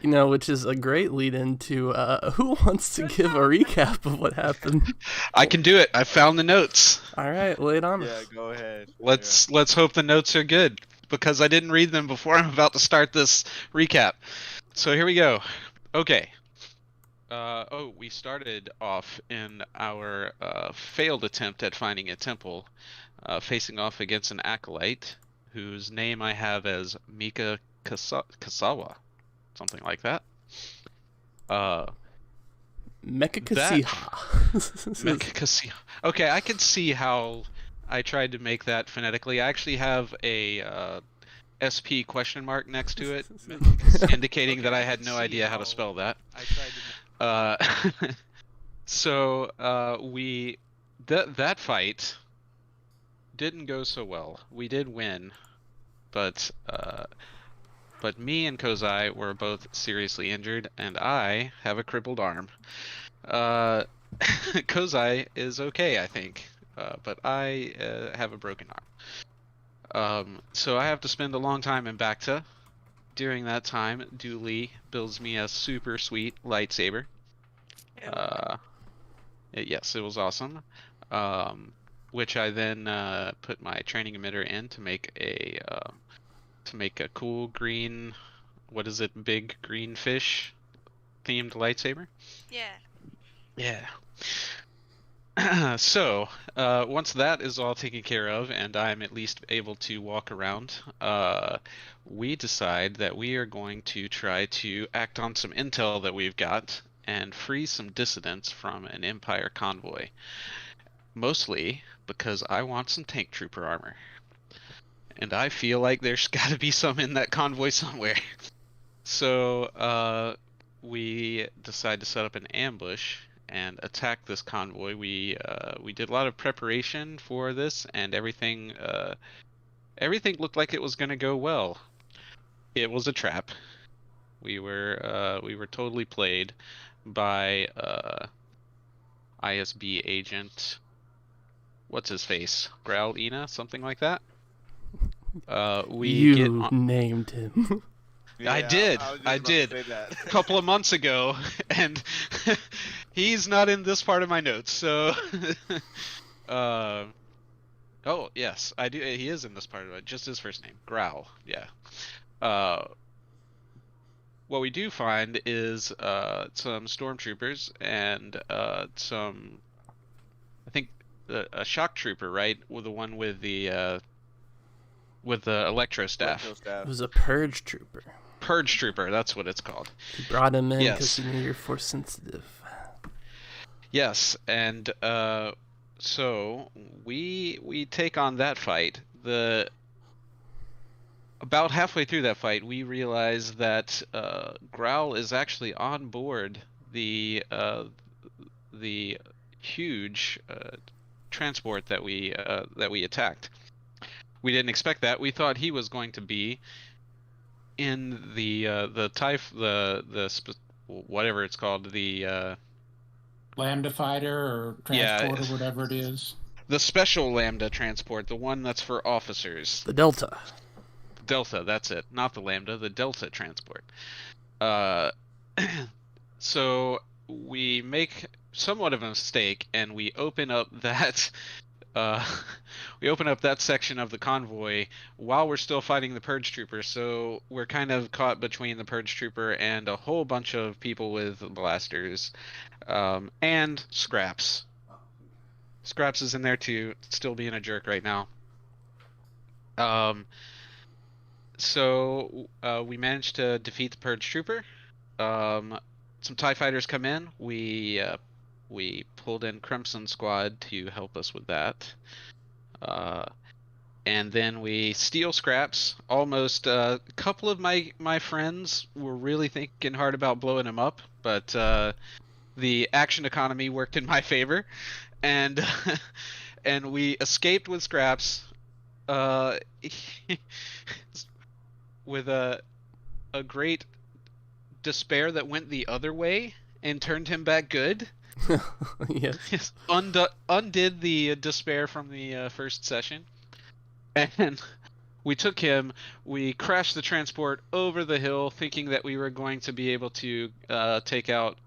Which is a great lead into who wants to give a recap of what happened? I can do it. I found the notes. All right, lay it on Yeah, us. go ahead. Let's hope the notes are good because I didn't read them before I'm about to start this recap. So here we go. Okay. We started off in our failed attempt at finding a temple, facing off against an acolyte whose name I have as Mika Kasawa, something like that. Mekakasiha. Okay, I can see how I tried to make that phonetically. I actually have a SP question mark next to it, indicating that I had no idea how to spell that. I tried to. So that fight didn't go so well. We did win, but me and Kozai were both seriously injured, and I have a crippled arm. Kozai is okay, I think, but I have a broken arm. So I have to spend a long time in Bacta. During that time, Dooley builds me a super sweet lightsaber. Yes, it was awesome. Which I then put my training emitter in to make a cool green, what is it, big green fish themed lightsaber. Yeah. Yeah. So, once that is all taken care of and I'm at least able to walk around, we decide that we are going to try to act on some intel that we've got and free some dissidents from an Empire convoy. Mostly because I want some tank trooper armor. And I feel like there's gotta be some in that convoy somewhere. So, we decide to set up an ambush and attack this convoy. We did a lot of preparation for this, and everything looked like it was gonna go well. It was a trap. We were totally played by ISB agent. What's his face? Growl Ina, something like that. You named him. Yeah, I did. I did. A couple of months ago, and he's not in this part of my notes. So, oh yes, I do. He is in this part of it. Just his first name, Growl. Yeah. What we do find is some stormtroopers and some, I think, a shock trooper, right? With the one with the electro staff. It was a purge trooper. Purge trooper, that's what it's called. You brought him in because Yes. you knew you're force sensitive. Yes, and so we take on that fight. About halfway through that fight, we realize that Growl is actually on board the huge transport that we attacked. We didn't expect that. We thought he was going to be in whatever it's called, the Lambda fighter or transport or whatever it is. The special Lambda transport, the one that's for officers. The Delta. Delta, that's it. Not the Lambda, the Delta transport. So we make somewhat of a mistake, and we open up that section of the convoy while we're still fighting the Purge Trooper. So we're kind of caught between the Purge Trooper and a whole bunch of people with blasters, and Scraps. Scraps is in there too, still being a jerk right now. So we managed to defeat the Purge Trooper. Some TIE fighters come in. We pulled in Crimson Squad to help us with that. And then we steal Scraps. Almost a couple of my friends were really thinking hard about blowing him up, but the action economy worked in my favor, and and we escaped with Scraps. With a great despair that went the other way and turned him back good. Yes. Undid the despair from the first session, and we took him. We crashed the transport over the hill, thinking that we were going to be able to take out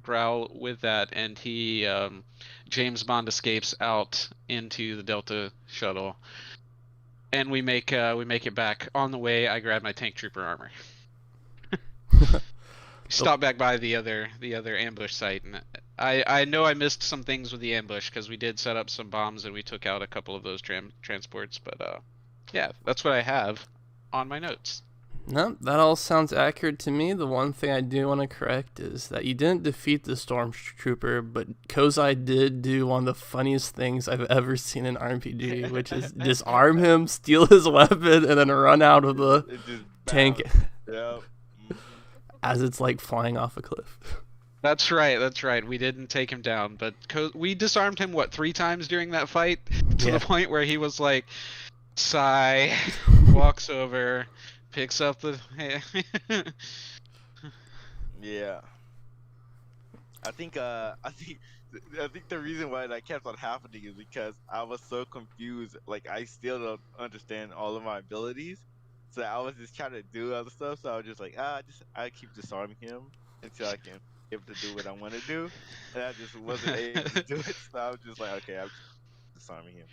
Growl with that, and he James Bond escapes out into the Delta shuttle, and we make it back. On the way, I grab my tank trooper armor. Stop back by the other ambush site, and I know I missed some things with the ambush because we did set up some bombs and we took out a couple of those transports, but yeah, that's what I have on my notes. No, that all sounds accurate to me. The one thing I do want to correct is that you didn't defeat the stormtrooper, but Kozai did do one of the funniest things I've ever seen in RPG, which is disarm him, steal his weapon, and then run out of the tank as it's like flying off a cliff. That's right. We didn't take him down, but we disarmed him, 3 times during that fight, to the point where he was like, sigh, walks over, picks up the... Yeah. I think the reason why that kept on happening is because I was so confused. Like, I still don't understand all of my abilities. So I was just trying to do other stuff. So I was just like, I keep disarming him until I can be able to do what I want to do. And I just wasn't able to do it. So I was just like, okay, I'm disarming him.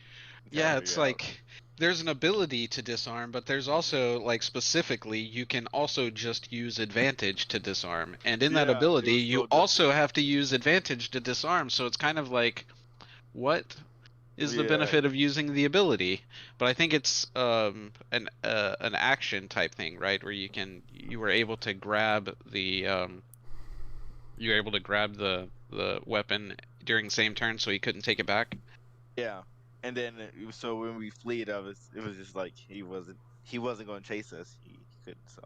Yeah, it's like there's an ability to disarm, but there's also, like, specifically, you can also just use advantage to disarm. And in that ability, you also have to use advantage to disarm. So it's kind of like, what is the benefit of using the ability? But I think it's an action type thing, right? Where you were able to grab the weapon during the same turn, so he couldn't take it back. Yeah. And then, so when we fled, it was just like he wasn't going to chase us. He couldn't. So,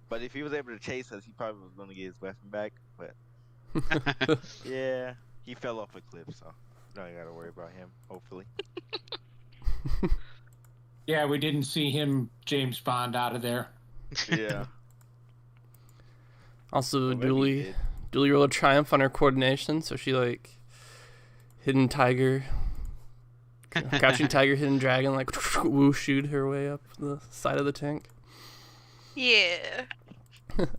but if he was able to chase us, he probably was going to get his weapon back. But yeah, he fell off a cliff, so now I got to worry about him. Hopefully. Yeah, we didn't see him, James Bond, out of there. Yeah. Also, Dooley rolled a triumph on her coordination, so she like hidden tiger. Crouching Tiger, Hidden Dragon, like whooshooed her way up the side of the tank. Yeah. In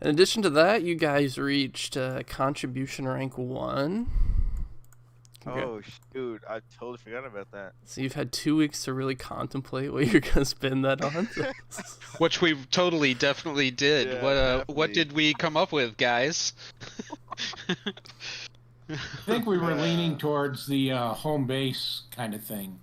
addition to that, you guys reached contribution rank 1. Oh, shoot. I totally forgot about that. So you've had 2 weeks to really contemplate what you're going to spend that on. Which we definitely did. Yeah, what did we come up with, guys? I think we were leaning towards the home base kind of thing.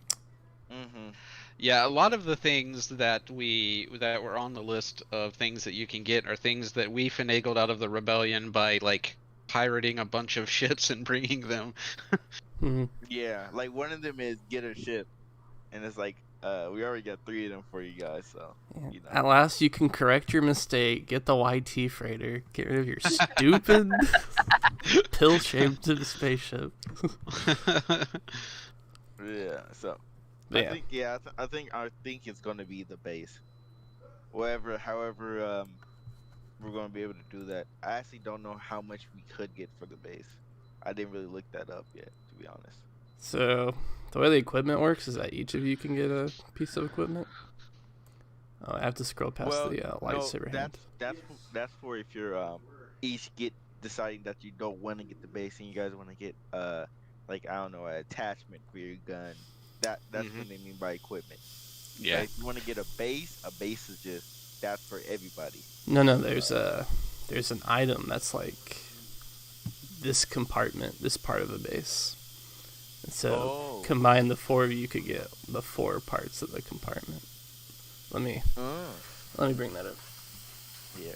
Mm-hmm. Yeah, a lot of the things that were on the list of things that you can get are things that we finagled out of the rebellion by, like, pirating a bunch of ships and bringing them. Mm-hmm. Yeah, like one of them is get a ship, and it's like we already got 3 of them for you guys. So you know. At last, you can correct your mistake, get the YT freighter, get rid of your stupid pill-shaped spaceship. Yeah, so Yeah. I think it's gonna be the base. However, we're gonna be able to do that. I actually don't know how much we could get for the base. I didn't really look that up yet, to be honest. So the way the equipment works is that each of you can get a piece of equipment. Oh, I have to scroll past the lightsaber hand. That's for if you're each deciding that you don't want to get the base and you guys want to get like, I don't know, an attachment for your gun. That's what they mean by equipment. Yeah. Like, if you want to get a base is just that's for everybody. No, there's an item that's like this compartment, this part of a base. And so combine the 4 of you could get the 4 parts of the compartment. Let me bring that up. Yeah.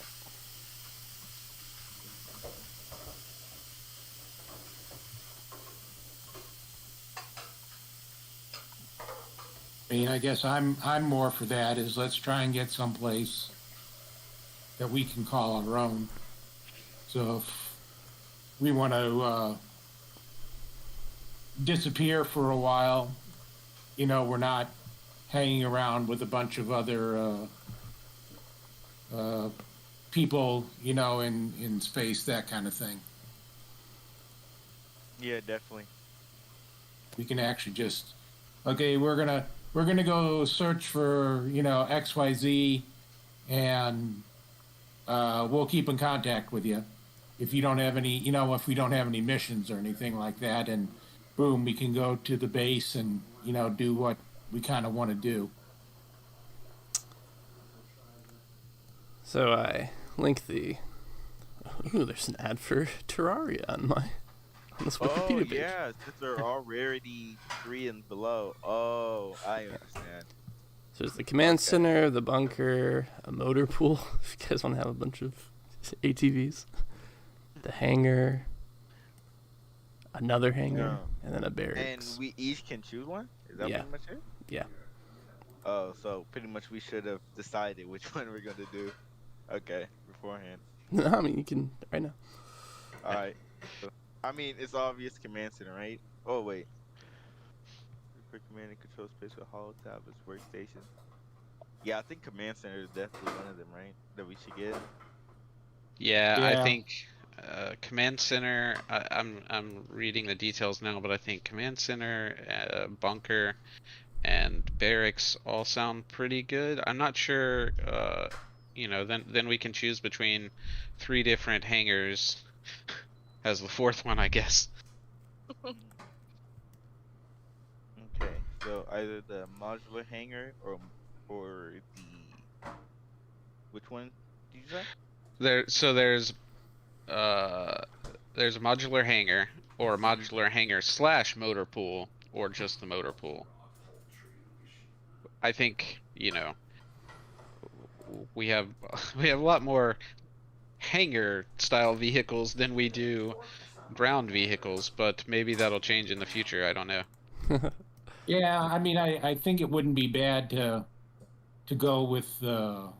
I mean, I guess I'm more for that. Is let's try and get someplace that we can call our own. So if we want to disappear for a while, we're not hanging around with a bunch of other people, in space, that kind of thing. Yeah, definitely. We can actually just, okay, we're gonna we're gonna go search for XYZ, and we'll keep in contact with you if you don't have any, if we don't have any missions or anything like that, and boom, we can go to the base and do what we kind of want to do. So I link the. Ooh, there's an ad for Terraria on this Wikipedia page. Yeah, since they're all rarity 3 and below. Oh, I understand. So there's the command center, the bunker, a motor pool, if you guys want to have a bunch of ATVs, the hangar, another hangar, and then a barracks. And we each can choose one? Is that Yeah. pretty much it? Yeah. Oh, so pretty much we should have decided which one we're going to do. Okay, beforehand. No, I mean, you can right now. Alright. So, I mean, it's obvious command center, right? Oh, wait. For command and control space with hollow tablets, workstation. Yeah, I think command center is definitely one of them, right? That we should get. Yeah, Yeah. I think command center. I'm reading the details now, but I think command center, bunker, and barracks all sound pretty good. I'm not sure. Then we can choose between 3 different hangars as the 4th one, I guess. Okay, so either the modular hangar or the which one did you say? There's a modular hangar, or a modular hangar / motor pool, or just the motor pool. I think we have a lot more hangar style vehicles than we do ground vehicles, but maybe that'll change in the future. I don't know. Yeah, I mean, I think it wouldn't be bad to go with the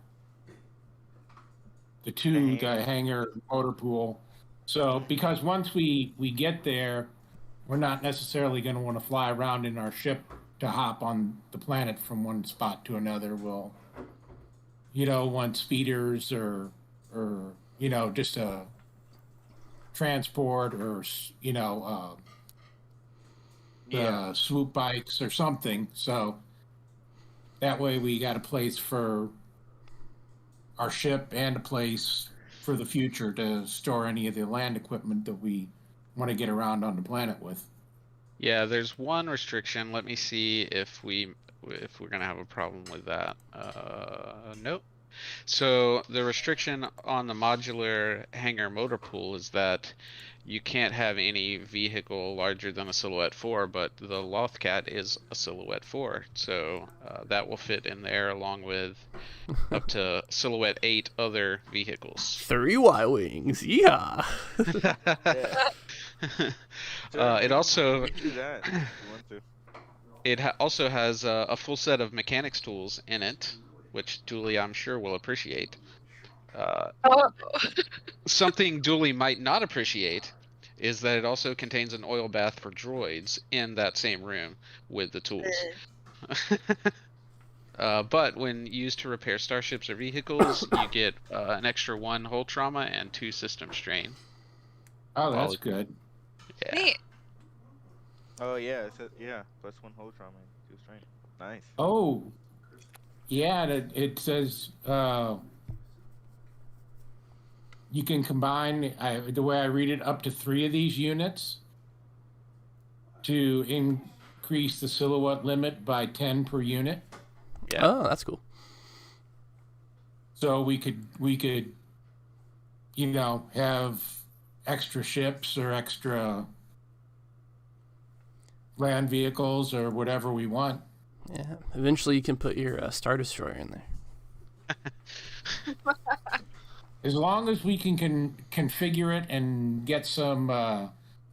hangar motor pool. So because once we get there, we're not necessarily going to want to fly around in our ship to hop on the planet from one spot to another. We'll want speeders or just a transport or swoop bikes or something. So that way we got a place for our ship and a place for the future to store any of the land equipment that we want to get around on the planet with. Yeah, there's one restriction. Let me see if we're gonna have a problem with that. Nope. So the restriction on the modular hangar motor pool is that you can't have any vehicle larger than a Silhouette 4, but the Lothcat is a Silhouette 4, so that will fit in there along with up to Silhouette 8 other vehicles. 3 Y-Wings, yeah! It also We can do that if you want to. it also has a full set of mechanics tools in it, which Dooley, I'm sure, will appreciate. Oh. Something Dooley might not appreciate is that it also contains an oil bath for droids in that same room with the tools. But when used to repair starships or vehicles, you get an extra 1 hull trauma and 2 system strain. Oh, that's good. Yeah. Neat. Oh yeah, it says, yeah, +1 hull trauma, 2 strength. Nice. Oh, yeah, it says you can combine, the way I read it, up to 3 of these units to increase the silhouette limit by 10 per unit. Yeah. Oh, that's cool. So we could have extra ships or extra land vehicles or whatever we want. Yeah. Eventually you can put your Star Destroyer in there. As long as we can configure it and get some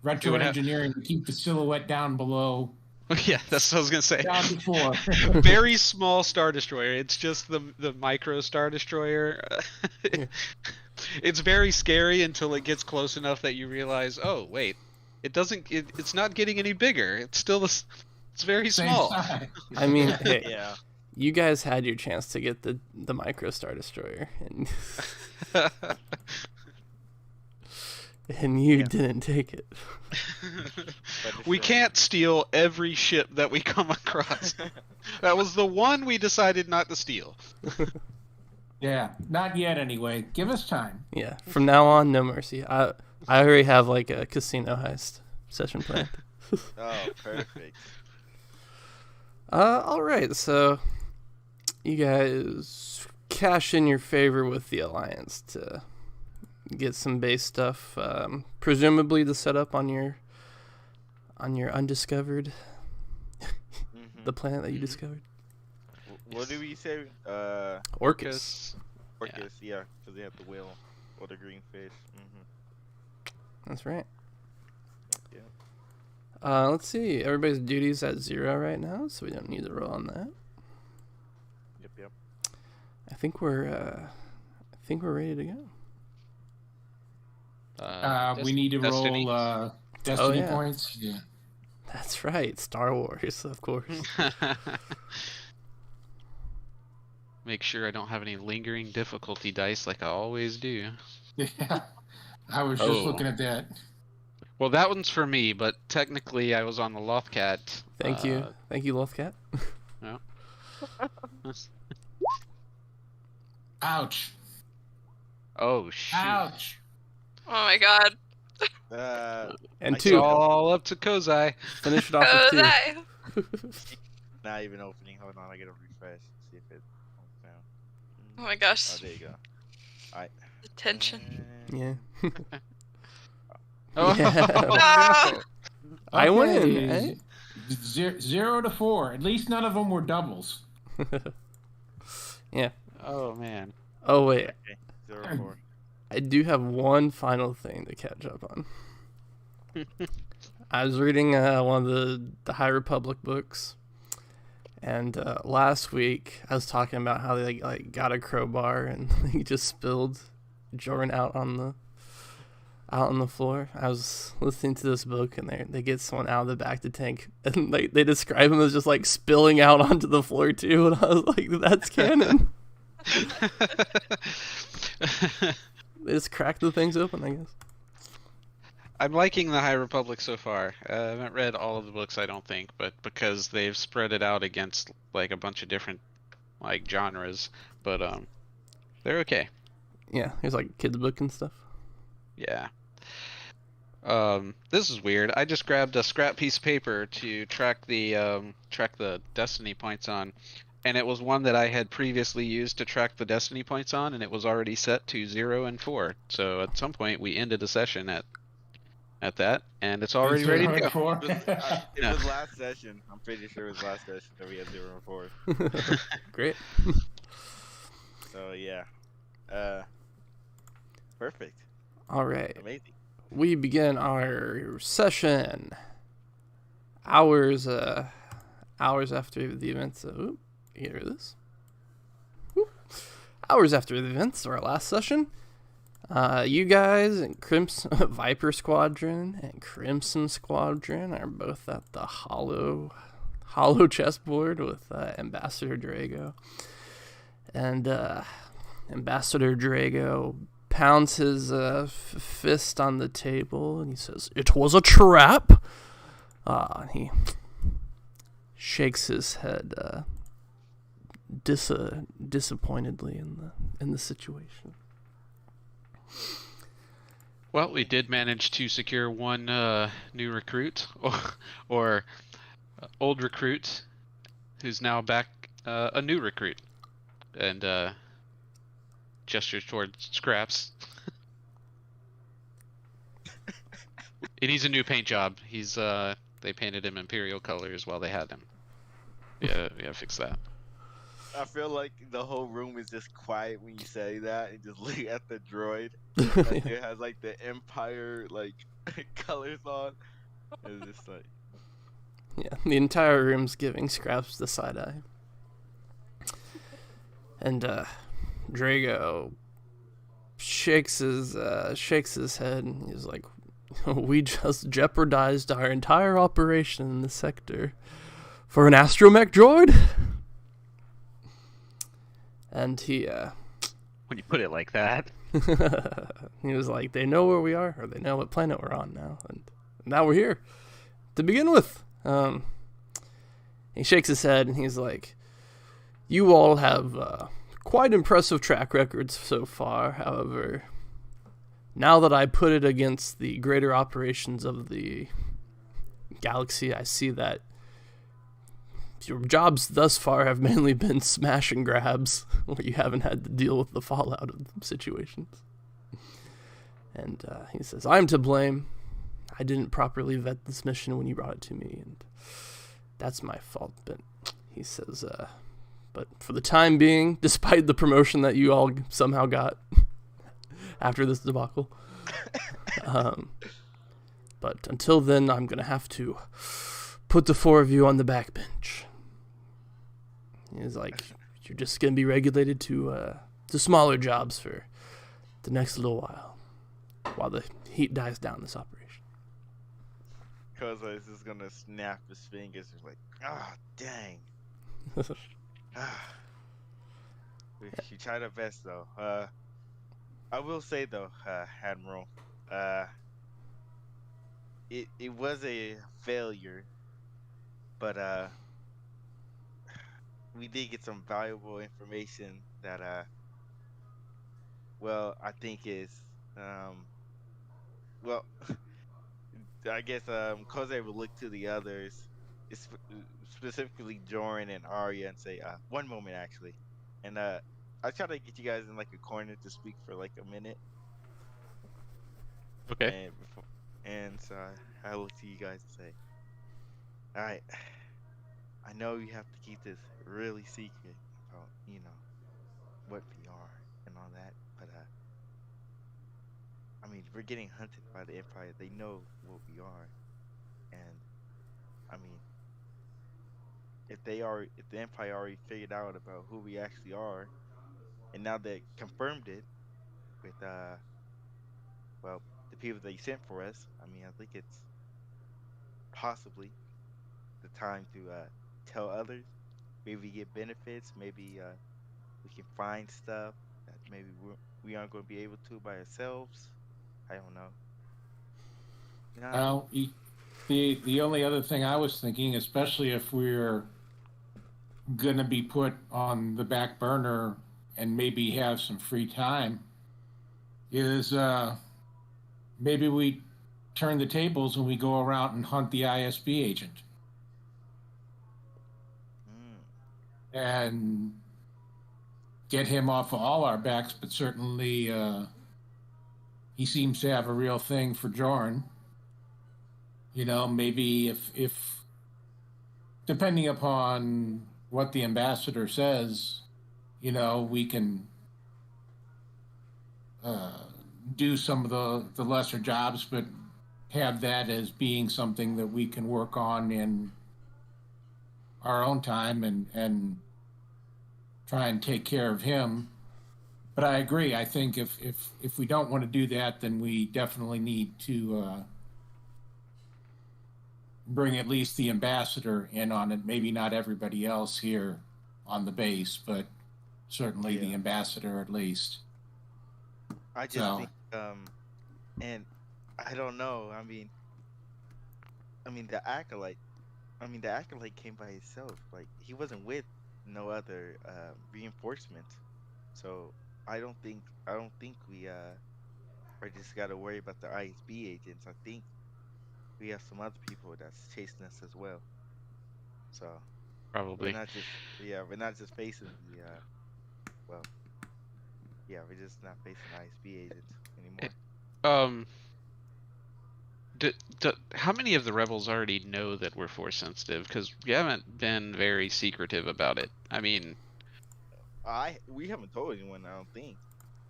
retro engineering to keep the silhouette down below. Yeah, that's what I was gonna say. Down to 4. Very small Star Destroyer. It's just the micro Star Destroyer. It's very scary until it gets close enough that you realize, oh wait, it's not getting any bigger. It's still it's very small. Size. I mean, hey, Yeah. you guys had your chance to get the micro Star Destroyer, and and you didn't take it. We can't steal every ship that we come across. That was the one we decided not to steal. Yeah, not yet anyway. Give us time. Yeah, from now on, no mercy. I already have like a casino heist session planned. Oh, perfect. All right, so you guys cash in your favor with the Alliance to get some base stuff, presumably to set up on your undiscovered Mhm. the planet that you discovered. What did we say? Orcus. Orcus, yeah, because they have the whale or the green fish. That's right. Yeah. Let's see. Everybody's duty's at 0 right now, so we don't need to roll on that. Yep. I think we're ready to go. We need to Destiny. roll Destiny yeah. points. Yeah. That's right. Star Wars, of course. Make sure I don't have any lingering difficulty dice like I always do. Yeah. I was just looking at that. Well, that one's for me, but technically I was on the Lothcat. Thank you, Lothcat. Yeah. Ouch. Oh, shoot. Ouch. Oh my god. And It's 2. all up to Kozai. Finish it off Kozai. with 2. Not even opening. Hold on, I gotta refresh. See if it. Oh my gosh. Oh, there you go. Alright. The tension. Yeah. Oh, Yeah. No. I win, Okay, eh? 0 to 4. At least none of them were doubles. Yeah. Oh, man. Oh wait, Okay. 0-4. I do have one final thing to catch up on. I was reading one of the High Republic books, and last week I was talking about how they like got a crowbar and he just spilled Jordan out on the floor. I was listening to this book, and they get someone out of the back to tank, and they describe him as just like spilling out onto the floor too, and I was like, that's canon. They just cracked the things open, I guess. I'm liking the High Republic so far. I haven't read all of the books, I don't think, but because they've spread it out against like a bunch of different like genres, but they're okay. Yeah, there's like kids book and stuff. Yeah. This is weird. I just grabbed a scrap piece of paper to track the Destiny points on, and it was one that I had previously used to track the Destiny points on, and it was already set to 0 and 4. So at some point we ended a session at that, and it's already ready to go. It was last session. I'm pretty sure it was last session that we had 0 and 4. Great. So yeah. Perfect. All right. Amazing. We begin our session. Hours after the events. Get rid of this. Whoop. Hours after the events of our last session, you guys and Crimson Viper Squadron and Crimson Squadron are both at the hollow chessboard with Ambassador Drago. And Ambassador Drago pounds his fist on the table and he says, "It was a trap." He shakes his head disappointedly in the situation. Well, we did manage to secure one new recruit, or old recruit, who's now back a new recruit, and gestures towards Scraps. He needs a new paint job. He's they painted him Imperial colors while they had him. Yeah, fix that. I feel like the whole room is just quiet when you say that, and just look at the droid. Like, it has like the Empire like colors on. It's just like, Yeah, the entire room's giving Scraps the side eye. And Drago shakes his head and he's like, "We just jeopardized our entire operation in the sector for an astromech droid?" And he When you put it like that. he was like, "They know where we are, or they know what planet we're on now, and now we're here." To begin with, He shakes his head and he's like, "You all have quite impressive track records so far. However, now that I put it against the greater operations of the galaxy, I see that your jobs thus far have mainly been smash and grabs, where you haven't had to deal with the fallout of the situations." And he says, "I'm to blame. I didn't properly vet this mission when you brought it to me, and that's my fault." But he says, "But for the time being, despite the promotion that you all somehow got after this debacle, but until then, I'm going to have to put the 4 of you on the back bench." He's like, "You're just going to be regulated to smaller jobs for the next little while the heat dies down this operation." Koza is just gonna snap his fingers. He's like, dang. She tried her best though. I will say though, Admiral, it was a failure, but we did get some valuable information that well, I think is well, I guess Koze would look to the others, it's specifically Joran and Arya, and say, one moment actually, and I try to get you guys in like a corner to speak for like a minute. Okay. And so I look to you guys and say, all right, I know you have to keep this really secret about, what we are and all that, but I mean, we're getting hunted by the Empire. They know what we are, and I mean, if the Empire already figured out about who we actually are, and now they confirmed it with well, the people they sent for us, I mean, I think it's possibly the time to tell others. Maybe get benefits. Maybe we can find stuff that maybe we aren't going to be able to by ourselves. I don't know. Well, the only other thing I was thinking, especially if we're going to be put on the back burner and maybe have some free time, is maybe we turn the tables and we go around and hunt the ISB agent. And get him off of all our backs, but certainly he seems to have a real thing for Jorn. Maybe if depending upon what the ambassador says, we can do some of the lesser jobs, but have that as being something that we can work on in our own time and try and take care of him. But I agree. I think if we don't want to do that, then we definitely need to bring at least the ambassador in on it. Maybe not everybody else here on the base, but certainly the ambassador at least. I just think, and I don't know. I mean, the acolyte. The acolyte came by himself. Like, he wasn't with no other reinforcement. So I don't think we are just gotta worry about the ISB agents. I think we have some other people that's chasing us as well. So Probably. we're not just facing the we're just not facing ISB agents anymore. How many of the rebels already know that we're force sensitive? Because we haven't been very secretive about it. I mean, we haven't told anyone. I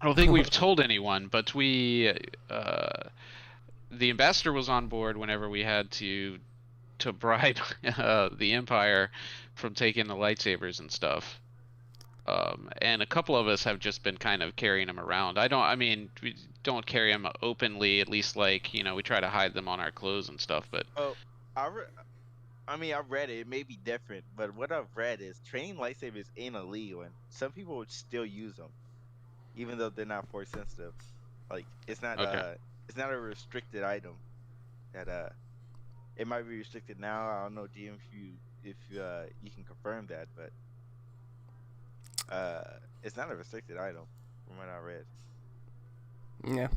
don't think we've told anyone, but the ambassador was on board whenever we had to bribe the Empire from taking the lightsabers and stuff. And a couple of us have just been kind of carrying them around. We don't carry them openly, at least we try to hide them on our clothes and stuff, but... Oh, I've read it. It may be different, but what I've read is training lightsabers ain't illegal, and some people would still use them, even though they're not force sensitive. Like, it's not a restricted item. That it might be restricted now. I don't know, GM, if you if you can confirm that, but it's not a restricted item from what I read. Yeah,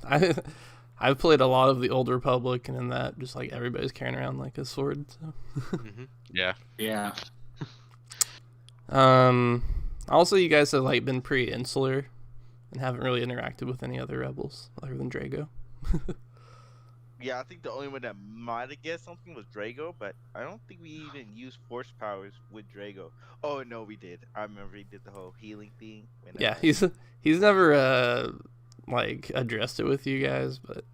I've played a lot of the Old Republic, and in that, just like everybody's carrying around like a sword. So. Yeah. Yeah. Also, you guys have like been pretty insular, and haven't really interacted with any other rebels other than Drago. Yeah, I think the only one that might have guessed something was Drago, but I don't think we even used force powers with Drago. Oh no, we did. I remember he did the whole healing thing. When, Yeah, he's never like addressed it with you guys, but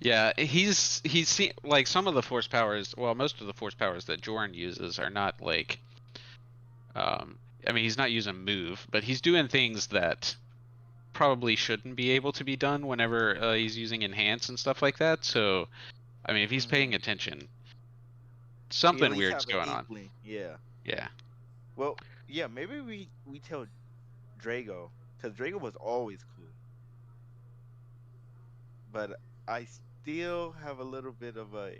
Yeah, he's seen like some of the force powers. Well, most of the force powers that Jorn uses are not like. I mean, he's not using move, but he's doing things that probably shouldn't be able to be done whenever he's using enhance and stuff like that. So, I mean, if he's paying attention, you at something least weird's have an going on. inkling. Yeah. Yeah. Well, yeah, maybe we tell Drago because Drago was always cool, but I still have a little bit of a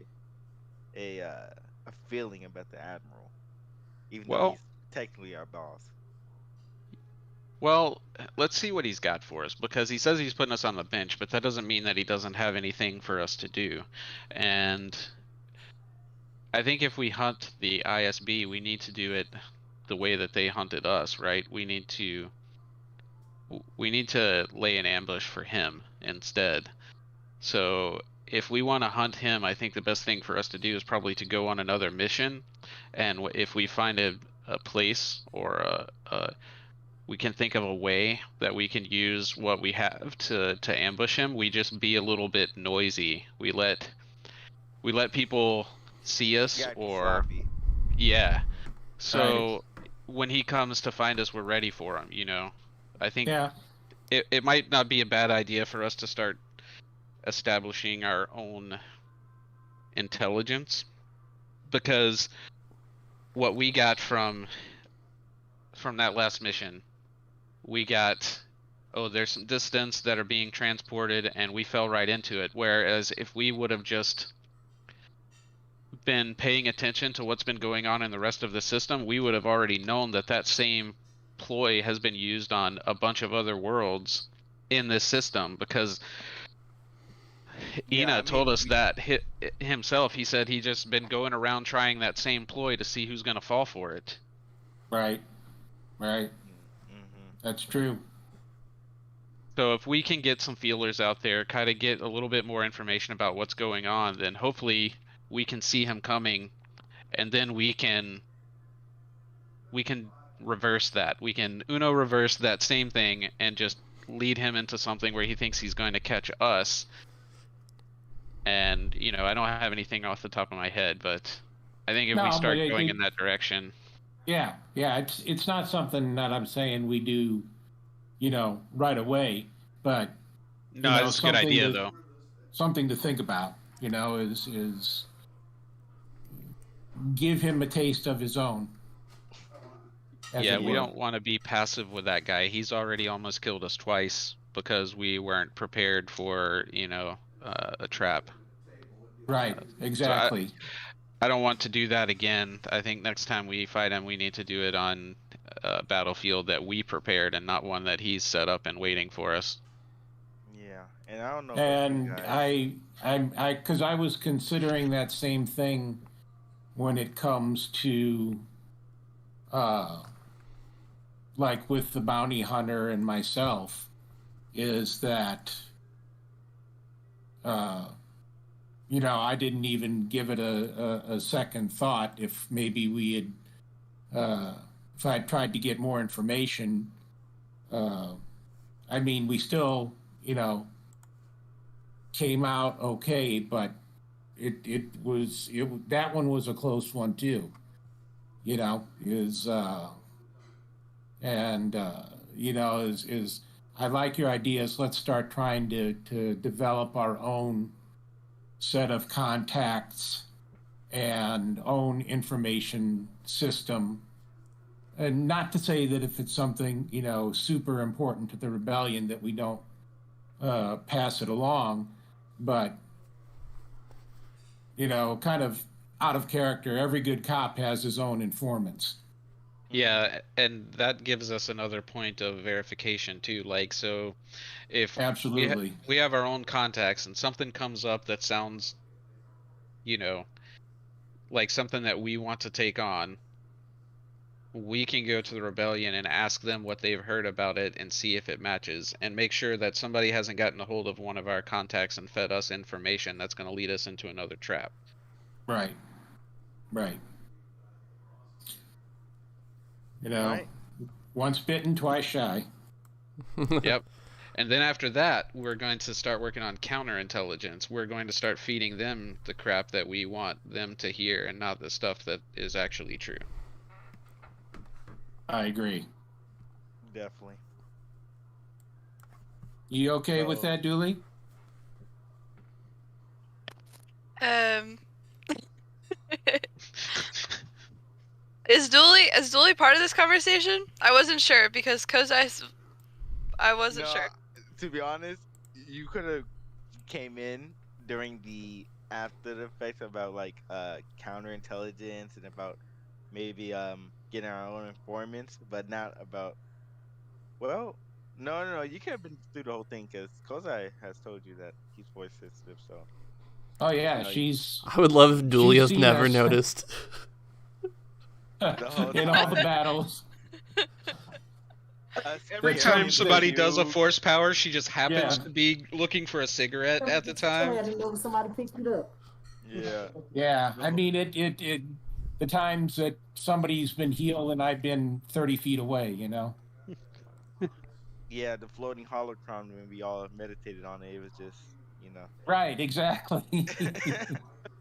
feeling about the Admiral, even though Well, he's technically our boss. well, let's see what he's got for us because he says he's putting us on the bench, but that doesn't mean that he doesn't have anything for us to do. And I think if we hunt the ISB, we need to do it the way that they hunted us, right? We need to lay an ambush for him instead. So if we want to hunt him, I think the best thing for us to do is probably to go on another mission, and if we find a place or we can think of a way that we can use what we have to ambush him. We just be a little bit noisy. We let people see us, Yeah, be or sloppy. yeah. So when he comes to find us, we're ready for him. You know, I think Yeah. it might not be a bad idea for us to start establishing our own intelligence, because what we got from that last mission, we got, oh, there's some distance that are being transported, and we fell right into it. Whereas if we would have just been paying attention to what's been going on in the rest of the system, we would have already known that that same ploy has been used on a bunch of other worlds in this system, because Yeah, Ina I told mean, us that himself. He said he just been going around trying that same ploy to see who's going to fall for it. Right. Right. Mm-hmm. That's true. So if we can get some feelers out there, kind of get a little bit more information about what's going on, then hopefully we can see him coming, and then we can reverse that. We can Uno reverse that same thing and just lead him into something where he thinks he's going to catch us. And, you know, I don't have anything off the top of my head, but I think if we start going in that direction. Yeah, it's not something that I'm saying we do, right away, but No, it's a good idea though. Something to think about, is give him a taste of his own. Yeah, we don't want to be passive with that guy. He's already almost killed us twice because we weren't prepared for, a trap. Right, exactly. So I don't want to do that again. I think next time we fight him, we need to do it on a battlefield that we prepared and not one that he's set up and waiting for us. Yeah, and I don't know. And because I was considering that same thing when it comes to, like with the bounty hunter and myself, is that, I didn't even give it a second thought if maybe we had, if I tried to get more information. We still, came out okay, but that one was a close one too. I like your ideas. Let's start trying to develop our own set of contacts and own information system. And not to say that if it's something, super important to the rebellion that we don't pass it along, but, kind of out of character. Every good cop has his own informants. Yeah, and that gives us another point of verification too. Like, so if Absolutely. we have our own contacts and something comes up that sounds, you know, like something that we want to take on, we can go to the rebellion and ask them what they've heard about it and see if it matches, and make sure that somebody hasn't gotten a hold of one of our contacts and fed us information that's going to lead us into another trap. Right. Right. You know, Alright. once bitten, twice shy. Yep. And then after that, we're going to start working on counterintelligence. We're going to start feeding them the crap that we want them to hear and not the stuff that is actually true. I agree. Definitely. You okay with So- that, Dooley? Is Dooley part of this conversation? I wasn't sure because I wasn't No, sure. To be honest, you could have came in during the after the effects about like counterintelligence and about maybe getting our own informants, but not about. Well, no. You could have been through the whole thing because Kozai has told you that he's voice sensitive. So Oh yeah, No, she's I would love if Dooley She's has seen never us. noticed. whole in all the time. battles. Every That's time something somebody that does a you- force power, she just happens Yeah. to be looking for a cigarette at the time. I didn't know somebody picked it up. Yeah. Yeah, I mean it. The times that somebody's been healed and I've been 30 feet away, you know. Yeah, the floating holocron when we all meditated on it, it was just, Right, exactly.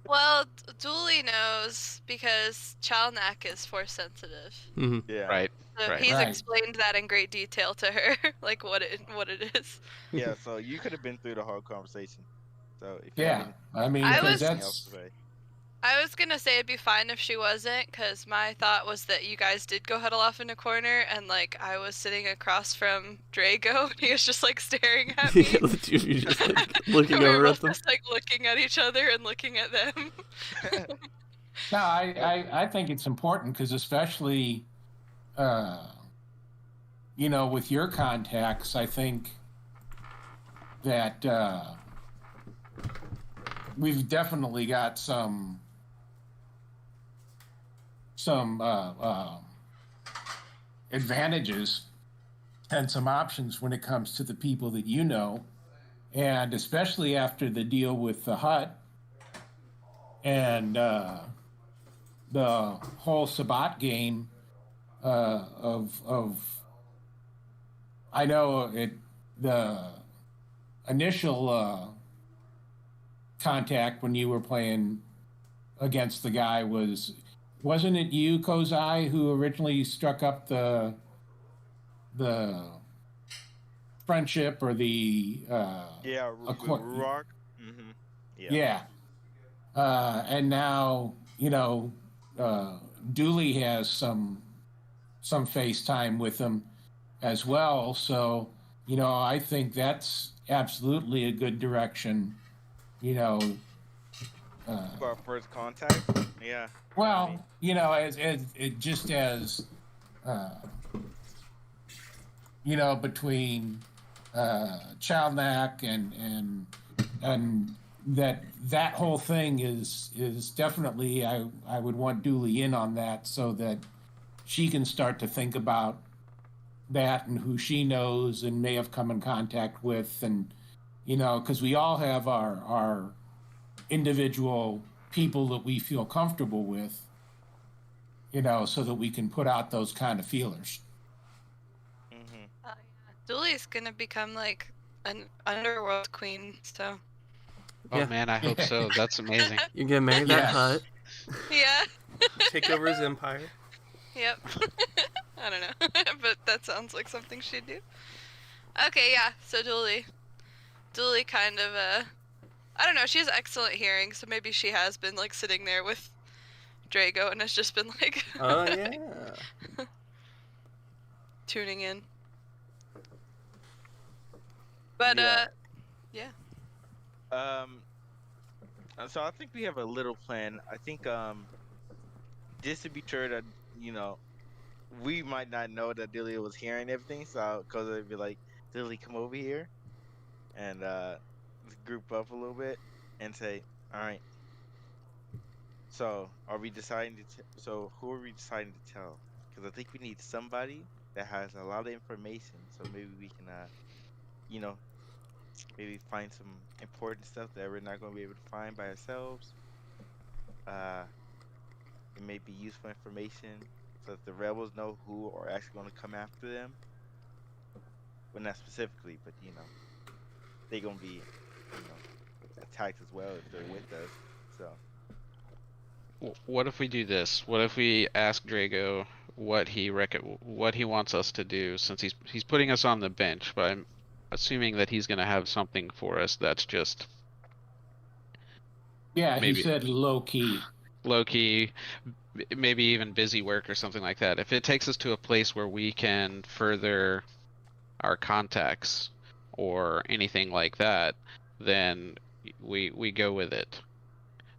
Well, Dooley knows because Chalnak is force sensitive. Mhm. Yeah. Right. So Right. he's Right. explained that in great detail to her, like what it is. Yeah, so you could have been through the whole conversation. So if you Yeah, have I mean, I because was- anything else that's to say. I was gonna say it'd be fine if she wasn't, because my thought was that you guys did go huddle off in a corner, and like I was sitting across from Drago, and he was just like staring at me. Yeah, the two of you just like looking we were over both at them. just like looking at each other and looking at them. no. I think it's important because especially, with your contacts, I think that we've definitely got some advantages and some options when it comes to the people that you know, and especially after the deal with the hut and the whole Sabat game of I know the initial contact when you were playing against the guy wasn't it you, Kozai, who originally struck up the friendship or the Yeah, Ruroc. Mm-hmm. yeah. And now, Dooley has some FaceTime with him as well. So, I think that's absolutely a good direction. For our first contact. Yeah. Well, as it just as between Chalnak and that whole thing is definitely I would want Dooley in on that so that she can start to think about that and who she knows and may have come in contact with, and because we all have our individual people that we feel comfortable with, so that we can put out those kind of feelers. Mm-hmm. Dooley's gonna become like an underworld queen, so Oh Yeah. man, I hope so. That's amazing. You get married that Yes. hut, yeah. take over his empire. Yep. I don't know, but that sounds like something she'd do. Okay, yeah. So Dooley kind of I don't know. She has excellent hearing, so maybe she has been like sitting there with Drago and has just been like Oh yeah. tuning in. But Yeah. yeah. So I think we have a little plan. I think just to be sure that you know we might not know that Delia was hearing everything, so because they'd be like, Delia, come over here and just group up a little bit and say, all right. So are we deciding to? So who are we deciding to tell? Because I think we need somebody that has a lot of information, so maybe we can, you know, maybe find some important stuff that we're not going to be able to find by ourselves. Uh, it may be useful information so that the rebels know who are actually going to come after them. Well, not specifically, but they're going to be, attacked as well if they're with us. So. What if we do this? What if we ask Drago what he wants us to do, since he's putting us on the bench, but I'm assuming that he's going to have something for us that's just Yeah, maybe he said low key. low key, maybe even busy work or something like that. If it takes us to a place where we can further our contacts or anything like that, then we go with it.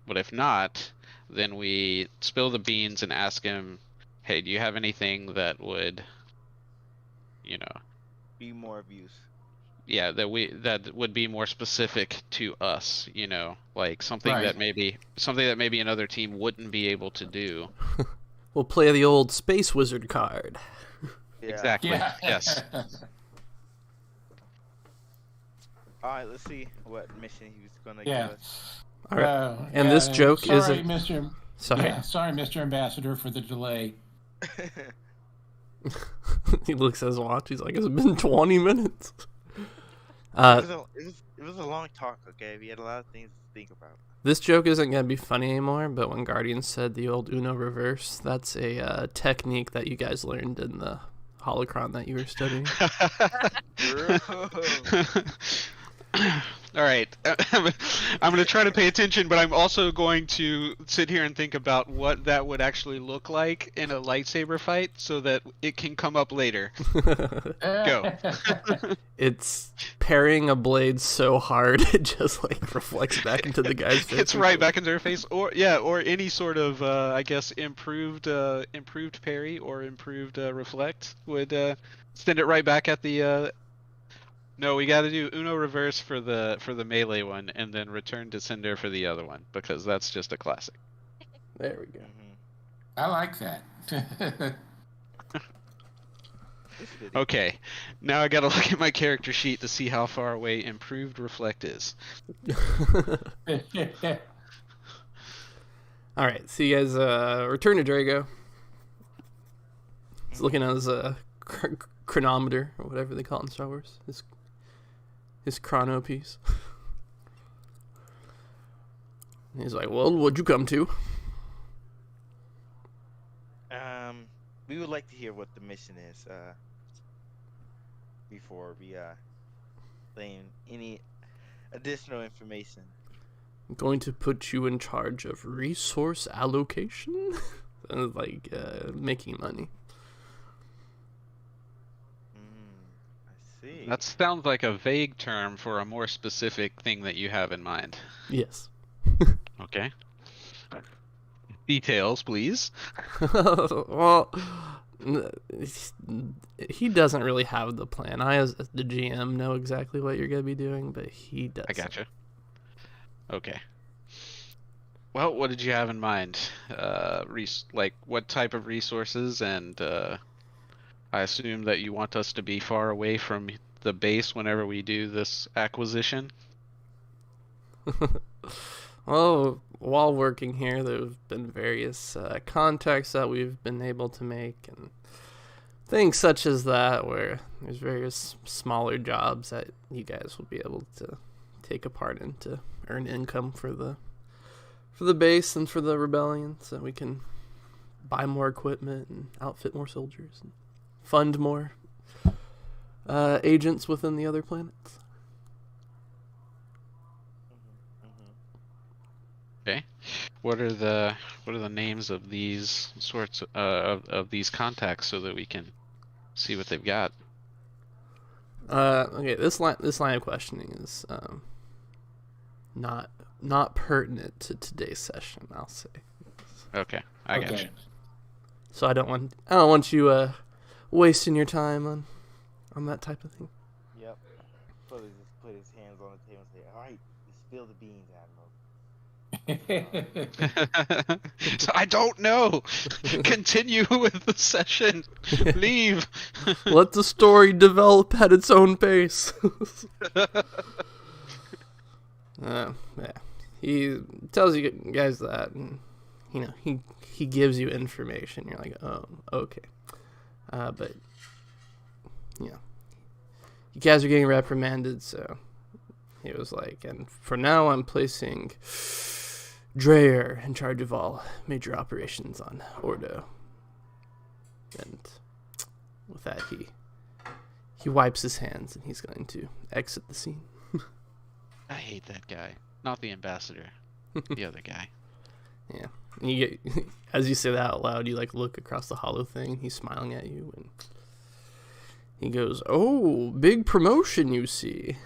But if not, then we spill the beans and ask him, hey, do you have anything that would, Be more of use. yeah, that would be more specific to us, like something Right. that maybe another team wouldn't be able to do. We'll play the old Space Wizard card. Yeah. Exactly. Yeah. Yes. All right, let's see what mission he was going to Yeah. give us. All right. And this joke sorry, isn't- Mr. Sorry. Yeah, sorry, Mr. Ambassador, for the delay. He looks at his watch. He's like, it's been 20 minutes. It was a long talk, okay? We had a lot of things to think about. This joke isn't going to be funny anymore, but when Guardian said the old Uno reverse, that's a technique that you guys learned in the holocron that you were studying. All right. I'm going to try to pay attention, but I'm also going to sit here and think about what that would actually look like in a lightsaber fight so that it can come up later. Go. It's parrying a blade so hard it just like reflects back into the guy's face. It's right back into her face, or any sort of I guess improved parry or improved reflect would send it right back at the. No, we got to do Uno reverse for the melee one, and then return to Cinder for the other one, because that's just a classic. There we go. I like that. Okay, now I got to look at my character sheet to see how far away improved reflect is. All right, so you guys return to Drago. He's looking at his chronometer, or whatever they call it in Star Wars. His chrono piece. And he's like, well, what'd you come to? We would like to hear what the mission is before we laying any additional information. I'm going to put you in charge of resource allocation? And making money. I see. That sounds like a vague term for a more specific thing that you have in mind. Yes. Okay. Details, please. Well, he doesn't really have the plan. I, as the GM, know exactly what you're going to be doing, but he doesn't. I gotcha. Okay. Well, what did you have in mind? What type of resources? And I assume that you want us to be far away from the base whenever we do this acquisition? Well, while working here, there have been various contacts that we've been able to make, and things such as that, where there's various smaller jobs that you guys will be able to take a part in to earn income for the base and for the rebellion, so we can buy more equipment and outfit more soldiers and fund more agents within the other planets. Okay. What are the names of these sorts of these contacts so that we can see what they've got? Okay, this line of questioning is not pertinent to today's session, I'll say. Okay, I got you. So I don't want you wasting your time on that type of thing. Yep. Put his hands on the table and say, "All right, spill the beans, Admiral." So I don't know. Continue with the session. Leave. Let the story develop at its own pace. Yeah. He tells you guys that, and he gives you information. You're like, oh, okay. But you guys are getting reprimanded, so he was like, and for now I'm placing Dreyer in charge of all major operations on Ordo. And with that, he wipes his hands and he's going to exit the scene. I hate that guy. Not the ambassador. The other guy. Yeah. And you get, as you say that out loud, you like look across the hollow thing. He's smiling at you, and he goes, "Oh, big promotion, you see."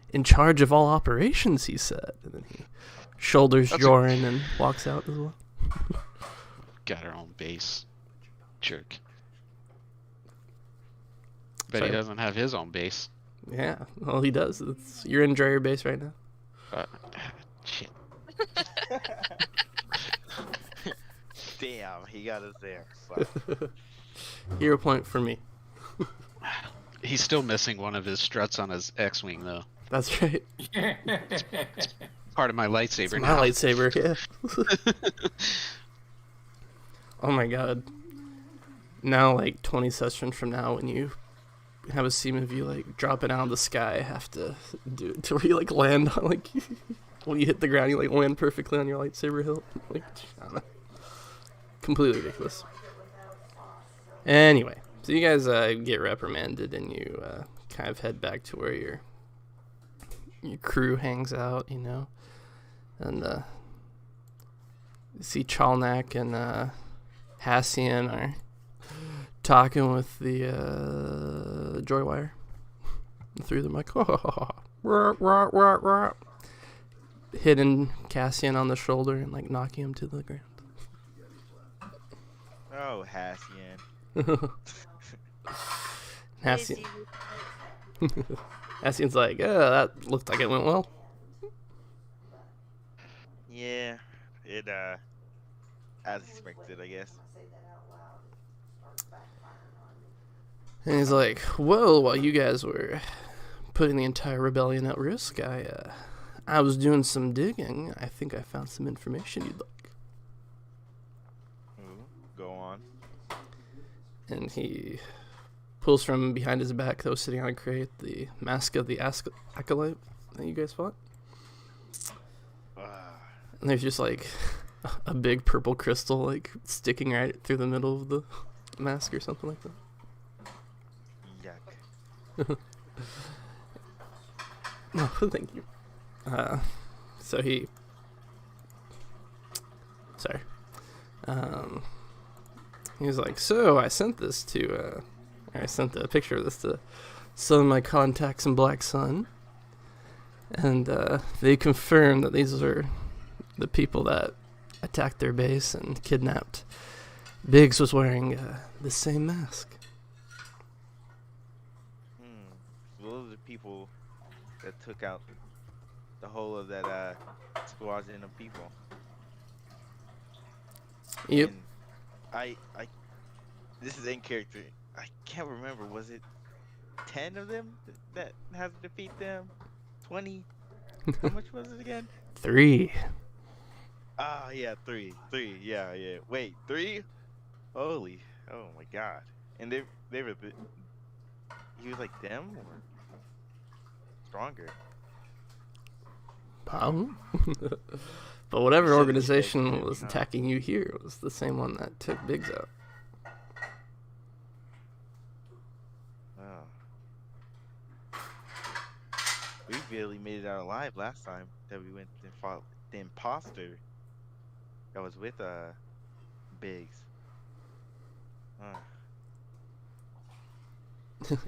In charge of all operations, he said. And then he shoulders Joran and walks out as well. Got her own base. Jerk. Bet Sorry. he doesn't have his own base. Yeah, well, he does. You're in Dreyer base right now. Shit. Damn, he got us there. Fuck. Hero point for me. He's still missing one of his struts on his X-wing, though. That's right. Part of my lightsaber It's my now. lightsaber, yeah. Oh my god. Now, like 20 sessions from now, when you have a scene of you like dropping out of the sky, I have to do it to where you like land on like when you hit the ground, you like land perfectly on your lightsaber hilt. Like, I don't know. Completely ridiculous. Anyway, so you guys get reprimanded and you kind of head back to where your crew hangs out, and you see Chalnak and Hassian are talking with the Joywire. Through the mic, hitting Cassian on the shoulder and like knocking him to the ground. Oh, Hassian. Hassian's like, that looked like it went well. Yeah, it as expected, I guess. And he's like, well, while you guys were putting the entire rebellion at risk, I was doing some digging. I think I found some information you'd like. Ooh, go on. And he pulls from behind his back, that was sitting on a crate, the mask of the acolyte that you guys fought. And there's just like a big purple crystal like sticking right through the middle of the mask or something like that. Yuck. No, thank you. So he... Sorry. He was like, so I sent this to... I sent a picture of this to some of my contacts in Black Sun. And they confirmed that these are the people that attacked their base and kidnapped. Biggs was wearing the same mask. So those are the people that took out the whole of that squadron of people. Yep. And I this is in character. I can't remember. Was it 10 of them that have to defeat them? 20? How much was it again? 3. Ah, yeah, 3. 3. Yeah. Wait, 3? Holy, oh my god. And they were he was like them or stronger? But whatever You said organization it, was huh? attacking you here was the same one that took Biggs out. Oh. We barely made it out alive last time that we went and fought the imposter that was with Biggs.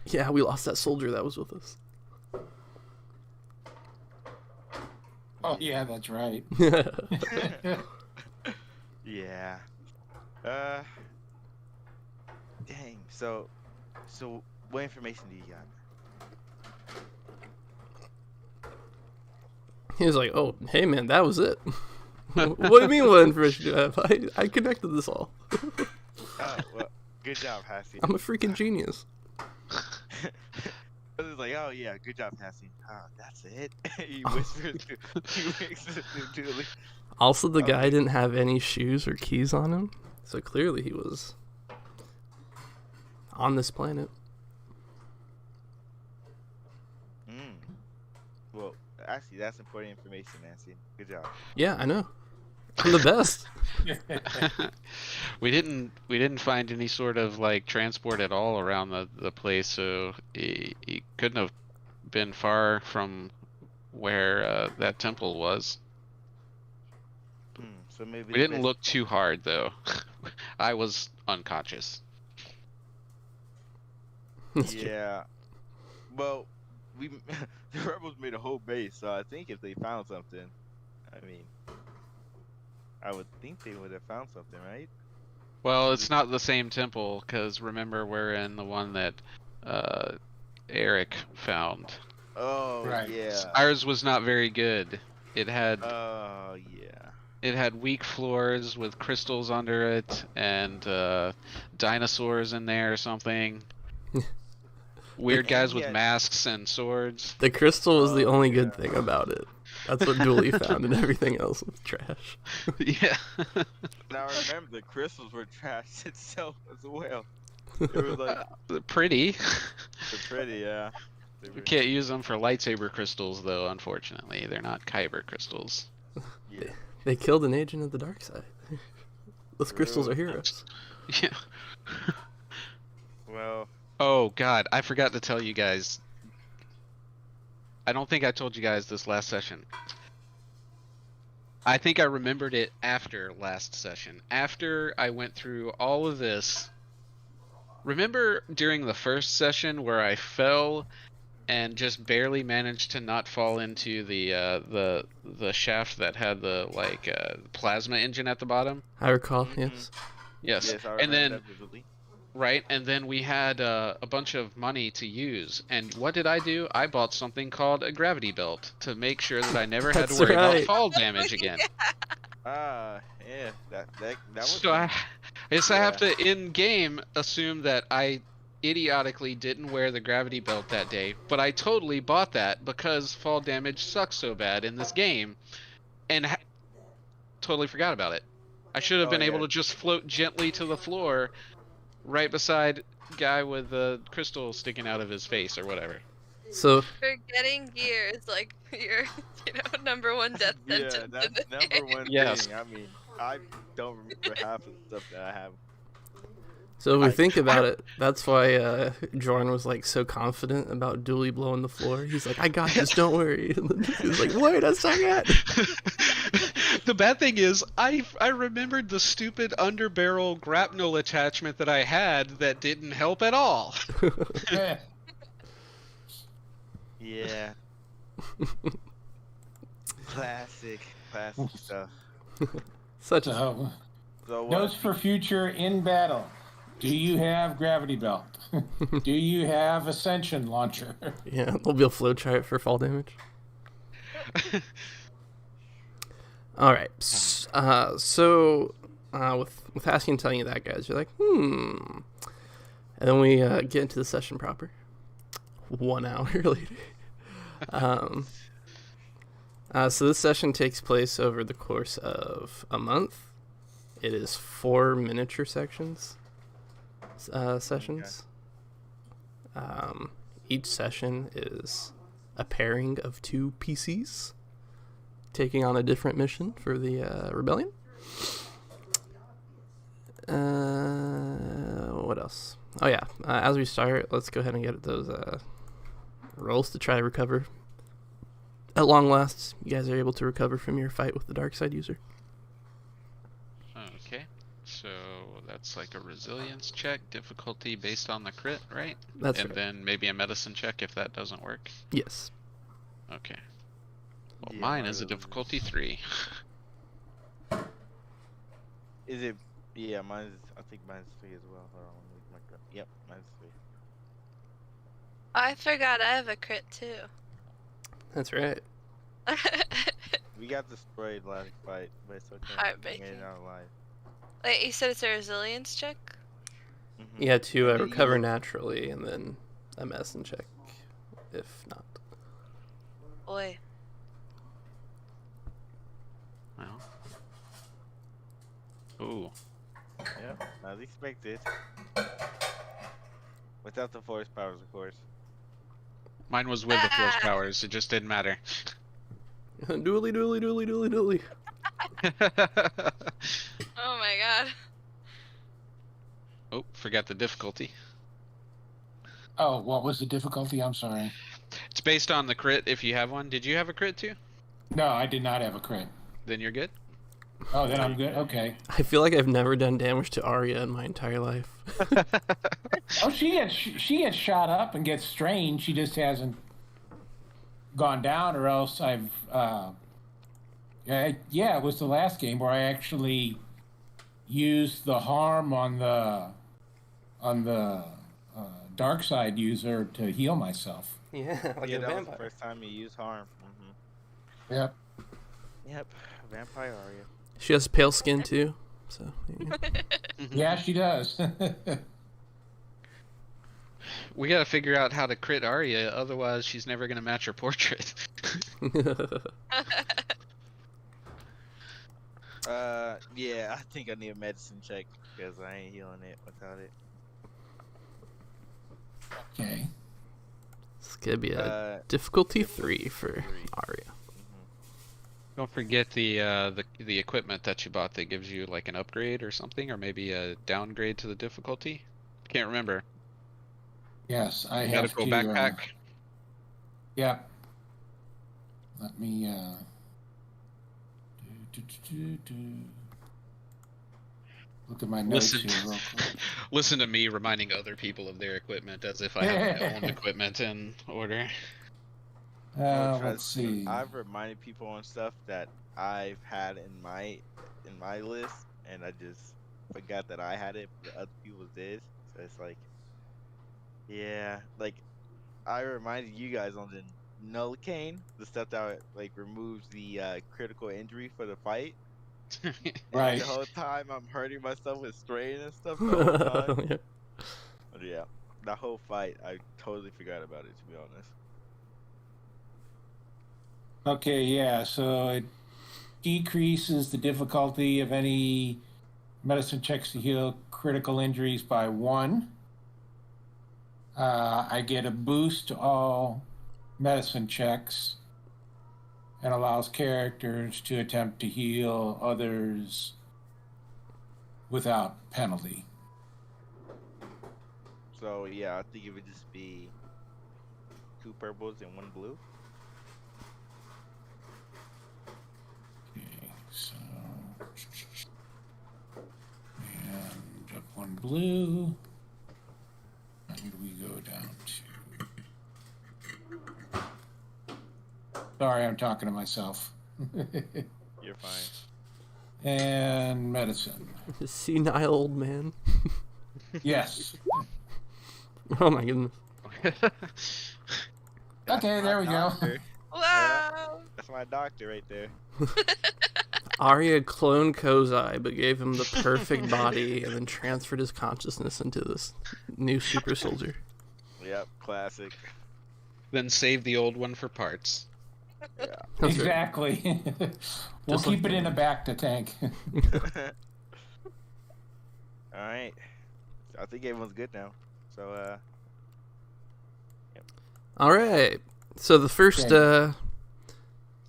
Yeah, we lost that soldier that was with us. Oh yeah, that's right. Yeah. Uh, dang. So what information do you got? He was like, "Oh, hey man, that was it." What do you mean? What information do I have? I connected this all. Oh, well, good job, Hassie. I'm a freaking genius. I was like, oh yeah, good job, Hassie. That's it. He whispers to Julie. Also, the guy Okay. didn't have any shoes or keys on him, so clearly he was on this planet. Well, actually, that's important information, Nancy. Good job. Yeah, I know. I'm the best. We didn't find any sort of like transport at all around the place, so he couldn't have been far from where that temple was. So maybe We the didn't best- look too hard though. I was unconscious. That's true. Yeah. Well, the rebels made a whole base, so I think if they found something, I mean, I would think they would have found something, right? Well, it's not the same temple, because remember we're in the one that Eric found. Oh Right. yeah. Ours was not very good. It had Oh yeah. it had weak floors with crystals under it and dinosaurs in there or something. Weird guys with Yeah. masks and swords. The crystal was the Oh, only good yeah. thing about it. That's what Dooley found, and everything else was trash. Yeah. Now remember, the crystals were trash itself as well. It was like Pretty. they're pretty, yeah. They We were, can't use them for lightsaber crystals though, unfortunately. They're not kyber crystals. yeah. They killed an agent of the dark side. Those crystals are heroes. Yeah. Well, Oh god, I forgot to tell you guys. I don't think I told you guys this last session. I think I remembered it after last session. After I went through all of this. Remember during the first session where I fell and just barely managed to not fall into the shaft that had the plasma engine at the bottom? I recall, Mhm. yes. Yes. yes, I And remember then that vividly. right, and then we had a bunch of money to use. And what did I do? I bought something called a gravity belt to make sure that I never had to That's worry about right. fall damage again. Yeah, that was So I guess I have Yeah. to, in game, assume that I idiotically didn't wear the gravity belt that day, but I totally bought that because fall damage sucks so bad in this game, and totally forgot about it. I should have Oh, been able yeah. to just float gently to the floor, right beside guy with the crystal sticking out of his face or whatever. So, Forgetting gear is like your, number one death Yeah, sentence in that's this number game. one Yes. thing. I mean, I don't remember half of the stuff that I have. if we I- think about it, that's why Jordan was like so confident about Dooley blowing the floor. He's like, "I got this, don't worry." And then he was like, "Wait a second." The bad thing is, I remembered the stupid underbarrel grapnel attachment that I had that didn't help at all. Yeah. Classic stuff. Such a So, So notes for future in battle. Do you have gravity belt? Do you have ascension launcher? yeah. There'll be a flow chart for fall damage. All right. So with asking and telling you that, guys, you're like, and then we get into the session proper. 1 hour later. So this session takes place over the course of a month. It is 4 miniature sessions. Each session is a pairing of 2 PCs taking on a different mission for the rebellion. What else? Oh yeah, as we start, let's go ahead and get those rolls to try to recover. At long last, you guys are able to recover from your fight with the dark side user. Okay, so that's like a resilience check, difficulty based on the crit, right? That's and right. then maybe a medicine check if that doesn't work. Yes. Okay. Well, Yeah, mine my is a really difficulty 3. Is it? Yeah, mine's. I think mine's 3 as well. Hold on, let me look my. Yep, mine's 3. I forgot I have a crit too. That's right. We got destroyed last fight, but it's okay. We made Heartbreaking. it out alive. Wait, you said it's a resilience check? Mm-hmm. You had to And then recover you- naturally, and then a medicine check, if not. Boy. Well. Ooh. Yep, as expected. Without the force powers, of course. Mine was with the force powers. It just didn't matter. Dooley, dooley, dooley, dooley, dooley. Oh my god. Oh, forgot the difficulty. Oh, what was the difficulty? I'm sorry. It's based on the crit if you have one. Did you have a crit too? No, I did not have a crit. Then you're good. Oh, then I'm good. Okay. I feel like I've never done damage to Arya in my entire life. Oh, she has shot up and gets strained. She just hasn't gone down, or else I've. Yeah, it was the last game where I actually used the harm on the dark side user to heal myself. Yeah, like Yeah, a that was the vampire. first time you used harm. Mm-hmm. Yep. Yep, vampire Arya. She has pale skin too, so. Yeah. Yeah, she does. We gotta figure out how to crit Arya, otherwise she's never gonna match her portrait. Yeah, I think I need a medicine check because I ain't healing it without it. Okay. It's gonna be a Uh, difficulty 3 for 3. Arya. Don't forget the equipment that you bought that gives you like an upgrade or something, or maybe a downgrade to the difficulty. Can't remember. Yes, I have Medical to. backpack. Yep. Let me. Look at my notes Listen. here real quick. Listen to me reminding other people of their equipment as if I have my own equipment in order. Let's see. I've reminded people on stuff that I've had in my list, and I just forgot that I had it, but other people did. So it's like, yeah, like I reminded you guys on the Novocaine, the stuff that like removes the critical injury for the fight. And Right. the whole time I'm hurting myself with strain and stuff. The whole time. Yeah. But yeah, that whole fight, I totally forgot about it, to be honest. Okay, yeah, so it decreases the difficulty of any medicine checks to heal critical injuries by 1. I get a boost to all medicine checks and allows characters to attempt to heal others without penalty. So yeah, I think it would just be 2 purples and 1 blue. Okay, so and up 1 blue, and we go down to. Sorry, I'm talking to myself. You're fine. And medicine. Senile old man. Yes. Oh my goodness. Okay, there we go. Doctor. Wow. That's my doctor right there. Arya cloned Kozai, but gave him the perfect body and then transferred his consciousness into this new super soldier. Yep, classic. Then save the old one for parts. Yeah. That's right. Exactly. We'll Just keep like it in the back to tank. All right. I think everyone's good now. So All right. So the first, Okay.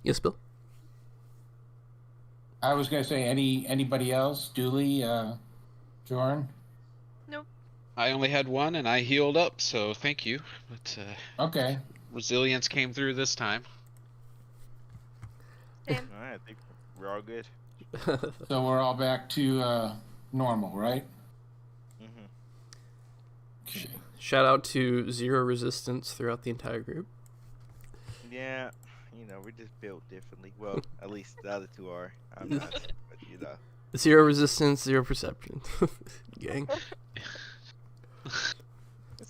yes, Bill. I was gonna say anybody else? Dooley, Jorn? I only had one and I healed up, so thank you. But Okay. resilience came through this time. all right, I think we're all good. So we're all back to normal, right? Mm-hmm. Okay. Shout out to 0 resistance throughout the entire group. Yeah, we're just built differently. Well, at least the other two are. I'm not, but. Zero resistance, zero perception. Gang.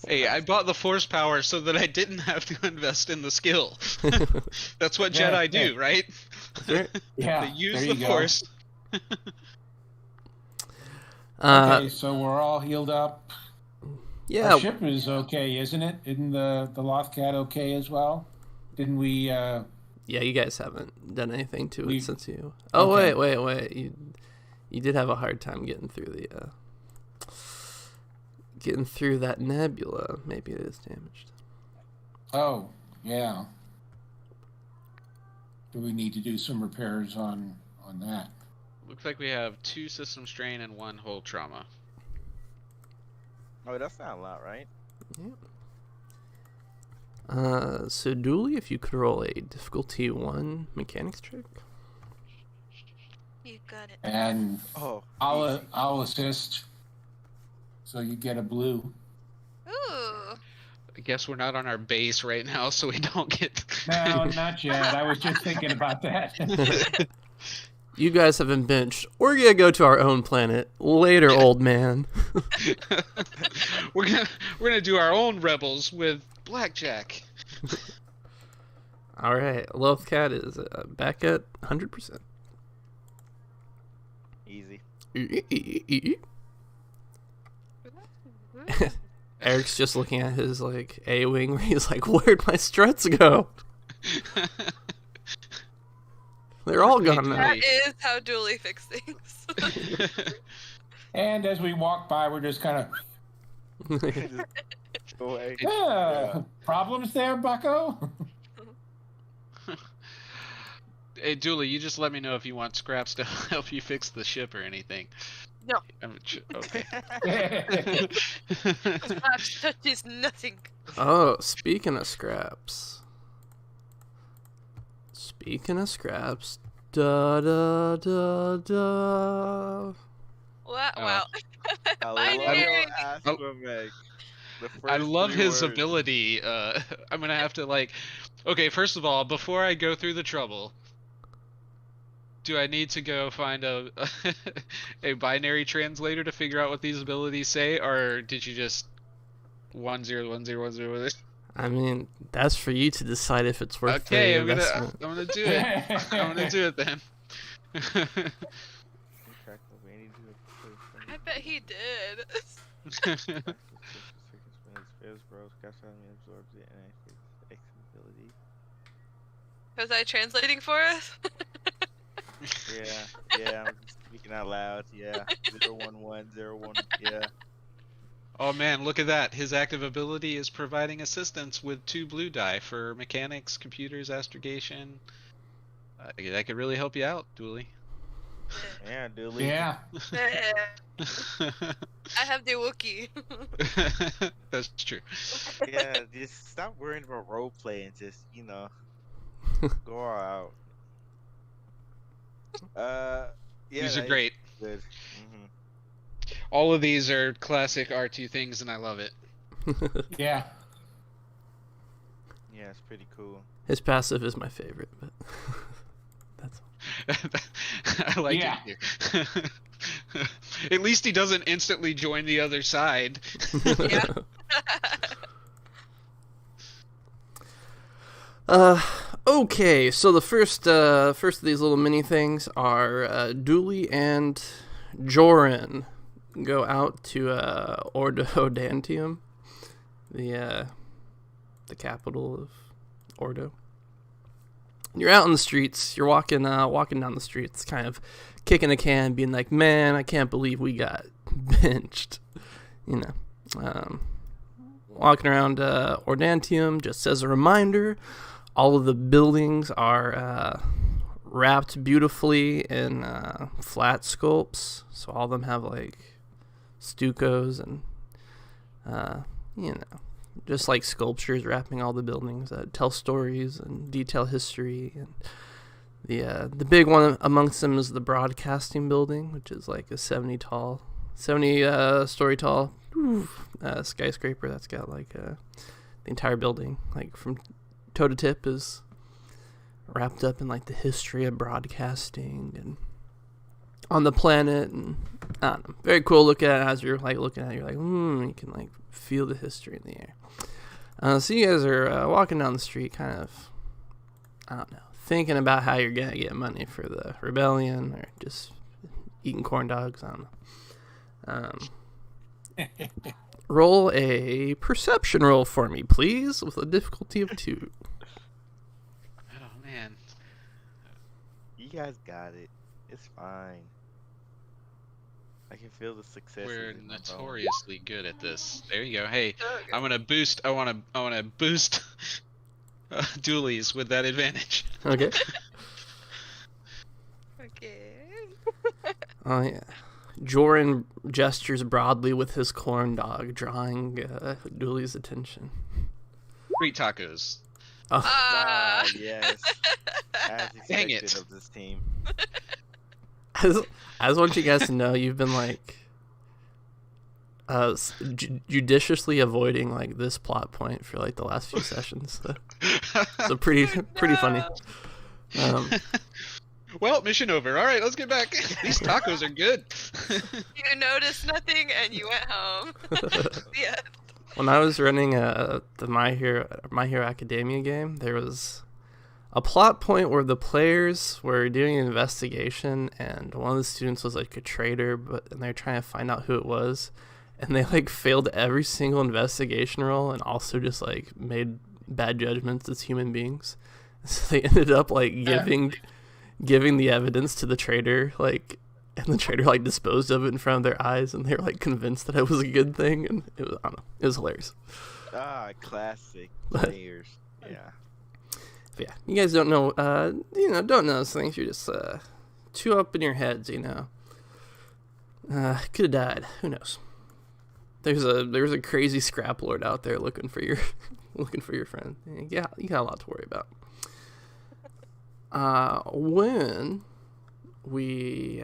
Hey, I bought the force power so that I didn't have to invest in the skill. That's what Yeah, Jedi do, right? Yeah, They use there the you go. force. Okay, so we're all healed up. Yeah, Our ship is okay, isn't it? Isn't the Lothcat okay as well? Didn't we? yeah. You guys haven't done anything to We- it since you. Oh Okay. wait. You did have a hard time getting through that nebula. Maybe it is damaged. Oh, yeah. Do we need to do some repairs on that? Looks like we have 2 system strain and 1 hull trauma. Oh, that's not a lot, right? So Dooley, if you could roll a difficulty 1 mechanics check. You got it. And Oh, easy. I'll assist. So you get a blue. Ooh. I guess we're not on our base right now, so we don't get. No, not yet. I was just thinking about that. You guys have been benched. We're gonna go to our own planet later, old man. we're gonna do our own rebels with blackjack. All right, Lothcat is back at 100%. Easy. Eric's just looking at his like A-wing where he's like, where'd my struts go? They're all gone now. That is how Dooley fix things. And as we walk by, we're just kind of, Go away. problems there, Bucko? Hey, Dooley, you just let me know if you want scraps to help you fix the ship or anything. No. Okay. That touches nothing. Oh, speaking of scraps. Da da da da. Wow. I My love dear. your astromech. The I first love 3 his words. ability. I'm gonna have to okay, first of all, before I go through the trouble, do I need to go find a a binary translator to figure out what these abilities say, or did you just 101010 with it? I mean, that's for you to decide if it's worth Okay, the I'm investment. gonna do it. I'm gonna do it then. I bet he did. Was I translating for us? Yeah, I'm just speaking out loud. Yeah, 01101. Yeah. Oh man, look at that. His active ability is providing assistance with 2 blue die for mechanics, computers, astrogation. That could really help you out, Dooley. Yeah, Dooley. Yeah. I have the Wookiee. That's true. Yeah, just stop worrying about role play and just, go all out. Yeah, These are that is great. good. All of these are classic R2 things, and I love it. Yeah. Yeah, it's pretty cool. His passive is my favorite, but that's all. I like Yeah. it here. At least he doesn't instantly join the other side. Yeah. Okay, so the first of these little mini things are Dooley and Joran go out to Ordo-Dantium, the capital of Ordo. You're out in the streets. You're walking down the streets, kind of kicking a can, being like, "Man, I can't believe we got benched." Walking around Ordantium, just as a reminder, all of the buildings are wrapped beautifully in flat sculpts. So all of them have like stuccos and just like sculptures wrapping all the buildings that tell stories and detail history. And the big one amongst them is the broadcasting building, which is like a 70 story tall skyscraper that's got like the entire building, like from toe to tip, is wrapped up in like the history of broadcasting and on the planet, and I don't know, very cool. Look at it as you're like looking at it, you're like, you can like feel the history in the air. So you guys are walking down the street, kind of, I don't know, thinking about how you're gonna get money for the rebellion, or just eating corn dogs. I don't know. Roll a perception roll for me, please, with a difficulty of 2. Oh man. You guys got it. It's fine. I can feel the success. We're in my bones. notoriously good at this. There you go. Hey, Okay. I'm gonna boost. I wanna boost Doolies with that advantage. Okay. Okay. Oh yeah. Joran gestures broadly with his corn dog, drawing Dooley's attention. Free tacos. Oh, Ah, yes. As Dang expected it. of this team. I just want you guys to know you've been like judiciously avoiding like this plot point for like the last few sessions. So pretty funny. Well, mission over. All right, let's get back. These tacos are good. You noticed nothing and you went home. Yeah. When I was running the My Hero Academia game, there was a plot point where the players were doing an investigation, and one of the students was like a traitor, and they were trying to find out who it was, and they like failed every single investigation roll, and also just like made bad judgments as human beings. So they ended up like giving the evidence to the traitor, like, and the traitor like disposed of it in front of their eyes, and they were like convinced that it was a good thing, and it was, I don't know, it was hilarious. Ah, classic players. Yeah. But yeah, you guys don't know, don't know those things. You're just too up in your heads, you know. Could have died. Who knows? There's a crazy scrap lord out there looking for your friend. Yeah, you got a lot to worry about. When we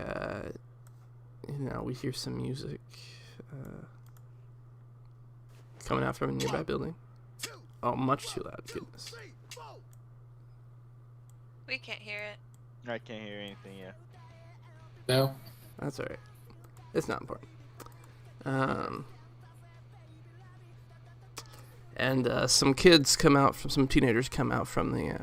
we hear some music coming out from a nearby building. Oh, much too loud. Goodness. We can't hear it. I can't hear anything yet. No. That's all right. It's not important. And some teenagers come out from the.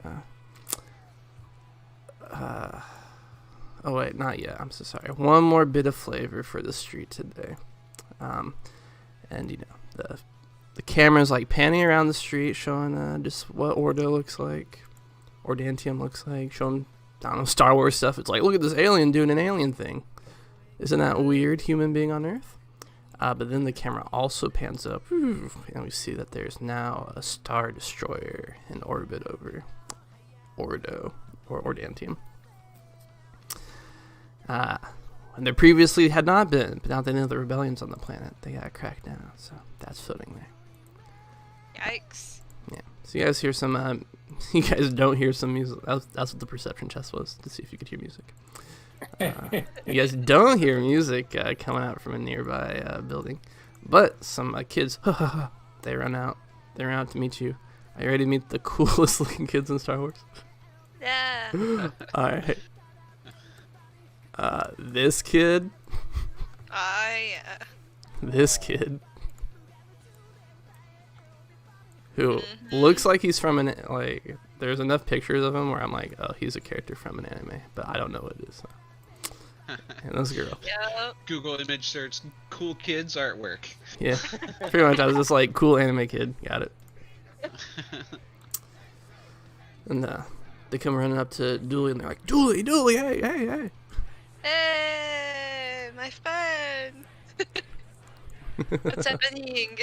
Oh wait, not yet. I'm so sorry. One more bit of flavor for the street today. And the camera's like panning around the street, showing just what Ordo looks like, Ordantium looks like, showing, I don't know, Star Wars stuff. It's like, look at this alien doing an alien thing. Isn't that weird, human being on Earth? But then the camera also pans up, and we see that there's now a Star Destroyer in orbit over Ordo, or Ordantium. And there previously had not been, but now they know the rebellion's on the planet. They got cracked down, so that's floating there. Yikes. Yeah. So you guys hear some, you guys don't hear some music. That's what the perception test was, to see if you could hear music. You guys don't hear music coming out from a nearby building, but some kids, they run out to meet you. Are you ready to meet the coolest looking kids in Star Wars? Yeah. Alright. This kid, Yeah. this kid, who looks like he's from there's enough pictures of him where I'm like, oh, he's a character from an anime, but I don't know what it is. So. And this girl. Yep. Google image search cool kids artwork. Yeah, pretty much. I was just like, cool anime kid. Got it. And they come running up to Dooley, and they're like, Dooley, hey. Hey, my friend. What's happening?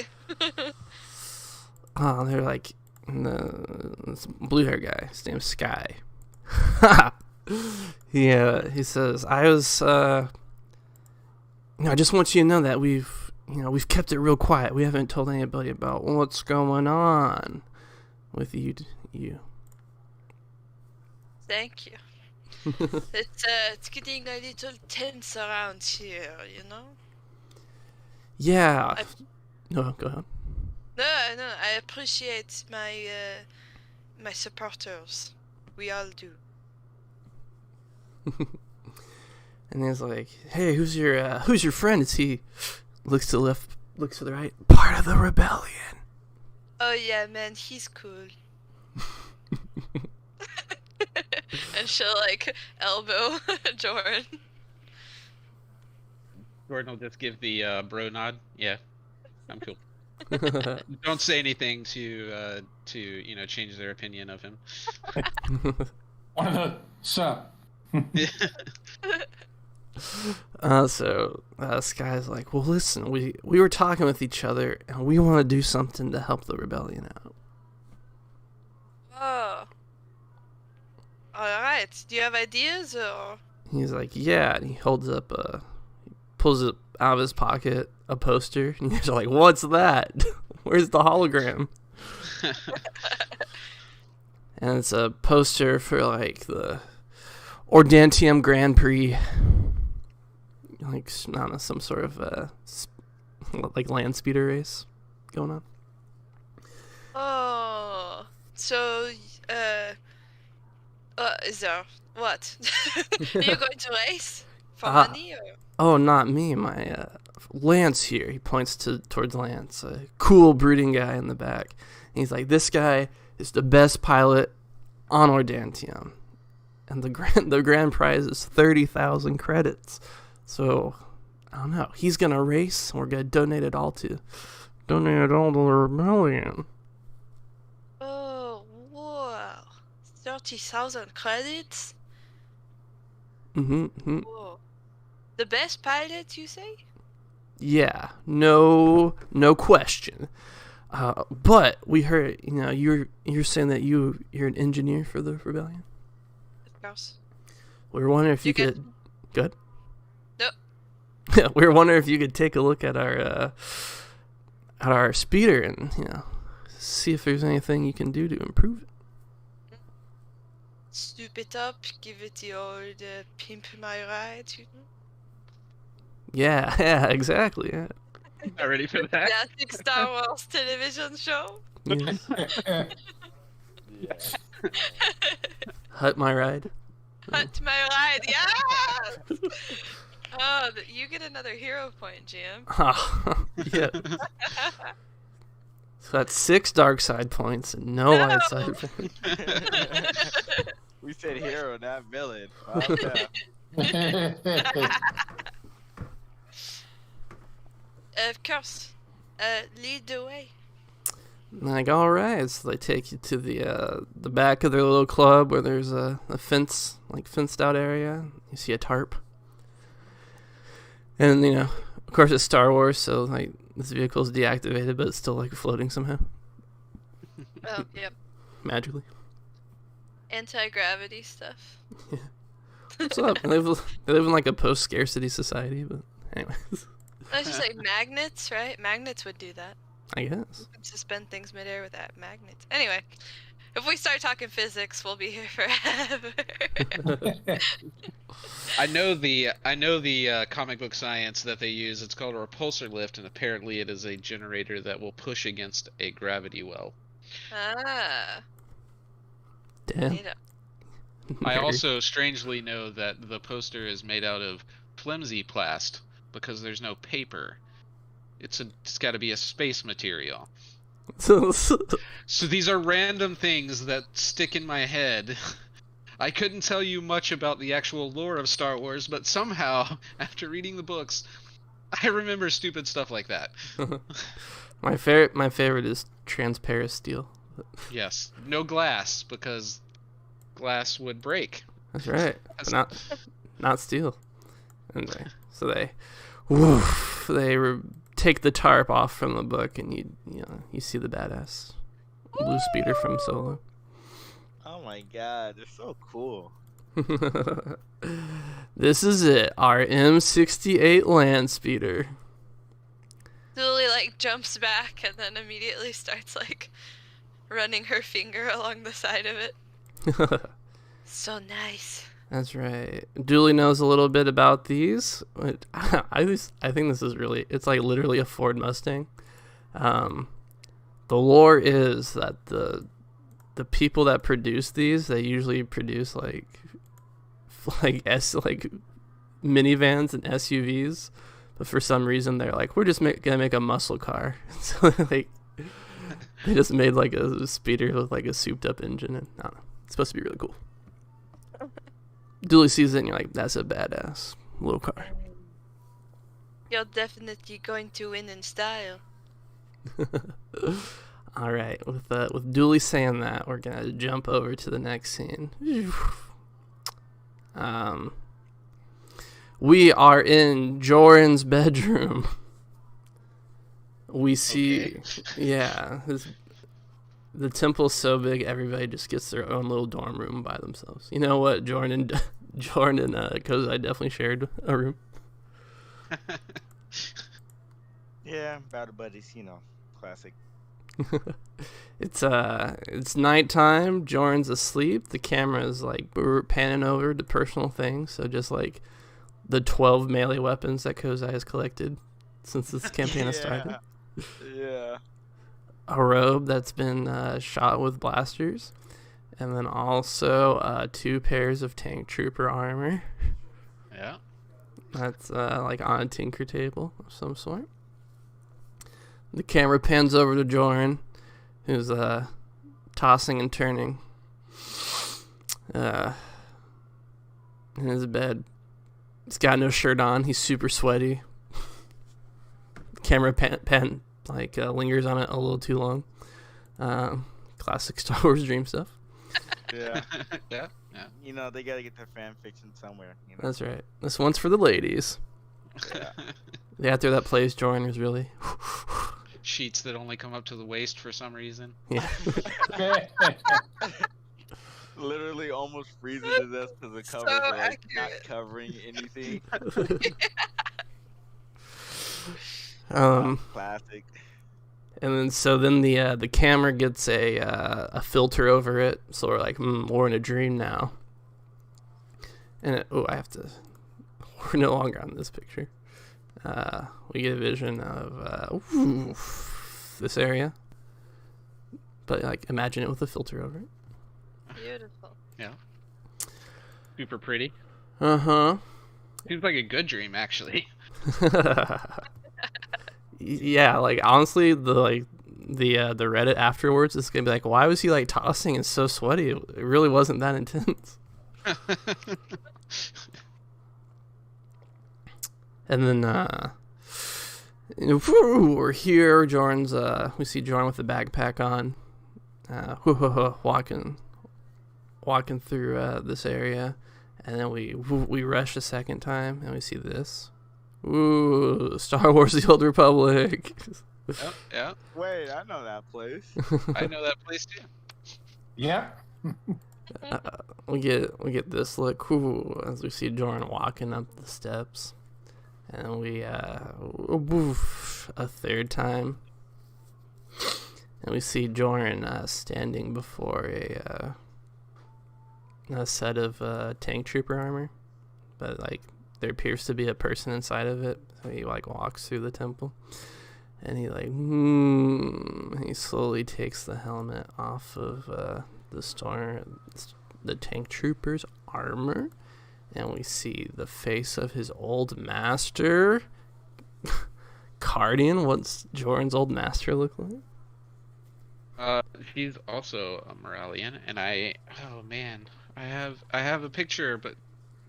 Oh, they're like, this blue hair guy. His name's Sky. He says, I just want you to know that we've kept it real quiet. We haven't told anybody about what's going on with you. Thank you. It's getting a little tense around here, you know? Yeah. No, go ahead. No, I appreciate my supporters. We all do. And he's like, "Hey, who's your friend? Is he?" Looks to the left, looks to the right. Part of the rebellion. Oh yeah, man, he's cool. And she'll like elbow Jordan. Jordan will just give the bro nod. Yeah, I'm cool. Don't say anything to change their opinion of him. One of the sup. So Sky's like, "Well, listen, we were talking with each other, and we want to do something to help the rebellion out." Oh. Alright. Do you have ideas or? He's like, "Yeah," and he holds up pulls it out of his pocket a poster, and you're like, "What's that? Where's the hologram?" And it's a poster for like the Ordantium Grand Prix, like I don't know, some sort of like land speeder race going on. Oh. So is there what? Are you going to race for money or? Oh, not me. My Lance here. He points towards Lance, a cool brooding guy in the back. And he's like, "This guy is the best pilot on Ordantium, and the grand prize is 30,000 credits. So I don't know. He's gonna race. And we're gonna donate it all to the rebellion." Oh, wow. 30,000 credits? Mm-hmm. Whoa. The best pilot, you say? Yeah. No question. But we heard, you're saying that you're an engineer for the rebellion. Of course. We were wondering if you You could. Good. No. We were wondering if you could take a look at our speeder and see if there's anything you can do to improve it. Snoop it up, give it the old pimp my ride, you know? Yeah, exactly. Yeah. Not ready for that? Classic Star Wars television show. Yes. Yeah. Hut my ride. Hunt my ride, yes! Oh, you get another hero point, Jim. Yeah. So that's 6 dark side points and no No. light side points. We said hero, not villain. Wow, yeah. Of course. Lead the way. Like, all right, so they take you to the back of their little club where there's a fence, like fenced out area. You see a tarp, and of course it's Star Wars, so like this vehicle's deactivated, but it's still like floating somehow Oh, yep. magically. Anti-gravity stuff. What's up? They live in like a post-scarcity society, but anyways, I was just like magnets, right? Magnets would do that. I guess. You can suspend things midair with that magnets. Anyway, if we start talking physics, we'll be here forever. I know the comic book science that they use. It's called a repulsor lift, and apparently it is a generator that will push against a gravity well. Ah. Damn. Neato. I also strangely know that the poster is made out of flimsy plast because there's no paper. It's got to be a space material. So these are random things that stick in my head. I couldn't tell you much about the actual lore of Star Wars, but somehow, after reading the books, I remember stupid stuff like that. My favorite is transparent steel. Yes, no glass because glass would break. That's right. That's- But not steel. Anyway, so they take the tarp off from the book, and you see the badass blue speeder from Solo. Oh my god, they're so cool. This is it, our M68 land speeder. Lily like jumps back and then immediately starts like running her finger along the side of it. So nice. That's right. Julie knows a little bit about these. I think this is it's like literally a Ford Mustang. The lore is that the the people that produce these, they usually produce like minivans and SUVs, but for some reason they're like, we're just gonna make a muscle car. So like they just made like a speeder with like a souped up engine, and I don't know, it's supposed to be really cool. Dooley sees it and you're like, that's a badass little car. You're definitely going to win in style. All right, with Dooley saying that, we're gonna jump over to the next scene. We are in Joran's bedroom. We see, yeah, the temple's so big, everybody just gets their own little dorm room by themselves. You know what? Jordan and Kozai definitely shared a room. Yeah, battle buddies, you know, classic. It's nighttime. Jordan's asleep. The camera is like panning over to personal things. So just like the 12 melee weapons that Kozai has collected since this campaign has started. Yeah. A robe that's been shot with blasters, and then also 2 pairs of tank trooper armor. Yeah. That's like on a tinker table of some sort. The camera pans over to Joran, who's tossing and turning in his bed. He's got no shirt on. He's super sweaty. Camera lingers on it a little too long. Classic Star Wars dream stuff. Yeah. Yeah. You know, they gotta get their fan fiction somewhere. You know? That's right. This one's for the ladies. Yeah. The actor that plays Joran was really... Sheets that only come up to the waist for some reason. Yeah. Literally almost freezing to death because the So covers are like not accurate. covering anything. Classic. And then the camera gets a filter over it, so we're like, we're in a dream now. And we're no longer on this picture. We get a vision of this area, but like imagine it with a filter over it. Beautiful. Yeah. Super pretty. Uh-huh. Seems like a good dream, actually. Yeah, like honestly, the Reddit afterwards is gonna be like, why was he like tossing and so sweaty? It really wasn't that intense. And then we're here. Jordan's we see Jordan with the backpack on, walking through this area, and then we rush a second time, and we see this. Ooh, Star Wars: The Old Republic. Yep, yeah. Wait, I know that place. I know that place too. Yeah. We get this look as we see Jordan walking up the steps, and we a third time, and we see Jordan standing before a set of tank trooper armor, but like there appears to be a person inside of it. So he like walks through the temple, and he like he slowly takes the helmet off of the tank trooper's armor, and we see the face of his old master. Cardian, what's Jordan's old master look like? He's also a Moralian, and I have a picture, but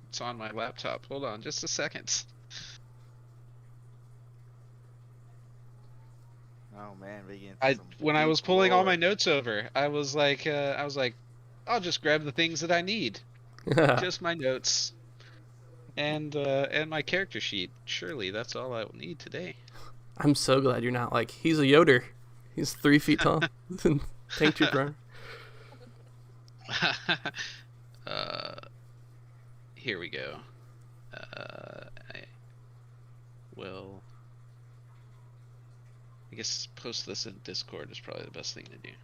it's on my laptop. Hold on, just a second. Oh man, we get When I was pulling all my notes over, I was like, I'll just grab the things that I need, just my notes, and my character sheet. Surely that's all I will need today. I'm so glad you're not like, he's a Yoder. He's 3 feet tall. Tank trooper armor. Here we go. I guess post this in Discord is probably the best thing to do.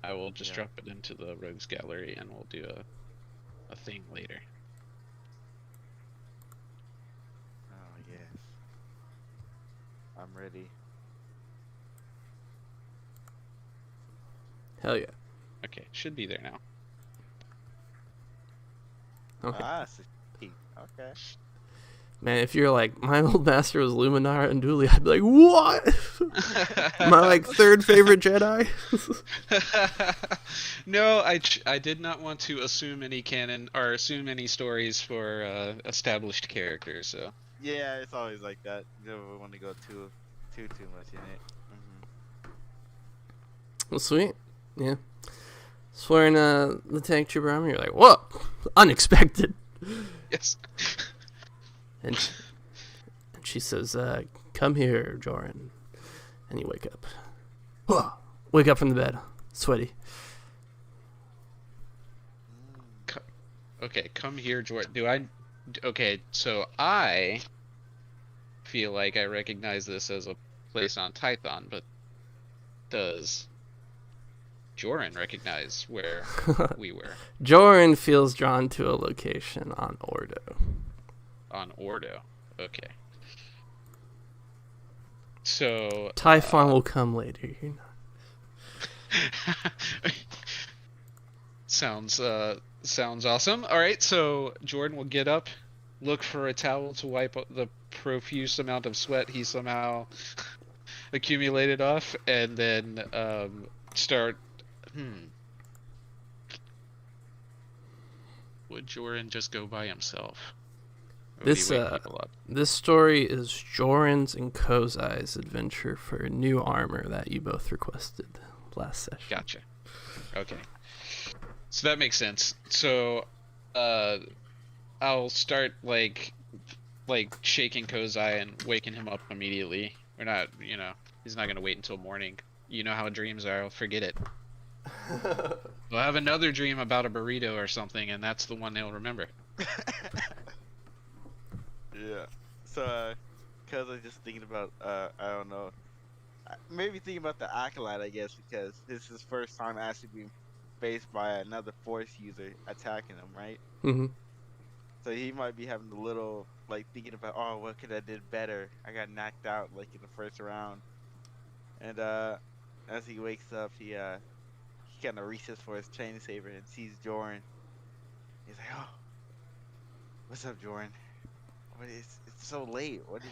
I will just drop it into the Rogues Gallery, and we'll do a thing later. Oh yes. I'm ready. Hell yeah. Okay, should be there now. Okay. Ah, so okay. Man, if you're like, my old master was Luminara and Dooley, I'd be like, what? My like third favorite Jedi? No, I did not want to assume any canon or assume any stories for established characters. So Yeah, it's always like that. You never want to go too much in it. Well, sweet. Yeah. Swearing the tank trooper armor, you're like, whoa, unexpected. yes. And she says, come here, Joran. And you wake up. Whoa. Wake up from the bed. Sweaty. Okay, come here, Jordan. Okay, so I feel like I recognize this as a place on Tython, but does Joran recognize where we were? Joran feels drawn to a location on Ordo. On Ordo. Okay. So Typhon will come later. You're not... sounds awesome. All right, so Jordan will get up, look for a towel to wipe the profuse amount of sweat he somehow accumulated off, and then start. Would Jordan just go by himself? Or would he wake people up? This story is Joran's and Kozai's adventure for new armor that you both requested last session. Gotcha. Okay. So that makes sense. So, I'll start like shaking Kozai and waking him up immediately. We're not, he's not gonna wait until morning. You know how dreams are. I'll forget it. We'll have another dream about a burrito or something, and that's the one he'll remember. Yeah. So, cause I was just thinking about, I don't know, maybe thinking about the Acolyte, I guess, because this is his first time actually being faced by another Force user attacking him, right? Mm-hmm. So he might be having a little, like, thinking about, oh, what could I did better? I got knocked out, like, in the first round. And, as he wakes up, he kind of reaches for his chain saber and sees Joran. He's like, oh, what's up, Joran? It's so late. What is...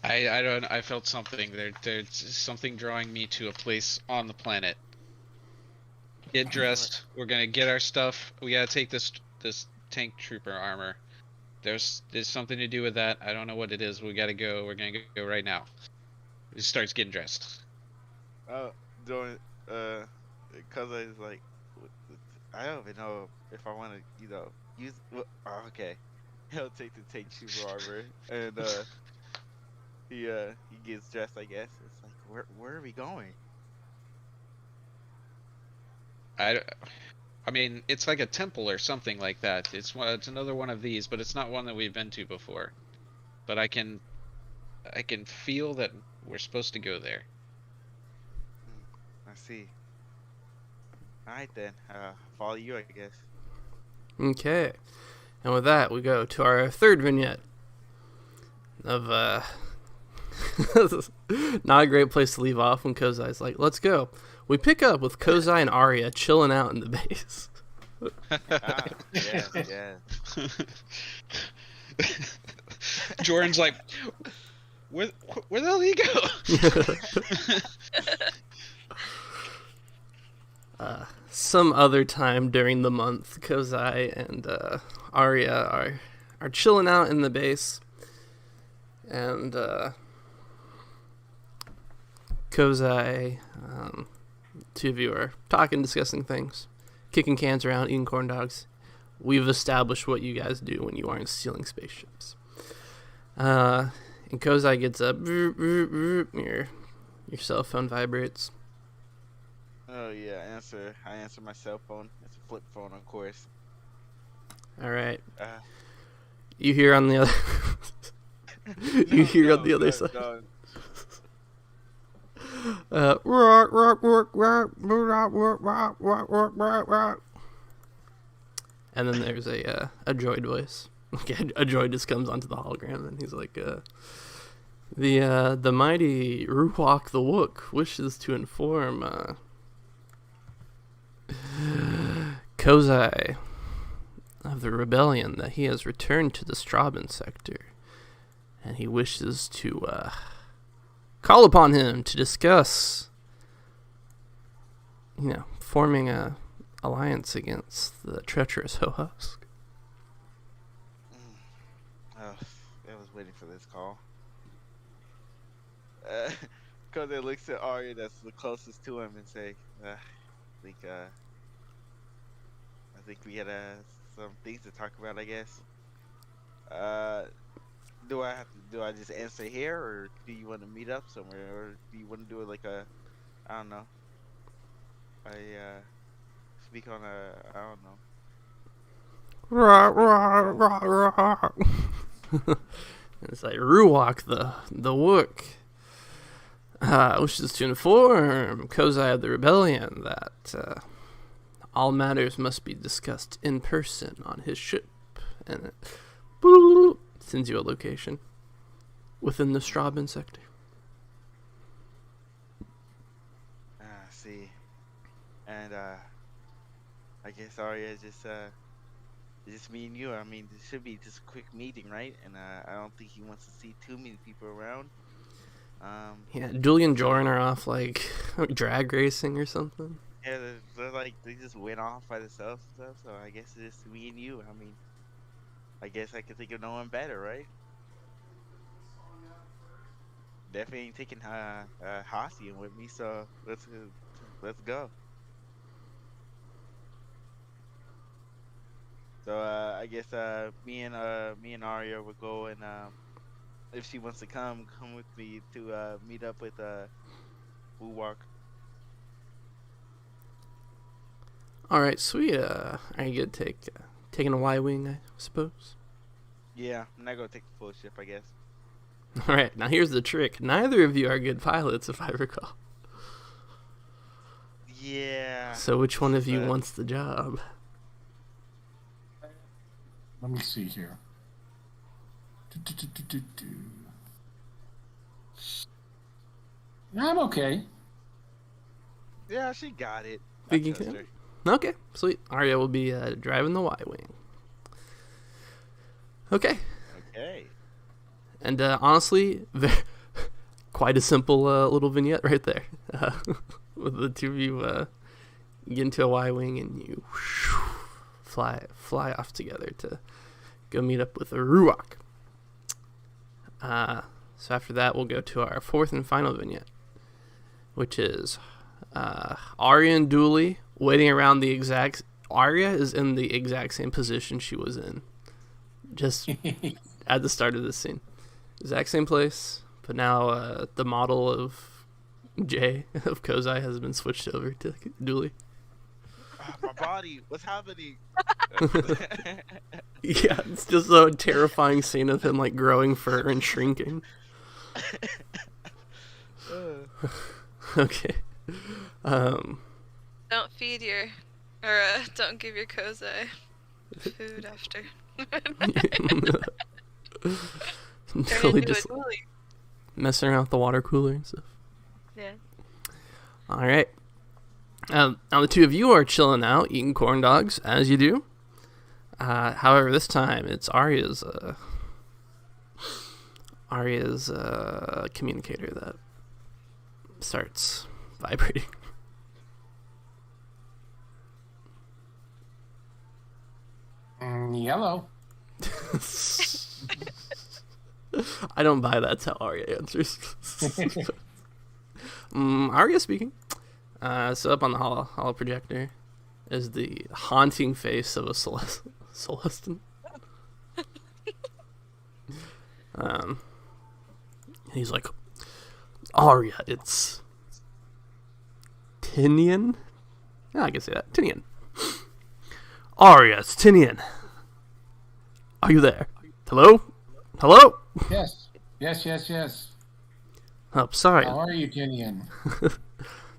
I felt something. There's something drawing me to a place on the planet. Get dressed. We're gonna get our stuff. We gotta take this tank trooper armor. There's something to do with that. I don't know what it is. We gotta go. We're gonna go right now. He starts getting dressed. Joran, cause I was like, I don't even know if I want to, use. Oh, okay. He'll take the tank trooper armor, and he gets dressed. I guess it's like, where are we going? I mean, it's like a temple or something like that. It's another one of these, but it's not one that we've been to before. But I can feel that we're supposed to go there. I see. All right then, follow you, I guess. Okay. And with that, we go to our third vignette of, not a great place to leave off when Kozai's like, let's go. We pick up with Kozai and Arya chilling out in the base. Yeah. Jordan's like, where the hell did he go? Some other time during the month, Kozai and Arya are chilling out in the base, and Kozai, two of you are talking, discussing things, kicking cans around, eating corn dogs. We've established what you guys do when you aren't stealing spaceships. And Kozai gets up, your cell phone vibrates. Oh yeah, I answer my cell phone. It's a flip phone, of course. All right. You hear on the other. On the other side. And then there's a droid voice. A droid just comes onto the hologram, and he's like, the mighty Ruwak the Wook wishes to inform Kozai of the rebellion that he has returned to the Strabon sector, and he wishes to call upon him to discuss, forming a alliance against the treacherous Hohusk. Oh, I was waiting for this call. Because it looks at Arya that's the closest to him and say, I think we had some things to talk about, I guess. Do I just answer here, or do you want to meet up somewhere, or do you want to do it like I don't know. Speak on I don't know. Rah, rah, rah, rah. It's like Ruwak the Wook wishes to inform Kozai of the Rebellion that all matters must be discussed in person on his ship, and it sends you a location within the Strabon sector. See. And I guess Arya just me and you. I mean, this should be just a quick meeting, right? And I don't think he wants to see too many people around. Yeah, Julie and Jordan are off like drag racing or something. Yeah, they're like they just went off by themselves and stuff. So I guess it's just me and you. I mean, I guess I could think of no one better, right? Definitely ain't taking Hassian with me, so let's go. So I guess me and Arya will go, and if she wants to come with me to meet up with Woo-Walk. All right, sweet. Are you good taking a Y-wing, I suppose? Yeah, I'm not gonna take the full ship, I guess. All right, now here's the trick. Neither of you are good pilots, if I recall. Yeah. So which one of you wants the job? Let me see here. I'm okay. Yeah, she got it. Think you can? Okay, sweet. Arya will be driving the Y-wing. Okay. Okay. And honestly, quite a simple little vignette right there. With the two of you get into a Y-wing and you fly off together to go meet up with a Ruwak. So after that, we'll go to our fourth and final vignette, which is Arya and Dooley waiting around the exact... Arya is in the exact same position she was in just at the start of this scene. Exact same place, but now the model of Jay, of Kozai, has been switched over to Dooley. My body, what's happening? Yeah, it's just a terrifying scene of him like growing fur and shrinking. Okay. Don't feed don't give your Kozai food after. Totally just messing around with the water cooler and stuff. Yeah. All right. Now the two of you are chilling out, eating corn dogs as you do. However, this time it's Arya's communicator that starts vibrating. Yellow. I don't buy that's how Arya answers. Arya speaking. So up on the holo projector is the haunting face of a Celestin. He's like, Arya, it's Tinian? Yeah, I can say that. Tinian. Arya, it's Tinian. Are you there? Hello? Hello? Yes. Oh, sorry. How are you, Tinian?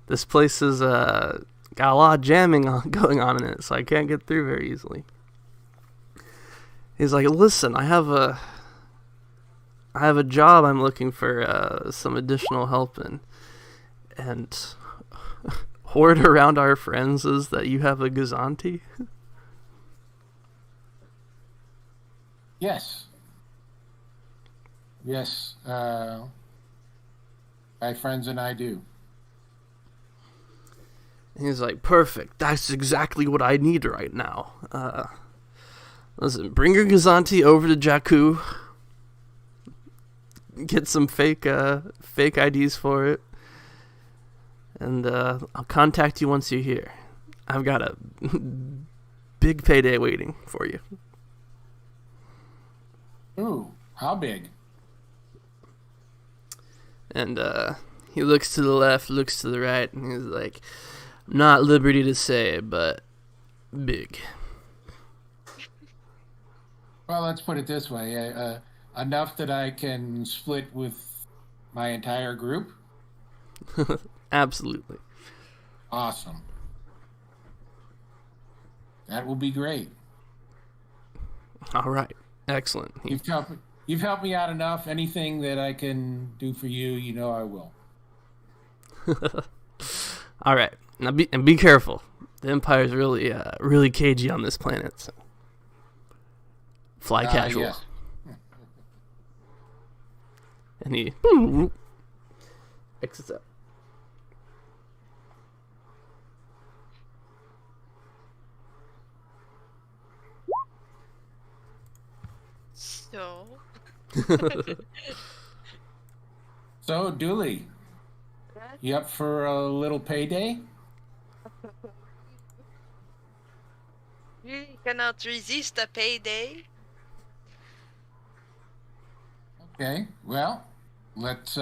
This place is got a lot of jamming going on in it, so I can't get through very easily. He's like, listen, I have a job I'm looking for some additional help in, and report around our friends is that you have a Gazanti? Yes. Yes. My friends and I do. And he's like, perfect. That's exactly what I need right now. Listen, bring your Gazanti over to Jakku. Get some fake IDs for it. And I'll contact you once you're here. I've got a big payday waiting for you. Ooh, how big? And he looks to the left, looks to the right, and he's like, not at liberty to say, but big. Well, let's put it this way. Enough that I can split with my entire group? Absolutely. Awesome. That will be great. All right. Excellent. You've helped me out enough. Anything that I can do for you, you know I will. All right. Now be careful. The Empire's really cagey on this planet. So. Fly casual. Yes. And he exits out. So. So, Dooley, you up for a little payday? You cannot resist a payday. Okay, well, let's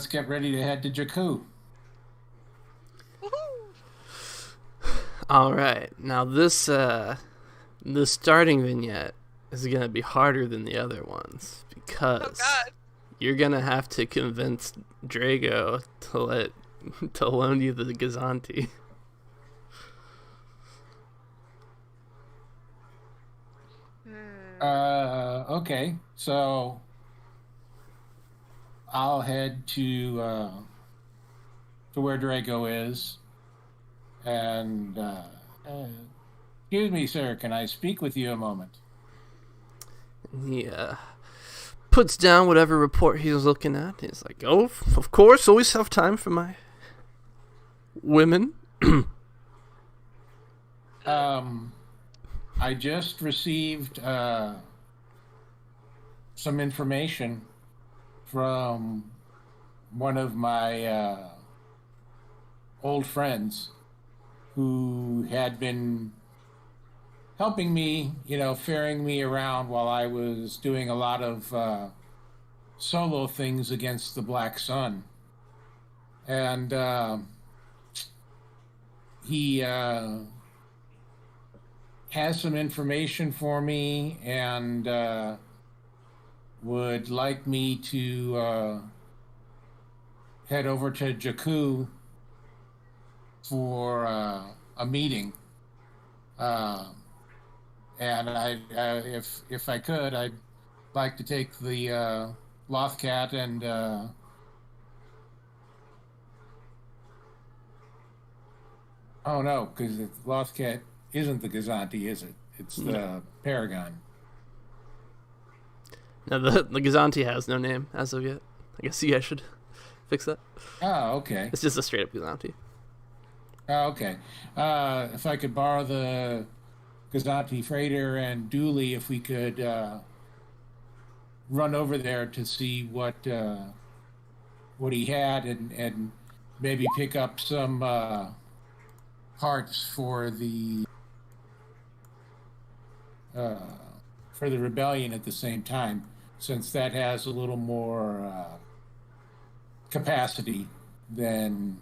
get ready to head to Jakku. Woohoo! All right. Now this starting vignette is gonna be harder than the other ones because you're gonna have to convince Drago to loan you the Gazanti. Okay, so I'll head to where Drago is, and excuse me, sir, can I speak with you a moment? He puts down whatever report he was looking at. He's like, "Oh, of course, always have time for my women." I just received some information from one of my old friends who had been helping me, ferrying me around while I was doing a lot of solo things against the Black Sun. And he has some information for me and would like me to head over to Jakku for a meeting. And if I could, I'd like to take the Lothcat and oh no, because the Lothcat isn't the Gazanti, is it? It's the Paragon. Now the Gazanti has no name as of yet. I guess you guys should fix that. Oh, okay. It's just a straight up Gazanti. Oh, okay. If I could borrow the Gazanti freighter and Dooley, if we could run over there to see what he had and maybe pick up some parts for the rebellion at the same time, since that has a little more capacity than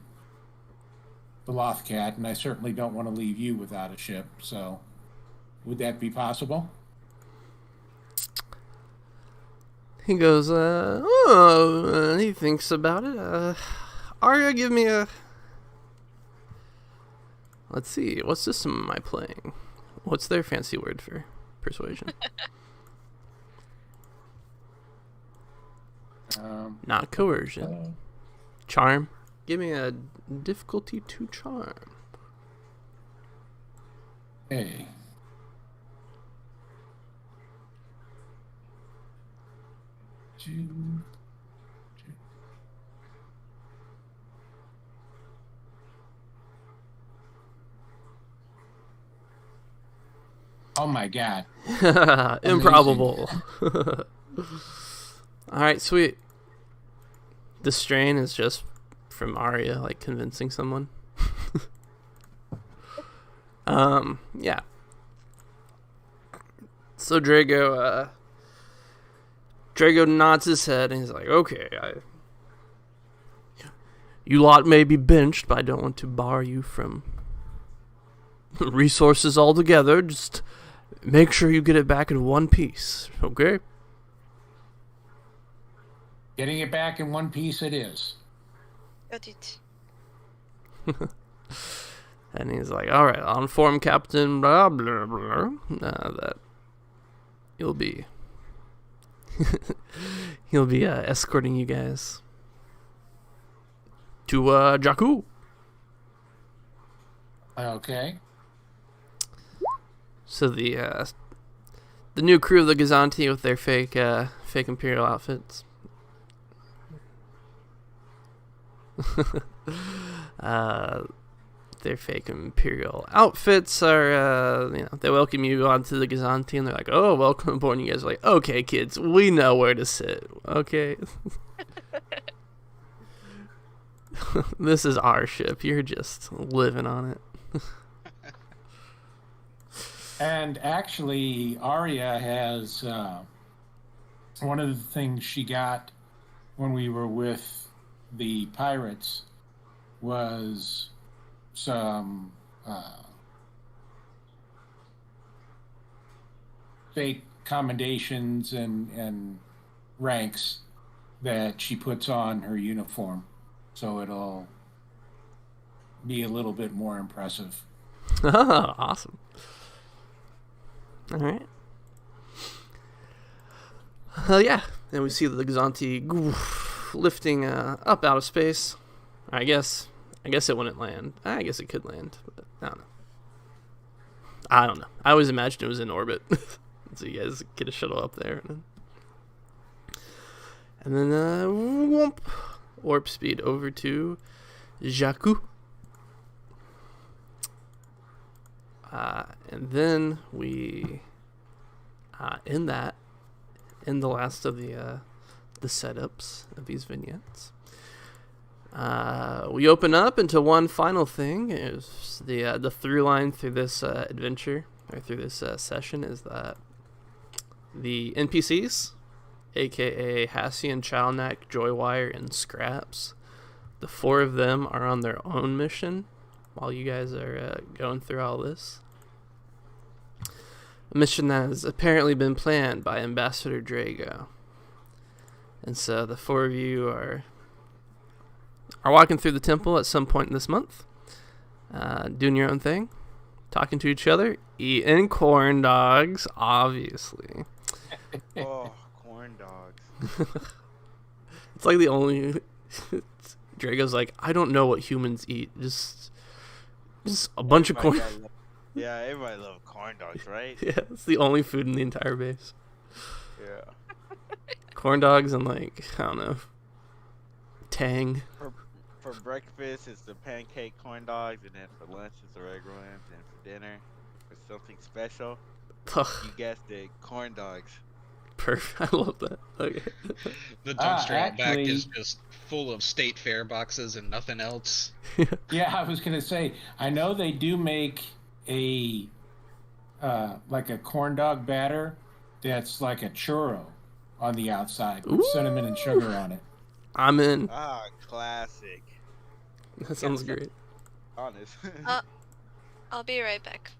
the Lothcat, and I certainly don't want to leave you without a ship. So, would that be possible? He goes, he thinks about it. Arya, give me a... Let's see, what system am I playing? What's their fancy word for persuasion? Not coercion. Charm? Give me a difficulty to charm. Hey. Oh my god. Improbable. Alright, sweet. The strain is just from Arya, like, convincing someone. Yeah. So Drago nods his head and he's like, okay, you lot may be benched, but I don't want to bar you from resources altogether. Just make sure you get it back in one piece, okay? Getting it back in one piece it is. Got it. And he's like, all right, I'll inform Captain blah, blah, blah, that he'll be escorting you guys to Jakku. Okay. So the new crew of the Gazanti with their fake Imperial outfits. Their fake Imperial outfits are, they welcome you onto the Gazanti and they're like, oh, welcome aboard. And you guys are like, okay, kids, we know where to sit, okay? This is our ship. You're just living on it. And actually, Arya has one of the things she got when we were with the pirates was some fake commendations and ranks that she puts on her uniform, so it'll be a little bit more impressive. Awesome. All right. Yeah, and we see the Gazanti lifting up out of space. I guess it wouldn't land. I guess it could land, but I don't know. I always imagined it was in orbit. So you guys get a shuttle up there. And then whoomp, warp speed over to Jakku. And then we in the last of the setups of these vignettes, we open up into one final thing. Is the through line through this adventure, or through this session, is that the NPCs, aka Hassian, Chalnak, Joywire, and Scraps, the 4 of them are on their own mission while you guys are going through all this. A mission that has apparently been planned by Ambassador Drago. And so the 4 of you are walking through the temple at some point in this month, doing your own thing, talking to each other, eating corn dogs, obviously. Oh, corn dogs. It's like the only... Drago's like, I don't know what humans eat, just a bunch of corn. Yeah, everybody loves corn dogs, right? Yeah, it's the only food in the entire base. Yeah. Corn dogs and, like, I don't know, Tang. For breakfast, it's the pancake corn dogs, and then for lunch, it's the regular ones, and for dinner, it's something special. You guessed it, corn dogs. Perfect. I love that. Okay. The dumpster out back actually- is just full of state fair boxes and nothing else. Yeah, I was gonna say, I know they do make a like a corn dog batter that's like a churro on the outside with cinnamon and sugar on it. I'm in. Ah, classic. That sounds great. Honest. I'll be right back.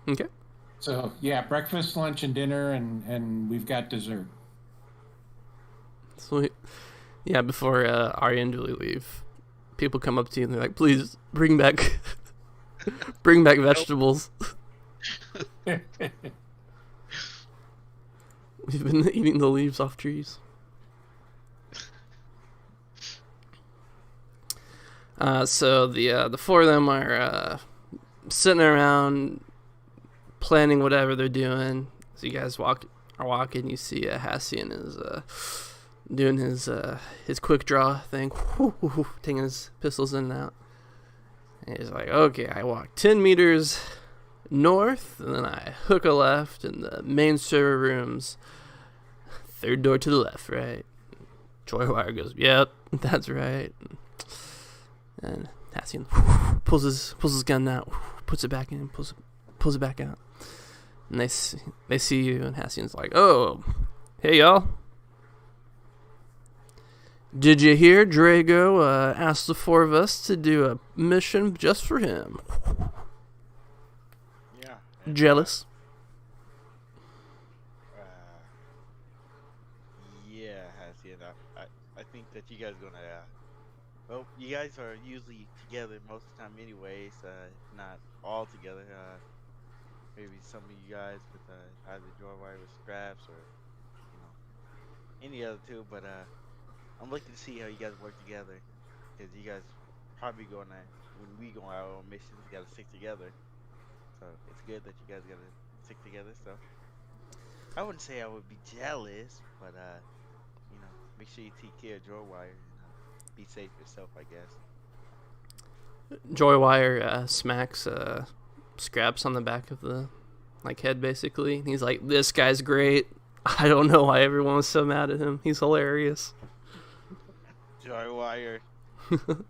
Okay. So yeah, breakfast, lunch, and dinner, and we've got dessert. Sweet. Yeah, before Arya and Julie leave, people come up to you and they're like, please, bring back vegetables. We've been eating the leaves off trees. So the four of them are sitting around planning whatever they're doing. So you guys are walking. You see Hassian is doing his quick draw thing, taking his pistols in and out. And he's like, okay, I walk 10 meters north, and then I hook a left in the main server rooms. Third door to the left, right? Joywire goes, yep, that's right. And Hassian pulls his gun out, puts it back in, pulls it back out. And they see you, and Hassian's like, oh, hey y'all. Did you hear Drago asked the four of us to do a mission just for him? Yeah. Jealous? Yeah, Hassian. I think that you guys gonna. Well, you guys are usually together most of the time, anyways. Not all together. Maybe some of you guys with either Joywire with Scraps or any other two. But I'm looking to see how you guys work together, because you guys probably gonna, when we go out on missions, gotta stick together. So it's good that you guys gotta stick together. So I wouldn't say I would be jealous, but make sure you take care of Joywire and be safe yourself, I guess. Joywire smacks Scraps on the back of the head, basically. He's like, this guy's great. I don't know why everyone was so mad at him. He's hilarious. Joywire. I'm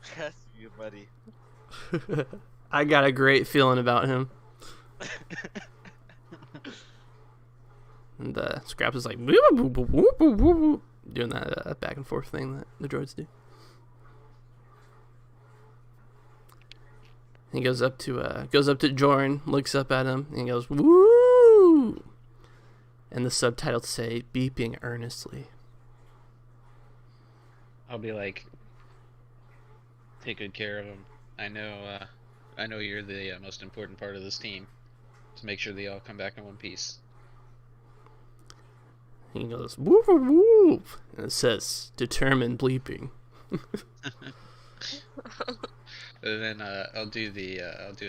trusting you, buddy. I got a great feeling about him. And Scraps is like, doing that back and forth thing that the droids do. He goes up to Jorn, looks up at him, and he goes, woo! And the subtitles say, beeping earnestly. I'll be like, take good care of him. I know you're the most important part of this team. To make sure they all come back in one piece. He goes, whoop, whoop, whoop. And it says, determined bleeping. And then I'll do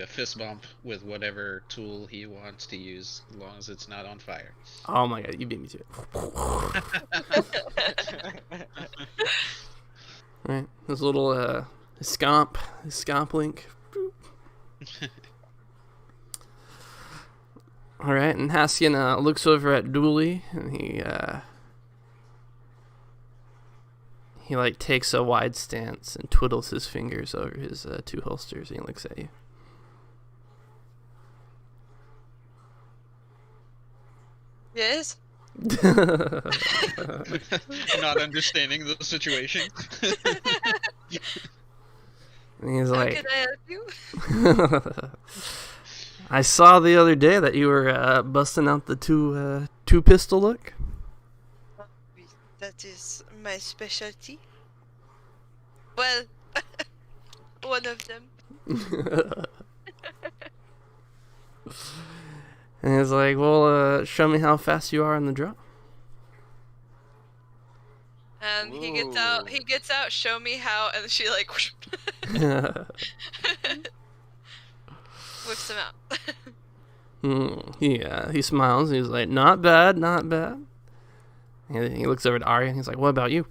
a fist bump with whatever tool he wants to use, as long as it's not on fire. Oh my god, you beat me to it. Alright, his little his scomp link. Alright, and Hassian looks over at Dooley, and he takes a wide stance and twiddles his fingers over his two holsters, and he looks at you. Yes? Not understanding the situation. And he's How like, can I help you? I saw the other day that you were busting out the two pistol look. That is my specialty. Well, one of them. And he's like, well, show me how fast you are on the draw. And he gets out, show me how, and she whips him out. Yeah, he smiles. He's like, not bad, not bad. And he looks over at Arya and he's like, what about you?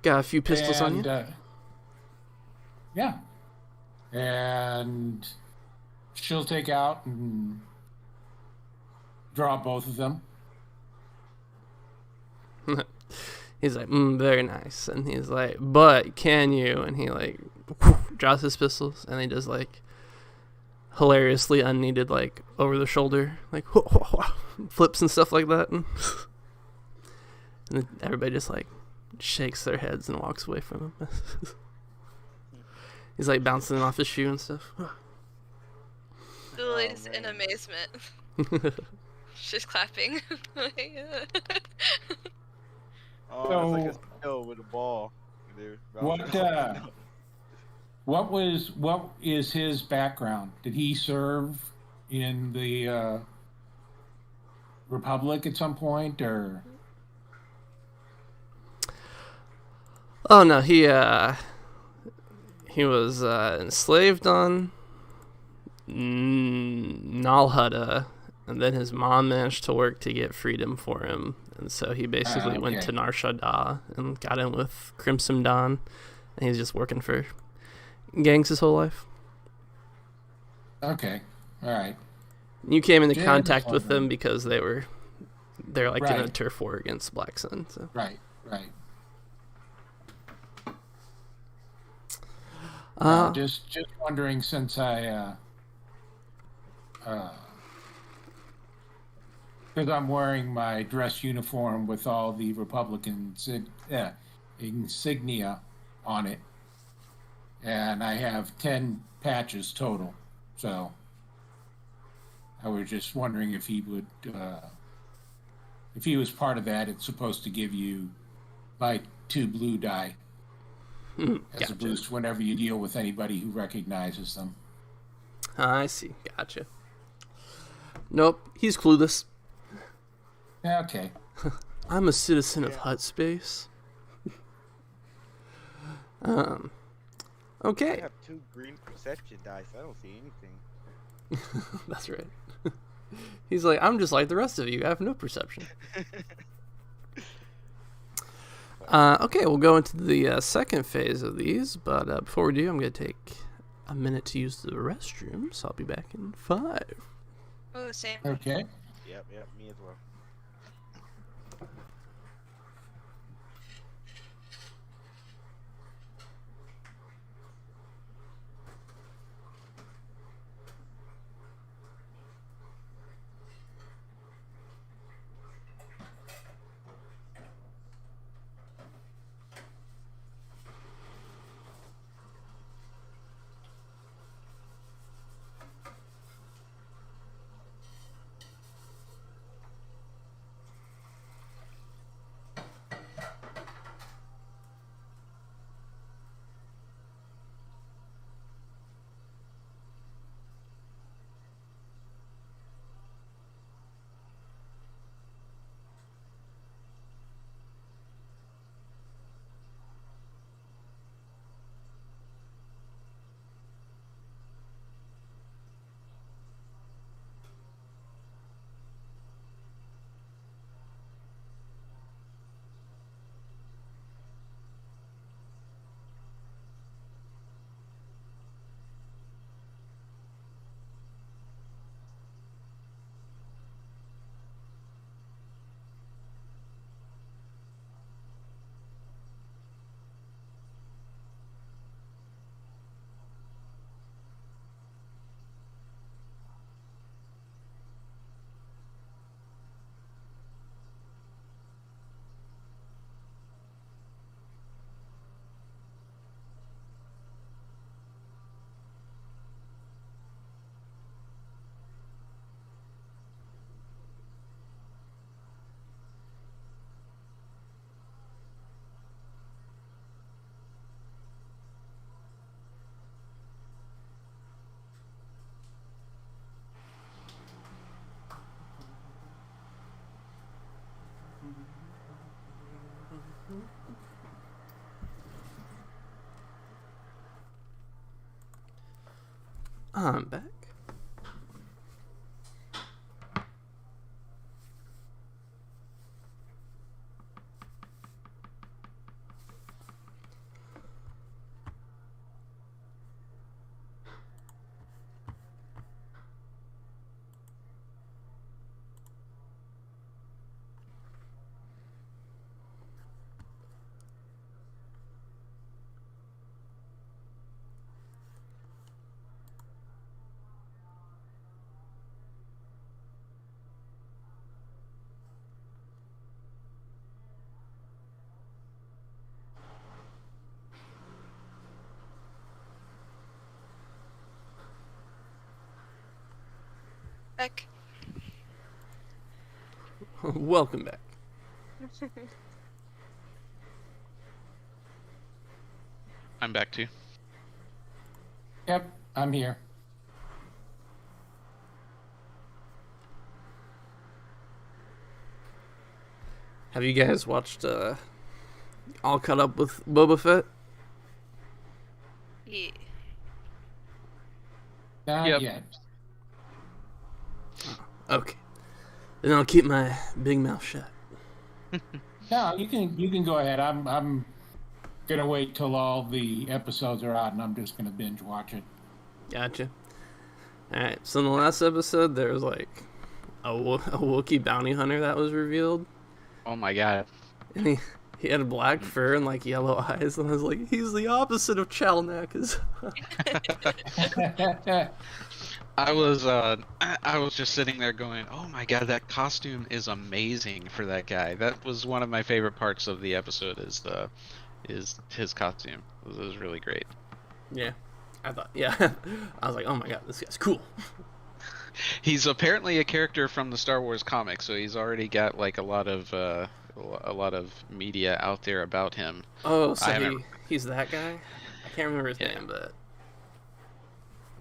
Got a few pistols on you? Yeah. And she'll take out and draw both of them. He's like, very nice. And he's like, but can you? And he draws his pistols, and he does hilariously unneeded over the shoulder flips and stuff like that. And then everybody just shakes their heads and walks away from him. He's bouncing off his shoe and stuff. Lily's in amazement. She's clapping. Oh, it's like a snow with a ball. Dude. What is his background? Did he serve in the Republic at some point, or? Oh no, he was enslaved on Nalhutta, and then his mom managed to work to get freedom for him, and so he basically went Okay. to Nar Shaddaa and got in with Crimson Dawn, and he's just working for gangs his whole life. Okay. All right. You came into Just contact with them wondering. because they're like in a Right. turf war against Black Sun. So Right. Right. uh, Just wondering, since because I'm wearing my dress uniform with all the Republican insignia on it, and I have 10 patches total. So I was just wondering if he would, if he was part of that. It's supposed to give you like 2 blue die as a gotcha. boost whenever you deal with anybody who recognizes them. I see. Gotcha. Nope, he's clueless. Okay. I'm a citizen of Yeah. Hut Space. I Okay, have 2 green perception dice. I don't see anything. that's right. He's like, I'm just like the rest of you. I have no perception. Okay, we'll go into the second phase of these, but before we do, I'm going to take a minute to use the restroom, so I'll be back in 5. Oh, same. Okay. Yep, me as well. I'm back. Heck. Welcome back. I'm back too. Yep, I'm here. Have you guys watched All caught up with Boba Fett? Yeah. Not Yep. yet. Okay. Then I'll keep my big mouth shut. No, you can go ahead. I'm gonna wait till all the episodes are out, and I'm just gonna binge watch it. Gotcha. Alright, so in the last episode, there was like a Wookiee bounty hunter that was revealed. Oh my god. And he had black fur and like yellow eyes, and I was like, he's the opposite of Chalnak. I was just sitting there going, "Oh my god, that costume is amazing for that guy." That was one of my favorite parts of the episode. Is his costume. It was really great. Yeah. I was like, oh my god, this guy's cool. He's apparently a character from the Star Wars comics, so he's already got like a lot of media out there about him. Oh, so he's that guy? I can't remember his name, but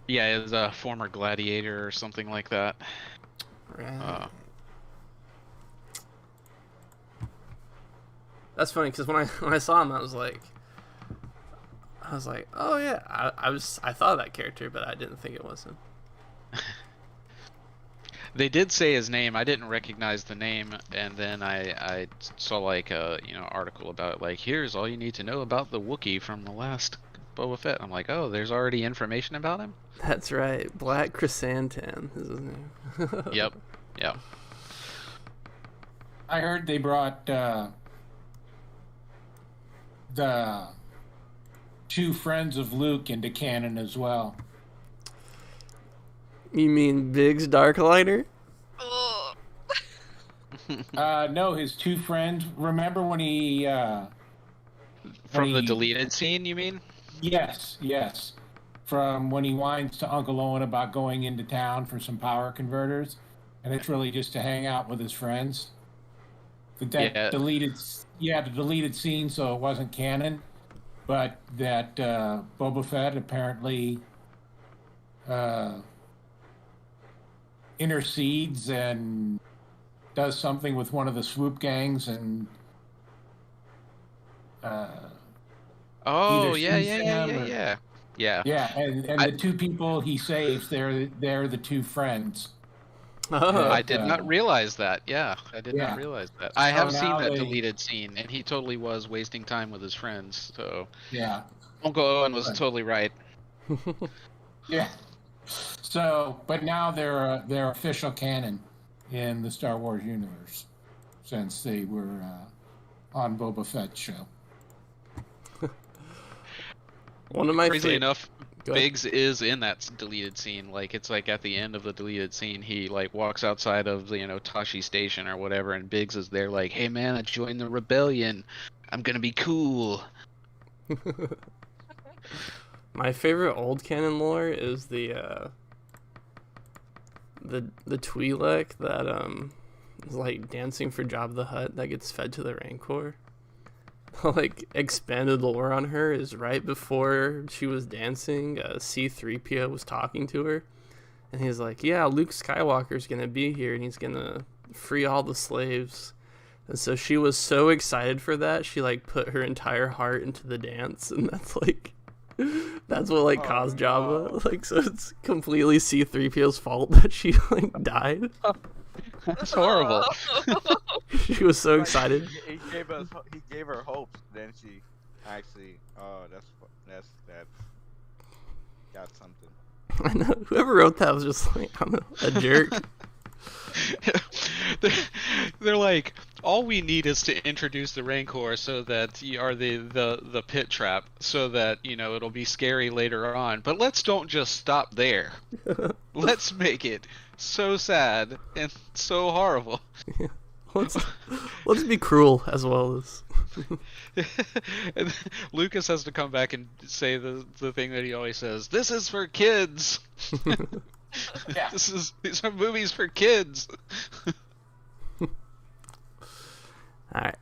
yeah, he's a former gladiator or something like that. right. That's funny because when I saw him, I was like, oh yeah, I thought of that character, but I didn't think it was him. They did say his name. I didn't recognize the name, and then I saw like a article about it, like, here's all you need to know about the Wookiee from the last Boba Fett. I'm like, oh, there's already information about him. That's right, Black Chrysanthemum is his name. Yep. I heard they brought the two friends of Luke into canon as well. You mean Biggs Darklighter? Oh. No, his two friends. Remember when he From the deleted scene, you mean? Yes. From when he whines to Uncle Owen about going into town for some power converters, and it's really just to hang out with his friends. The deleted scene, so it wasn't canon, but that Boba Fett apparently intercedes and does something with one of the swoop gangs and Oh, either yeah, sees them or- yeah. And the two people he saves, they're the two friends. Oh, I did not realize that. Yeah, I did not realize that. I have seen now that they- deleted scene, and he totally was wasting time with his friends. So Yeah. Uncle Owen was totally right. Yeah. So, but now they're official canon in the Star Wars universe since they were on Boba Fett's show. one of my Crazy enough, Go ahead. Biggs is in that deleted scene. Like, it's like at the end of the deleted scene, he like walks outside of the Tashi Station or whatever, and Biggs is there like, "Hey man, I joined the rebellion. I'm gonna be cool." My favorite old canon lore is the Twi'lek that is like dancing for Jabba the Hutt that gets fed to the Rancor. Like expanded lore on her is right before she was dancing. C-3PO was talking to her, and he's like, "Yeah, Luke Skywalker's gonna be here, and he's gonna free all the slaves." And so she was so excited for that, she like put her entire heart into the dance, and that's what like caused Jabba. no. Like, so it's completely C-3PO's fault that she like died. That's horrible. She was so excited. He gave her hope. Then she actually. Oh, that's got something. I know whoever wrote that was just like, I'm a jerk. They're like, all we need is to introduce the Rancor so that you are the pit trap, so that it'll be scary later on. But let's don't just stop there. Let's make it so sad and so horrible. Let's be cruel as well as. And Lucas has to come back and say the thing that he always says: "This is for kids." Yeah. These are movies for kids. All right.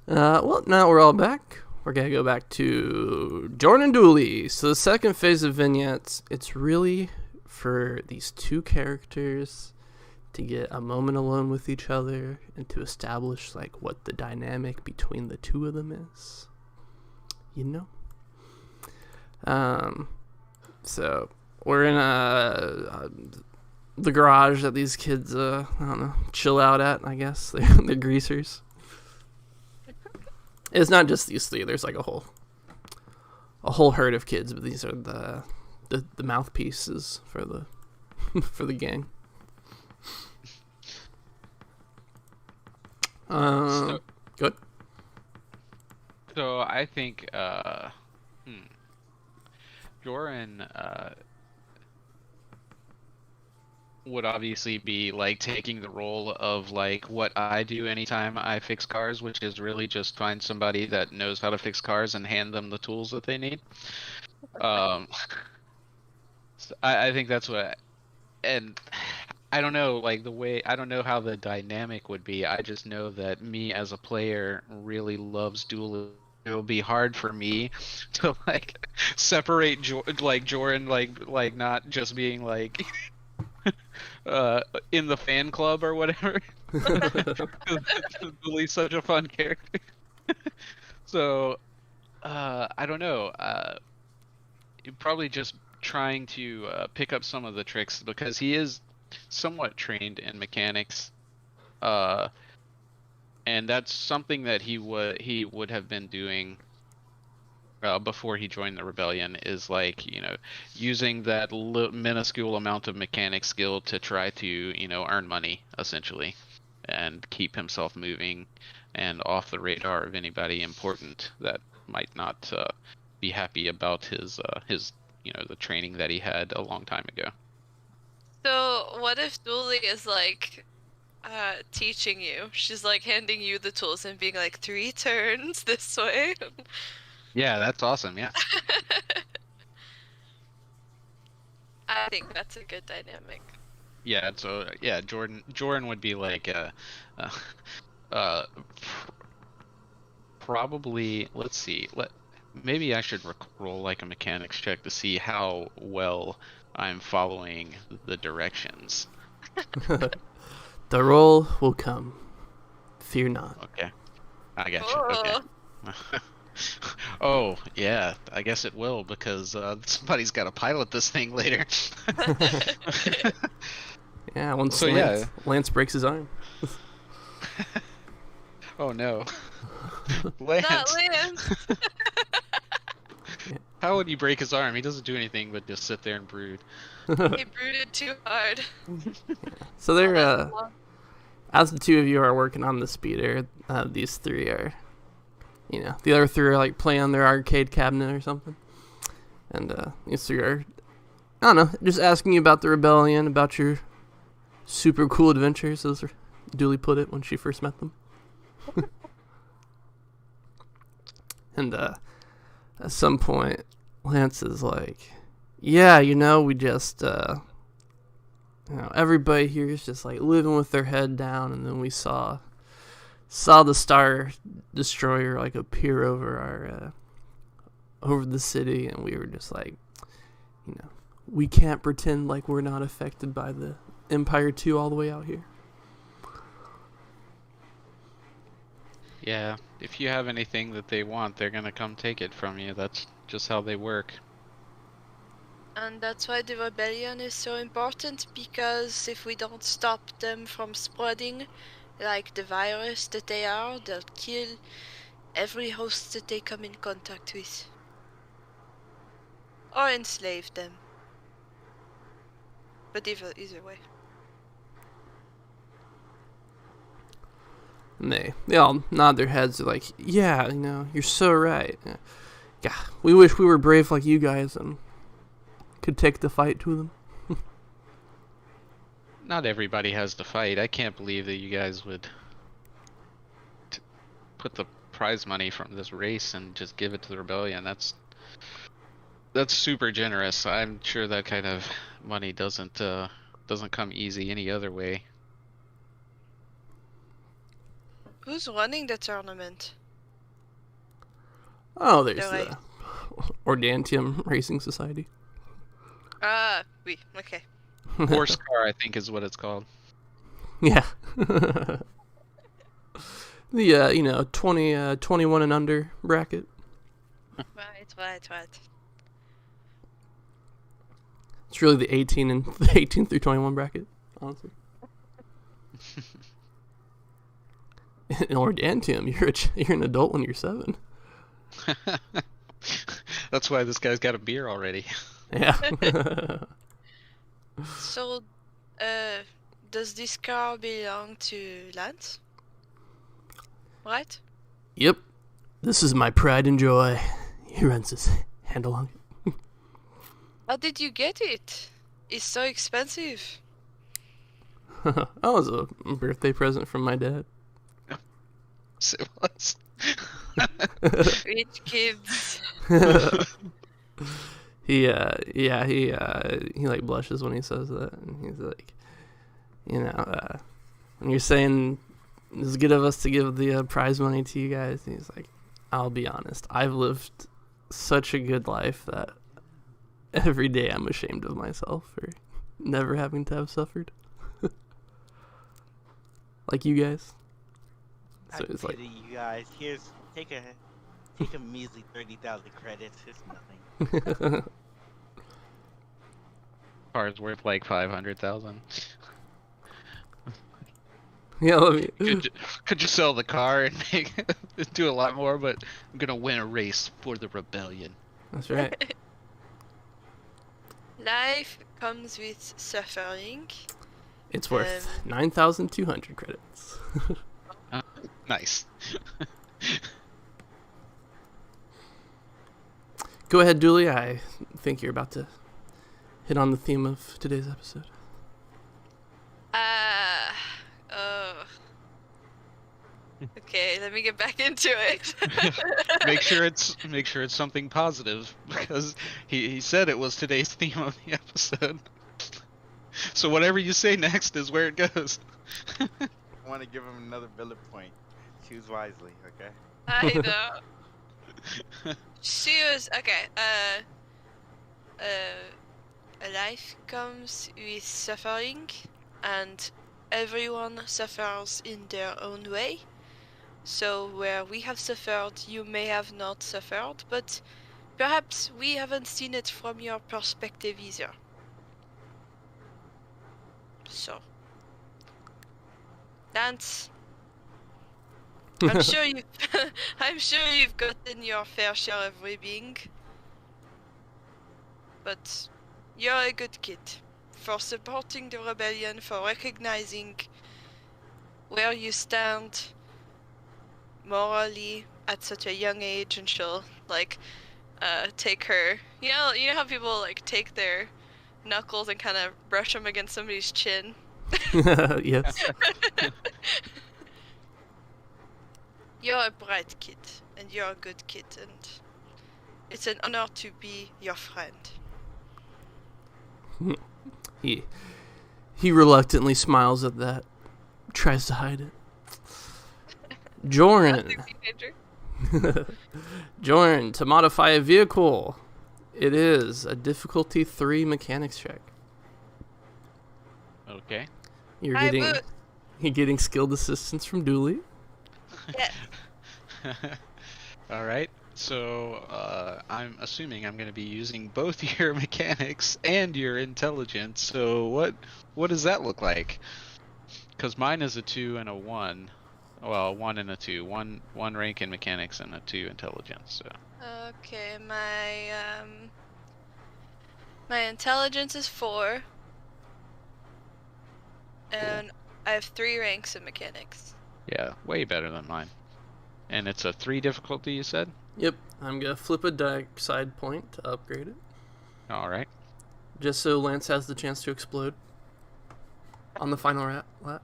Well, now we're all back. We're gonna go back to Jordan Dooley. So the second phase of vignettes, it's really for these two characters to get a moment alone with each other and to establish like what the dynamic between the two of them is. You know? So we're in the garage that these kids, I don't know, chill out at, I guess. They're greasers. It's not just these three. There's like a whole herd of kids, but these are the mouthpieces for the for the gang. Good. So I think Joran would obviously be like taking the role of like what I do anytime I fix cars, which is really just find somebody that knows how to fix cars and hand them the tools that they need. So I think that's what, and I don't know, like I don't know how the dynamic would be. I just know that me as a player really loves dueling. It'll be hard for me to like separate Joran, like not just being like in the fan club or whatever. Billy's such a fun character. So I don't know. Probably just trying to pick up some of the tricks because he is somewhat trained in mechanics, and that's something that he would have been doing before he joined the rebellion, is like, you know, using that minuscule amount of mechanic skill to try to, you know, earn money essentially and keep himself moving and off the radar of anybody important that might not be happy about his you know, the training that he had a long time ago. So what if Dooley is like teaching you? She's like handing you the tools and being like 3 turns this way. Yeah, that's awesome. Yeah. I think that's a good dynamic. Yeah. So yeah, Jordan would be like probably, let's see, maybe I should roll like a mechanics check to see how well I'm following the directions. The roll will come. Fear not. Okay, I got you. Okay. Oh yeah, I guess it will, because somebody's got to pilot this thing later. Yeah, once So, Lance breaks his arm. Oh no. Not Lance, Lance! how would he break his arm? He doesn't do anything but just sit there and brood. He brooded too hard. So they're as the two of you are working on the speeder, these three are, you know, the other three are like playing on their arcade cabinet or something, and these three are, I don't know, just asking you about the rebellion, about your super cool adventures, as Dooley put it when she first met them. And at some point, Lance is like, yeah, you know, we just, you know, everybody here is just like living with their head down, and then we saw the Star Destroyer like appear over our over the city, and we were just like, you know, we can't pretend like we're not affected by the Empire 2 all the way out here. Yeah, if you have anything that they want, they're gonna come take it from you. That's just how they work. And that's why the rebellion is so important, because if we don't stop them from spreading like the virus that they are, they'll kill every host that they come in contact with. Or enslave them. But either way. And they all nod their heads. They're like, yeah, you know, you're so right. Yeah, we wish we were brave like you guys and could take the fight to them. Not everybody has to fight. I can't believe that you guys would put the prize money from this race and just give it to the rebellion. That's super generous. I'm sure that kind of money doesn't come easy any other way. Who's running the tournament? Oh, there's They're the Ordantium Racing Society. Oui, okay. Horse car, I think, is what it's called. Yeah. The 21 and under bracket. Right. It's really the 18 through 21 bracket, honestly. And Tim, you're an adult when you're 7. That's why this guy's got a beer already. Yeah. So, does this car belong to Lance? Right? Yep. This is my pride and joy. He runs his handle on it. How did you get it? It's so expensive. That was a birthday present from my dad. So it was. Rich kids. He like blushes when he says that, and he's like, when you're saying it's good of us to give the prize money to you guys, he's like, I'll be honest, I've lived such a good life that every day I'm ashamed of myself for never having to have suffered. Like you guys. I So it's like, pity you guys. Here's take a measly 30,000 credits. It's nothing. Car's worth like 500,000. yeah, let me. Could you sell the car and do a lot more? But I'm gonna win a race for the rebellion. That's right. Life comes with suffering. It's worth 9,200 credits. Nice. Go ahead, Dooley. I think you're about to hit on the theme of today's episode. Okay, let me get back into it. make sure it's something positive, because he said it was today's theme of the episode. So whatever you say next is where it goes. I want to give him another bullet point. Choose wisely, okay? I know. Choose. Okay. A life comes with suffering, and everyone suffers in their own way. So where we have suffered, you may have not suffered, but perhaps we haven't seen it from your perspective either. So, Lance, I'm sure you've gotten your fair share of ribbing, but you're a good kid for supporting the rebellion, for recognizing where you stand morally at such a young age, and she'll take her. You know how people take their knuckles and kind of brush them against somebody's chin. Yes. You're a bright kid, and you're a good kid, and it's an honor to be your friend. He reluctantly smiles at that, tries to hide it. Jordan. Jordan, to modify a vehicle, it is a difficulty 3 mechanics check. Okay. You're getting skilled assistance from Dooley. Yes. All right. So I'm assuming I'm going to be using both your mechanics and your intelligence. So what does that look like? Because mine is a 2 and a 1. Well, 1 and a 2. One rank in mechanics and a 2 intelligence. So. Okay, my intelligence is 4, and I have 3 ranks in mechanics. Yeah, way better than mine. And it's a 3 difficulty, you said? Yep. I'm going to flip a dark side point to upgrade it. All right. Just so Lance has the chance to explode on the final lap.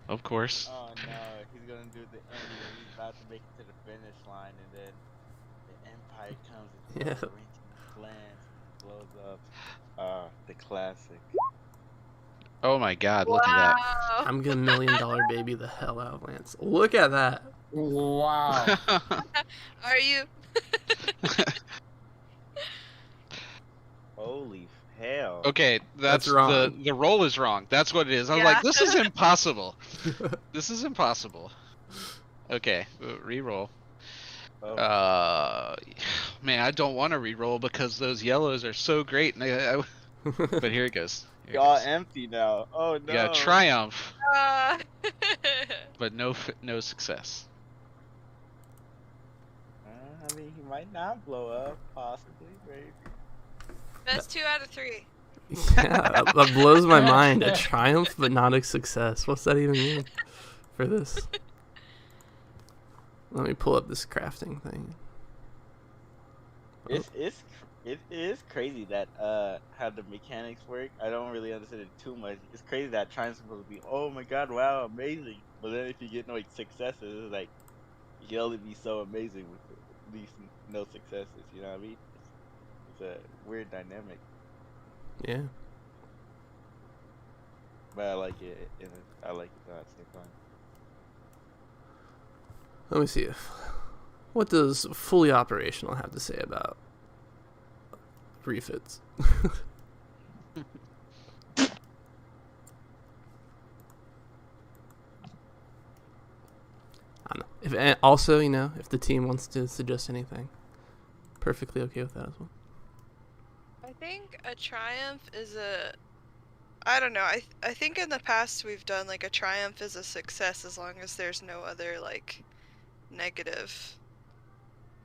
Of course. Oh no, he's gonna do the ending. He's about to make it to the finish line, and then the Empire comes and blows up. The classic. Oh my God! Look at I'm gonna $1 million baby the hell out of Lance. Look at that. Wow. that. Are you? Holy hell! Okay, That's the wrong. roll is wrong. That's what it is. I was Yeah. like, this is impossible. This is impossible. Okay, re-roll. Oh. Man, I don't want to re-roll because those yellows are so great. And but here it goes. Here it Y'all goes. empty now. Oh You got no. triumph, Uh, but no success. I mean, he might not blow up, possibly, maybe. That's 2 out of 3. Yeah, that blows my mind. A triumph, but not a success. What's that even mean for this? Let me pull up this crafting thing. It is crazy that how the mechanics work. I don't really understand it too much. It's crazy that Triumph's supposed to be, oh my god, wow, amazing. But then if you get no successes, it's like you can only be so amazing with at least no successes. You know what I mean? It's a weird dynamic, Yeah. but I like it, and I like it at the same time. Let me see if. What does fully operational have to say about refits? I don't know. If also, if the team wants to suggest anything, perfectly okay with that as well. I think a triumph is a. I don't know. I think in the past we've done like a triumph is a success as long as there's no other like negative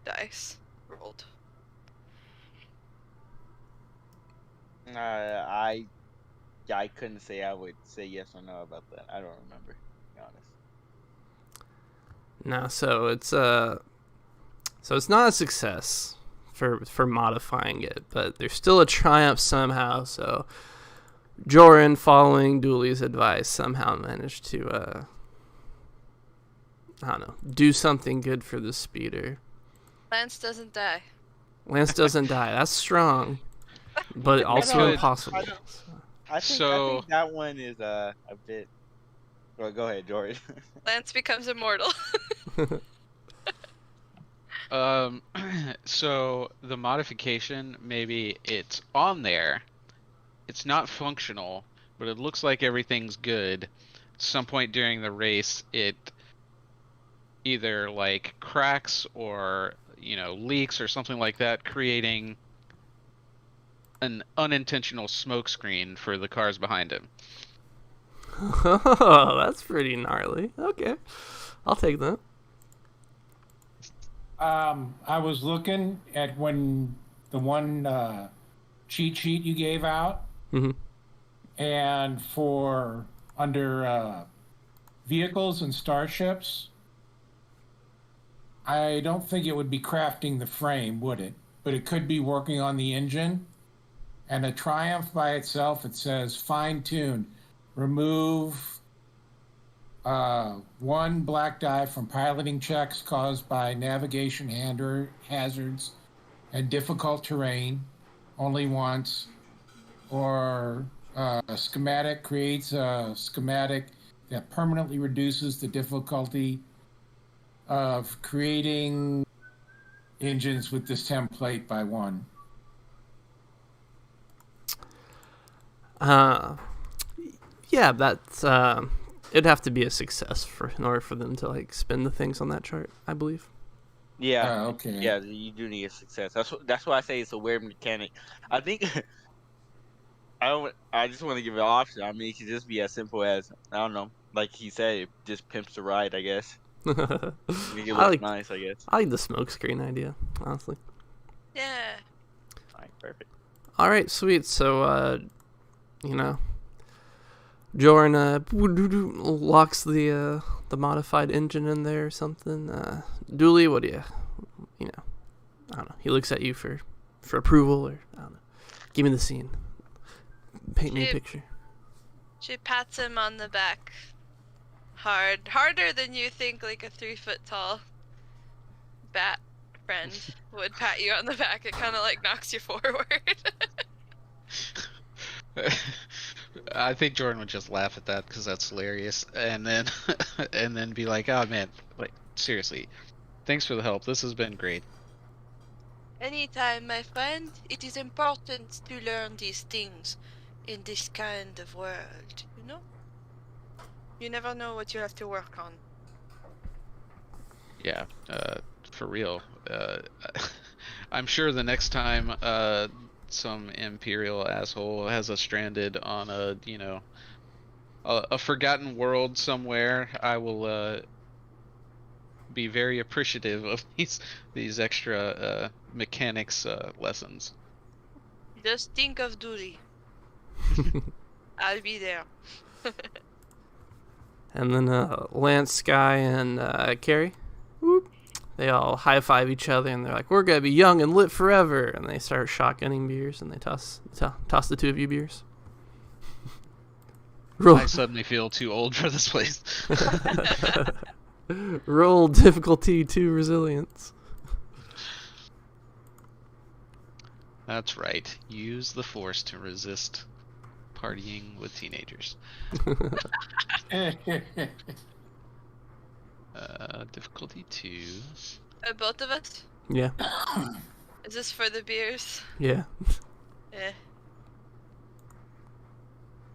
dice rolled. I couldn't say I would say yes or no about that. I don't remember, to be honest. No, so it's not a success for modifying it, but there's still a triumph somehow. So Joran, following Dooley's advice, somehow managed to I don't know, do something good for the speeder. Lance doesn't die. Lance doesn't die. That's strong, but also good. impossible. I So- think that one is a bit. Well, go ahead, George. Lance becomes immortal. So the modification, maybe it's on there. It's not functional, but it looks like everything's good. At some point during the race, it either like cracks or leaks or something like that, creating an unintentional smoke screen for the cars behind him. Oh, that's pretty gnarly. Okay, I'll take that. I was looking at when the one cheat sheet you gave out, Mhm. and for under vehicles and starships, I don't think it would be crafting the frame, would it? But it could be working on the engine. And a Triumph by itself, it says fine tune, remove one black die from piloting checks caused by navigation hazards and difficult terrain only once, or a schematic creates a schematic that permanently reduces the difficulty of creating engines with this template by 1. Yeah, that's it'd have to be a success in order for them to like spin the things on that chart, I believe. Yeah. Okay. Yeah, you do need a success. That's why I say it's a weird mechanic. I think I just want to give it an option. I mean, it could just be as simple as, I don't know, like he said, it just pimps the ride, I guess. Make it look nice, I guess. I like the smoke screen idea, honestly. Yeah. Alright, perfect. All right, sweet. So Joran locks the modified engine in there or something. Dooley, what do you I don't know. He looks at you for approval, or I don't know. Give me the scene. Paint me a picture. She pats him on the back. Harder than you think like a 3-foot tall bat friend would pat you on the back. It kind of like knocks you forward. I think Jordan would just laugh at that because that's hilarious, and then and then be like, "Oh man, like seriously, thanks for the help. This has been great." Anytime, my friend. It is important to learn these things in this kind of world, you know? You never know what you have to work on. Yeah, for real. I'm sure the next time some Imperial asshole has us stranded on a forgotten world somewhere, I will be very appreciative of these extra mechanics lessons. Just think of Dooley. I'll be there. And then Lance, Sky, and Carrie, whoop, they all high five each other, and they're like, "We're gonna be young and lit forever." And they start shotgunning beers, and they toss the two of you beers. Roll, I suddenly feel too old for this place. roll difficulty 2 resilience. That's right. Use the Force to resist partying with teenagers. Difficulty 2. Both of us? Yeah, Is this for the beers? yeah. Eh.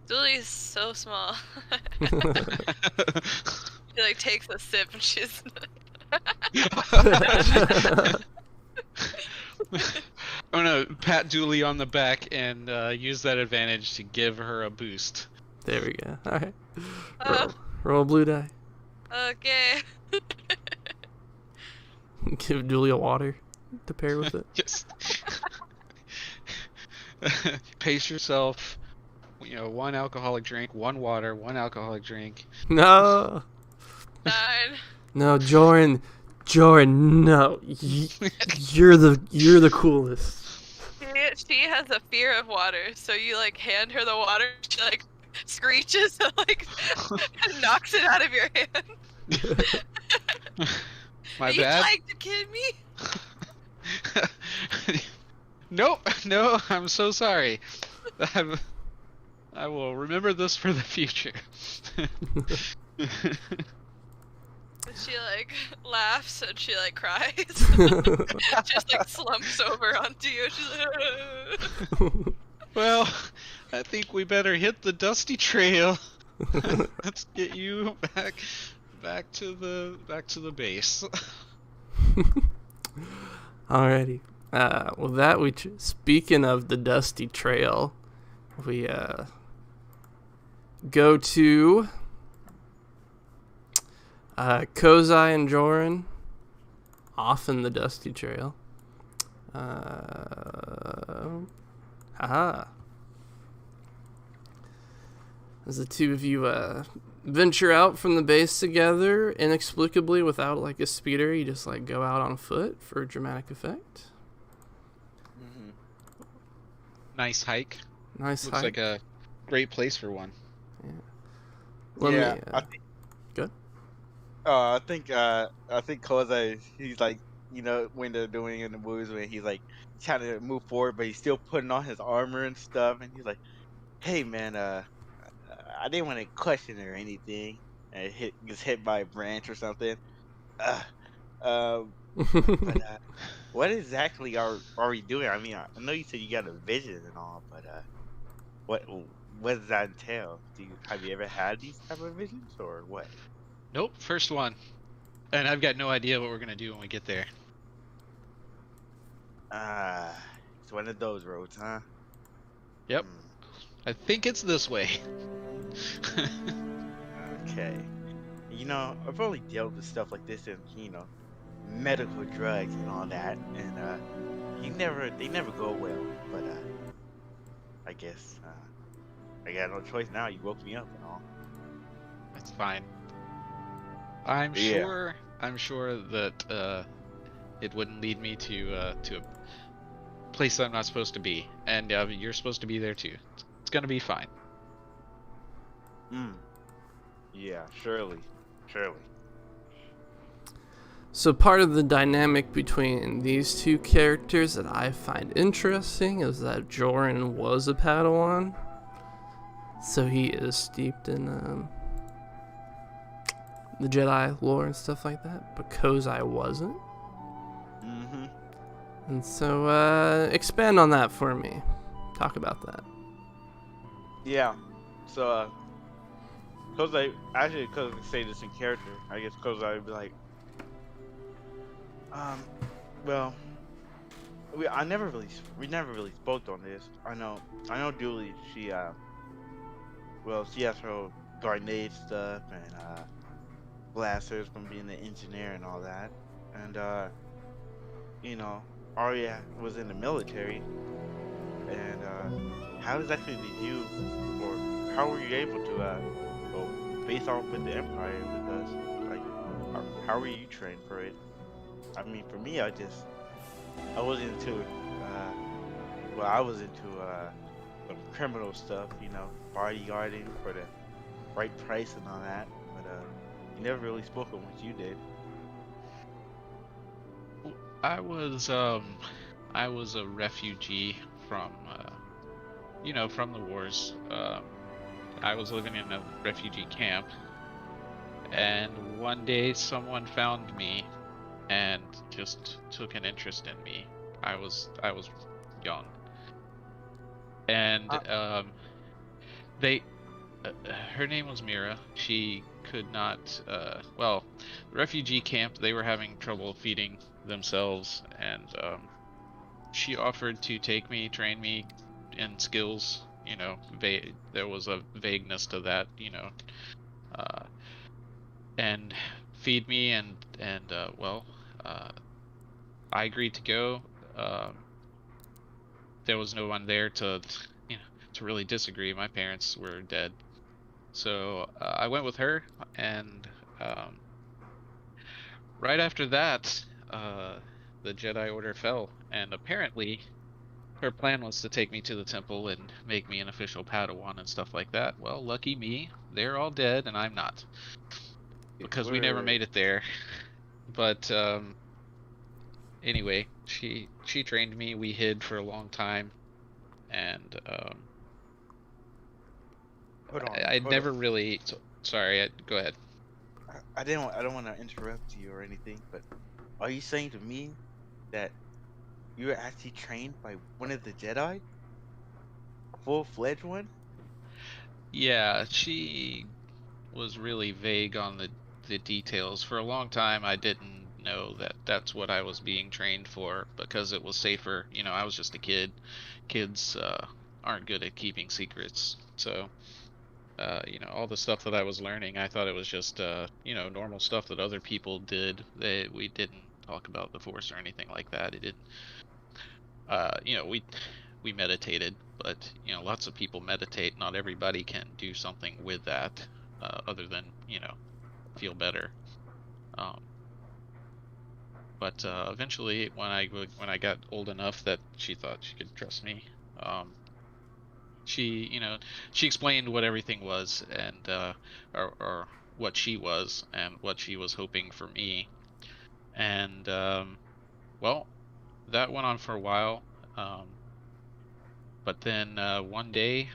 Dooley's so small. She like takes a sip and she's. I'm gonna pat Dooley on the back and use that advantage to give her a boost. There we go. All right. Uh, Roll a blue die. okay. Give Julia water to pair with it. Just pace yourself. One alcoholic drink, one water, one alcoholic drink. No, 9. no, Joran, no. You're the coolest. She has a fear of water, so you like hand her the water, she like screeches and like knocks it out of your hand. My Are you bad. trying to kid me? Nope, no, I'm so sorry. I will remember this for the future. She like laughs and she like cries. Just like slumps over onto you. She's like, Well, I think we better hit the dusty trail. Let's get you back to the base. Alrighty. With that, speaking of the dusty trail, we go to Kozai and Joran off in the dusty trail. As the two of you venture out from the base together inexplicably without like a speeder, you just like go out on foot for dramatic effect. Mm-hmm. Nice hike. Nice Looks hike. like a great place for one. Let Yeah, me, I think. good. I think Kozai, he's like, when they're doing in the movies when he's like trying to move forward, but he's still putting on his armor and stuff, and he's like, "Hey man, I didn't want to question or anything." And gets hit by a branch or something. But what exactly are we doing? I mean, I know you said you got a vision and all, but what does that entail? Have you ever had these type of visions or what? Nope, first one. And I've got no idea what we're gonna do when we get there. It's one of those roads, huh? Yep. I think it's this way. Okay. I've only dealt with stuff like this in, medical drugs and all that, and they never go well. But I guess I got no choice now. You woke me up and all. That's fine. I'm Yeah. sure that it wouldn't lead me to a place that I'm not supposed to be, and you're supposed to be there too. It's gonna be fine. Yeah, surely. So part of the dynamic between these two characters that I find interesting is that Joran was a Padawan, so he is steeped in the Jedi lore and stuff like that, but Kozai wasn't. And so, expand on that for me. Talk about that. Yeah. So, cause I actually cause I say this in character, I guess cause I'd be like, um, well, we never really spoke on this. I know Dooley. She has her grenade stuff and blasters from being an engineer and all that, and you know, Arya was in the military, and how exactly did you, or how were you able to, well, face off with the Empire with us? Like, how were you trained for it? I mean, for me, I was into, uh, I was into some criminal stuff, bodyguarding for the right price and all that. But you never really spoke on what you did. I was a refugee from from the wars. I was living in a refugee camp, and one day someone found me and just took an interest in me. I was young, and Uh, they her name was Mira. She could not well, the refugee camp, they were having trouble feeding themselves, and she offered to take me, train me in skills. There was a vagueness to that, uh, and feed me, and well, uh, I agreed to go. Um, there was no one there to really disagree. My parents were dead, so I went with her, and um, right after that, the Jedi Order fell, and apparently her plan was to take me to the temple and make me an official Padawan and stuff like that. Well, lucky me, they're all dead and I'm not, because we never wait. made it there. But anyway, she trained me. We hid for a long time, and I Hold on. never really. Sorry, go ahead. I don't want to interrupt you or anything, but are you saying to me that you were actually trained by one of the Jedi, a full-fledged one? Yeah, she was really vague on the details. For a long time, I didn't know that that's what I was being trained for because it was safer. I was just a kid. Kids aren't good at keeping secrets. So, all the stuff that I was learning, I thought it was just normal stuff that other people did. We didn't talk about the Force or anything like that. It didn't we meditated, but lots of people meditate. Not everybody can do something with that, other than feel better. Um, but eventually, when I got old enough that she thought she could trust me, um, she explained what everything was, and or what she was and what she was hoping for me, and well, that went on for a while. Um, but then one day,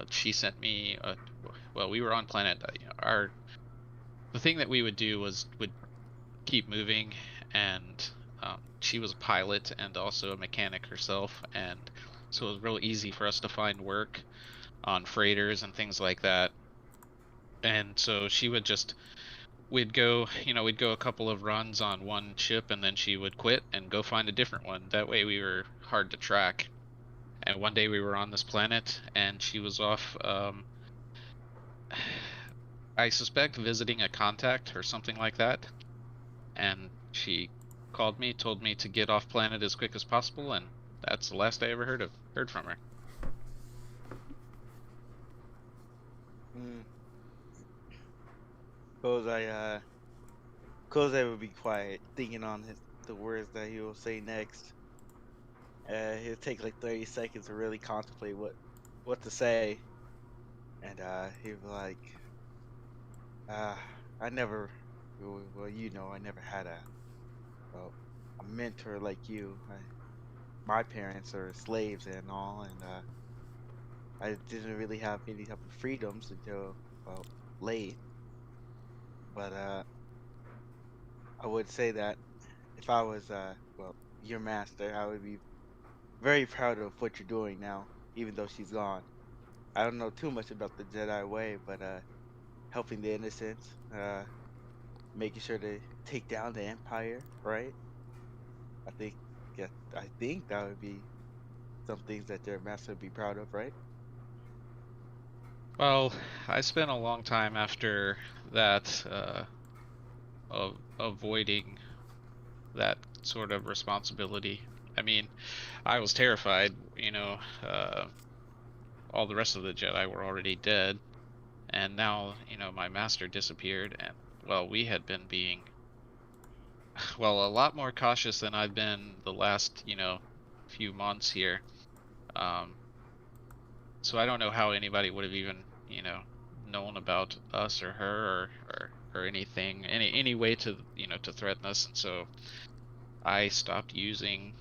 she sent me. Well, we were on planet. The thing that we would do would keep moving, and she was a pilot and also a mechanic herself, and so it was real easy for us to find work on freighters and things like that. And so she would just we'd go a couple of runs on one ship, and then she would quit and go find a different one. That way we were hard to track. And one day we were on this planet, and she was off, I suspect visiting a contact or something like that. And she called me, told me to get off planet as quick as possible, and that's the last I ever heard from her. Hmm. Cause I would be quiet, thinking on the words that he will say next. He'll take like 30 seconds to really contemplate what to say, and he'll be like, uh, I never, well, I never had well, a mentor like you. My parents are slaves and all, and I didn't really have any type of freedoms until, well, late. But I would say that if I was, well, your master, I would be very proud of what you're doing now, even though she's gone. I don't know too much about the Jedi way, but helping the innocents, making sure to take down the Empire, right? I think, yeah, I think that would be some things that your master would be proud of, right? Well, I spent a long time after that of avoiding that sort of responsibility. I mean, I was terrified, all the rest of the Jedi were already dead, and now, my master disappeared, and, well, we had been being, well, a lot more cautious than I've been the last, few months here. Um, so I don't know how anybody would have even, known about us or her or anything, any way to, to threaten us, and so I stopped using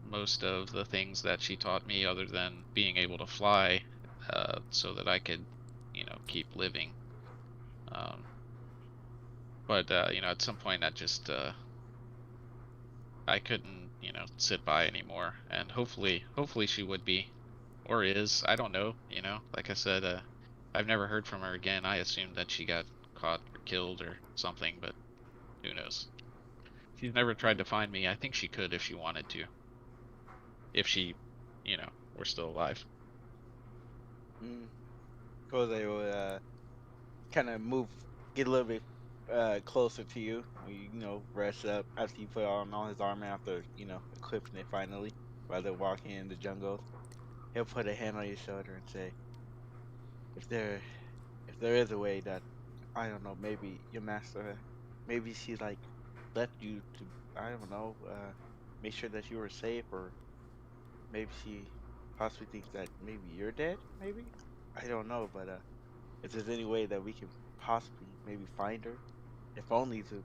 most of the things that she taught me other than being able to fly, so that I could, keep living. Um, but at some point I just I couldn't, sit by anymore, and hopefully she would be, or is. I don't know. Like I said, I've never heard from her again. I assumed that she got caught or killed or something, but who knows? She's never tried to find me. I think she could if she wanted to, if she, were still alive. Mm. Because they would kind of get a little bit closer to you. Rest up after you put on all his armor after equipping it finally, while they're walking in the jungle. He'll put a hand on your shoulder and say, "If there is a way that I don't know, maybe your master, maybe she like left you to I don't know, make sure that you were safe, or maybe she possibly thinks that maybe you're dead. Maybe I don't know, but if there's any way that we can possibly maybe find her, if only to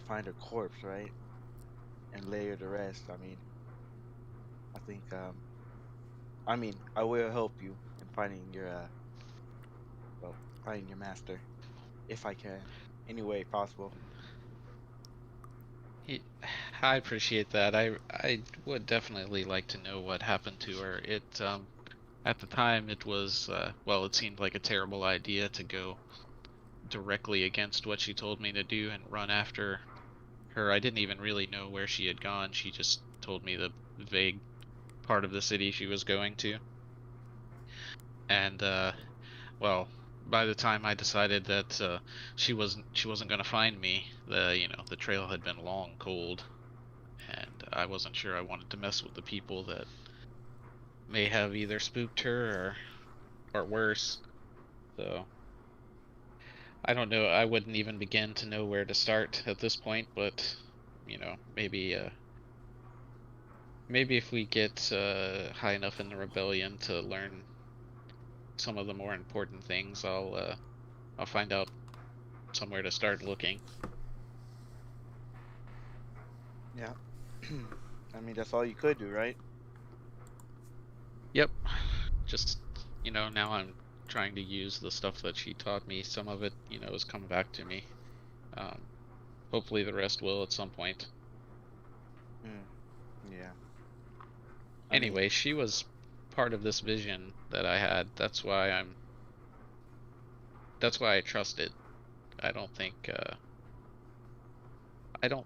find her corpse, right, and lay her to rest. I think I will help you in finding your finding your master if I can, any way possible. He, I appreciate that. I would definitely like to know what happened to her. At the time it was, well, it seemed like a terrible idea to go directly against what she told me to do and run after her. I didn't even really know where she had gone. She just told me the vague part of the city she was going to. And well, by the time I decided that she wasn't going to find me, the trail had been long cold, and I wasn't sure I wanted to mess with the people that may have either spooked her or worse. So I don't know. I wouldn't even begin to know where to start at this point, but maybe if we get high enough in the rebellion to learn some of the more important things, I'll find out somewhere to start looking. Yeah. That's all you could do, right? Yep. Just, now I'm trying to use the stuff that she taught me. Some of it, has come back to me. Hopefully the rest will at some point. Yeah. Anyway, she was part of this vision that I had. That's why I trusted. I don't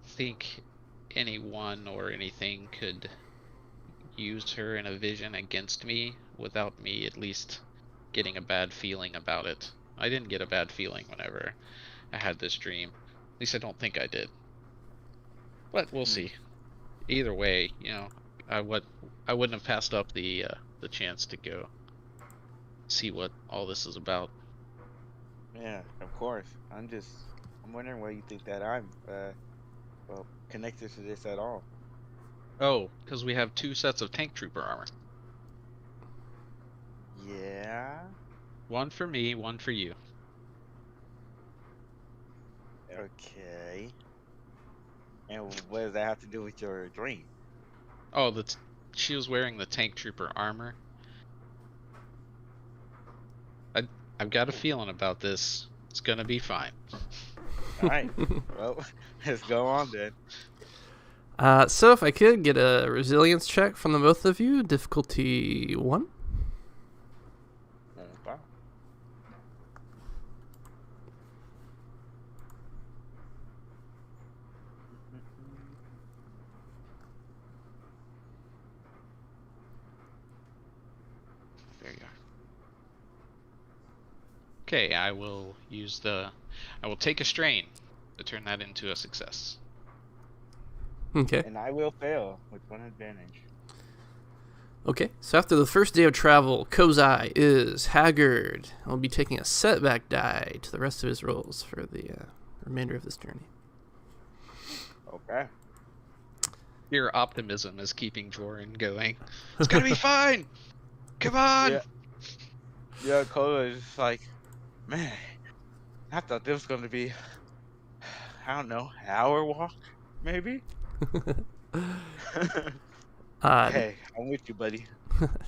think anyone or anything could use her in a vision against me without me at least getting a bad feeling about it. I didn't get a bad feeling whenever I had this dream. At least I don't think I did. But we'll see. Either way, I wouldn't have passed up the chance to go see what all this is about. Yeah, of course. I'm wondering why you think that I'm connected to this at all. Oh, because we have 2 sets of tank trooper armor. Yeah. One for me, one for you. Okay. And what does that have to do with your dream? Oh, she was wearing the tank trooper armor. I've got a feeling about this. It's gonna be fine. All right. Well, let's go on then. So if I could get a resilience check from the both of you, difficulty 1. Okay. There you are. Okay, I will take a strain to turn that into a success. Okay. And I will fail with 1 advantage. Okay, so after the first day of travel, Kozai is haggard. He'll be taking a setback die to the rest of his rolls for the remainder of this journey. Okay. Your optimism is keeping Joran going. It's gonna be fine! Come on! Yeah. Yeah, Kola is just like, man, I thought this was gonna be, I don't know, an hour walk, maybe? Hey, I'm with you, buddy.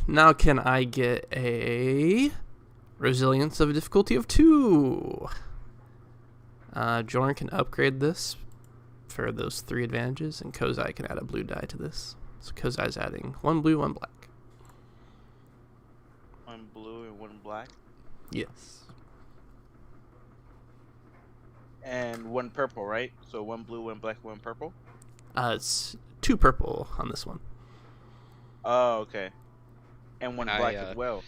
Now can I get a resilience of a difficulty of 2? Jorn can upgrade this for those 3 advantages, and Kozai can add a blue die to this. So Kozai's adding 1 blue, 1 black. 1 blue and 1 black. Yes. And 1 purple, right? So 1 blue, 1 black, 1 purple? It's 2 purple on this one. Oh, okay. And 1 Can black I, as well.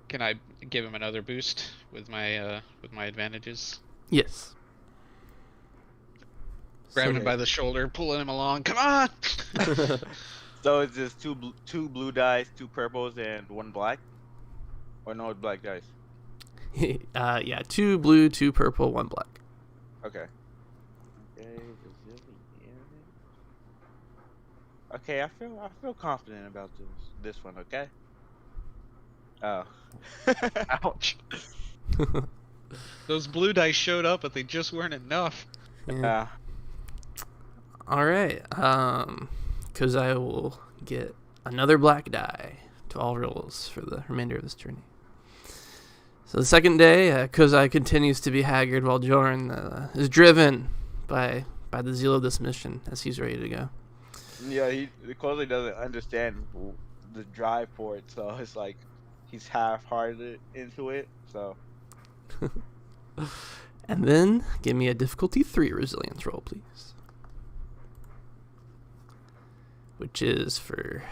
Can I give him another boost with my advantages? Yes. Grabbing him Okay. by the shoulder, pulling him along. Come on! So it's just two blue dice, 2 purples, and 1 black? Or no black dice? Yeah, 2 blue, 2 purple, 1 black. Okay. Okay, I feel confident about this one, okay? Oh. Ouch. Those blue dice showed up, but they just weren't enough. Yeah. All right. Kozai will get another black die to all rolls for the remainder of this journey. So the second day, Kozai continues to be haggard while Jorn is driven by the zeal of this mission as he's ready to go. Yeah, he clearly doesn't understand the drive for it, so it's like he's half-hearted into it. So And then give me a difficulty 3 resilience roll, please. Which is for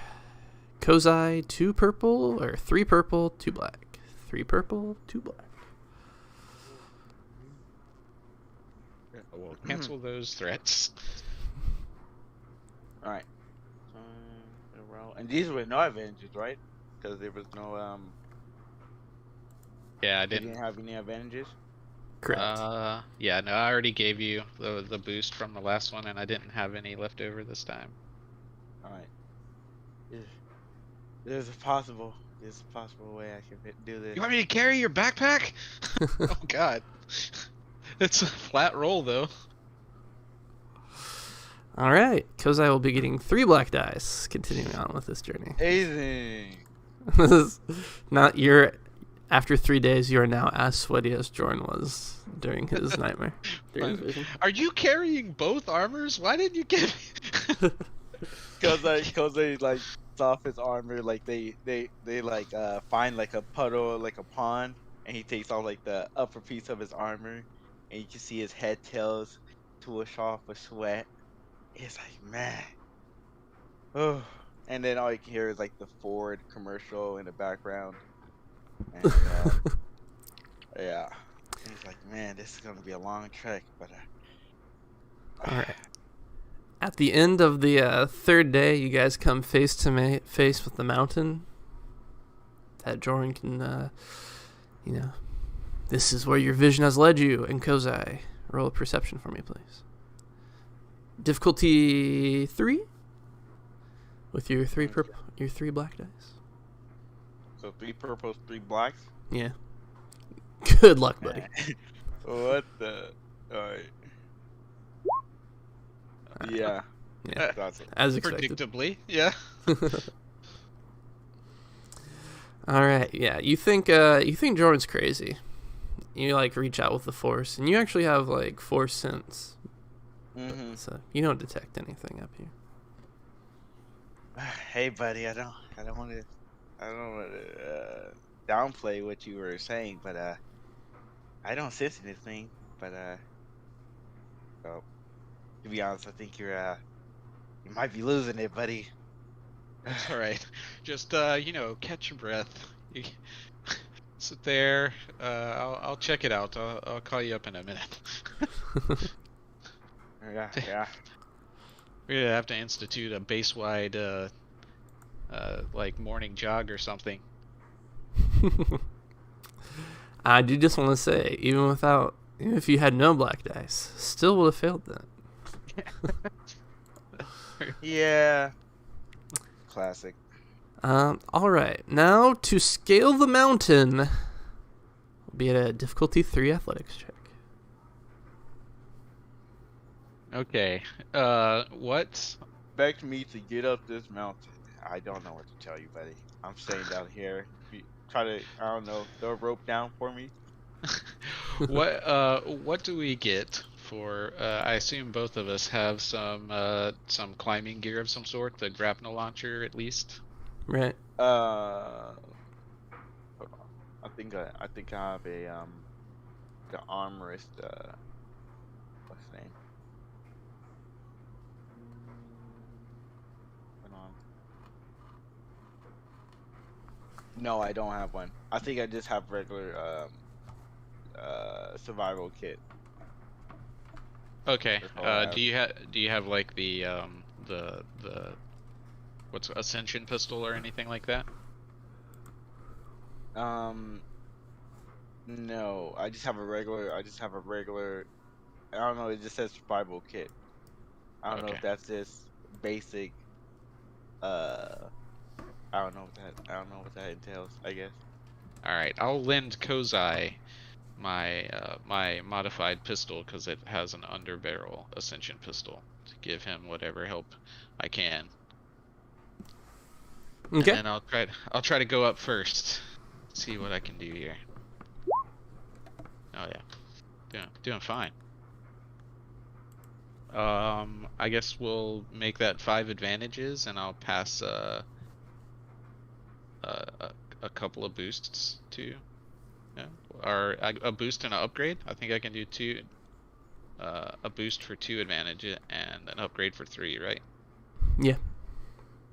Kozai 2 purple or 3 purple, 2 black. 3 purple, 2 black. We'll cancel those threats. all right. And these were no advantages, right? Because there was no Yeah, I you didn't. didn't have any advantages. Correct. Yeah, no, I already gave you the boost from the last one, and I didn't have any left over this time. All right. There's a possible way I can do this. You want me to carry your backpack? Oh God, it's a flat roll though. All right. Kozai will be getting 3 black dice, continuing on with this journey. Amazing. This is not your. After 3 days, you are now as sweaty as Jorn was during his nightmare. During his vision. Are you carrying both armors? Why didn't you give me? Cause they like off his armor, like they like find like a puddle, like a pond, and he takes off like the upper piece of his armor, and you can see his head tails twitch off with sweat. It's like, man. Oh. And then all you can hear is like the Ford commercial in the background. And, yeah. And he's like, man, this is gonna be a long trek, but All right. At the end of the 3rd day, you guys come face to face with the mountain that Jorn can, this is where your vision has led you. And Kozai, roll a perception for me, please. Difficulty 3 with your 3 purple, your 3 black dice. so 3 purples, 3 blacks. Yeah. Good luck, buddy. What the? Alright. Yeah. Yeah. That's it. As expected. Predictably, yeah. All right, yeah. You think Jordan's crazy. You like reach out with the force, and you actually have like force sense, Mm-hmm. so you don't detect anything up here. Hey, buddy, I don't want to downplay what you were saying, but I don't sense anything. But so, to be honest, I think you might be losing it, buddy. It's all right. Just catch your breath. You sit there. I'll check it out. I'll call you up in a minute. Yeah. We're gonna have to institute a base-wide like morning jog or something. I do just want to say, even if you had no black dice, still would have failed that. Yeah. Classic. All right. Now to scale the mountain, will be at a difficulty 3 athletics check. Okay. What? Expect me to get up this mountain. I don't know what to tell you, buddy. I'm staying down here. You try to, I don't know, throw a rope down for me. What do we get for? I assume both of us have some climbing gear of some sort, the grapnel launcher at least. Right. Hold on. I think I have a the armorist. What's his name? Hold on. No, I don't have one. I think I just have regular survival kit. Okay. That's all I have. Do you have like the what's ascension pistol or anything like that? No, I just have a regular. I don't know. It just says survival kit. I don't know Okay. if that's just basic. I don't know what that entails. I guess. All right. I'll lend Kozai my my modified pistol because it has an underbarrel ascension pistol to give him whatever help I can. Okay. And then I'll try to go up first. See what I can do here. Oh yeah. Doing fine. I guess we'll make that 5 advantages and I'll pass a couple of boosts to or a boost and an upgrade. I think I can do 2 a boost for 2 advantage and an upgrade for 3, right? Yeah.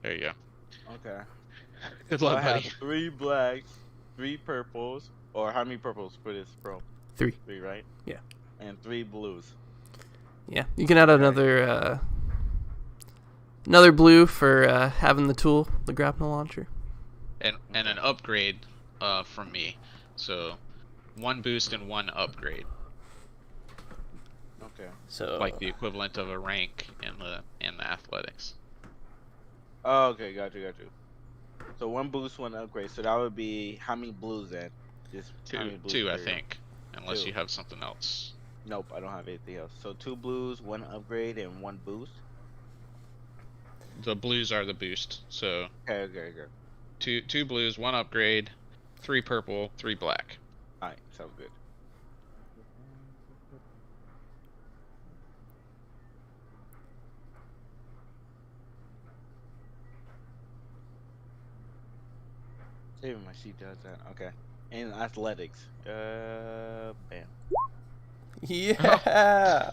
There you go. Okay. Good So I luck, have buddy. 3 blacks, 3 purples, or how many purples for this pro? 3. 3, right? Yeah. And 3 blues. Yeah. You can add another blue for having the tool, the grapnel launcher. And an upgrade from me. So 1 boost and 1 upgrade. Okay. So Like the equivalent of a rank in the athletics. Oh, okay, got you. So 1 boost, 1 upgrade. So that would be how many blues then? Just how many blues 2 I per- think. Unless 2. you have something else. Nope, I don't have anything else. So 2 blues, 1 upgrade, and 1 boost. The blues are the boost. So Okay. 2 blues, 1 upgrade, 3 purple, 3 black. Alright, sounds good. Saving my sheet does that. Okay. And athletics. Bam. yeah.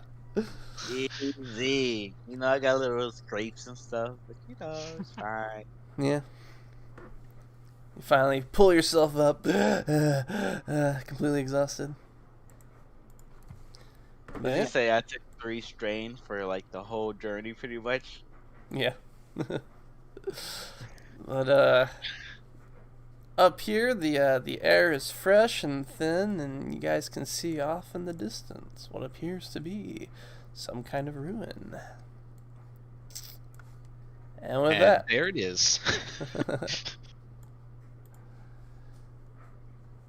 Easy. You know, I got little scrapes and stuff, but you know, it's fine. Yeah. You finally pull yourself up, completely exhausted. Did you say I took 3 strain for like the whole journey, pretty much? Yeah. But up here the air is fresh and thin, and you guys can see off in the distance what appears to be some kind of ruin. And with that, there it is.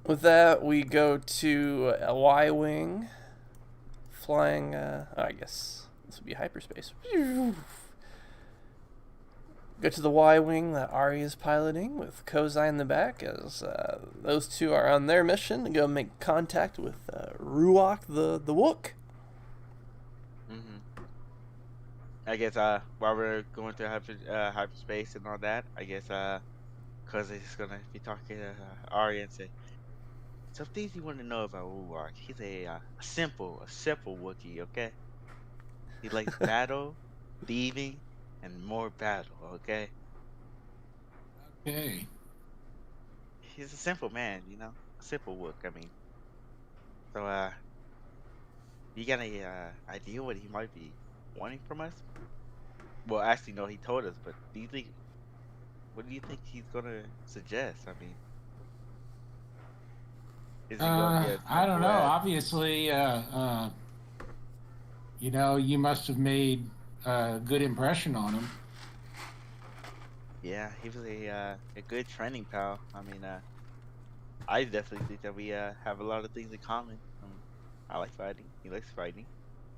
with that, we go to a Y-wing, flying. I guess this would be hyperspace. Go to the Y-wing that Ari is piloting with Kozai in the back, as those two are on their mission to go make contact with Ruach the Wook. I guess while we're going through hyperspace and all that, I guess cause it's gonna be talking to Arya and say some things you want to know about Uwark. He's a simple Wookiee. Okay, he likes battle, thieving, and more battle. Okay, Okay. he's a simple man. You know, a simple Wook. I mean, so you got any idea what he might be wanting from us? Well, actually, no, he told us. But do you think? What do you think he's gonna suggest? I mean, is it gonna be as I don't simple know. as? Obviously, you know, you must have made a good impression on him. Yeah, he was a good training pal. I mean, I definitely think that we have a lot of things in common. I like fighting. He likes fighting.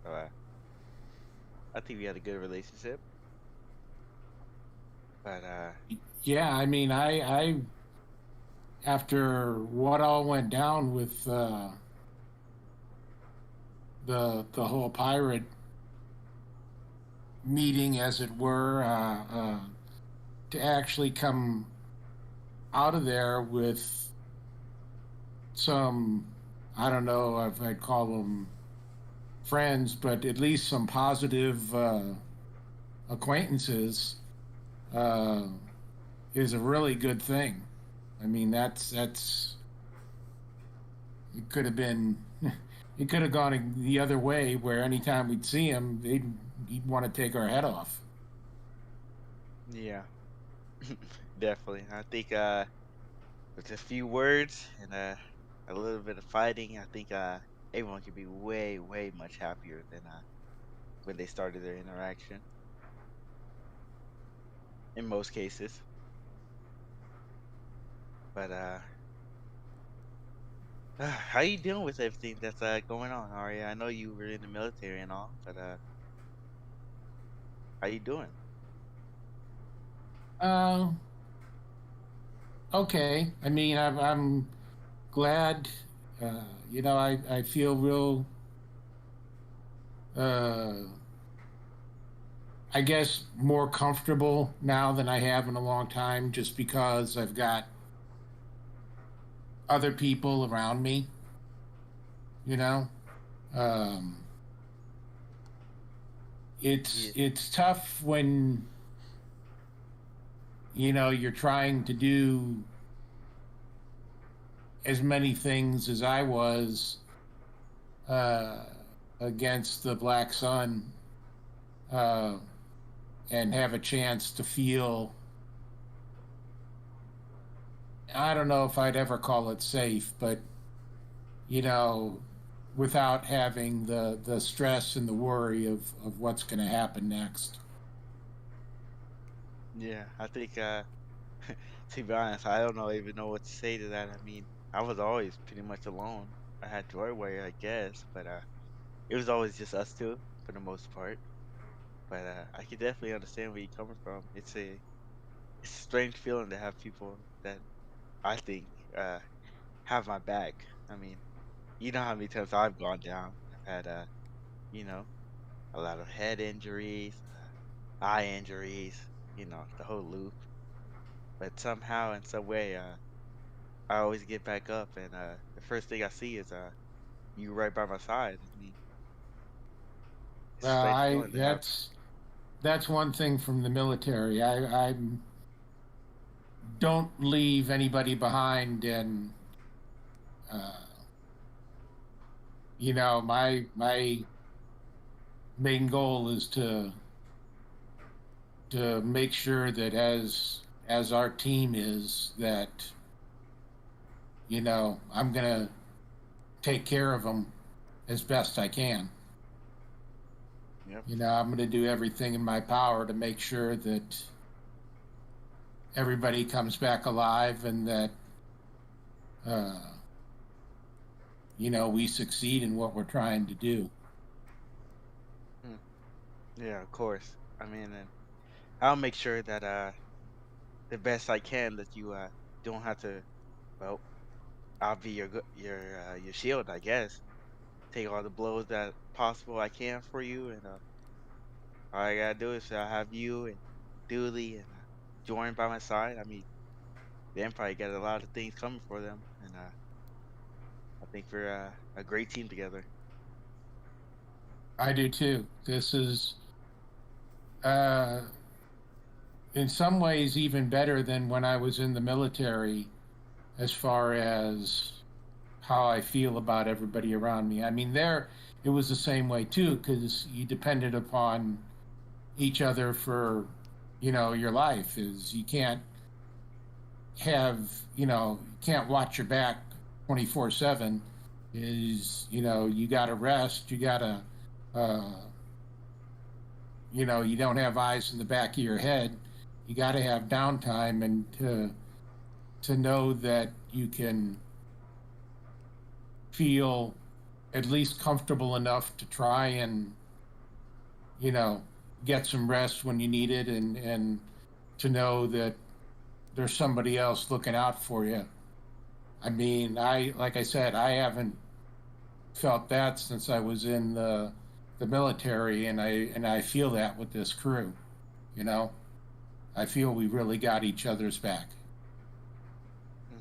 So I think we had a good relationship. But Yeah, I mean, I after what all went down with the whole pirate meeting, as it were, to actually come out of there with some, I don't know if I'd call them friends, but at least some positive acquaintances, uh, is a really good thing. I mean, that's it could have been, it could have gone the other way, where anytime we'd see him, he'd want to take our head off. yeah, definitely. I think with a few words and a little bit of fighting, I think everyone could be way much happier than when they started their interaction. In most cases. But how you dealing with everything that's going on, Arya? I know you were in the military and all, but how you doing? Uh, okay. I mean, I'm glad. You know, I feel real. Uh, I guess more comfortable now than I have in a long time, just because I've got other people around me. You know, um, Yeah. it's tough when you know you're trying to do as many things as I was, uh, against the Black Sun, uh, and have a chance to feel. I don't know if I'd ever call it safe, but you know, without having the stress and the worry of what's going to happen next. Yeah, I think to be honest, I don't know even know what to say to that. I mean, I was always pretty much alone. I had Joyway, I guess, but it was always just us two for the most part. But I can definitely understand where you're coming from. It's a strange feeling to have people that I think uh have my back. I mean, you know how many times I've gone down. I've had you know, a lot of head injuries, eye injuries, the whole loop. But somehow, in some way, I always get back up, and the first thing I see is you right by my side. I mean, it's a strange I feeling to have. that's one thing from the military. I don't leave anybody behind, and uh, you know my main goal is to make sure that as our team is that you know I'm gonna take care of them as best I can. Yep. You know, I'm going to do everything in my power to make sure that everybody comes back alive, and that, uh, you know, we succeed in what we're trying to do. Mm. Yeah, of course. I mean, and I'll make sure that the best I can that you don't have to. Well, I'll be your shield, I guess. Take all the blows that possible I can for you, and all I gotta do is have you and Dooley and Jordan by my side. I mean, the Empire got a lot of things coming for them, and I think we're a great team together. I do too. This is, uh, in some ways, even better than when I was in the military, as far as how I feel about everybody around me. I mean, there it was the same way too, because you depended upon each other for, your life. Is you can't have, you can't watch your back 24/7. Is you got to rest. You got to, uh, you don't have eyes in the back of your head. You got to have downtime and to know that you can feel at least comfortable enough to try and you know get some rest when you need it, and to know that there's somebody else looking out for you. I mean, I like I said, I haven't felt that since I was in the military, and I feel that with this crew. You know, I feel we really got each other's back.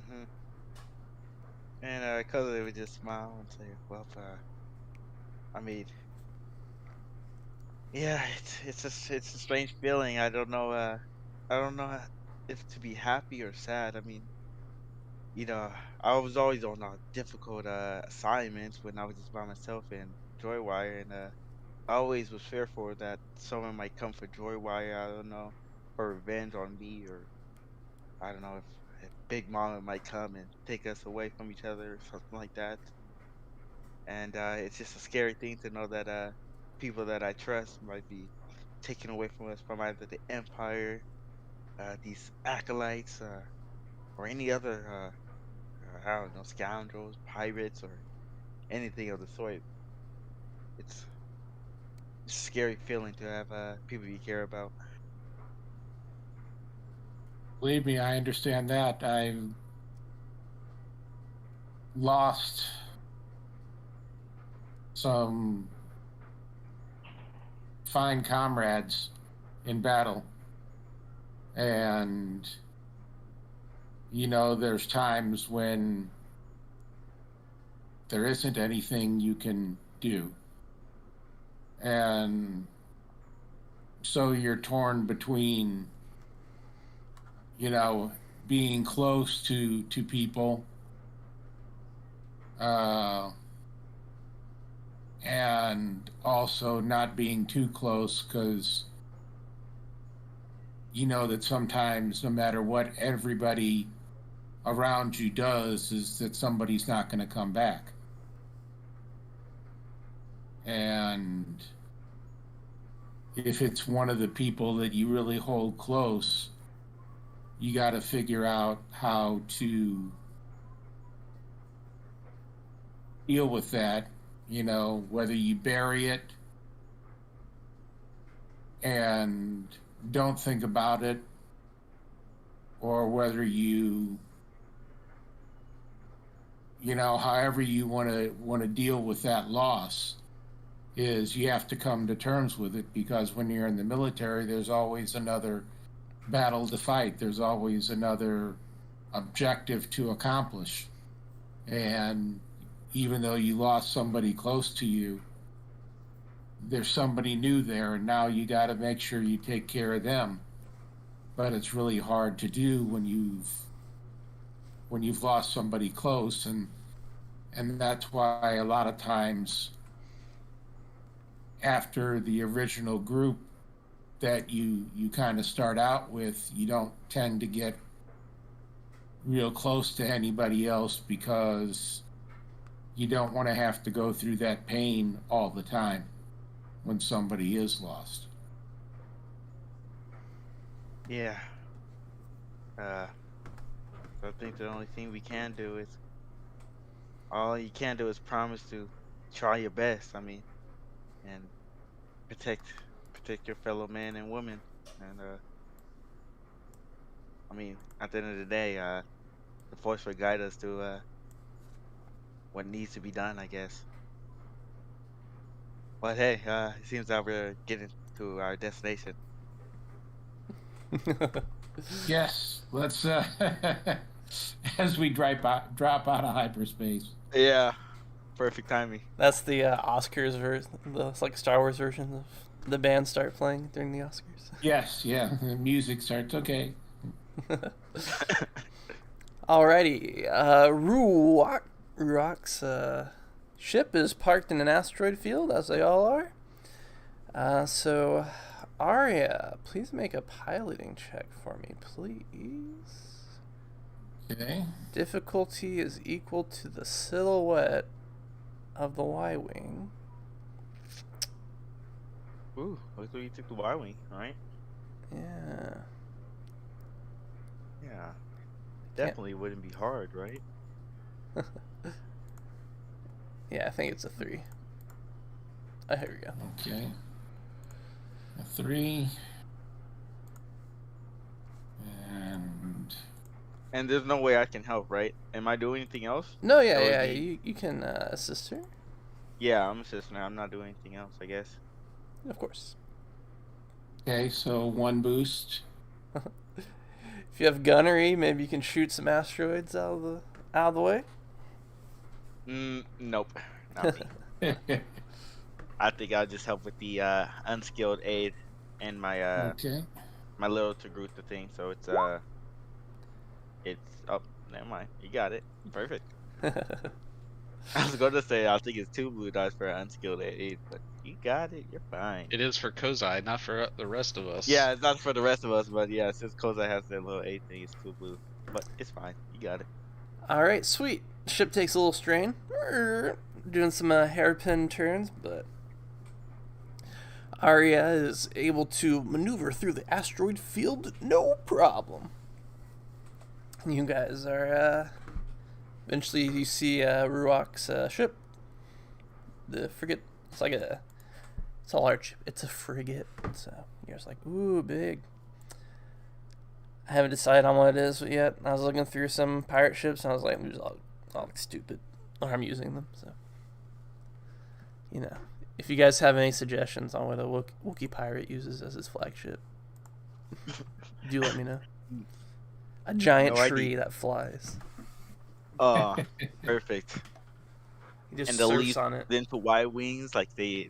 Hmm. And Cousin would just smile and say, "Well, I mean, yeah, it's a strange feeling. I don't know if to be happy or sad. I mean, I was always on difficult assignments when I was just by myself in Joywire, and I always was fearful that someone might come for Joywire. I don't know, for revenge on me, or I don't know if Big Mama might come and take us away from each other or something like that. And it's just a scary thing to know that people that I trust might be taken away from us from either the Empire, these acolytes, or any other I don't know, scoundrels, pirates, or anything of the sort. It's a scary feeling to have people you care about. Believe me, I understand that. I've lost some fine comrades in battle, and there's times when there isn't anything you can do, and so you're torn between you know being close to people, uh, and also not being too close, because you know that sometimes no matter what everybody around you does, is that somebody's not going to come back. And if it's one of the people that you really hold close, you got to figure out how to deal with that, whether you bury it and don't think about it, or whether however you want to deal with that loss, is you have to come to terms with it, because when you're in the military, there's always another battle to fight. There's always another objective to accomplish. And even though you lost somebody close to you, there's somebody new there, and now you got to make sure you take care of them. But it's really hard to do when you've lost somebody close, and that's why a lot of times after the original group that you kind of start out with, you don't tend to get real close to anybody else, because you don't want to have to go through that pain all the time when somebody is lost. Yeah. Uh, so I think the only thing we can do is all you can do is promise to try your best. I mean, and protect protect your fellow man and woman. And I mean, at the end of the day, the force will guide us to what needs to be done, I guess. But hey, it seems that we're getting to our destination. Yes, let's as we drop out of hyperspace. Yeah, perfect timing. That's the Oscars version. It's like Star Wars version of the band start playing during the Oscars. Yes, yeah. The music starts. Okay. Alrighty, Ruak's ship is parked in an asteroid field, as they all are. So, Arya, please make a piloting check for me, please. Okay. Difficulty is equal to the silhouette of the Y-wing. Ooh, looks like you took the Y-wing, right? Yeah. Yeah. Definitely wouldn't be hard, right? Yeah, I think it's a 3. Oh, here we go. Okay. A 3. And there's no way I can help, right? Am I doing anything else? No, yeah, That would yeah, be- you can assist her. Yeah, I'm assisting. I'm not doing anything else, I guess. Of course. Okay, so 1 boost. If you have gunnery, maybe you can shoot some asteroids out of the way. Nope. Not me. I think I'll just help with the unskilled aid and my Okay. my little Togruta thing. So it's oh, never mind. You got it. Perfect. I was going to say I think it's 2 blue dice for unskilled aid, but you got it. You're fine. It is for Kozai, not for the rest of us. Yeah, it's not for the rest of us, but yeah, since Kozai has their little aid thing, it's 2 blue. But it's fine. You got it. Alright, sweet. Ship takes a little strain. Doing some hairpin turns, but Arya is able to maneuver through the asteroid field no problem. You guys are, eventually you see Ruak's ship. The frigate. It's like it's a large ship. It's a frigate. So you're just like, ooh, big. I haven't decided on what it is yet. I was looking through some pirate ships and I was like, these all look stupid. Or I'm using them, so. You know, if you guys have any suggestions on what a Wookiee pirate uses as his flagship, do let me know. A giant No tree idea. that flies. Oh, perfect. He just And they'll surfs lead on it. into Y wings, like they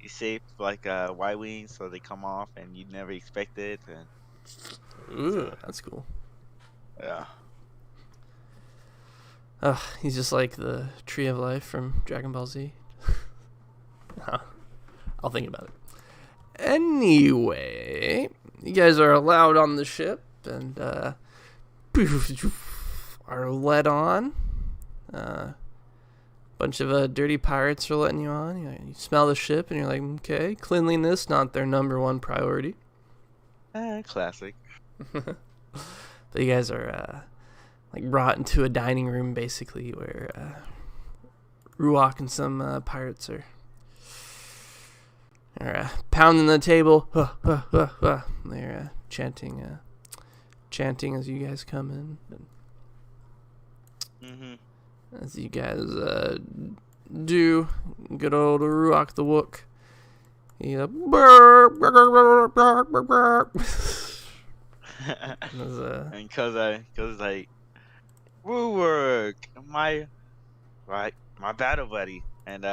shape like Y wings, so they come off and you never expect it. And Ooh, that's cool. yeah, Oh, he's just like the Tree of Life from Dragon Ball Z. I'll think about it. Anyway, you guys are allowed on the ship and are led on. Bunch of dirty pirates are letting you on. You smell the ship and you're like, okay, cleanliness not their number one priority. classic. But you guys are like brought into a dining room basically where Ruak and some pirates are pounding the table. They're chanting as you guys come in. As you guys do, good old Ruak the Wook. He And cause like, woo work, my battle buddy, and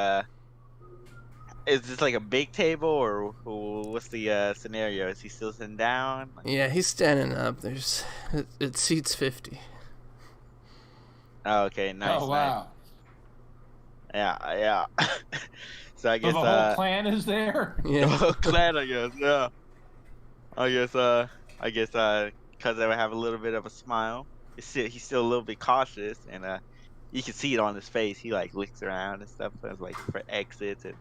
is this like a big table or what's the scenario? Is he still sitting down? yeah, he's standing up. It seats 50. Oh, okay, nice. Oh wow! Nice. Yeah. So I So guess the whole clan is there. Yeah. the whole clan, I guess. Yeah. I guess cause I would have a little bit of a smile. He's still a little bit cautious, and you can see it on his face. He like looks around and stuff, like for exits, and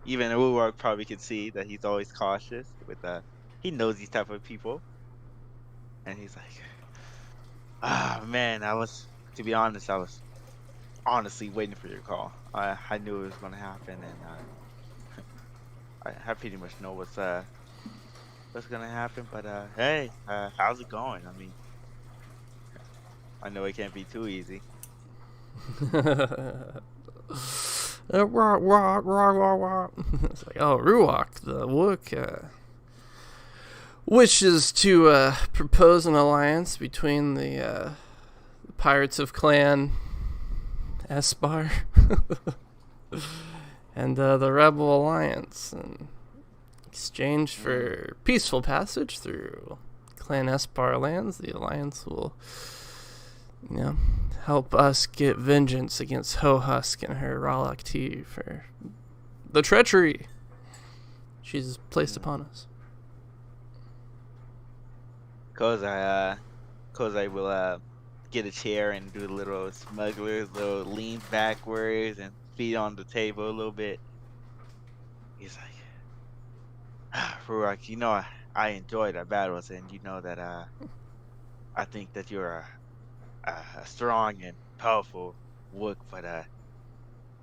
even Ulrich probably could see that he's always cautious. He knows these type of people, and he's like, man, to be honest, I was honestly waiting for your call. I knew it was gonna happen, and I pretty much know what's gonna happen. But hey, how's it going? I mean, I know it can't be too easy. It's like, oh, Ruak, the Wook. wishes to propose an alliance between the Pirates of Clan Esbar and the Rebel Alliance, in exchange for peaceful passage through Clan Esbar lands. The alliance will, help us get vengeance against Hohusk and her Ralak T for the treachery she's placed upon us. Kozai will get a chair and do a little smuggler's little lean backwards and feet on the table a little bit. He's like, Rurak, I enjoyed our battles, and you know that I think that you're a strong and powerful Wook, but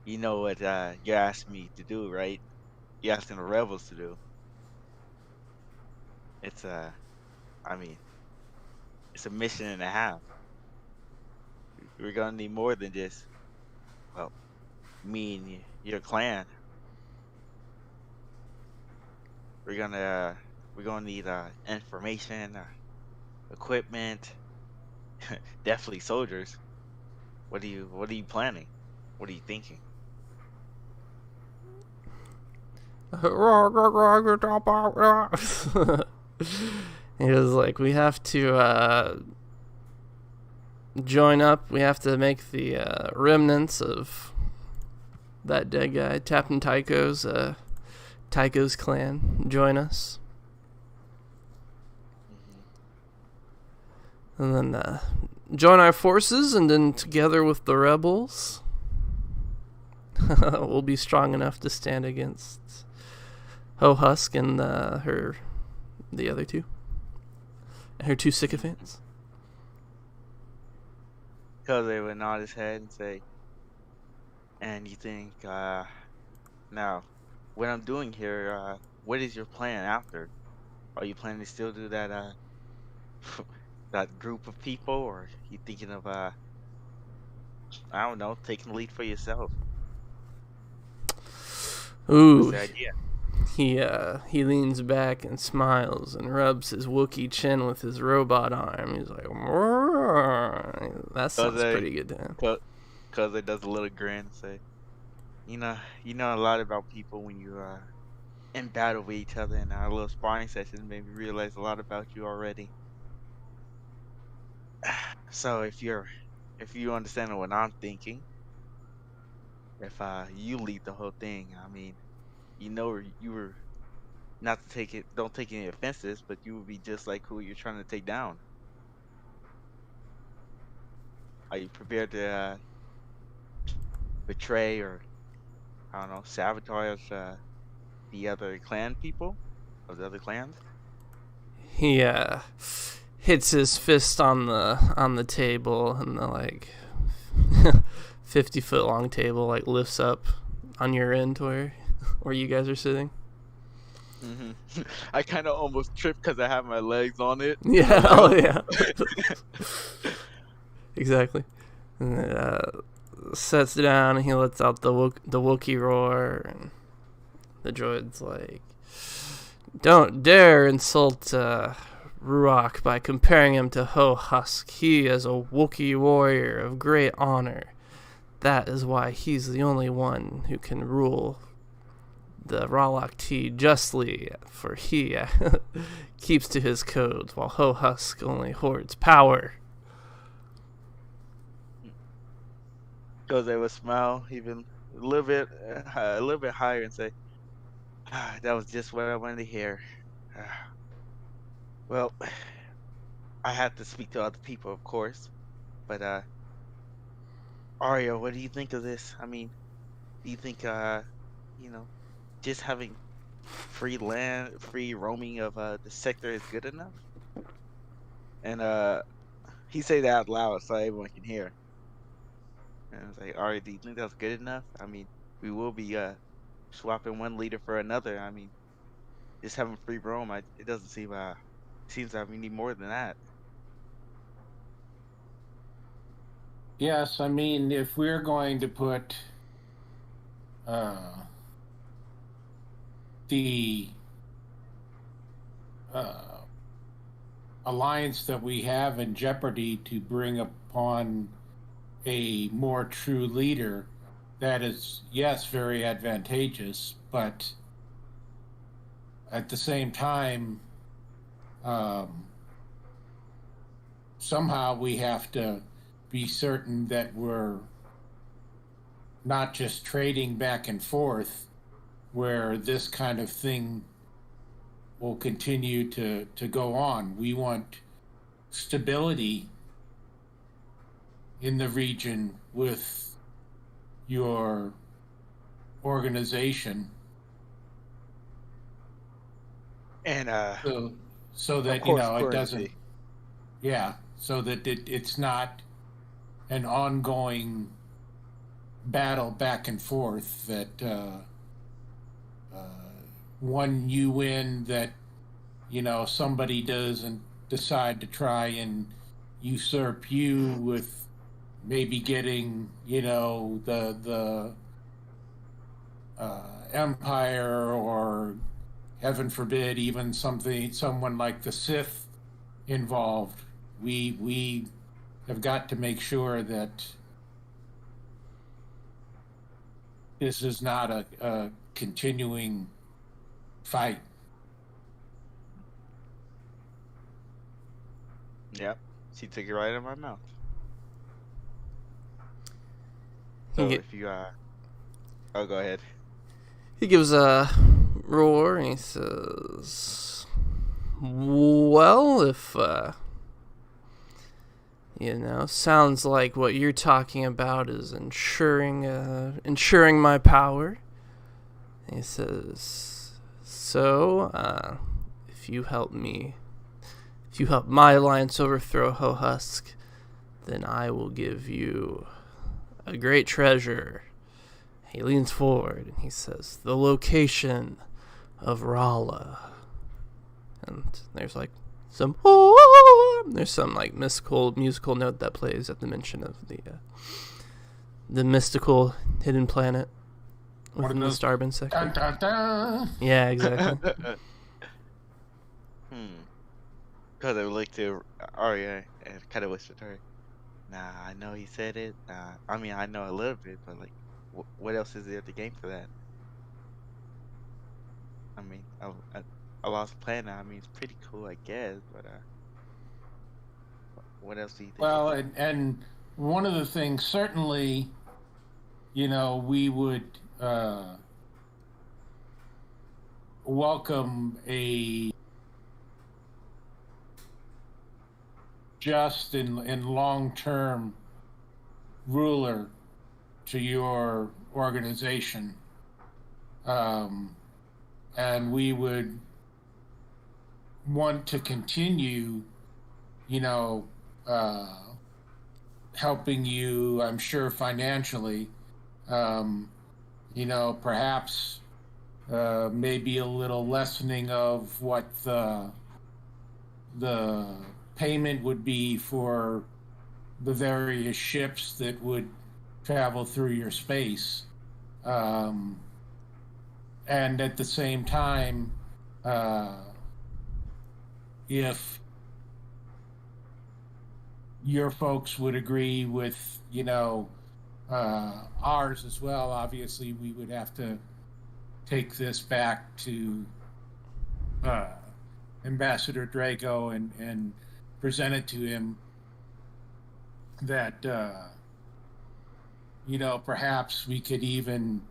you know what you asked me to do, right? You're asking the rebels to do. It's it's a mission and a half. We're gonna need more than just, well, me and your clan. We're gonna need information, equipment, definitely soldiers. What are you planning? What are you thinking? He was like, we have to join up. We have to make the remnants of that dead guy, Captain Tycho's clan, join us. And then join our forces, and then together with the rebels, we'll be strong enough to stand against Hohusk and the other two. Her two sycophants. Because they would nod his head and say, and you think, now, what I'm doing here, what is your plan after? Are you planning to still do that, that group of people, or you thinking of, I don't know, taking the lead for yourself? Ooh. What's the idea? He leans back and smiles and rubs his Wookiee chin with his robot arm. He's like, that sounds pretty good to him. Cause it does a little grin and say, you know a lot about people when you in battle with each other, and our little sparring sessions made me realize a lot about you already. So if you understand what I'm thinking, if you lead the whole thing, I mean, you were not to don't take any offenses, but you would be just like who you're trying to take down. Are you prepared to betray or, I don't know, sabotage the other clan people of the other clans? He hits his fist on the table, and the 50-foot long table lifts up on your end where you guys are sitting. Mm-hmm. I kind of almost tripped because I have my legs on it. Yeah, oh yeah. Exactly. And it sets down, and he lets out the Wookiee roar, and the droid's like, don't dare insult Ruak by comparing him to Hohusk. He is a Wookiee warrior of great honor. That is why he's the only one who can rule the Ralak T justly, for he keeps to his codes, while Hohusk only hoards power. Because they would smile even a little bit higher and say, that was just what I wanted to hear. Well, I have to speak to other people, of course, but Arya, what do you think of this? I mean, do you think just having free roaming of the sector is good enough? And he said that out loud so everyone can hear. And I was like, Arya, do you think that's good enough? I mean, we will be swapping one leader for another. I mean, just having free roam, it doesn't seem seems that we need more than that. Yes, I mean, if we're going to put the alliance that we have in jeopardy to bring upon a more true leader, that is, yes, very advantageous, but at the same time, somehow we have to be certain that we're not just trading back and forth, where this kind of thing will continue to go on. We want stability in the region with your organization, And so that of course, it currency. doesn't, yeah, so that it's not an ongoing battle back and forth that one you win, that somebody doesn't decide to try and usurp you with maybe getting the empire, or heaven forbid even someone like the Sith involved. We have got to make sure that this is not a continuing fight. Yep. She took it right out of my mouth. He So gi- if you oh, go ahead. he gives a roar and he says, "Well, if sounds like what you're talking about is ensuring my power." He says, "So, if you help my alliance overthrow Hohusk, then I will give you a great treasure." He leans forward and he says, "The location of Rala." And there's like some musical note that plays at the mention of the mystical hidden planet within the Starbin sector. Dun, dun, dun. Yeah, exactly. Because I would like to Arya and kind of whispered to her, "Nah, I know he said it. Nah, I mean I know a little bit, but like, what else is there to gain for that? I mean, I lost planet. I mean, it's pretty cool, I guess, but what else do you think?" Well, and one of the things, certainly, we would welcome a just and long-term ruler to your organization, and we would want to continue, helping you, I'm sure, financially. Perhaps maybe a little lessening of what the payment would be for the various ships that would travel through your space. And at the same time, if your folks would agree with, ours as well, obviously we would have to take this back to Ambassador Draco and present it to him, that perhaps we could even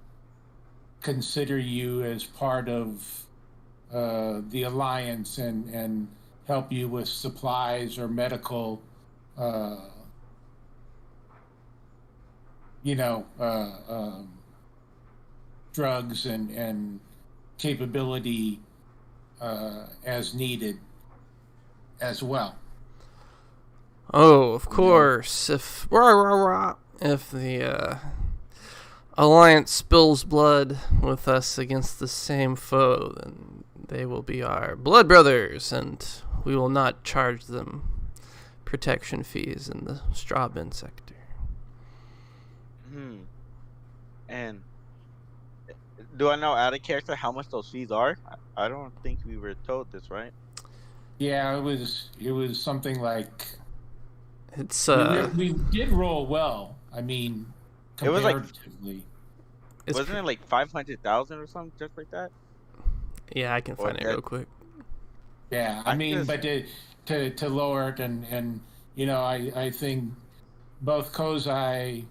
consider you as part of the alliance and help you with supplies or medical drugs and capability as needed as well. Oh, of course. If the Alliance spills blood with us against the same foe, then they will be our blood brothers, and we will not charge them protection fees in the Strabin sector. And do I know out of character how much those fees are? I don't think we were told this, right? Yeah, it was something like It's we did roll well. I mean, It was like, comparatively. it's wasn't it like 500,000 or something, just like that? yeah, I can Or find it that, real quick. Yeah, I I mean, just, but to lower it and you know, I think both Kozai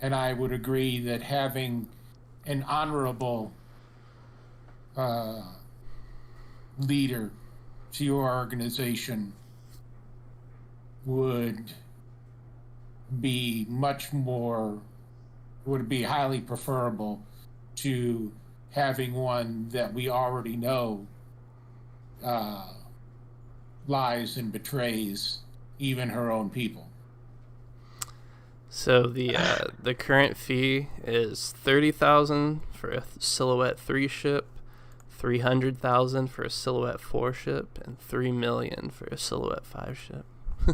and I would agree that having an honorable uh, leader to your organization would be much more, would be highly preferable to having one that we already know uh, lies and betrays even her own people. So the current fee is 30,000 for a Silhouette 3 ship, 300,000 for a Silhouette 4 ship, and 3 million for a Silhouette 5 ship.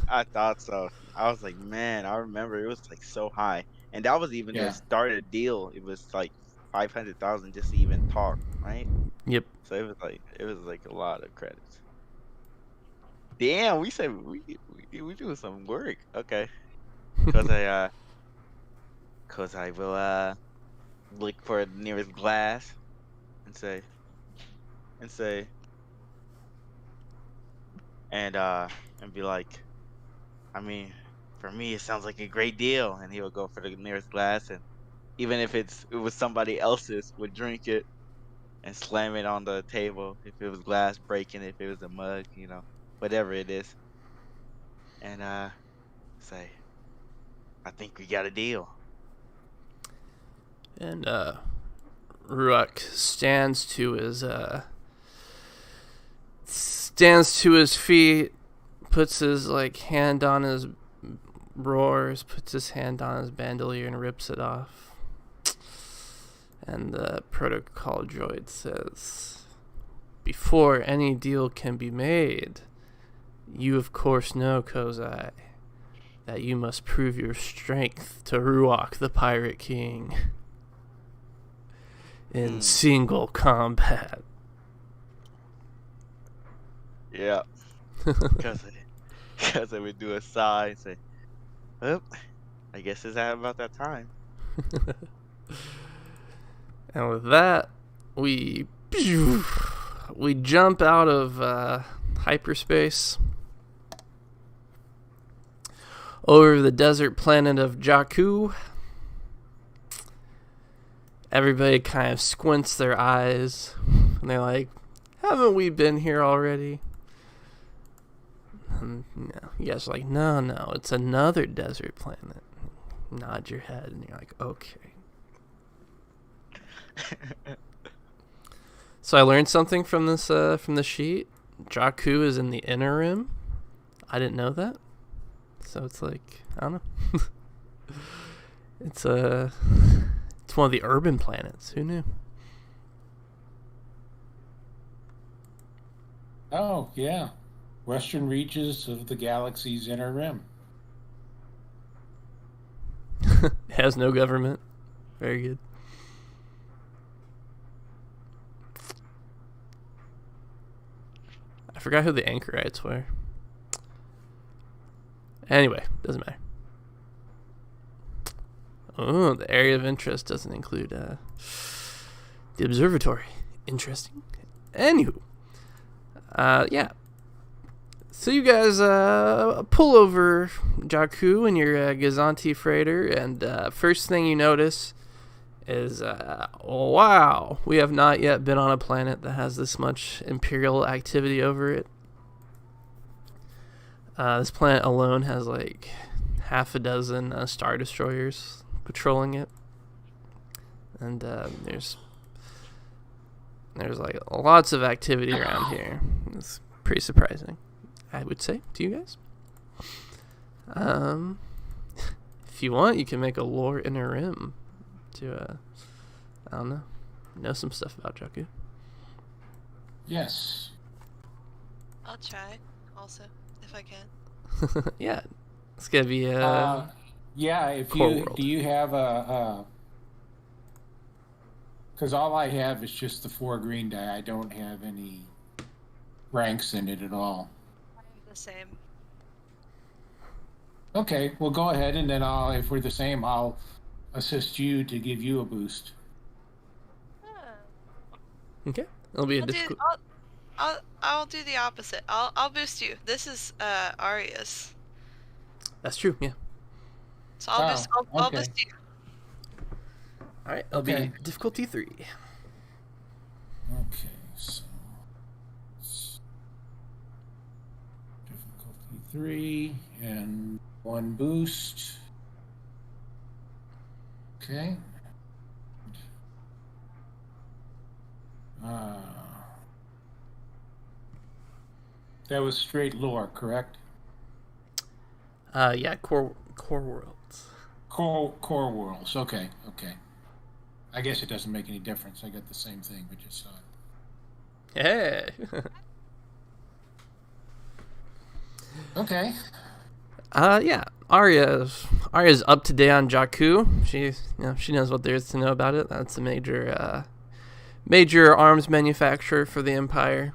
I thought so. I was like, man, I remember it was like so high, and that was even to Yeah. start a deal. It was like 500,000 just to even talk, right? Yep. So it was like a lot of credits. Damn, we said we doing some work. Okay, cause I will look for the nearest glass and say and say and be like, I mean, for me it sounds like a great deal, and he will go for the nearest glass, and even if it was somebody else's, would drink it and slam it on the table. If it was glass, breaking it. If it was a mug, whatever it is, and say, I think we got a deal. And Ruak stands to his feet, puts his hand on his roars, puts his hand on his bandolier and rips it off. And the protocol droid says, before any deal can be made, you of course know, Kozai, that you must prove your strength to Ruak the Pirate King in single combat. Yeah, because I would do a sigh and say, well, I guess it's about that time. And with that, we jump out of hyperspace over the desert planet of Jakku. Everybody kind of squints their eyes, and they're like, haven't we been here already? And you guys are like, no, it's another desert planet. Nod your head, and you're like, okay. So I learned something from this from the sheet. Jakku is in the inner rim. I didn't know that. So it's like, I don't know. It's one of the urban planets. Who knew? Oh, yeah. Western reaches of the galaxy's inner rim. It has no government. Very good. I forgot who the anchorites were. Anyway, doesn't matter. Oh, the area of interest doesn't include the observatory. Interesting. Anywho, yeah. So you guys pull over Jakku in your Gazanti freighter, and first thing you notice is, wow, we have not yet been on a planet that has this much Imperial activity over it. This planet alone has like half a dozen Star Destroyers patrolling it. And there's like lots of activity around here. It's pretty surprising, I would say, to you guys. If you want, you can make a lore inner rim to, I don't know some stuff about Jakku. Yes. I'll try, also, if I can. Yeah, it's gonna be yeah, if core you world. do you have because all I have is just the 4 green die. I don't have any ranks in it at all. The same. Okay, well, go ahead, and then if we're the same, I'll assist you to give you a boost. Okay. It'll be a I'll do. difficult. I'll do the opposite. I'll boost you. This is Arya's. That's true. Yeah. So I'll boost. I'll okay. boost you. All right. It'll Okay. be difficulty 3. Okay, so difficulty 3 and 1 boost. Okay. That was straight lore, correct? Yeah. Core worlds. Core worlds. Okay. I guess it doesn't make any difference. I got the same thing, but just saw it. Hey. Okay. Yeah. Arya's up to date on Jakku. She knows what there is to know about it. That's a major arms manufacturer for the Empire.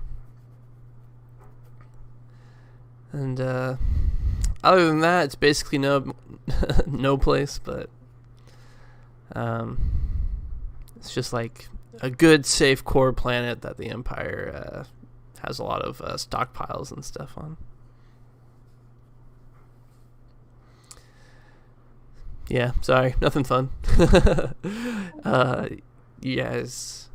And other than that, it's basically no place, but it's just like a good, safe core planet that the Empire has a lot of stockpiles and stuff on. Yeah, sorry, nothing fun. You guys,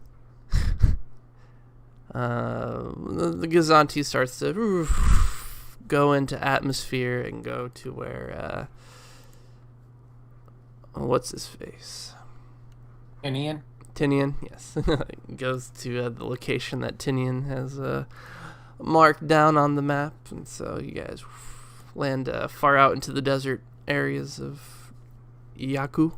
the Gazanti starts to go into atmosphere and go to where what's his face? Tinian, yes. Goes to the location that Tinian has marked down on the map, and so you guys land far out into the desert areas of Jakku.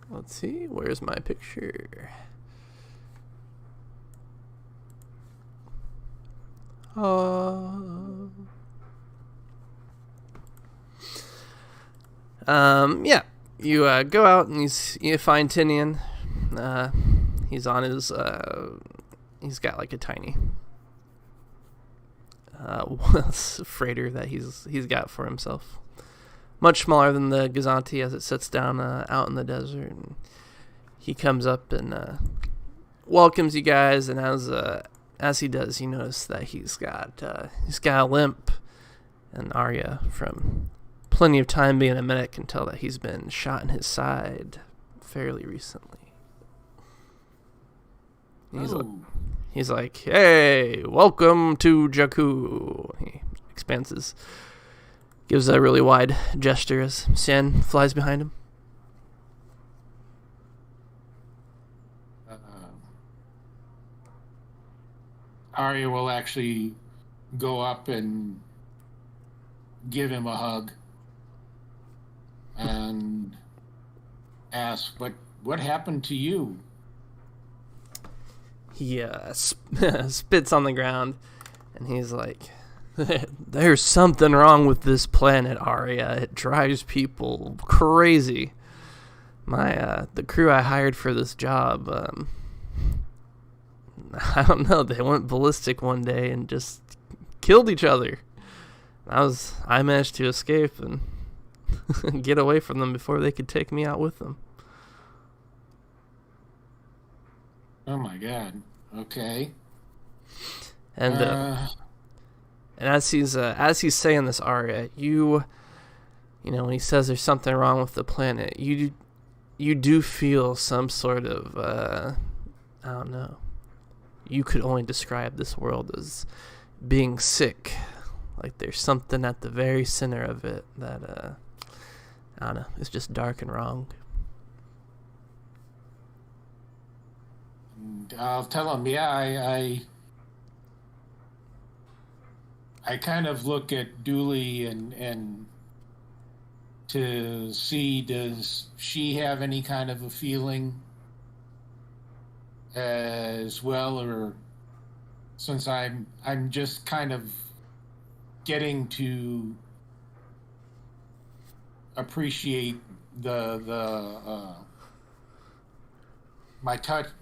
Let's see, where's my picture? Yeah, you go out and you find Tinian. He's on his he's got like a tiny freighter that he's got for himself, much smaller than the Gazanti as it sits down out in the desert. And he comes up and welcomes you guys, and as he does, you notice that he's got a limp, and Arya, from plenty of time being a medic, can tell that he's been shot in his side fairly recently. He's like, "Hey, welcome to Jakku." He gives a really wide gesture as Sen flies behind him. Arya will actually go up and give him a hug and ask, what happened to you? He spits on the ground, and he's like, "There's something wrong with this planet, Arya. It drives people crazy. The crew I hired for this job, I don't know, they went ballistic one day and just killed each other. I managed to escape and get away from them before they could take me out with them." Oh my God. Okay. And as he's saying this, Arya, you know, when he says there's something wrong with the planet, you do feel some sort of I don't know. You could only describe this world as being sick. Like there's something at the very center of it that I don't know, it's just dark and wrong. I'll tell him, yeah, I kind of look at Dooley and to see, does she have any kind of a feeling as well, or since I'm just kind of getting to appreciate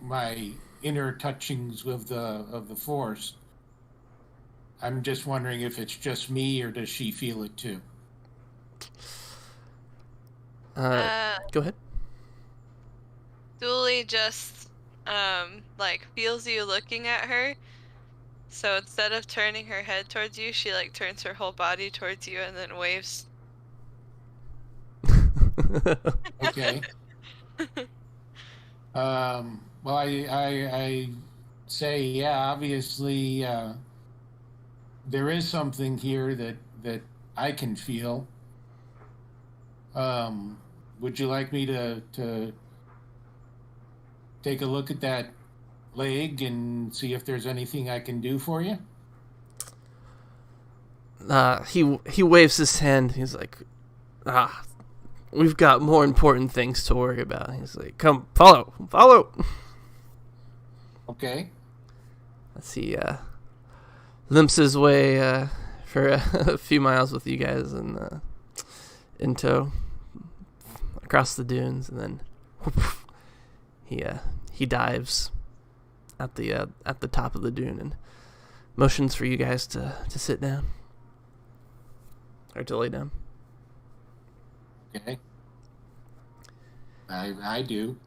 my inner touchings of the force. I'm just wondering if it's just me or does she feel it too? Go ahead. Dooley just like feels you looking at her. So instead of turning her head towards you, she like turns her whole body towards you and then waves. Okay. Well, I say, yeah, obviously, there is something here that I can feel. Would you like me to take a look at that leg and see if there's anything I can do for you? He waves his hand. He's like, we've got more important things to worry about. He's like, come, follow. Okay. Let's see, limps his way for a few miles with you guys in tow across the dunes, and then he dives at the top of the dune and motions for you guys to sit down or to lay down. Okay. I do.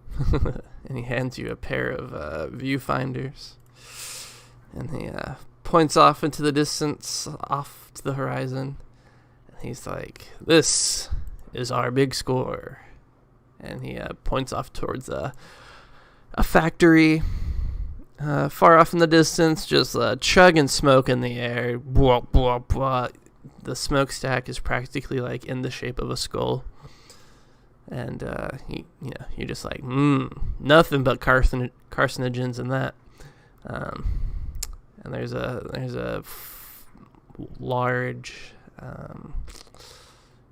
And he hands you a pair of viewfinders, and he points off into the distance, off to the horizon, and he's like, "This is our big score," and he points off towards a factory far off in the distance, just chugging smoke in the air. Blah, blah, blah. The smokestack is practically like in the shape of a skull. And you're just like, nothing but carcinogens in that. And there's a large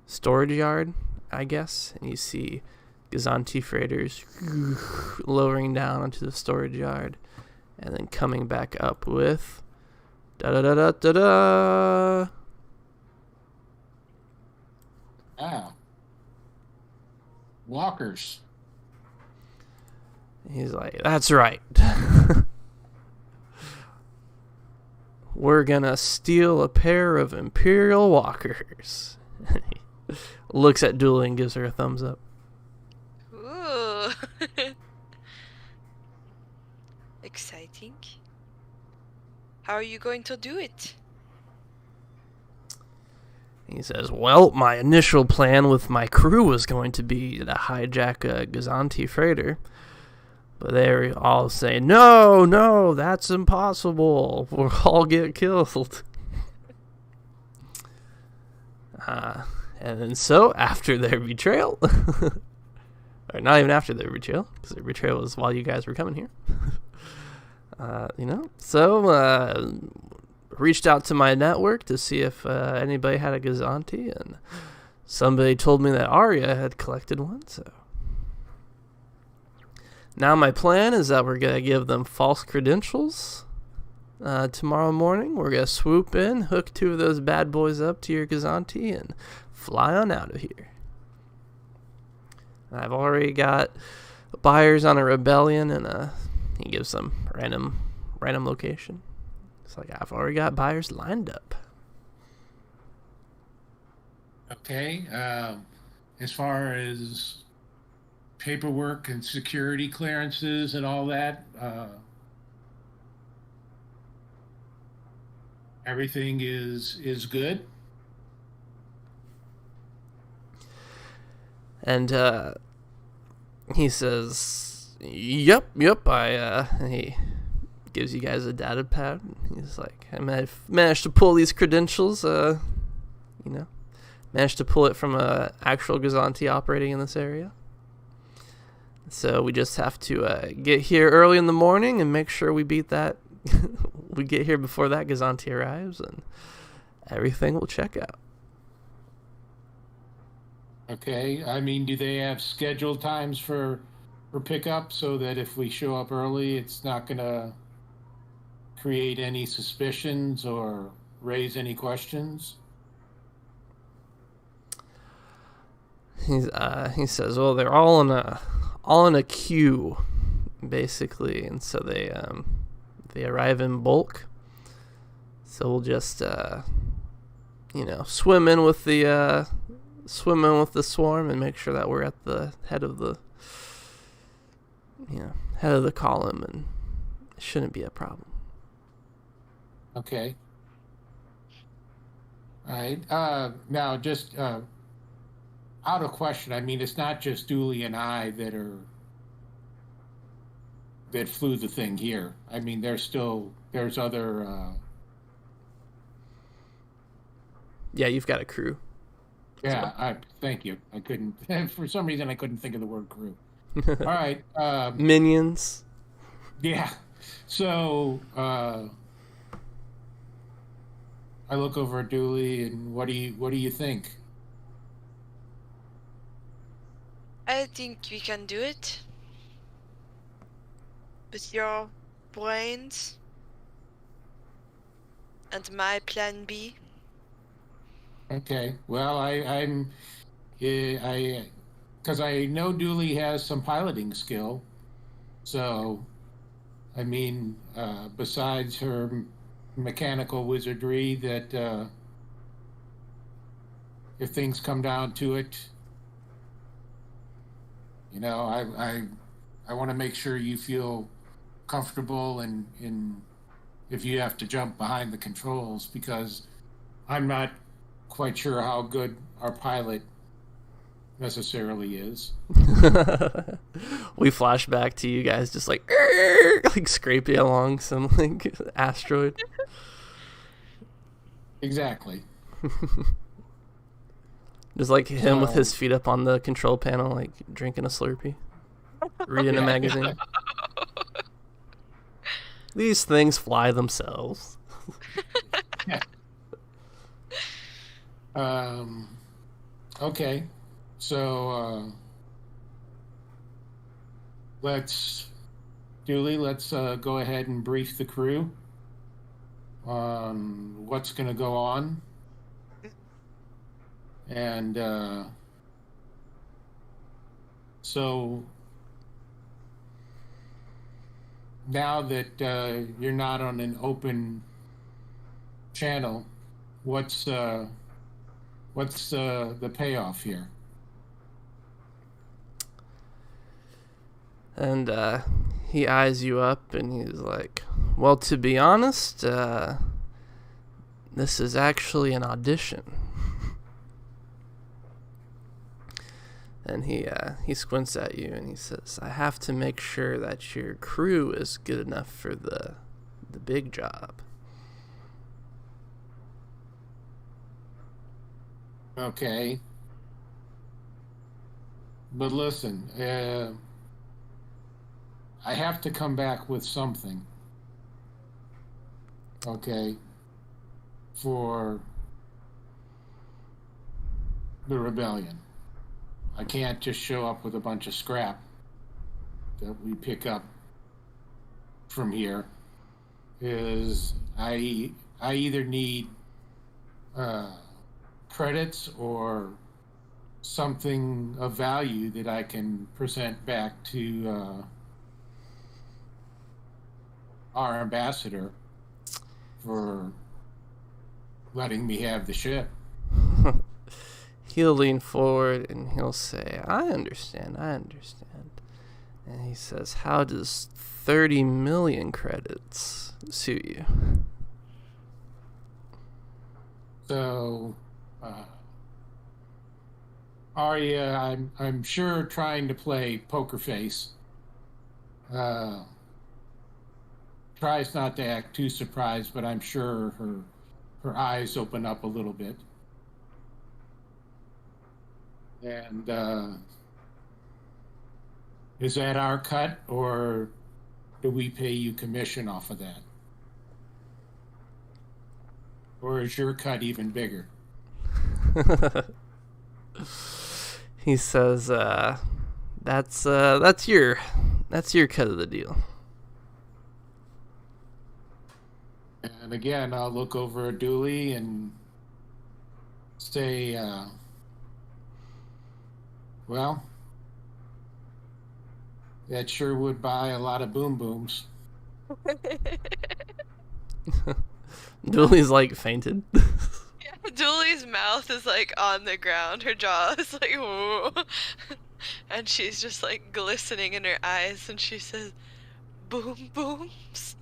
storage yard, I guess, and you see Gazanti freighters lowering down onto the storage yard, and then coming back up with da-da-da-da-da-da. Ah. Walkers. He's like, that's right. We're gonna steal a pair of Imperial walkers. He looks at Dooley and gives her a thumbs up. Ooh. Exciting. How are you going to do it? He says, well, my initial plan with my crew was going to be to hijack a Gazanti freighter. But they all say, no, that's impossible. We'll all get killed. And then so, after their betrayal, or not even after their betrayal, because their betrayal was while you guys were coming here. Reached out to my network to see if anybody had a Gazanti, and somebody told me that Arya had collected one, so now my plan is that we're going to give them false credentials. Tomorrow morning, we're going to swoop in, hook 2 of those bad boys up to your Gazanti, and fly on out of here. I've already got buyers on a rebellion, and he gives some random location. It's like, I've already got buyers lined up. Okay. As far as paperwork and security clearances and all that, everything is good. And he says, yep, he gives you guys a data pad. He's like, I managed to pull these credentials, managed to pull it from a actual Gazanti operating in this area. So we just have to get here early in the morning and make sure we beat that. We get here before that Gazanti arrives, and everything will check out. Okay. I mean, do they have scheduled times for pickup so that if we show up early, it's not going to create any suspicions or raise any questions? He says, well, they're all in a queue basically, and so they arrive in bulk. So we'll just swim in with the swarm and make sure that we're at the head of the column, and it shouldn't be a problem. Okay. All right. Now, just out of question, I mean, it's not just Dooley and I that flew the thing here. I mean, there's other. Yeah, you've got a crew. Yeah, thank you. I couldn't, for some reason, I couldn't think of the word crew. All right. Minions. Yeah. So I look over at Dooley, and what do you think? I think we can do it. With your brains and my plan B. Okay. Well, because I know Dooley has some piloting skill, so I mean, besides her mechanical wizardry, that if things come down to it, I want to make sure you feel comfortable in if you have to jump behind the controls, because I'm not quite sure how good our pilot necessarily is. We flash back to you guys just like scraping along some asteroid. Exactly. Just like him with his feet up on the control panel, like drinking a Slurpee, reading a magazine. These things fly themselves. Yeah. Okay. So let's go ahead and brief the crew on what's going to go on. And so now that you're not on an open channel, what's the payoff here? And he eyes you up and he's like, well, to be honest, this is actually an audition. And he squints at you and he says, I have to make sure that your crew is good enough for the big job. Okay. But listen, I have to come back with something. Okay. For the rebellion. I can't just show up with a bunch of scrap that we pick up from here. I either need credits or something of value that I can present back to our ambassador for letting me have the ship. He'll lean forward and he'll say, I understand. And he says, how does 30 million credits suit you? So, Arya, I'm sure trying to play poker face, tries not to act too surprised, but I'm sure her eyes open up a little bit. And is that our cut, or do we pay you commission off of that? Or is your cut even bigger? He says, that's your cut of the deal. And again, I'll look over at Dooley and say, well, That sure would buy a lot of boom booms. Dooley's like fainted. Dooley's mouth is like on the ground. Her jaw is like, whoa. And she's just like glistening in her eyes, and she says, boom booms.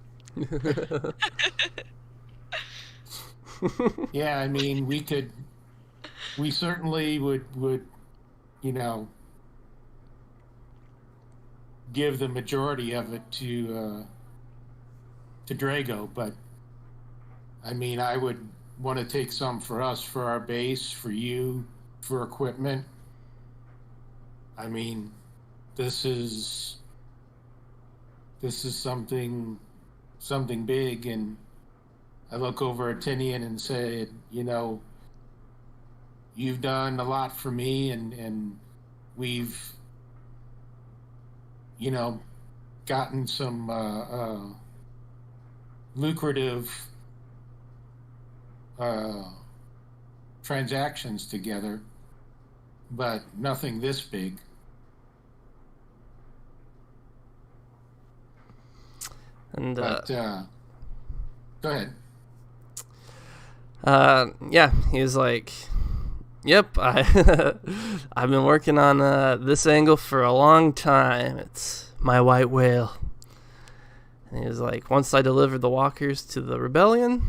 Yeah, I mean, we certainly would, you know, give the majority of it to Drago, but I mean, I would want to take some for us, for our base, for you, for equipment. I mean, this is something big, and I look over at Tinian and say, you know, you've done a lot for me, and we've, you know, gotten some lucrative transactions together, but nothing this big. And But go ahead. yeah, he's like, yep, I've been working on this angle for a long time. It's my white whale. And he's like, once I deliver the walkers to the rebellion,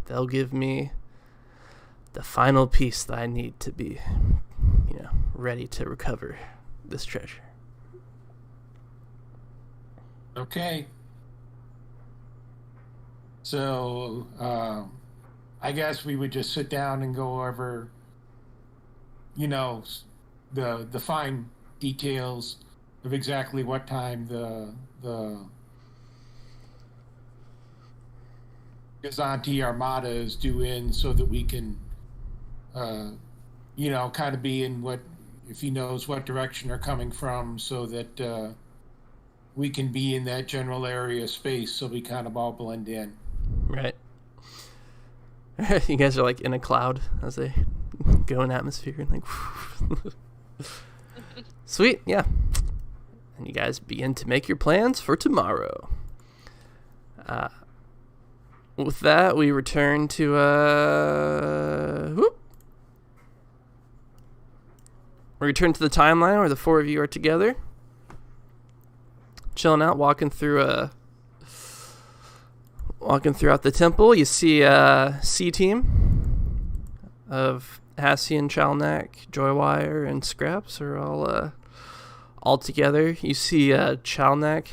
they'll give me the final piece that I need to be, you know, ready to recover this treasure. Okay. So, I guess we would just sit down and go over, you know, the fine details of exactly what time the Gazanti Armada is due in, so that we can, you know, kind of be in what, if he knows what direction they're coming from, so that we can be in that general area of space, so we kind of all blend in. Right. You guys are like in a cloud as they go in atmosphere and like sweet, yeah. And you guys begin to make your plans for tomorrow. With that, we return to we return to the timeline where the four of you are together, chilling out, walking throughout the temple. You see a C team of Hassian, Chalnak, Joywire, and Scraps are all together. You see Chalnak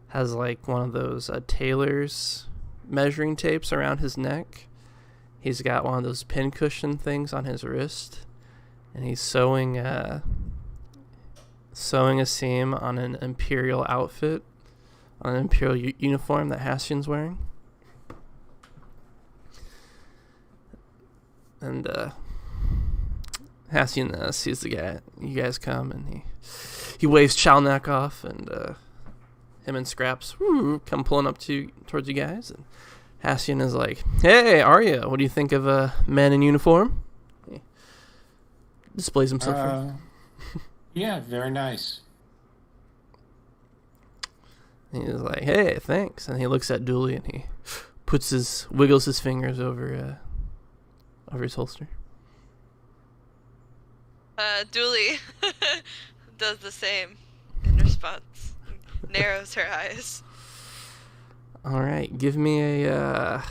has like one of those tailor's measuring tapes around his neck. He's got one of those pincushion things on his wrist, and he's sewing a seam on an Imperial outfit, on an Imperial uniform that Hassian's wearing. And Hassian sees you guys come, and he waves Chalnak off, and him and Scraps come pulling up towards you guys, and Hassian is like, "Hey, Arya, what do you think of a man in uniform?" He displays himself. Yeah, very nice. He's like, "Hey, thanks," and he looks at Dooley and he wiggles his fingers over his holster. Dooley does the same in response. Narrows her eyes. All right, give me a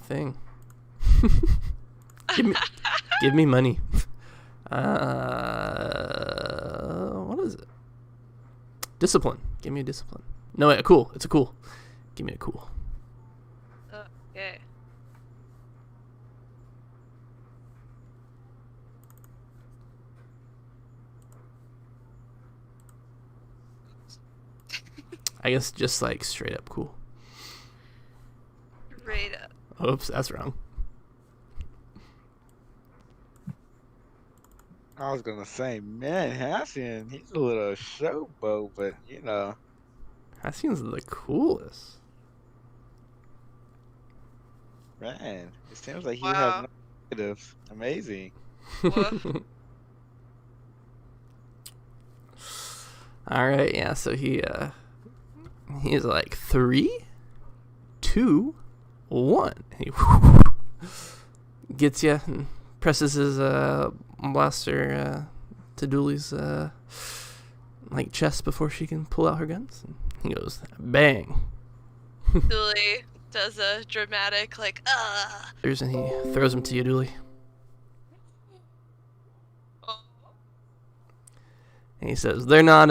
thing. give me money. What is it? Discipline. Give me a discipline. No, wait, a cool. It's a cool. Give me a cool. Okay. I guess just like straight up cool. Straight up. Oops, that's wrong. I was gonna say, man, Hassian, he's a little showboat, but you know. Hassian's the coolest. Man, it seems like you Wow. have no negatives. Amazing. Woof. All right, yeah. So he's like 3, 2, 1. He gets you and presses his blaster to Dooley's like chest before she can pull out her guns. And he goes bang. Dooley does a dramatic like And he throws him to you, Dooley. And he says, "They're not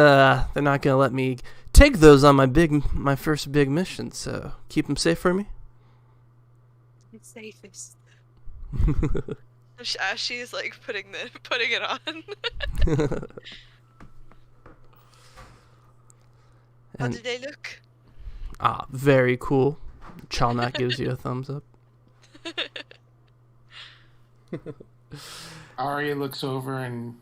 gonna let me take those on my first big mission. So keep them safe for me." It's safest. as she's like putting it on. How do they look? Very cool. Chalnak gives you a thumbs up. Arya looks over and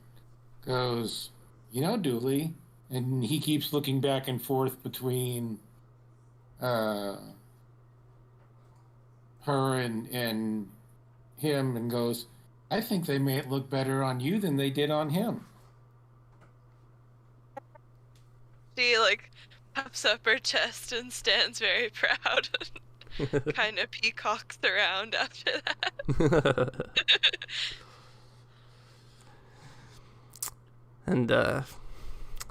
goes, "You know, Dooley," and he keeps looking back and forth between her and him, and goes, "I think they may look better on you than they did on him." She like puffs up her chest and stands very proud. Kind of peacocks around after that. And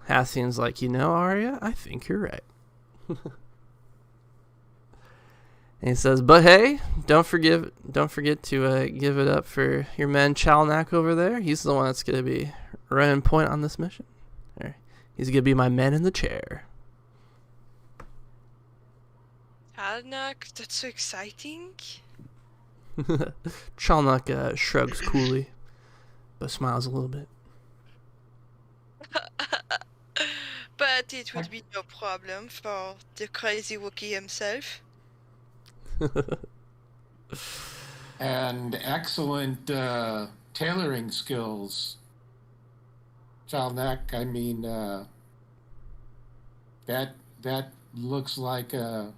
Hassian's like, Arya, I think you're right. And he says, "But hey, don't forget to give it up for your man Chalnak over there. He's the one that's gonna be running point on this mission. He's gonna be my man in the chair." Chalnak, that's so exciting. Chalnak shrugs coolly, but smiles a little bit. But it would be no problem for the crazy Wookiee himself. And excellent tailoring skills. Chalnak, I mean, that looks like a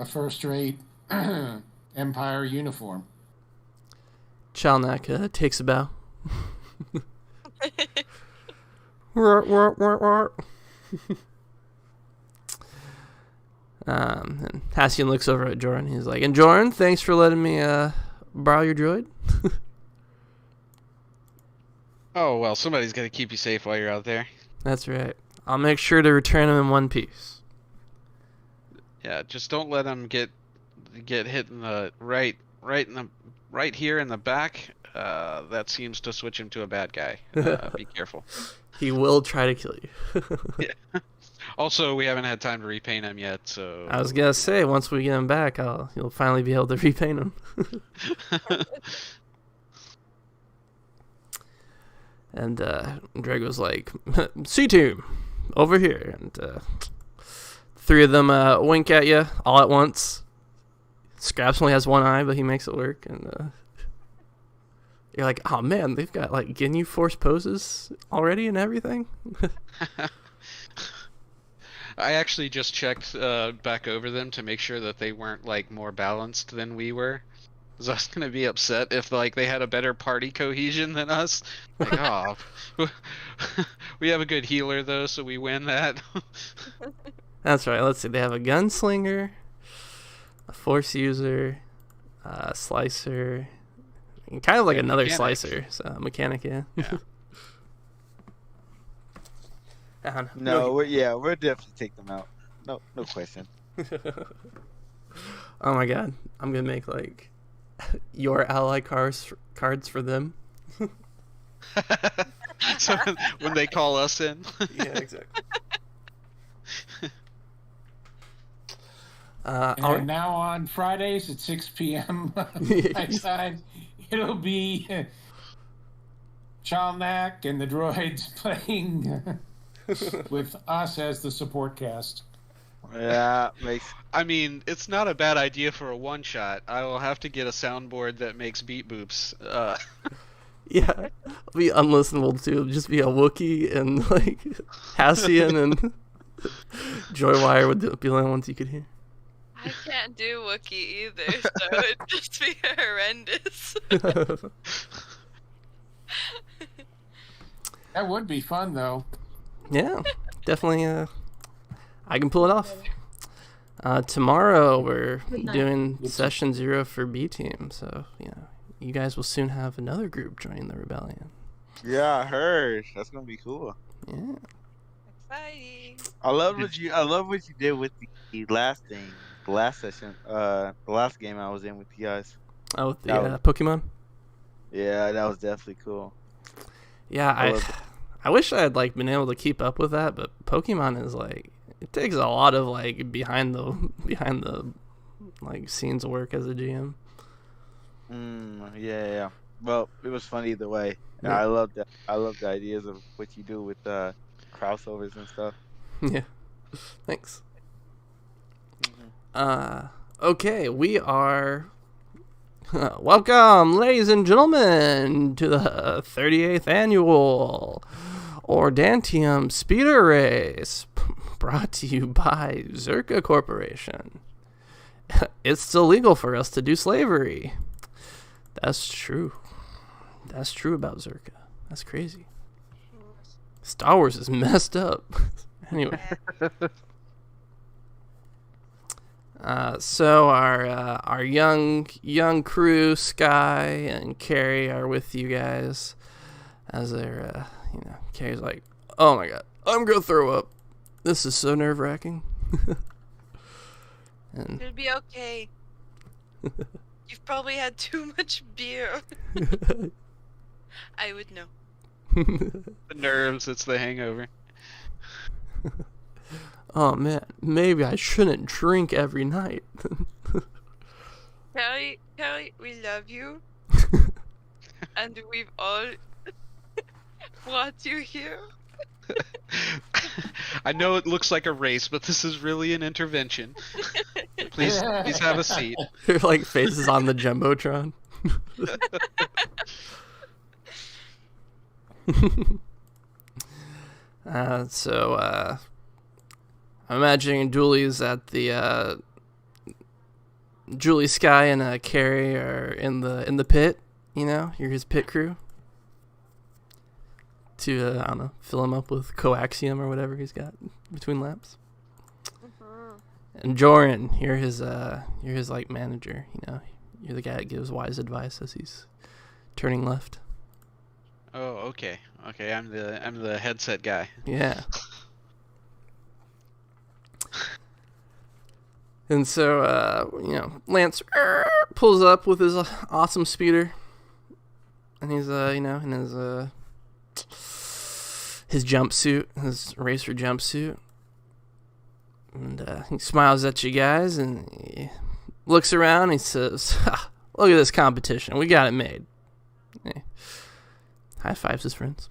first-rate Empire uniform. Chalnak takes a bow. And Hassian looks over at Jordan. He's like, "And Jordan, thanks for letting me borrow your droid." Oh, well, somebody's got to keep you safe while you're out there. That's right. I'll make sure to return him in one piece. Yeah, just don't let him get hit in the right here in the back. That seems to switch him to a bad guy. Be careful. He will try to kill you. Yeah. Also, we haven't had time to repaint him yet, so... I was gonna say, once we get him back, you'll finally be able to repaint him. And Drago's like, "C-Team, over here." And 3 of them wink at you all at once. Scraps only has one eye, but he makes it work. And you're like, "Oh man, they've got like Ginyu Force poses already and everything." I actually just checked back over them to make sure that they weren't like more balanced than we were. Because I was gonna be upset if like they had a better party cohesion than us. Like, oh, we have a good healer though, so we win that. That's right. Let's see. They have a gunslinger, a force user, a slicer, and kind of like another mechanic. slicer. So mechanic, yeah. No, we're definitely take them out. No question. Oh my god, I'm gonna make like your ally cards for them. So when they call us in. Yeah, exactly. And now on Fridays at 6 p.m. my time, it'll be Chalnak and the droids playing with us as the support cast. Yeah, makes. I mean, it's not a bad idea for a one-shot. I will have to get a soundboard that makes beat boops. Yeah, it'll be unlistenable too. It'll just be a Wookiee and like Hassian and Joywire would be the only ones you could hear. I can't do Wookiee either, so it'd just be horrendous. That would be fun, though. Yeah, definitely. I can pull it off. Tomorrow we're doing session 0 for B team, so you guys will soon have another group joining the rebellion. Yeah, I heard. That's gonna be cool. Yeah. Exciting. I love what you did with the last thing, the last session, the last game I was in with you guys. Oh, with the That was- Pokemon. Yeah, that was definitely cool. Yeah, I wish I had been able to keep up with that, but Pokemon is it takes a lot of behind the scenes work as a GM. Yeah. Well, it was fun either way. Yeah. I love that. I love the ideas of what you do with crossovers and stuff. Yeah. Thanks. Mm-hmm. Okay, we are welcome, ladies and gentlemen, to the 38th annual Ordantium Speeder Race, brought to you by Zerka Corporation. It's still legal for us to do slavery. That's true. That's true about Zerka. That's crazy. Star Wars is messed up. Anyway. So our young crew, Sky and Carrie, are with you guys as they're Carrie's like, oh my god, I'm gonna throw up. This is so nerve-wracking. And It'll be okay. You've probably had too much beer. I would know. The nerves, it's the hangover. oh man, maybe I shouldn't drink every night. Kelly, we love you. And we've all brought you here. I know it looks like a race, but this is really an intervention. Please have a seat. Your faces on the jumbotron. So I'm imagining Julie's at the Julie, Sky, and Carrie are in the pit. You're his pit crew. To I don't know, fill him up with coaxium or whatever he's got between laps. And Joran, you're his manager. You're the guy that gives wise advice as he's turning left. Oh, okay. I'm the headset guy. Yeah. And so Lance pulls up with his awesome speeder, and he's in his jumpsuit, his racer jumpsuit. And he smiles at you guys, and he looks around, and he says, look at this competition. We got it made. Yeah. High fives his friends.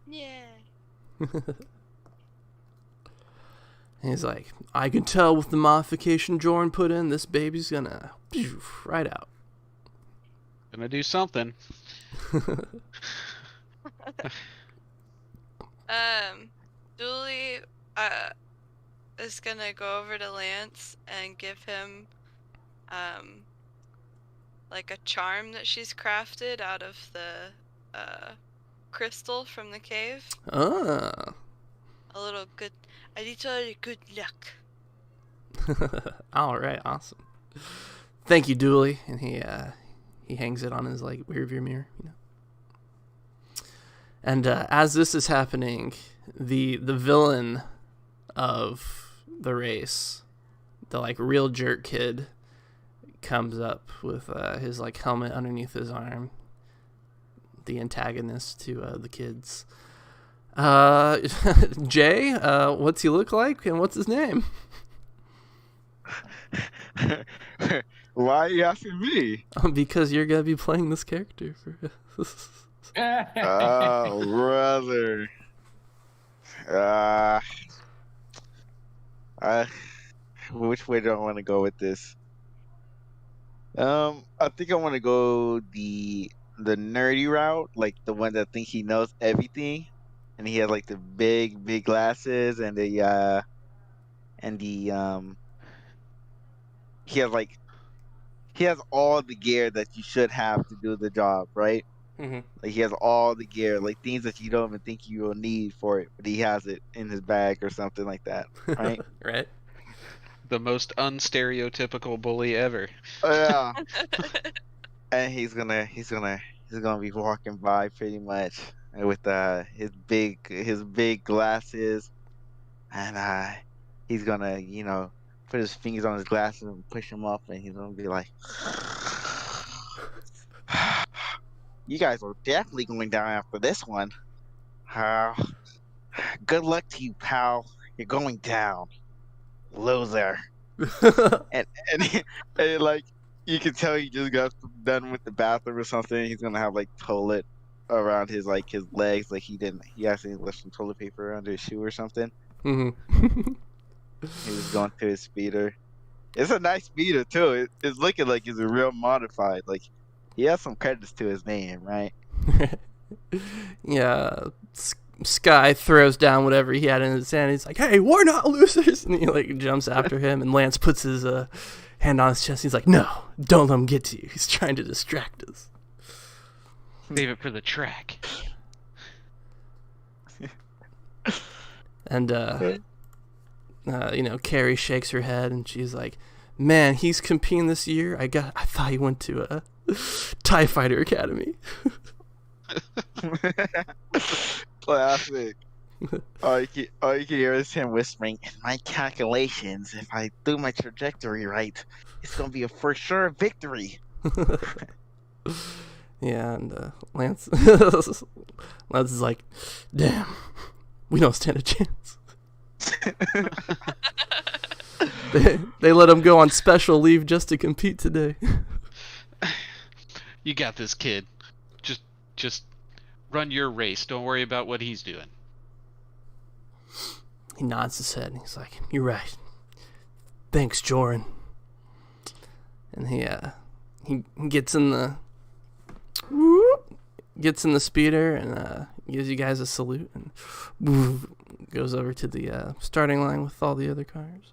Yeah. And he's like, I can tell with the modification Jordan put in, this baby's gonna right out. Gonna do something. Julie is gonna go over to Lance and give him a charm that she's crafted out of the crystal from the cave. Ah. A little good luck. All right, awesome. Thank you, Dooley. And he hangs it on his rearview mirror, And as this is happening, the villain of the race, the real jerk kid, comes up with his helmet underneath his arm. The antagonist to the kids. Jay, what's he look like and what's his name? Why are you asking me? Because you're gonna be playing this character for. Oh, brother. Which way do I want to go with this? I think I want to go the nerdy route, the one that thinks he knows everything, and he has the big glasses and he has he has all the gear that you should have to do the job, right? Mhm. Like he has all the gear, like things that you don't even think you will need for it, but he has it in his bag or something like that, right? Right. The most unstereotypical bully ever. Yeah. And he's gonna be walking by pretty much with his big glasses, and he's gonna put his fingers on his glasses and push them up, and he's gonna be like, "You guys are definitely going down after this one. Uh, Good luck to you, pal. You're going down, loser." And and like you can tell he just got done with the bathroom or something. He's gonna have like toilet around his legs, like he actually left some toilet paper under his shoe or something. Mhm. He was going to his speeder. It's a nice speeder too. It's looking like it's a real modified. Like he has some credits to his name, right? Yeah. Sky throws down whatever he had in his hand. He's like, "Hey, we're not losers!" And he like jumps after him. And Lance puts his hand on his chest. He's like, "No, don't let him get to you. He's trying to distract us." Save it for the track. And Carrie shakes her head and she's like, "Man, he's competing this year. I thought he went to a TIE Fighter Academy." Classic. All you can hear is him whispering, "In my calculations, if I do my trajectory right, it's gonna be a for sure victory." Yeah, and Lance Lance is like, "Damn, we don't stand a chance." They let him go on special leave just to compete today. You got this, kid. Just run your race. Don't worry about what he's doing. He nods his head and he's like, "You're right. Thanks, Joran." And he gets in the speeder and gives you guys a salute and goes over to the starting line with all the other cars.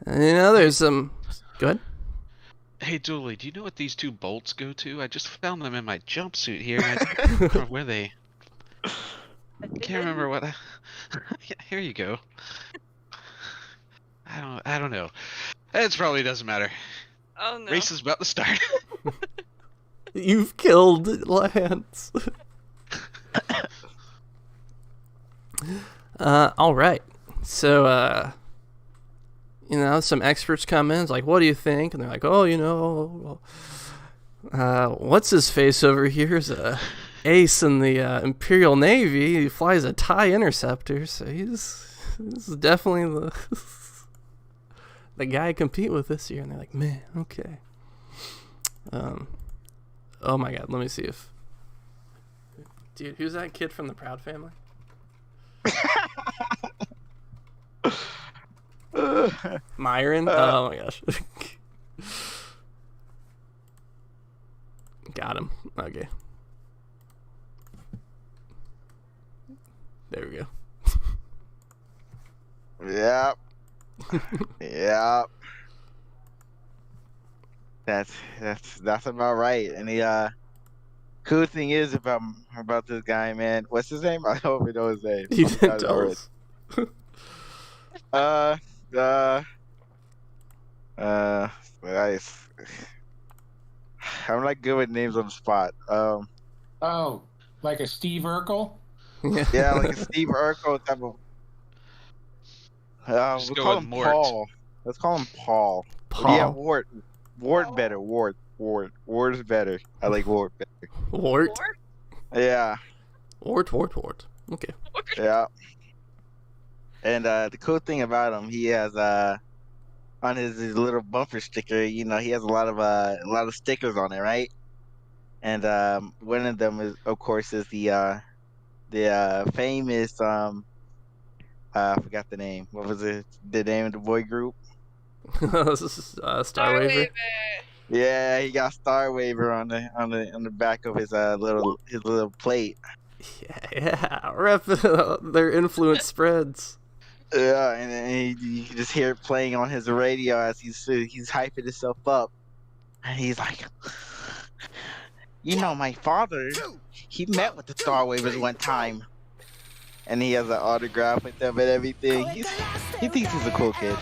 And there's some. Go ahead. Hey, Dooley, do you know what these two bolts go to? I just found them in my jumpsuit here. And I don't remember where they. Can't remember what. Yeah, here you go. I don't know. It probably doesn't matter. Oh no. Race is about to start. You've killed Lance. All right. So, some experts come in. It's like, "What do you think?" And they're like, "Oh, what's his face over here is a ace in the Imperial Navy. He flies a TIE Interceptor, so he's definitely the guy I compete with this year." And they're like, "Man, okay." Oh my God, let me see if... Dude, who's that kid from the Proud Family? Myron? Oh my gosh. Got him. Okay. There we go. Yep. Yep. That's about right. And the cool thing is about this guy, man. What's his name? I don't even know his name. You I didn't forgot tell already. us. Nice. I'm not good with names on the spot. Oh, like a Steve Urkel? Yeah, like a Steve Urkel type of. Just We'll go call with him Mort. Paul. Let's call him Paul. Paul. Yeah, Ward. Ward better. Ward is better. I like Ward better. Wart? Yeah. Wart. Okay. Yeah. And the cool thing about him, he has on his little bumper sticker, he has a lot of stickers on it, right? And one of them is, of course, is the famous I forgot the name. What was it? The name of the boy group? Star Waver. Yeah, he got Star Waver on the back of his little plate. Yeah. Rep their influence spreads. Yeah, and then you can just hear it playing on his radio as he's hyping himself up, and he's like, my father, he met with the Star Wavers one time, and he has an autograph with them and everything. He thinks he's a cool kid.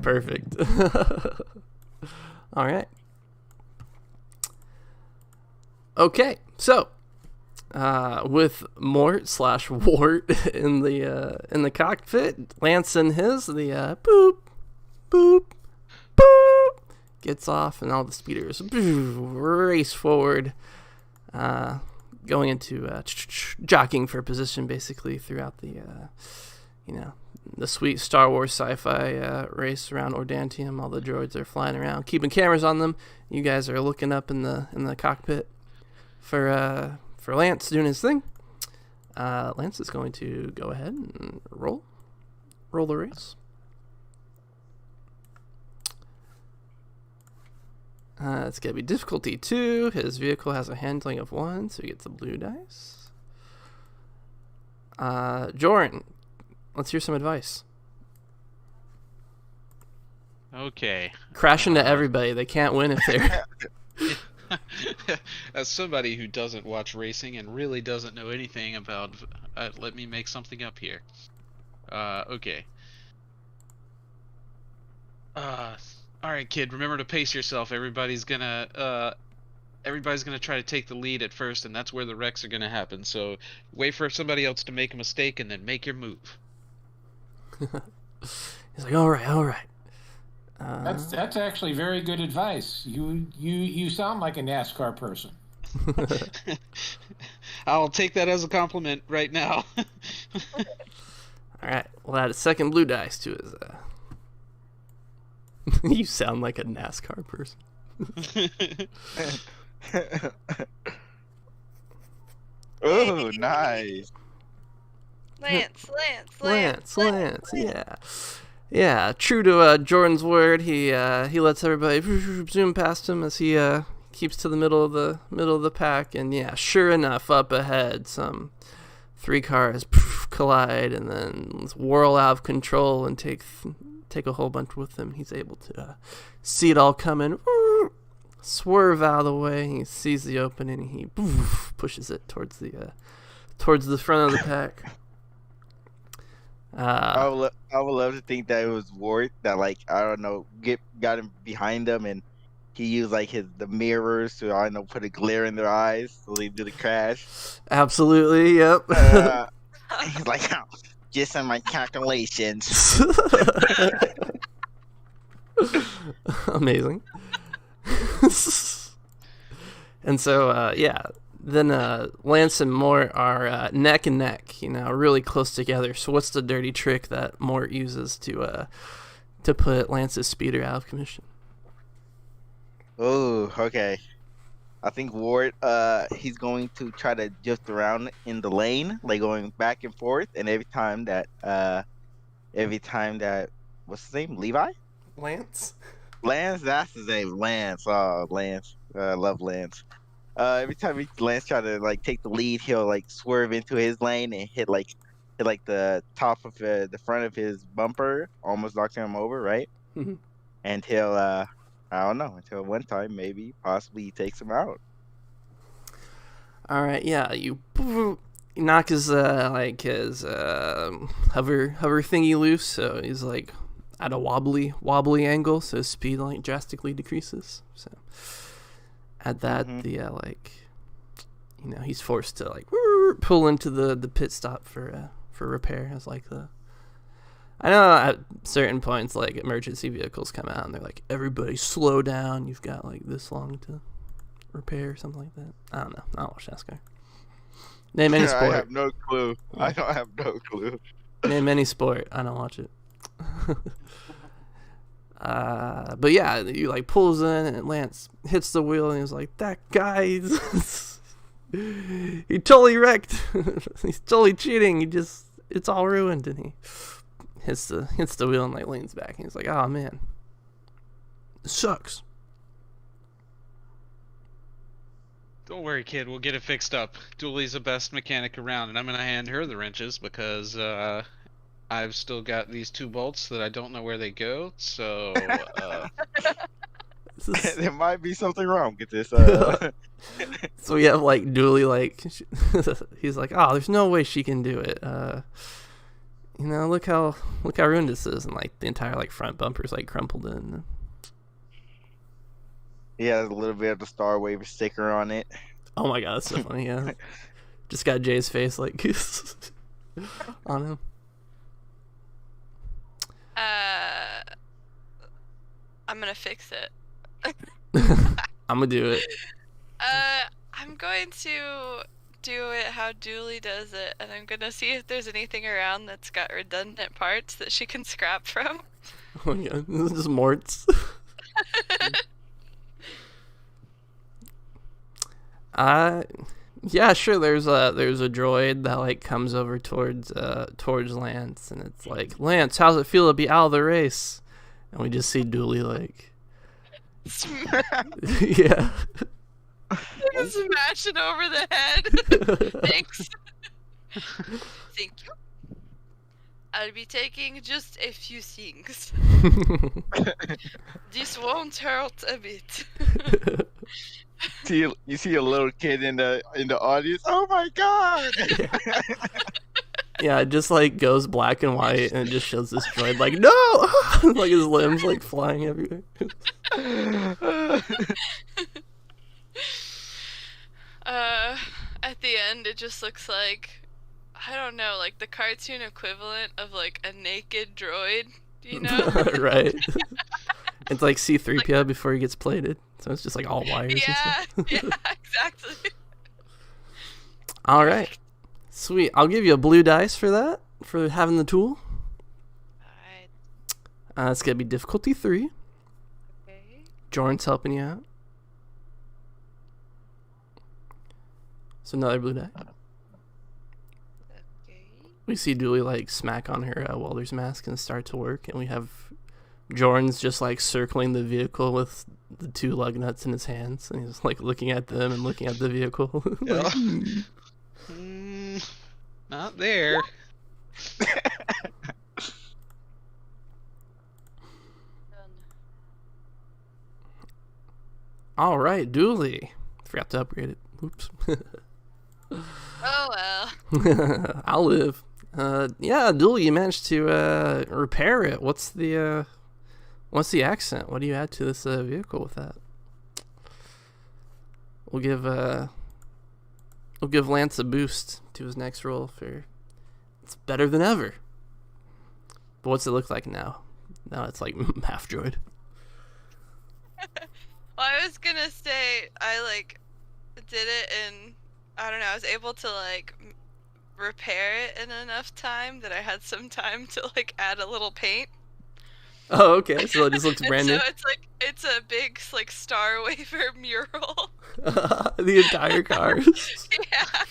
Perfect. All right. Okay, so with Mort/Wart in the cockpit, Lance and his boop boop boop gets off, and all the speeders race forward, going into jockeying for position basically throughout the the sweet Star Wars sci-fi race around Ordantium. All the droids are flying around, keeping cameras on them. You guys are looking up in the cockpit for Lance doing his thing. Lance is going to go ahead and roll the race. It's going to be difficulty 2. His vehicle has a handling of 1, so he gets a blue dice. Jordan, let's hear some advice. Okay. Crash into everybody. They can't win if they're... As somebody who doesn't watch racing and really doesn't know anything about... let me make something up here. Okay. Alright, kid, remember to pace yourself. Everybody's gonna try to take the lead at first, and that's where the wrecks are gonna happen. So wait for somebody else to make a mistake, and then make your move. He's like, all right. That's actually very good advice. You sound like a NASCAR person. I'll take that as a compliment right now. All right, we'll add a second blue dice to his... You sound like a NASCAR person. Oh, nice. Lance. Yeah. True to Jordan's word, he lets everybody zoom past him as he keeps to the middle of the pack, and yeah, sure enough, up ahead, some 3 cars collide and then whirl out of control and take a whole bunch with them. He's able to see it all coming, swerve out of the way. He sees the opening, and he pushes it towards the front of the pack. I would love to think that it was Ward that, like, I don't know, got him behind them, and he used like the mirrors to, I don't know, put a glare in their eyes so they do the crash. Absolutely, yep. He's like, oh, just on my calculations. Amazing. And so, then Lance and Mort are neck and neck, really close together. So what's the dirty trick that Mort uses to put Lance's speeder out of commission? Oh, okay. I think Ward, he's going to try to just around in the lane, like going back and forth, and every time that, what's his name? Levi? Lance, that's his name. Lance. Oh, Lance. I love Lance. Every time Lance try to like take the lead, he'll like swerve into his lane and hit the top of the front of his bumper, almost knocking him over, right? Mm-hmm. And he'll I don't know, until one time maybe possibly he takes him out. All right, yeah, you knock his hover thingy loose, so he's like at a wobbly angle, so his speed like drastically decreases. So at that, he's forced to like pull into the pit stop for repair. As like I know at certain points like emergency vehicles come out and they're like, everybody slow down. You've got like this long to repair or something like that. I don't know. I don't watch NASCAR. Name any sport. I have no clue. I don't have no clue. Name any sport. I don't watch it. But yeah, you like pulls in and Lance hits the wheel and he's like, that guy, he totally wrecked. He's totally cheating. It's all ruined. And he hits the wheel and like leans back and he's like, oh man, this sucks. Don't worry, kid. We'll get it fixed up. Dooley's the best mechanic around, and I'm gonna hand her the wrenches because I've still got these 2 bolts that I don't know where they go. So There might be something wrong with this. So we have like Dooley, like he's like, oh, there's no way she can do it. Look how ruined this is, and like the entire like front bumper's like crumpled in. Yeah, there's a little bit of the Star Waiver sticker on it. Oh my god, that's so funny. Yeah, just got Jay's face like on him. I'm gonna fix it. I'm gonna do it. I'm going to do it how Dooley does it, and I'm gonna see if there's anything around that's got redundant parts that she can scrap from. Oh my god, this is just Morts. Yeah, sure. There's a droid that like comes over towards Lance, and it's like, Lance, how's it feel to be out of the race? And we just see Dooley like, yeah, Smash it over the head. Thanks. Thank you. I'll be taking just a few things. This won't hurt a bit. You see a little kid in the audience. Oh my god! Yeah, it just like goes black and white, and it just shows this droid like, no, like his limbs like flying everywhere. At the end, it just looks like, I don't know, like the cartoon equivalent of like a naked droid, you know? Right. It's like C-3PO before he gets plated, so it's just like all wires. Yeah, and stuff. yeah, exactly. All right, sweet. I'll give you a blue dice for that, for having the tool. Alright. It's gonna be difficulty 3. Okay. Jordan's helping you out. So another blue die. Okay. We see Dooley like smack on her welder's mask and start to work, and we have Jordan's just like circling the vehicle with the 2 lug nuts in his hands, and he's like looking at them and looking at the vehicle. Like, Not there. Done. all right, Dooley. Forgot to upgrade it. Oops. Oh well. I'll live. Yeah, Dooley, you managed to repair it. What's the accent? What do you add to this vehicle with that? We'll give Lance a boost to his next roll for it's better than ever. But what's it look like now? Now it's like half droid. Well, I was gonna say I like did it in, I don't know, I was able to like repair it in enough time that I had some time to like add a little paint. Oh, okay. So it just looks brand new. So it's a big like Star Waver mural. The entire car. Yeah.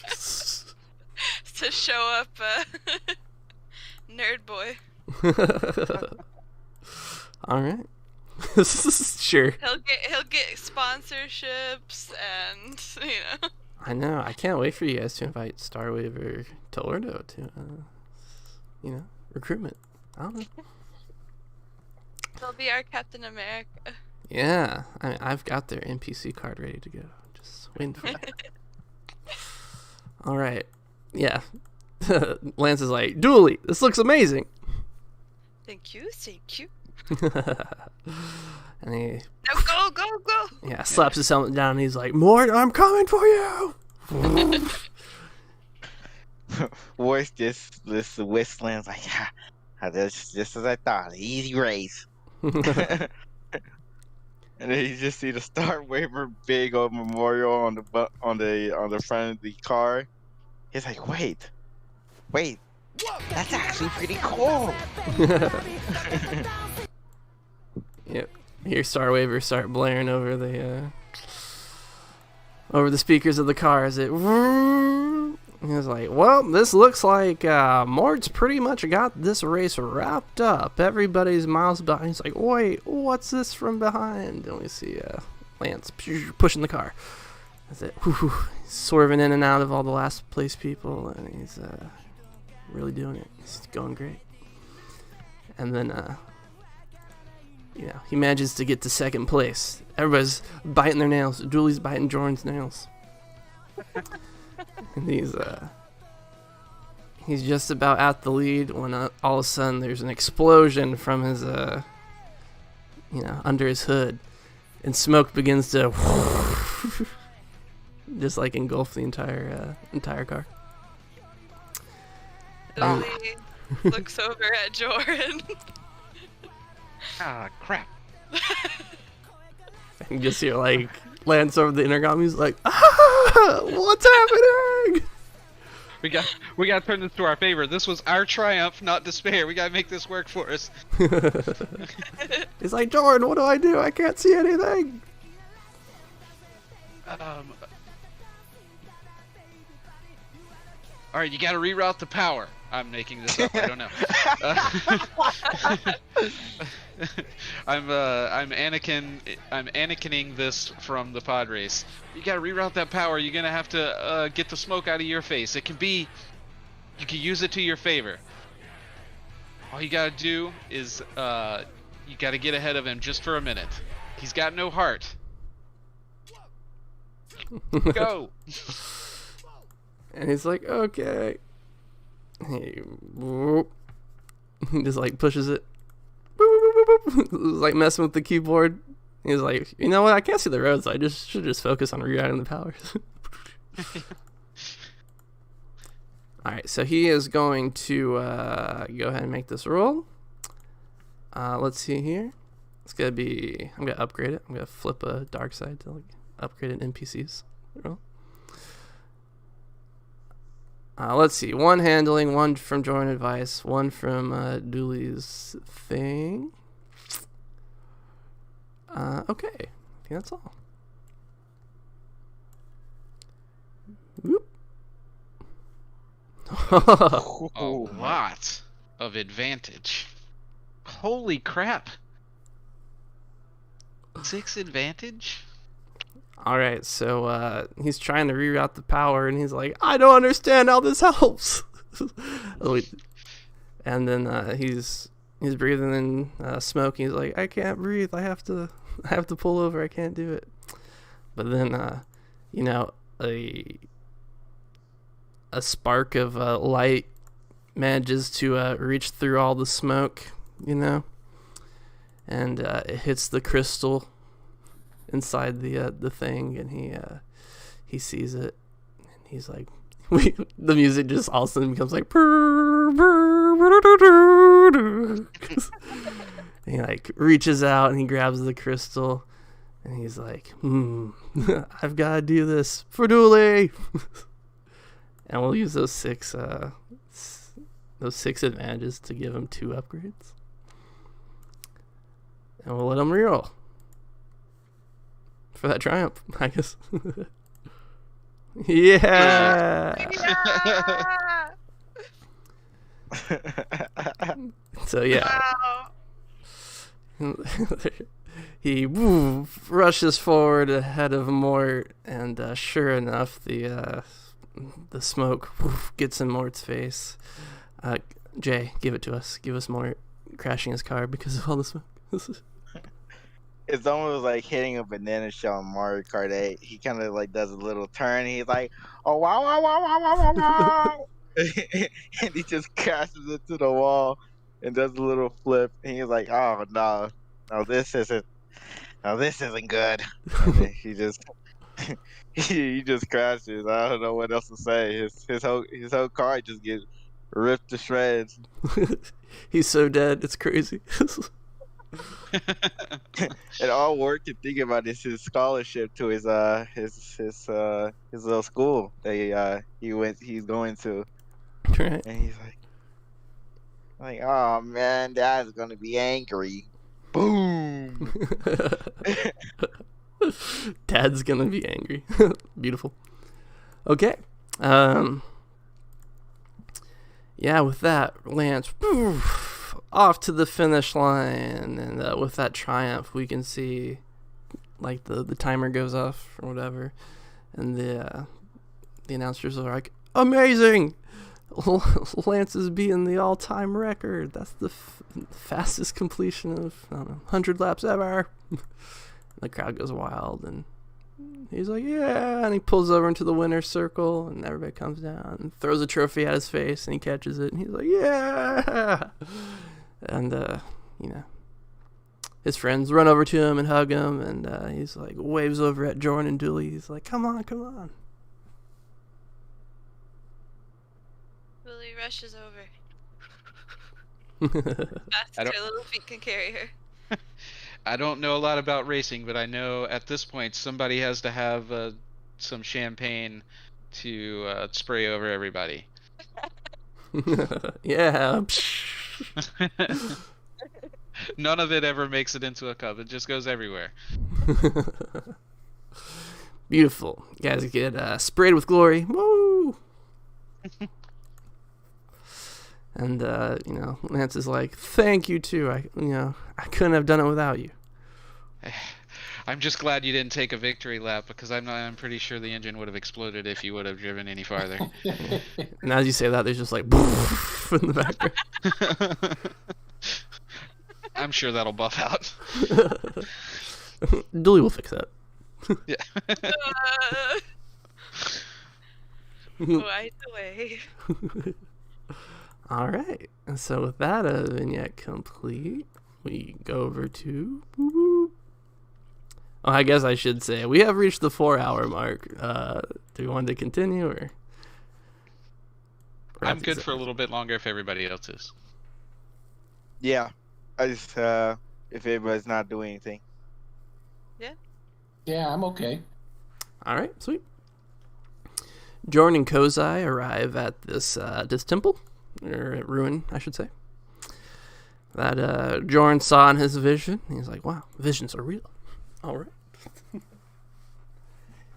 To show up Nerd Boy. All right. Sure. He'll get sponsorships and I know. I can't wait for you guys to invite Starwaver to Ordo to recruitment. I don't know. He'll be our Captain America. Yeah. I mean, I've got their NPC card ready to go. Just waiting for it. All right. Yeah. Lance is like, Dooley, this looks amazing. Thank you. And he Now go. slaps his helmet down and he's like, Mort, I'm coming for you. Voice this whistling like, that's just as I thought. Easy race. And then you just see the Star Waver big old memorial on the front of the car. He's like, wait, that's actually pretty cool. Yep. Hear Starwaver start blaring over the speakers of the car as it. He was like, well, this looks like Mort's pretty much got this race wrapped up. Everybody's miles behind. He's like, wait, what's this from behind? And we see Lance pushing the car. That's it. Swerving in and out of all the last place people, and he's really doing it. He's going great. And then he manages to get to second place. Everybody's biting their nails. Julie's biting Jordan's nails. And he's just about at the lead when all of a sudden there's an explosion from his, under his hood. And smoke begins to just like engulf the entire car. Dooley looks over at Jordan. Ah, crap. And just hear like Lance over the intercom. He's like, "Ah, what's happening?" We got to turn this to our favor. This was our triumph, not despair. We got to make this work for us. He's like, "Jordan, what do I do? I can't see anything." All right, you got to reroute the power. I'm making this up. I don't know. I'm Anakining this from the pod race. You got to reroute that power. You're gonna have to get the smoke out of your face. You can use it to your favor. All you gotta do is you gotta get ahead of him just for a minute. He's got no heart. Go. And he's like, "Okay." He just like pushes it. Like messing with the keyboard. He's like, "You know what? I can't see the road, so I should just focus on rerouting the powers." Alright, so he is going to go ahead and make this roll. Let's see here. It's gonna be, I'm gonna upgrade it. I'm gonna flip a dark side to like upgrade an NPC's roll. Let's see. 1 handling, 1 from Jordan advice, 1 from Dooley's thing. Okay. I think that's all. Whoop. A lot of advantage. Holy crap. 6 advantage? Alright, so he's trying to reroute the power, and he's like, "I don't understand how this helps." And then he's breathing in smoke, and he's like, "I can't breathe. I have to pull over. I can't do it." But then, a spark of light manages to reach through all the smoke, and it hits the crystal inside the thing, and he sees it, and he's like, the music just all of a sudden becomes like, and he like reaches out and he grabs the crystal, and he's like, I've got to do this for Dooley. And we'll use those six advantages to give him 2 upgrades, and we'll let him reroll for that triumph, I guess. Yeah. So yeah. Wow. He rushes forward ahead of Mort, and sure enough, the smoke gets in Mort's face. Jay, give it to us. Give us Mort crashing his car because of all the smoke. It's almost like hitting a banana shell in Mario Kart 8. He kind of like does a little turn. He's like, "Oh wow wow wow wow wow wow wow," and he just crashes into the wall and does a little flip. And he's like, "Oh no, this isn't good." And he just he just crashes. I don't know what else to say. His whole car just gets ripped to shreds. He's so dead. It's crazy. And all Ward can think about is his scholarship to his little school that he's going to. Right. And he's like, "Oh man, Dad's gonna be angry." Boom. Dad's gonna be angry. Beautiful. Okay. Yeah, with that, Lance off to the finish line, and with that triumph, we can see like the timer goes off or whatever, and the announcers are like, "Amazing! Lance is beating the all-time record. That's the fastest completion of, I don't know, 100 laps ever. The crowd goes wild, and he's like, yeah, and he pulls over into the winner's circle, and everybody comes down and throws a trophy at his face, and he catches it, and he's like, yeah. And, you know, his friends run over to him and hug him, and he's like, waves over at Jordan and Dooley. He's like, come on, come on. Billy rushes over. Faster don't- little feet can carry her. I don't know a lot about racing, but I know at this point somebody has to have some champagne to spray over everybody. Yeah. None of it ever makes it into a cup. It just goes everywhere. Beautiful. You guys get sprayed with glory. Woo! And you know, Lance is like, "Thank you too. I couldn't have done it without you." I'm just glad you didn't take a victory lap because I'm pretty sure the engine would have exploded if you would have driven any farther. And as you say that, there's just like in the background. I'm sure that'll buff out. Dooley will fix that. Yeah. Right away. All right. And so with that vignette complete, we go over to. Oh, I guess I should say we have reached the 4-hour mark. Do you want to continue or? I'm good for a little bit longer if everybody else is. Yeah, I just if everybody's not doing anything. Yeah, I'm okay. All right, sweet. Jordan and Kozai arrive at this temple, or ruin, I should say, that Jordan saw in his vision. He's like, wow, visions are real. All right.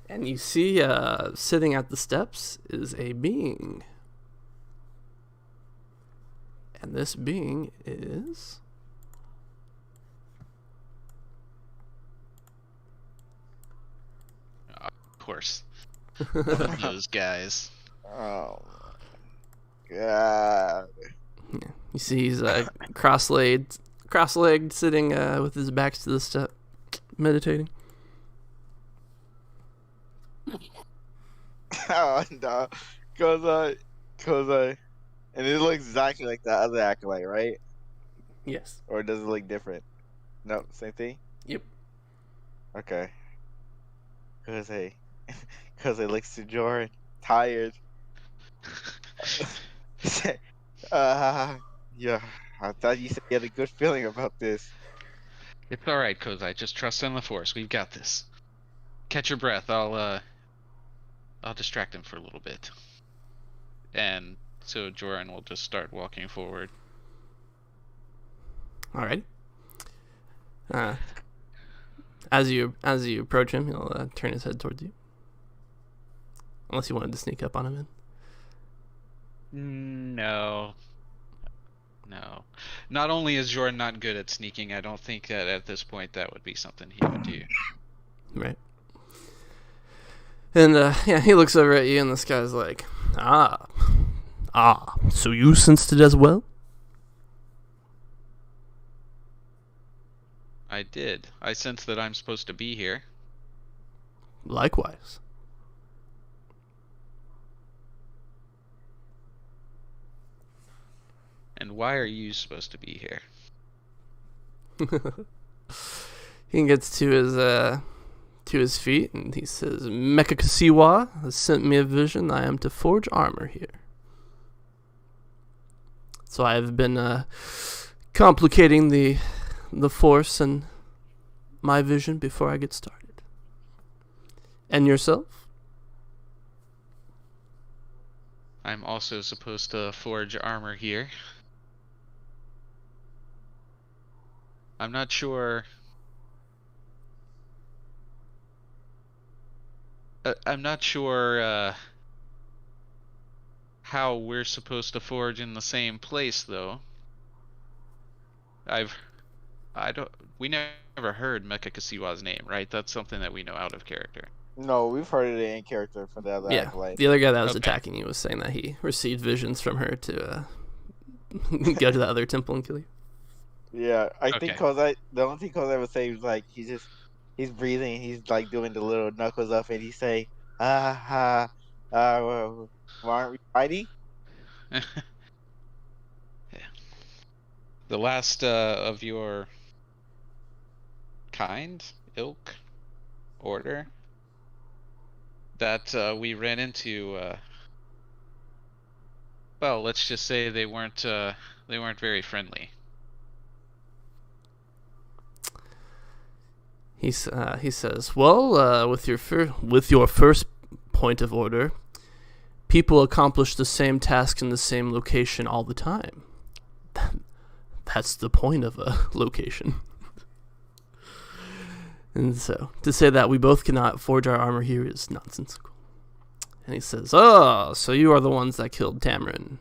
And you see sitting at the steps is a being. And this being is... Of course. One of those guys. Oh my god. Yeah. You see he's cross-legged sitting with his back to the step, meditating. Oh no, cause and it looks exactly like the other acolyte, right? Yes. Or does it look different? No, same thing. Yep. Okay. Cause it looks to Jordan tired. Yeah, I thought you said you had a good feeling about this. It's all right, Kozai. Just trust in the Force. We've got this. Catch your breath. I'll distract him for a little bit. And so Jordan will just start walking forward. All right. As you approach him, he'll turn his head towards you. Unless you wanted to sneak up on him. No. Not only is Jordan not good at sneaking, I don't think that at this point that would be something he would do. Right. And yeah, he looks over at you, and this guy's like, ah, so you sensed it as well? I did. I sense that I'm supposed to be here. Likewise. And why are you supposed to be here? He gets to his feet, and he says, Mekakasiwa has sent me a vision. I am to forge armor here. So I have been complicating the Force and my vision before I get started. And yourself? I'm also supposed to forge armor here. I'm not sure... I'm not sure how we're supposed to forge in the same place, though. We never heard Mecha Kasiwa's name, right? That's something that we know out of character. No, we've heard of the in character for the other Yeah, acolyte. the other guy that was Okay. attacking you was saying that he received visions from her to go to the other temple and kill you. Yeah, I think Okay. Kozai. The only thing Kozai would say was like he's breathing. He's like doing the little knuckles up, and he say, well, aren't we fighting? The last of your kind, ilk, order that we ran into. Well, let's just say they weren't very friendly. He says, "Well, with your first point of order, people accomplish the same task in the same location all the time. That's the point of a location." And so, to say that we both cannot forge our armor here is nonsensical. And he says, "Oh, so you are the ones that killed Tamarin.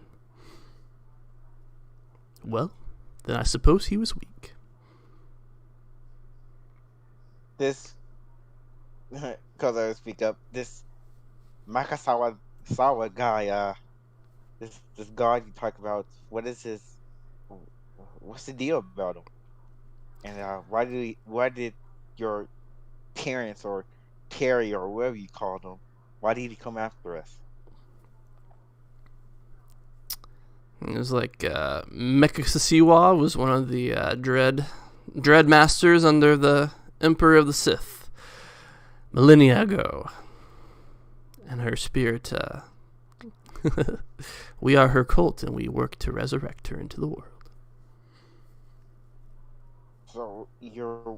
Well, then I suppose he was weak." This Kozai would speak up. This Makasawa guy. This god you talk about. What is his? What's the deal about him? And why did your parents or Terry or whatever you called him? Why did he come after us? It was like Mekasiwa was one of the dread masters under the Emperor of the Sith millennia ago, and her spirit. We are her cult, and we work to resurrect her into the world. So you're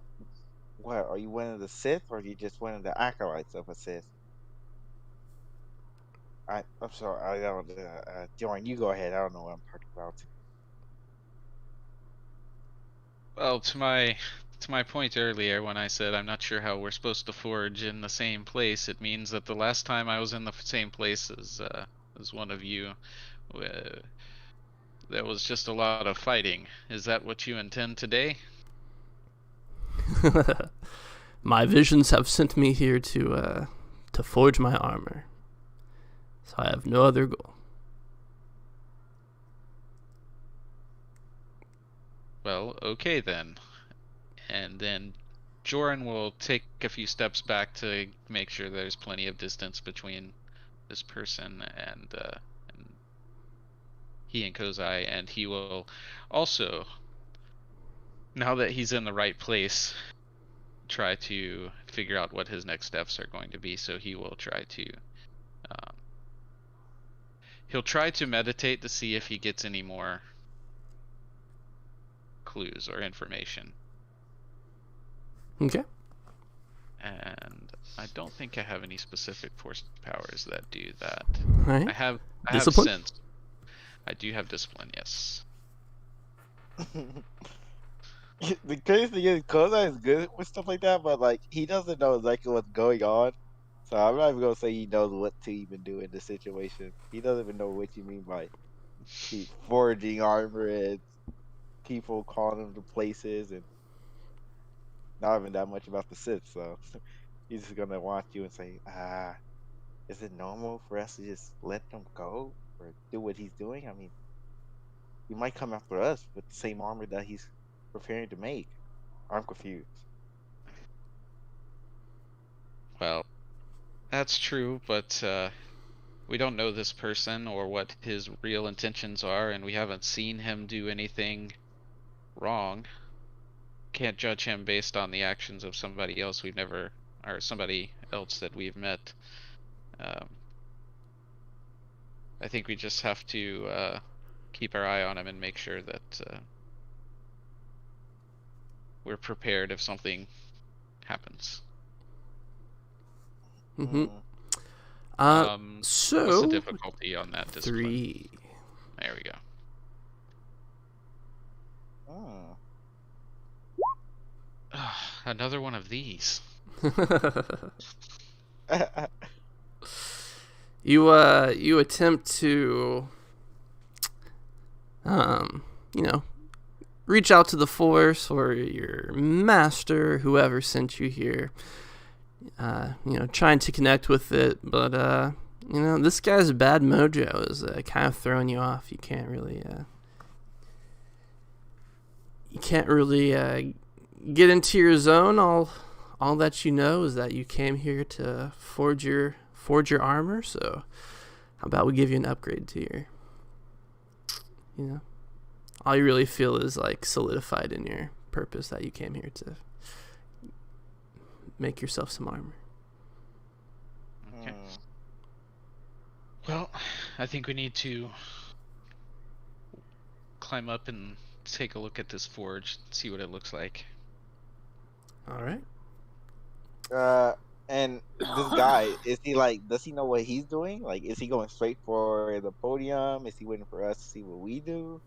what? Are you one of the Sith, or are you just one of the acolytes of a Sith? I'm sorry. I don't. Jordan, you go ahead. I don't know what I'm talking about. Well, to my point earlier when I said I'm not sure how we're supposed to forge in the same place, it means that the last time I was in the same place as one of you, there was just a lot of fighting. Is that what you intend today? My visions have sent me here to forge my armor, so I have no other goal. Well, okay then. And then Joran will take a few steps back to make sure there's plenty of distance between this person and he and Kozai, and he will also, now that he's in the right place, try to figure out what his next steps are going to be. So he will try to he'll try to meditate to see if he gets any more clues or information. Okay. And I don't think I have any specific force powers that do that. All right. I have Discipline? sense. I do have discipline, yes. The crazy thing is, Kozai is good with stuff like that, but like he doesn't know exactly what's going on. So I'm not even gonna say he knows what to even do in this situation. He doesn't even know what you mean by forging armor and people calling him to places, and not even that much about the Sith. So he's just gonna watch you and say, is it normal for us to just let them go or do what he's doing? I mean, he might come after us with the same armor that he's preparing to make. I'm confused. Well, that's true, but we don't know this person or what his real intentions are, and we haven't seen him do anything wrong. Can't judge him based on the actions of somebody else or somebody else that we've met. I think we just have to keep our eye on him and make sure that we're prepared if something happens. Mm-hmm. What's the So difficulty on that discipline? 3. There we go. Another one of these. You attempt to reach out to the force or your master, whoever sent you here. trying to connect with it, but this guy's bad mojo is kind of throwing you off. You can't really get into your zone. All that you know is that you came here to forge your armor. So how about we give you an upgrade to your, all you really feel is like solidified in your purpose that you came here to make yourself some armor. Okay. Well, I think we need to climb up and take a look at this forge, see what it looks like. All right. And this guy, is he like, does he know what he's doing? Like, is he going straight for the podium? Is he waiting for us to see what we do?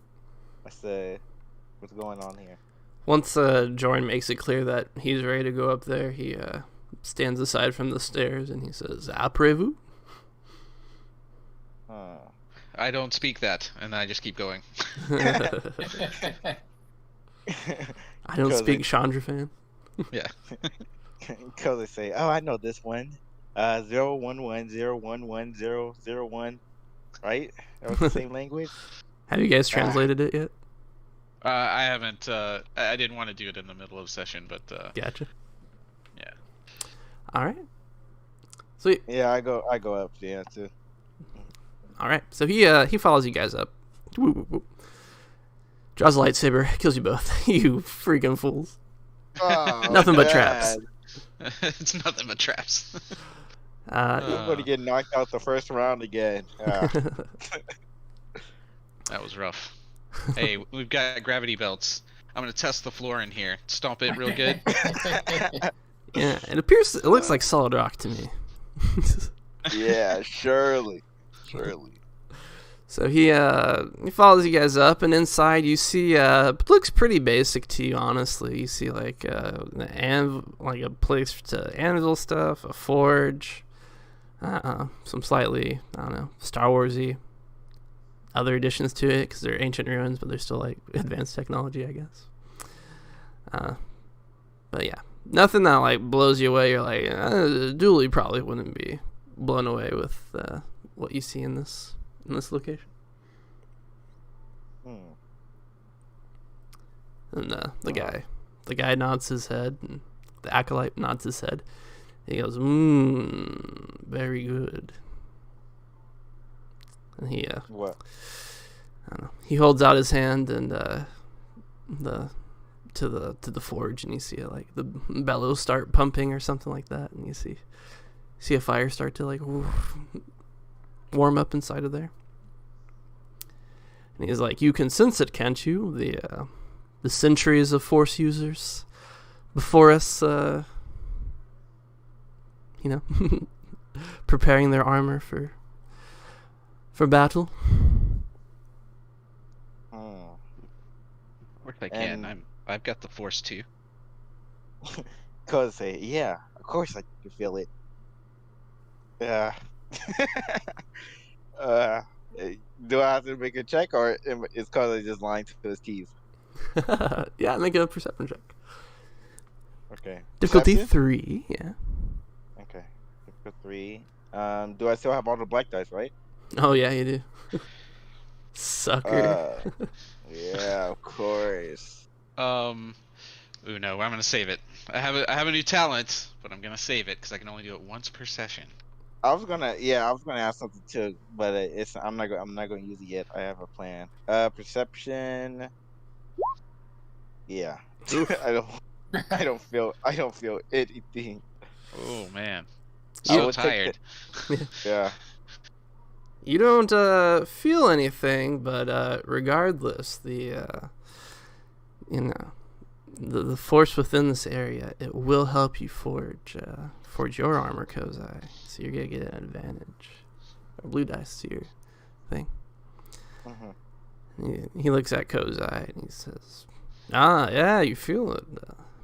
What's going on here? Once Jordan makes it clear that he's ready to go up there, he stands aside from the stairs and he says, "Après-vous." I don't speak that, and I just keep going. I don't speak Chandrafan. Yeah. Because they say, "Oh, I know this one. 011011001." Right? That was the same language. Have you guys translated it yet? I haven't. I didn't want to do it in the middle of session, but Gotcha. yeah. All right. Sweet. Yeah, I go up there too. All right. So he follows you guys up. Woo, woo, woo. Draws a lightsaber, kills you both. You freaking fools. Oh, Nothing but traps. It's nothing but traps. You're going to get knocked out the first round again. That was rough. Hey, we've got gravity belts. I'm gonna test the floor in here. Stomp it real good. Yeah, it looks like solid rock to me. Yeah, surely. So he follows you guys up, and inside you see it looks pretty basic to you, honestly. You see like a place to anvil stuff, a forge, some slightly, I don't know, Star Warsy other additions to it because they're ancient ruins, but they're still like advanced technology, I guess. But yeah, nothing that like blows you away. You're like, Dooley probably wouldn't be blown away with what you see in this location. And the guy nods his head, and the acolyte nods his head. He goes, very good. And he What? I don't know. He holds out his hand and to the forge, and you see it, like the bellows start pumping or something like that, and you see a fire start to like warm up inside of there. And he's like, "You can sense it, can't you? The centuries of Force users before us, preparing their armor for battle." Of course I can. I've got the Force too. Cause yeah, of course I can feel it. Yeah. Do I have to make a check, or is Cause just lying to his keys? Yeah, make a perception check. Okay. Difficulty Perception? 3. Yeah. Okay. Difficulty 3. Do I still have all the black dice, right? Oh yeah, you do. Sucker. Yeah, of course. No, I'm gonna save it. I have a new talent, but I'm gonna save it because I can only do it once per session. I was gonna ask something too, but I'm not gonna use it yet. I have a plan. Perception. Yeah. I don't feel anything. Oh man, I so would take tired. Yeah. You don't feel anything, but regardless, the force within this area, it will help you forge your armor, Kozai. So you're gonna get an advantage, or blue dice to your thing. Mm-hmm. He looks at Kozai and he says, yeah, you feel it.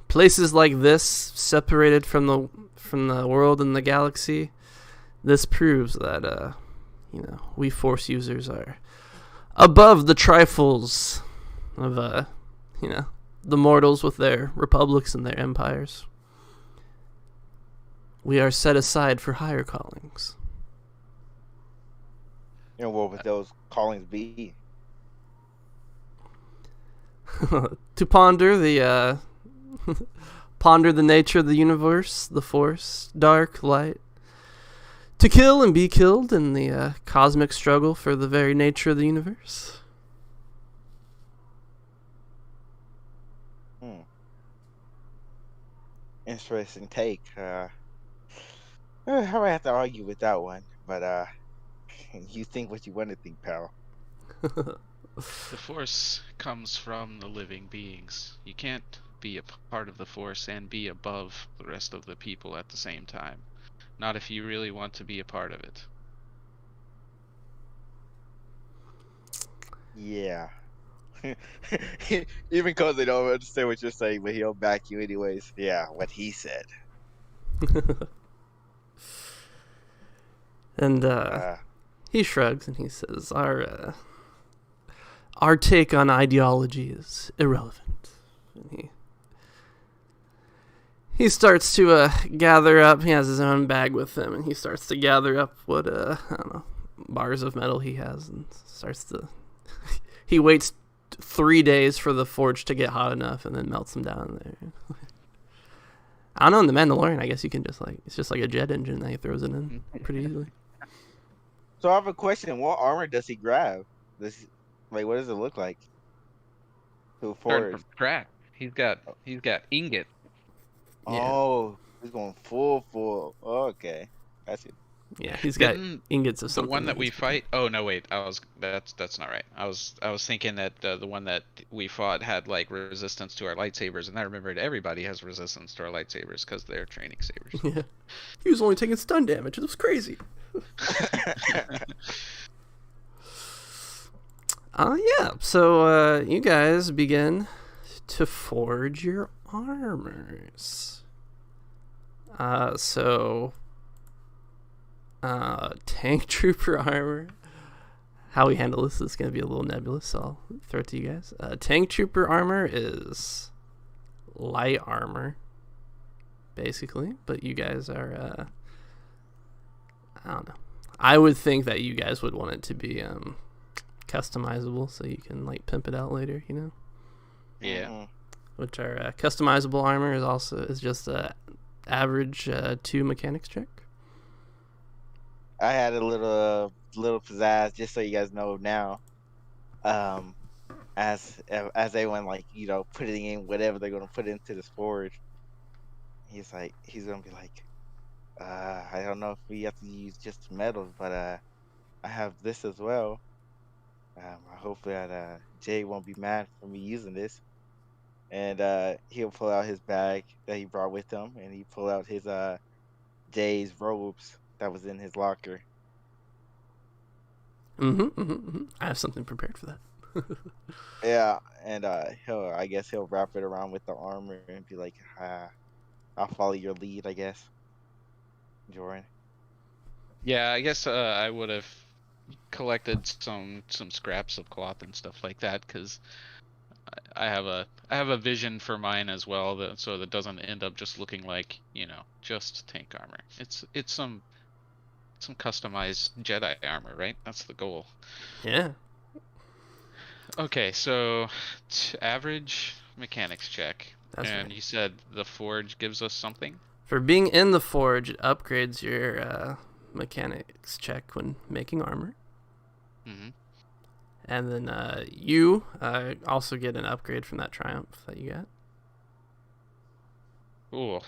Places like this, separated from the world and the galaxy, this proves that we Force users are above the trifles of the mortals with their republics and their empires. We are set aside for higher callings. You know, what would those callings be? To ponder the ponder the nature of the universe, the force, dark, light. To kill and be killed in the cosmic struggle for the very nature of the universe. Interesting take. I might have to argue with that one, but you think what you want to think, pal. The Force comes from the living beings. You can't be a part of the Force and be above the rest of the people at the same time. Not if you really want to be a part of it. Yeah. Even because they don't understand what you're saying, but he'll back you anyways. Yeah, what he said. And he shrugs and he says, our take on ideology is irrelevant. And he starts to gather up. He has his own bag with him, and he starts to gather up what I don't know, bars of metal he has, and starts to. He waits 3 days for the forge to get hot enough, and then melts them down there. I don't know. In the Mandalorian, I guess you can just it's just like a jet engine that he throws it in pretty easily. So I have a question. What armor does he grab? What does it look like? To Starting forge. from scratch. He's got ingot. Yeah. Oh, he's going full. Okay, that's it. Yeah, he's got ingots of The something. one that we fight. Oh no, wait. That's not right. I was thinking that the one that we fought had like resistance to our lightsabers, and I remembered everybody has resistance to our lightsabers because they're training sabers. Yeah, he was only taking stun damage. It was crazy. Yeah. So you guys begin to forge your armors. Tank trooper armor. How we handle this is going to be a little nebulous, so I'll throw it to you guys. Tank trooper armor is light armor, basically, but you guys are, I don't know. I would think that you guys would want it to be customizable, so you can like pimp it out later, you know? Yeah. Mm-hmm. Which are customizable armor is just a average 2 mechanics check. I had a little pizzazz, just so you guys know now. As everyone putting in whatever they're gonna put into this forge, he's gonna be like, I don't know if we have to use just metals, but I have this as well. I hope that Jay won't be mad for me using this. And he'll pull out his bag that he brought with him, and he pull out his Jay's robes that was in his locker. I have something prepared for that. Yeah, and he'll wrap it around with the armor and be like, I'll follow your lead, I guess. Jordan. Yeah, I guess I would have collected some scraps of cloth and stuff like that, because I have a vision for mine as well, so that doesn't end up just looking like, just tank armor. It's some customized Jedi armor, right? That's the goal. Yeah. Okay, so average mechanics check. That's and right. You said the forge gives us something? For being in the forge, it upgrades your mechanics check when making armor. Mm-hmm. And then you also get an upgrade from that triumph that you got. Cool.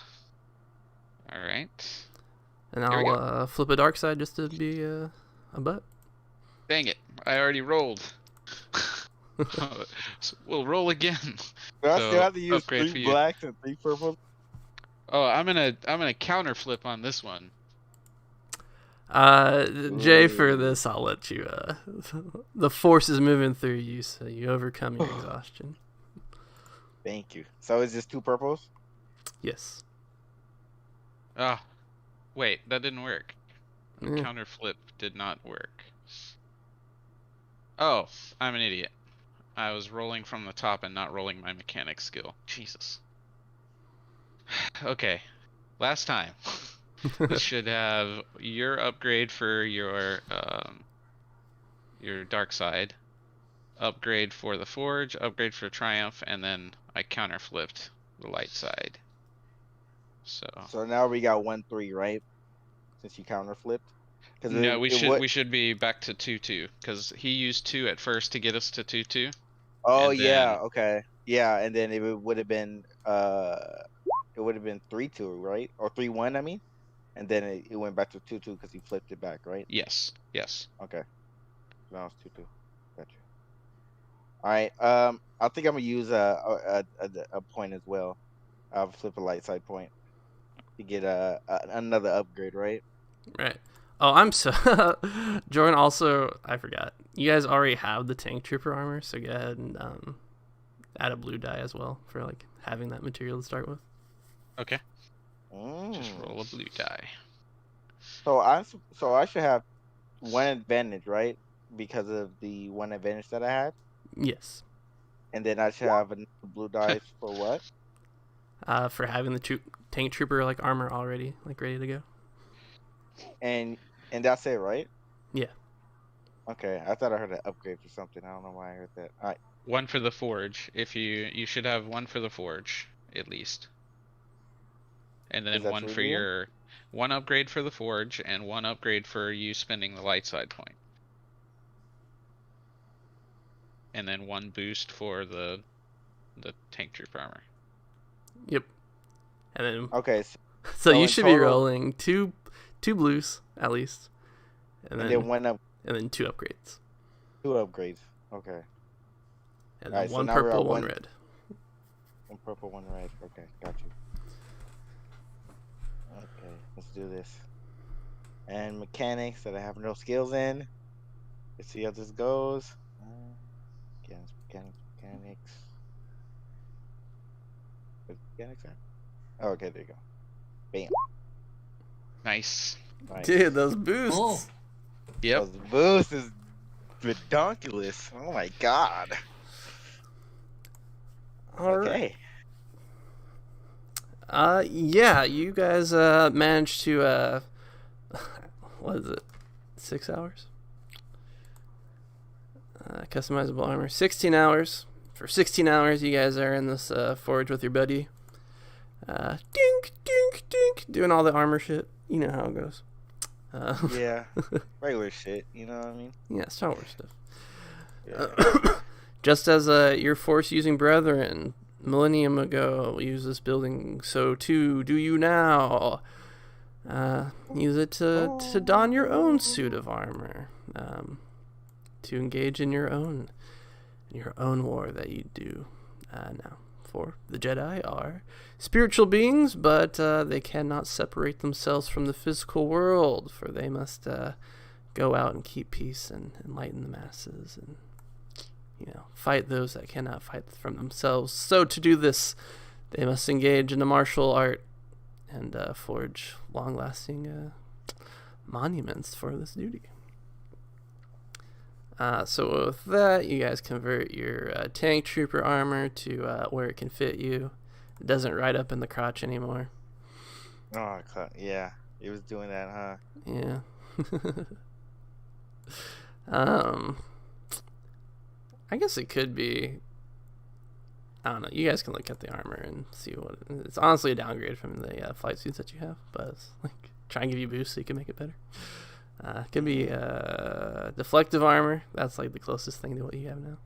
Alright. And Here we I'll flip a dark side just to be a butt. Dang it, I already rolled. So we'll roll again. Do I So, still have to use upgrade for 3 you. blacks and 3 purples? Oh, I'm gonna counter flip on this one. Jay, for this, I'll let you. The force is moving through you, so you overcome your exhaustion. Thank you. So it's just 2 purples? Yes. Ah, wait, that didn't work. Yeah. Counter flip did not work. Oh, I'm an idiot. I was rolling from the top and not rolling my mechanics skill. Jesus. Okay, last time. This should have your upgrade for your dark side, upgrade for the forge, upgrade for triumph, and then I counter flipped the light side. So now we got 1-3, right? Since you counter flipped. No, we should be back to 2-2 because he used 2 at first to get us to 2-2. Oh and yeah, then- okay, yeah, and then it would have been 3-2, right? Or 3-1, I mean, and then it went back to 2-2 because he flipped it back, right? Yes. Okay, so now it's 2-2. Gotcha. All right, I think I'm gonna use a point as well. I'll flip a light side point to get another upgrade, right? Right. Oh, I'm so Jordan. Also, I forgot. You guys already have the tank trooper armor, so go ahead and add a blue die as well for like having that material to start with. Okay. Just roll a blue die. So I should have one advantage, right? Because of the one advantage that I had, Yes. and then I should have another blue dice for what? For having the tank trooper like armor already like ready to go. And that's it, right? Yeah. Okay, I thought I heard an upgrade for something. I don't know why I heard that. All right. One for the forge. If you should have one for the forge at least, and then that one true, for Liam? one upgrade for the forge and one upgrade for you spending the light side point, and then one boost for the tank troop armor. Yep. And then Okay, so you in should be total- rolling two blues at least, and and then then one up, and then 2 upgrades, 2 upgrades. Okay, and then Alright, so one now we're purple, at one one- red. one purple, one red. Okay, got you. Okay, let's do this. And mechanics that I have no skills in. Let's see how this goes. Mechanics. Where's mechanics at? Oh, okay, there you go. Bam. Nice. Nice. Dude, those boosts. Oh. Yep. Those boosts is ridiculous. Oh my god. All right. Okay. Yeah, you guys managed to what is it? 6 hours? Customizable armor. 16 hours. For 16 hours, you guys are in this forge with your buddy. Dink, dink, dink, doing all the armor shit. You know how it goes. Yeah. Regular shit, you know what I mean? Yeah, Star Wars stuff. Yeah. Just as your force-using brethren millennium ago used this building, so too do you now. Use it to don your own suit of armor, to engage in your own war that you do now. For the Jedi are spiritual beings, but they cannot separate themselves from the physical world, for they must go out and keep peace and enlighten the masses and fight those that cannot fight from themselves. So to do this, they must engage in the martial art and forge long-lasting monuments for this duty. So with that, you guys convert your tank trooper armor to where it can fit you. It doesn't ride up in the crotch anymore. Oh, yeah. He was doing that, huh? Yeah. I guess it could be. I don't know. You guys can look at the armor and see what. It's honestly a downgrade from the flight suits that you have, but it's like try and give you boosts so you can make it better. It could be deflective armor. That's like the closest thing to what you have now.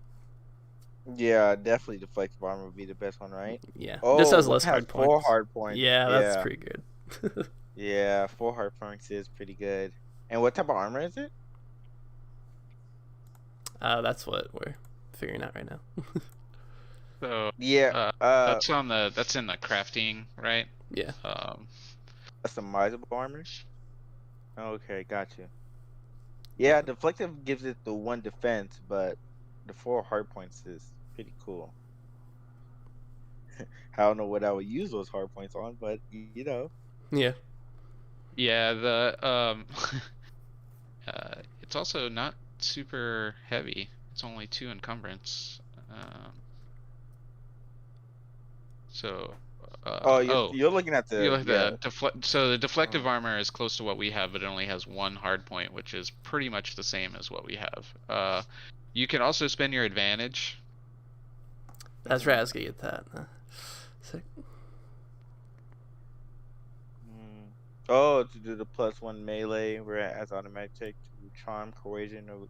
Yeah, definitely deflective armor would be the best one, right? Yeah. Oh, This has it less hard points. 4 hard points. Yeah, that's pretty good. Yeah, 4 hard points is pretty good. And what type of armor is it? That's what we're figuring out right now. So Yeah, that's in the crafting, right? Yeah. customizable armor. Okay, gotcha. Yeah, deflective gives it the 1 defense, but the 4 hard points is pretty cool. I don't know what I would use those hard points on, but you know. Yeah. Yeah, the it's also not super heavy. It's only 2 encumbrance. So You're looking at You the look at so the deflective armor is close to what we have, but it only has one hard point, which is pretty much the same as what we have. You can also spend your advantage. That's right, I was gonna get that. Sick. Oh, to do the +1 melee, where it has automatic check to charm, coercion, or.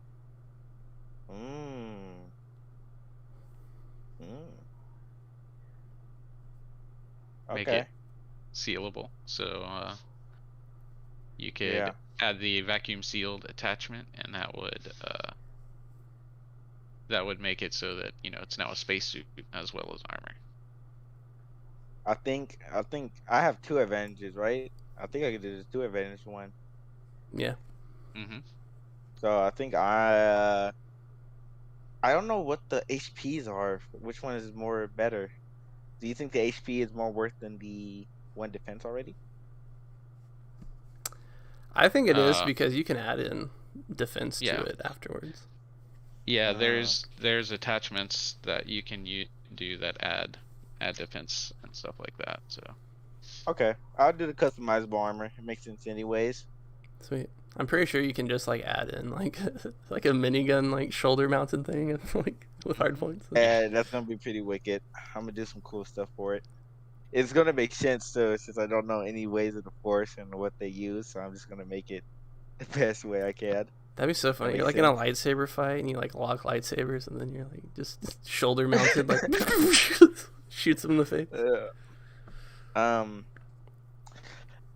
Make Okay. it sealable. So you could Yeah. add the vacuum sealed attachment, and that would make it so that it's now a spacesuit as well as armor. I think I have 2 advantages, right? I think I could do this 2 advantage one. Yeah. Mm-hmm. So I think I don't know what the HPs are. Which one is more better? Do you think the HP is more worth than the 1 defense already? I think it is because you can add in defense Yeah. to it afterwards. Yeah, there's attachments that you can do that add defense and stuff like that. So Okay, I'll do the customizable armor. It makes sense anyways. Sweet. I'm pretty sure you can just like add in like like a minigun like shoulder mounted thing like with hard points. Yeah, that's gonna be pretty wicked. I'm gonna do some cool stuff for it. It's gonna make sense too, since I don't know any ways of the force and what they use. So I'm just gonna make it the best way I can. That'd be so funny. You're like in a lightsaber fight and you like lock lightsabers and then you're like just shoulder mounted like shoots them in the face.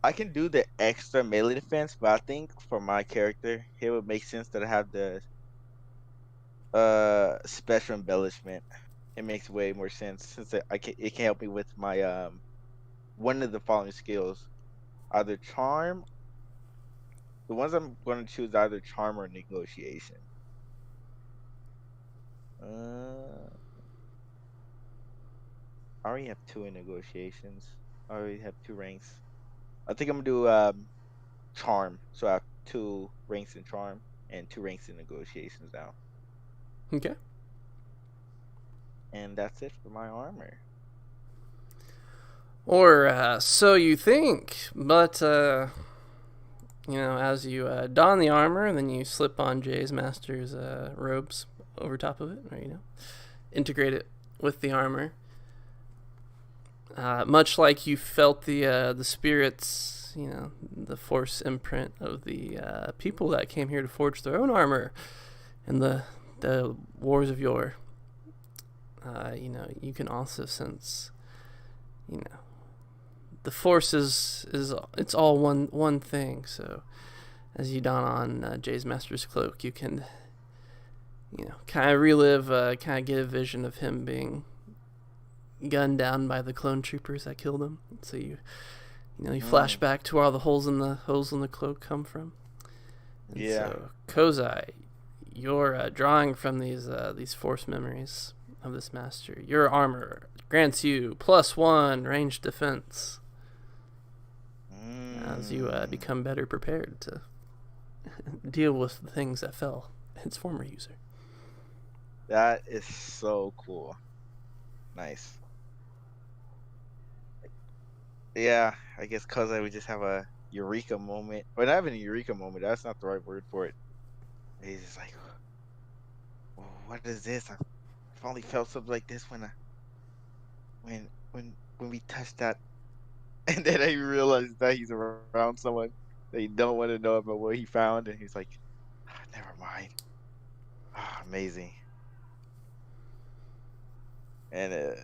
I can do the extra melee defense, but I think for my character, it would make sense that I have the special embellishment. It makes way more sense since it can help me with my one of the following skills, either charm. The ones I'm going to choose either charm or negotiation. I already have 2 in negotiations. I already have 2 ranks. I think I'm gonna do charm. So I have 2 ranks in charm and 2 ranks in negotiations now. Okay. And that's it for my armor. Or so you think, but as you don the armor, then you slip on Jay's master's robes over top of it, or integrate it with the armor. Much like you felt the spirits, the force imprint of the people that came here to forge their own armor in the wars of yore. You can also sense, the force is it's all one thing. So as you don on Jay's master's cloak, you can, kind of relive, kind of get a vision of him being gunned down by the clone troopers that killed him. So you flash back to where all the holes in the cloak come from. And so Kozai, you're drawing from these force memories of this master. Your armor grants you +1 ranged defense as you become better prepared to deal with the things that fell its former user. That is so cool. Nice. Yeah, I guess Kozai would just have a eureka moment. Well, not even a eureka moment. That's not the right word for it. He's just like, oh, what is this? I've only felt something like this when we touched that. And then I realized that he's around someone that you don't want to know about what he found, and he's like, never mind. Amazing. And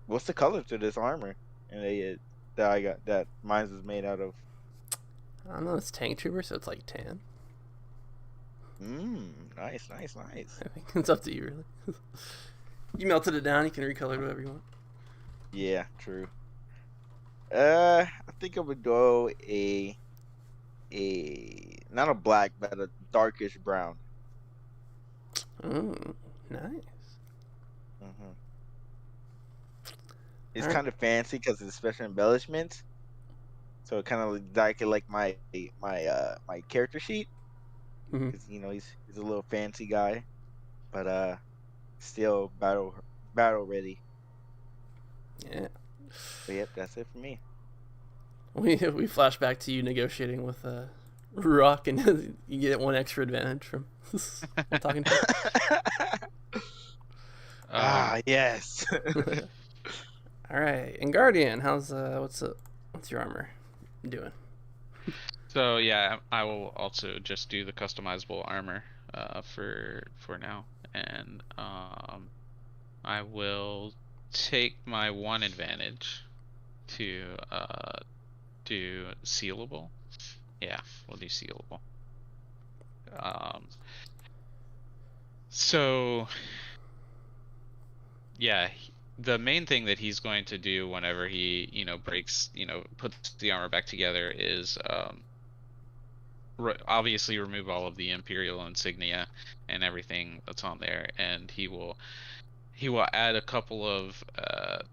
what's the color to this armor? And that mine was made out of. I don't know. It's tank trooper, so it's like tan. Nice. I think it's up to you, really. You melted it down. You can recolor it whatever you want. Yeah, true. I think I would go a not a black, but a darkish brown. Oh, nice. It's kind of fancy because it's special embellishments. So it kind of like my character sheet. Because he's a little fancy guy, but still battle ready. Yeah. But yep, that's it for me. We flash back to you negotiating with Rock, and you get one extra advantage from talking to Yes. him. All right, and Guardian, how's what's your armor doing? So yeah, I will also just do the customizable armor for now, and I will take my one advantage to do sealable. Yeah, we'll do sealable. So yeah, the main thing that he's going to do whenever he breaks puts the armor back together is obviously remove all of the Imperial insignia and everything that's on there, and he will add a couple of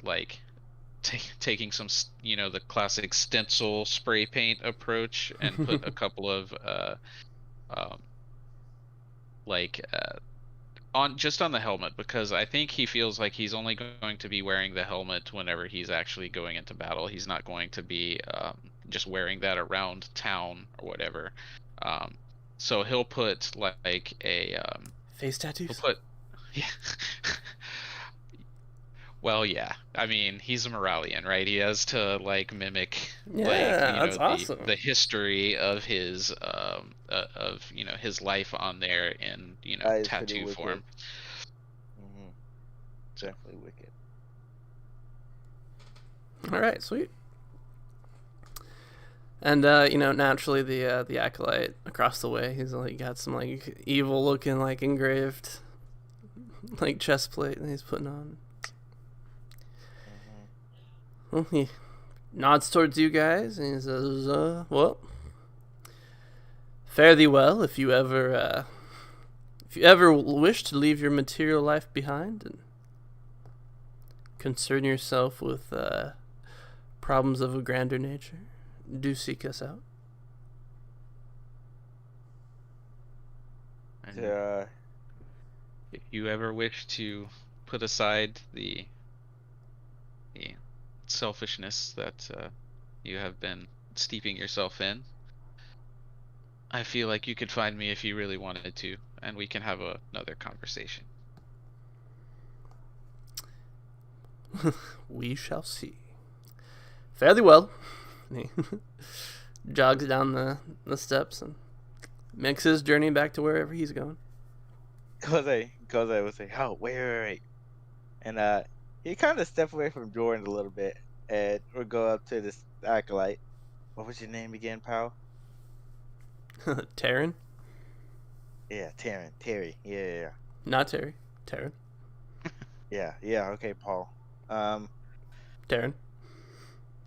like taking some the classic stencil spray paint approach, and put a couple of um, like on just on the helmet, because I think he feels like he's only going to be wearing the helmet whenever he's actually going into battle. He's not going to be just wearing that around town or whatever. So he'll put like a Face tattoos. he'll put yeah. Well, yeah. I mean, he's a Moralian, right? He has to like mimic That's awesome. the history of his his life on there in That is pretty tattoo wicked. form. Definitely wicked. All right, sweet. And naturally the acolyte across the way, he's like got some like evil looking like engraved like chest plate that he's putting on. Well, he nods towards you guys and he says, well, fare thee well if you ever wish to leave your material life behind and concern yourself with problems of a grander nature. Do seek us out. And Yeah. if you ever wish to put aside the selfishness that you have been steeping yourself in, I feel like you could find me if you really wanted to, and we can have another conversation. We shall see. Fairly well. He jogs down the steps and makes his journey back to wherever he's going. Cause I would say, oh, wait. And he kind of step away from Jordan a little bit, and we'll go up to this acolyte. What was your name again, pal? Taryn? Yeah, Terry. Yeah. Not Terry. Taryn. Yeah. Okay, Paul. Taryn.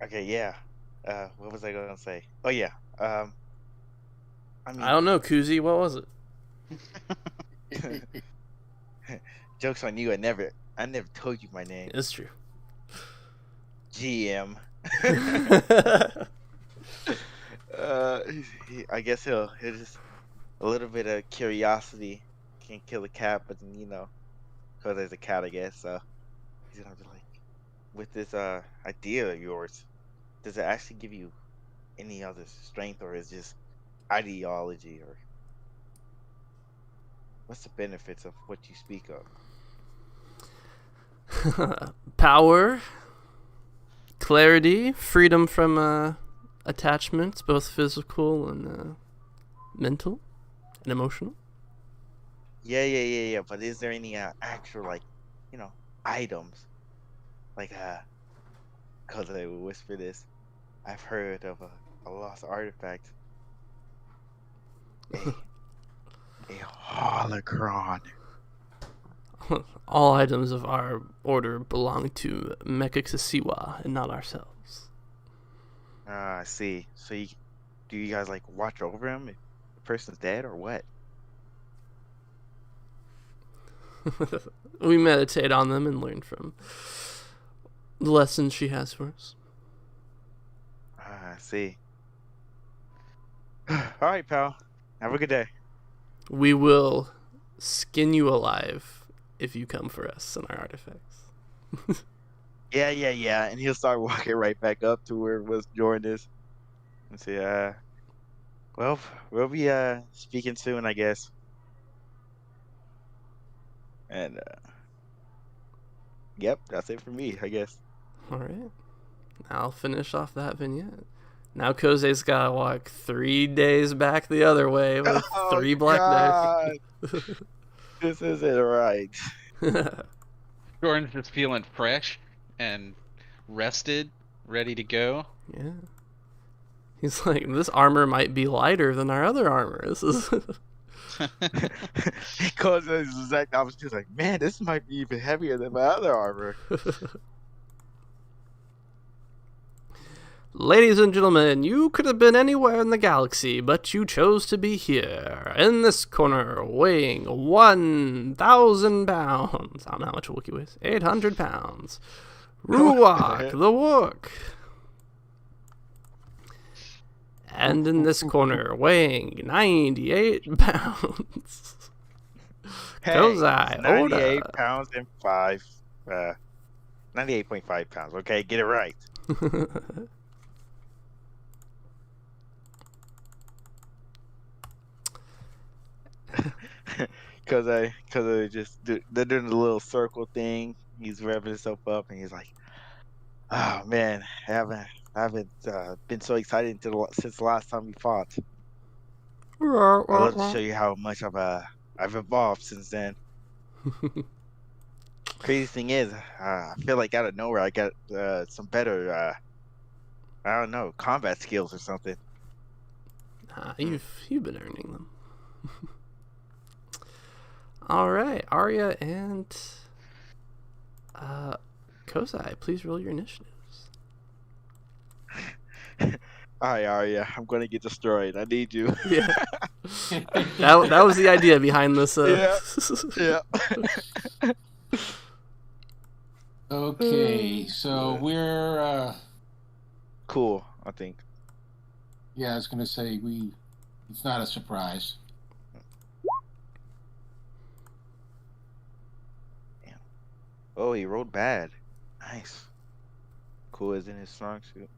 Okay, yeah. What was I gonna say? Oh yeah. I mean, I don't know, Kuzi. What was it? Joke's on you. I never told you my name. It's true. GM. I guess he'll just a little bit of curiosity can't kill a cat, but because there's a cat, I guess. So he's gonna be like, with this idea of yours, does it actually give you any other strength, or is it just ideology, or what's the benefits of what you speak of? Power, clarity, freedom from attachments, both physical and mental and emotional. Yeah. But is there any actual items because I will whisper this? I've heard of a lost artifact, a holocron. All items of our order belong to Mekakasiwa and not ourselves. I see. So do you guys watch over him if the person's dead, or what? We meditate on them and learn from the lessons she has for us. I see. All right, pal. Have a good day. We will skin you alive if you come for us and our artifacts. Yeah. And he'll start walking right back up to where was Jordan is, and say, well, we'll be speaking soon, I guess. And yep, that's it for me, I guess. All right. I'll finish off that vignette. Now Koze's got to walk 3 days back the other way with Oh, 3 black God. dice. This isn't right. Jordan's just feeling fresh and rested, ready to go. Yeah. He's like, this armor might be lighter than our other armor. This is. Because it's the exact opposite. He's like, man, this might be even heavier than my other armor. Ladies and gentlemen, you could have been anywhere in the galaxy, but you chose to be here, in this corner, weighing 1,000 pounds. I don't know how much a Wookiee weighs. 800 pounds. Ruwak, the Wook. And in this corner, weighing 98 pounds. Hey, Kozai, it's 98 Oda. pounds and 98.5 pounds. Okay, get it right. Cause I they're doing the little circle thing. He's revving himself up, and he's like, "Oh man, I haven't been so excited since the last time we fought. I'd love to show you how much I've evolved since then." Crazy thing is, I feel like out of nowhere I got some better I don't know, combat skills or something. You've been earning them. All right, Arya and Kozai, please roll your initiatives. Alright, Arya, I'm gonna get destroyed. I need you. Yeah, that was the idea behind this. Yeah. Okay, so we're Cool, I think. yeah, I was gonna say it's not a surprise. Oh, he rolled bad. Nice. Cool as in his strong suit.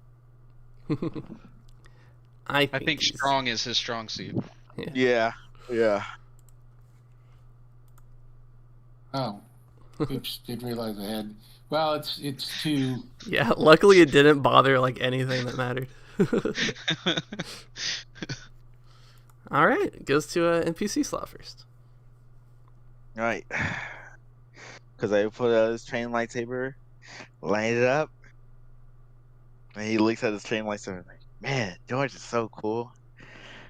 I I think he's- strong is his strong suit. Yeah. Oh, oops, didn't realize I had. Well, it's two. Yeah, luckily it didn't bother like anything that mattered. All right, it goes to NPC slot first. Right. Because I put out his train lightsaber, line it up, and he looks at his train lightsaber like, man, George is so cool.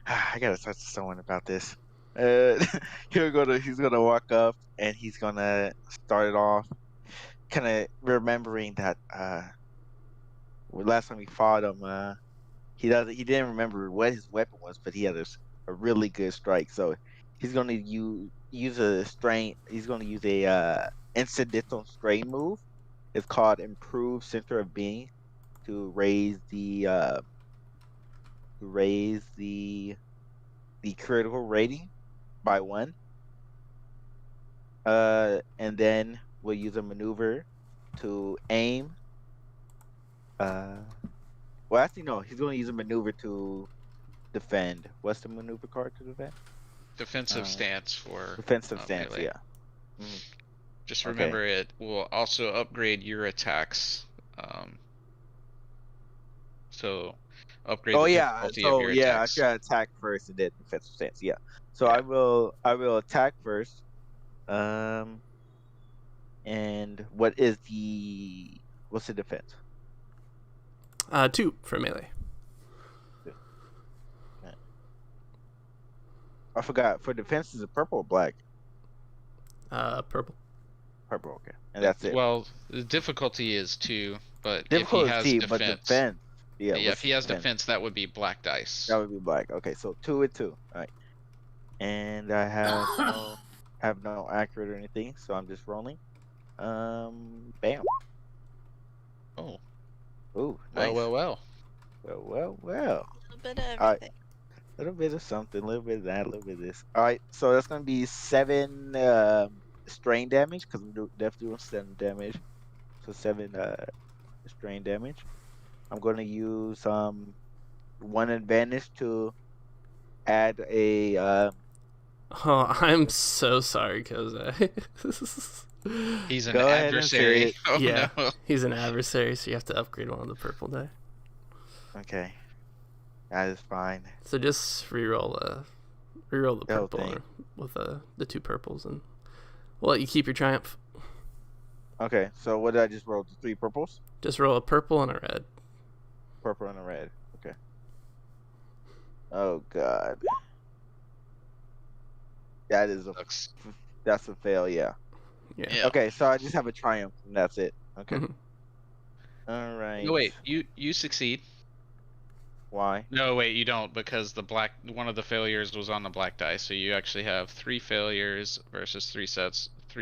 I gotta talk to someone about this. He's gonna walk up and he's gonna start it off, kind of remembering that last time we fought him, he didn't remember what his weapon was, but he had a really good strike. So he's gonna use a strain. He's gonna use a incidental strain move. It's called Improved Center of Being to raise the critical rating by 1. And then we'll use a maneuver to aim. Well, actually, no. He's going to use a maneuver to defend. What's the maneuver card to defend? Defensive stance for Defensive stance. melee. Yeah. Just Okay. remember it will also upgrade your attacks. So upgrade Oh the yeah. difficulty So of your yeah, I attacks. should attack first and then defensive stance. Yeah. So Yeah. I will attack first. And what's the defense? 2 for melee. I forgot. For defense, is it purple or black? Purple. Purple. Okay. And that's it. Well, the difficulty is 2, but Difficult if is he has T, defense, but defense. Yeah. if what's he has defense? defense, that would be black dice. That would be black. Okay, so 2 and 2. All right. And I have no accurate or anything, so I'm just rolling. Bam. Oh, Ooh, nice. well. Well. A little bit of Alright. everything. A little bit of something, a little bit of that, a little bit of this. All right, so that's gonna be 7 strain damage because I'm definitely doing 7 damage. So 7 strain damage. I'm gonna use one advantage to add a Oh, I'm so sorry, Kozai. He's an Go ahead and say adversary. it. Oh Yeah, no. he's an adversary, so you have to upgrade one of the purple die. Okay. That is fine. So just reroll the Oh, purple dang. with the 2 purples, and we'll let you keep your triumph. Okay, so what did I just roll? The 3 purples? Just roll a purple and a red. Purple and a red. Okay. Oh god. Sucks. That's a fail, yeah. Yeah. Yeah. Okay, so I just have a triumph and that's it. Okay. Mhm. All right. No, wait. You succeed. Why? No, wait, you don't, because the black one of the failures was on the black die, so you actually have 3 failures versus 3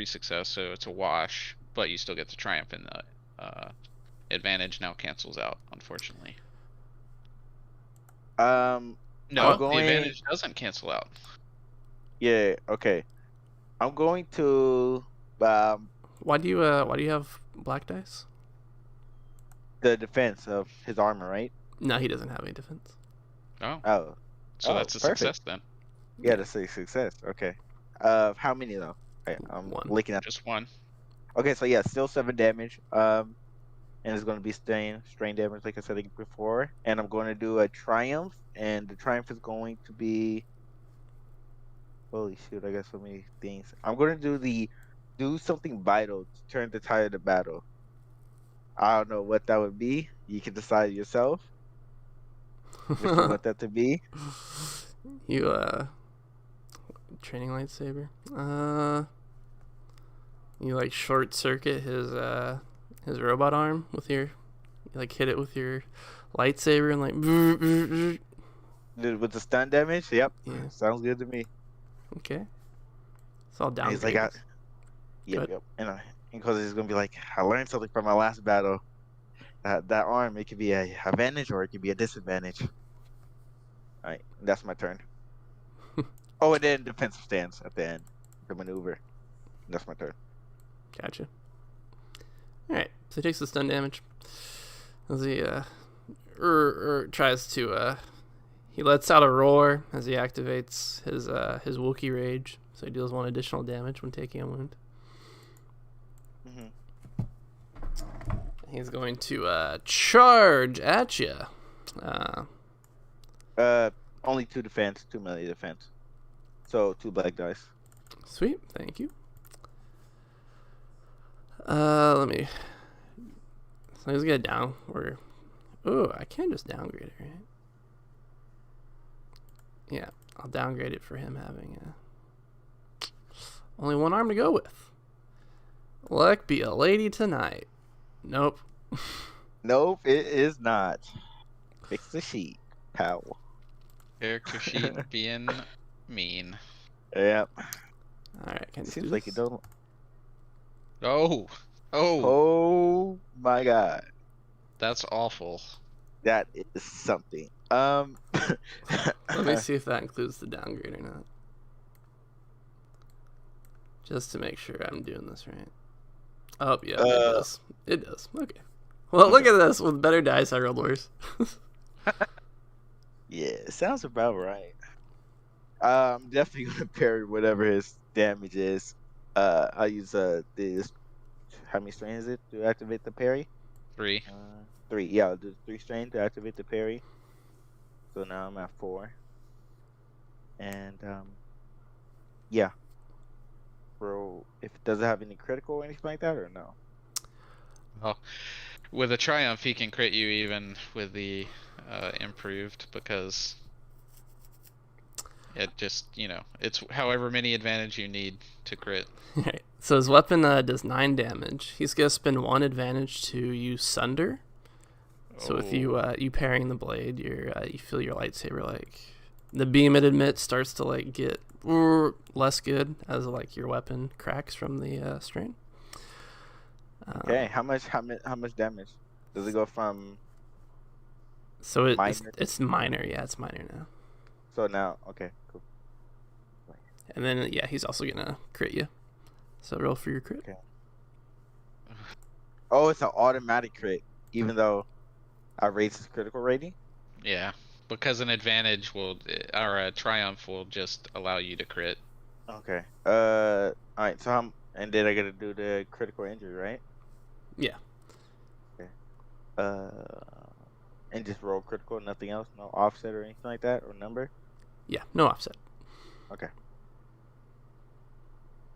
success, so it's a wash, but you still get the triumph, and the advantage now cancels out, unfortunately. I'm No, going- the advantage doesn't cancel out. Yeah, okay. I'm going to Why do you have black dice? the defense of his armor, right? No, he doesn't have any defense. Oh, Oh. so Oh, that's a perfect. success then. Yeah, that's a success. Okay. How many though? I'm 1. looking at. Just 1. Okay, so yeah, still 7 damage. And it's going to be strain damage, like I said before. And I'm going to do a triumph, and the triumph is going to be. Holy shoot! I got so many things. I'm going to do something vital to turn the tide of the battle. I don't know what that would be. You can decide yourself what you want that to be. You training lightsaber. You like short circuit his robot arm with you like hit it with your lightsaber and like. With the stun damage. Yep. Yeah. Sounds good to me. Okay. It's all down. He's like, Good. yep. And because he's gonna be like, I learned something from my last battle. That arm, it could be a advantage or it could be a disadvantage. All right, that's my turn. Oh, and then defensive stance at the end, the maneuver. That's my turn. Gotcha. All right. So he takes the stun damage. As he tries to he lets out a roar as he activates his Wookiee rage. So he deals 1 additional damage when taking a wound. Mm-hmm. He's going to charge at you. Only 2 defense, 2 melee defense. So 2 black dice. Sweet, thank you. Let me. So let's get down. I can just downgrade it, right? Yeah, I'll downgrade it for him having only 1 arm to go with. Luck be a lady tonight. Nope. Nope, it is not. Fix the sheet, pal. Character sheet being mean. Yep. All right, can I just Seems do like this? you don't. Oh, Oh my god, that's awful. that is something. Let me see if that includes the downgrade or not. Just to make sure I'm doing this right. Oh, yeah, it does. It does. Okay. Well, look at this. With better dice, I rolled worse. Yeah, it sounds about right. I'm definitely gonna parry whatever his damage is. I'll use this. How many strain is it to activate the parry? 3. 3. Yeah, I'll do 3 strain to activate the parry. So now I'm at 4. And yeah. Bro, does it have any critical or anything like that or no? Well, with a triumph, he can crit you even with the improved, because it just, it's however many advantage you need to crit. Right. So his weapon does 9 damage. He's gonna spend 1 advantage to use Sunder. So with you parrying the blade, you feel your lightsaber like the beam it emits starts to like get less good as like your weapon cracks from the strain. Okay, how much damage? Does it go from So it's minor? Yeah, it's minor now. So now, okay, cool. And then he's also gonna crit you. So roll for your crit. Okay. Oh, it's an automatic crit, even though I raised his critical rating. Yeah, because an advantage will, or a triumph will just allow you to crit. Okay. All right. So and then I gotta do the critical injury, right? Yeah. Okay. And just roll critical, nothing else, no offset or anything like that, or number. Yeah. No offset. Okay.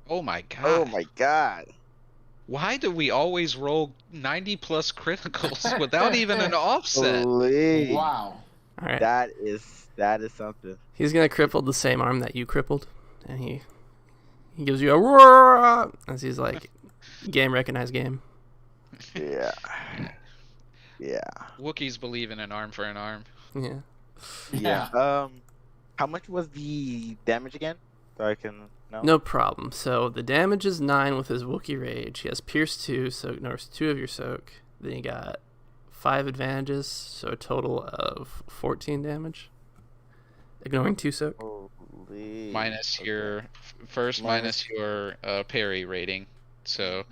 Oh my god. Oh my god. Why do we always roll 90 plus criticals without even an offset? Holy. Wow. All right. That is something. He's gonna cripple the same arm that you crippled, and he gives you a roar as he's like, game recognized game. Yeah. Yeah. Wookiees believe in an arm for an arm. Yeah. Yeah. How much was the damage again? So I can know. No problem. So the damage is 9 with his Wookiee Rage. He has Pierce 2, so ignores 2 of your soak. Then you got 5 advantages, so a total of 14 damage. Ignoring 2 soak. Holy. Minus Okay. your minus your parry rating. So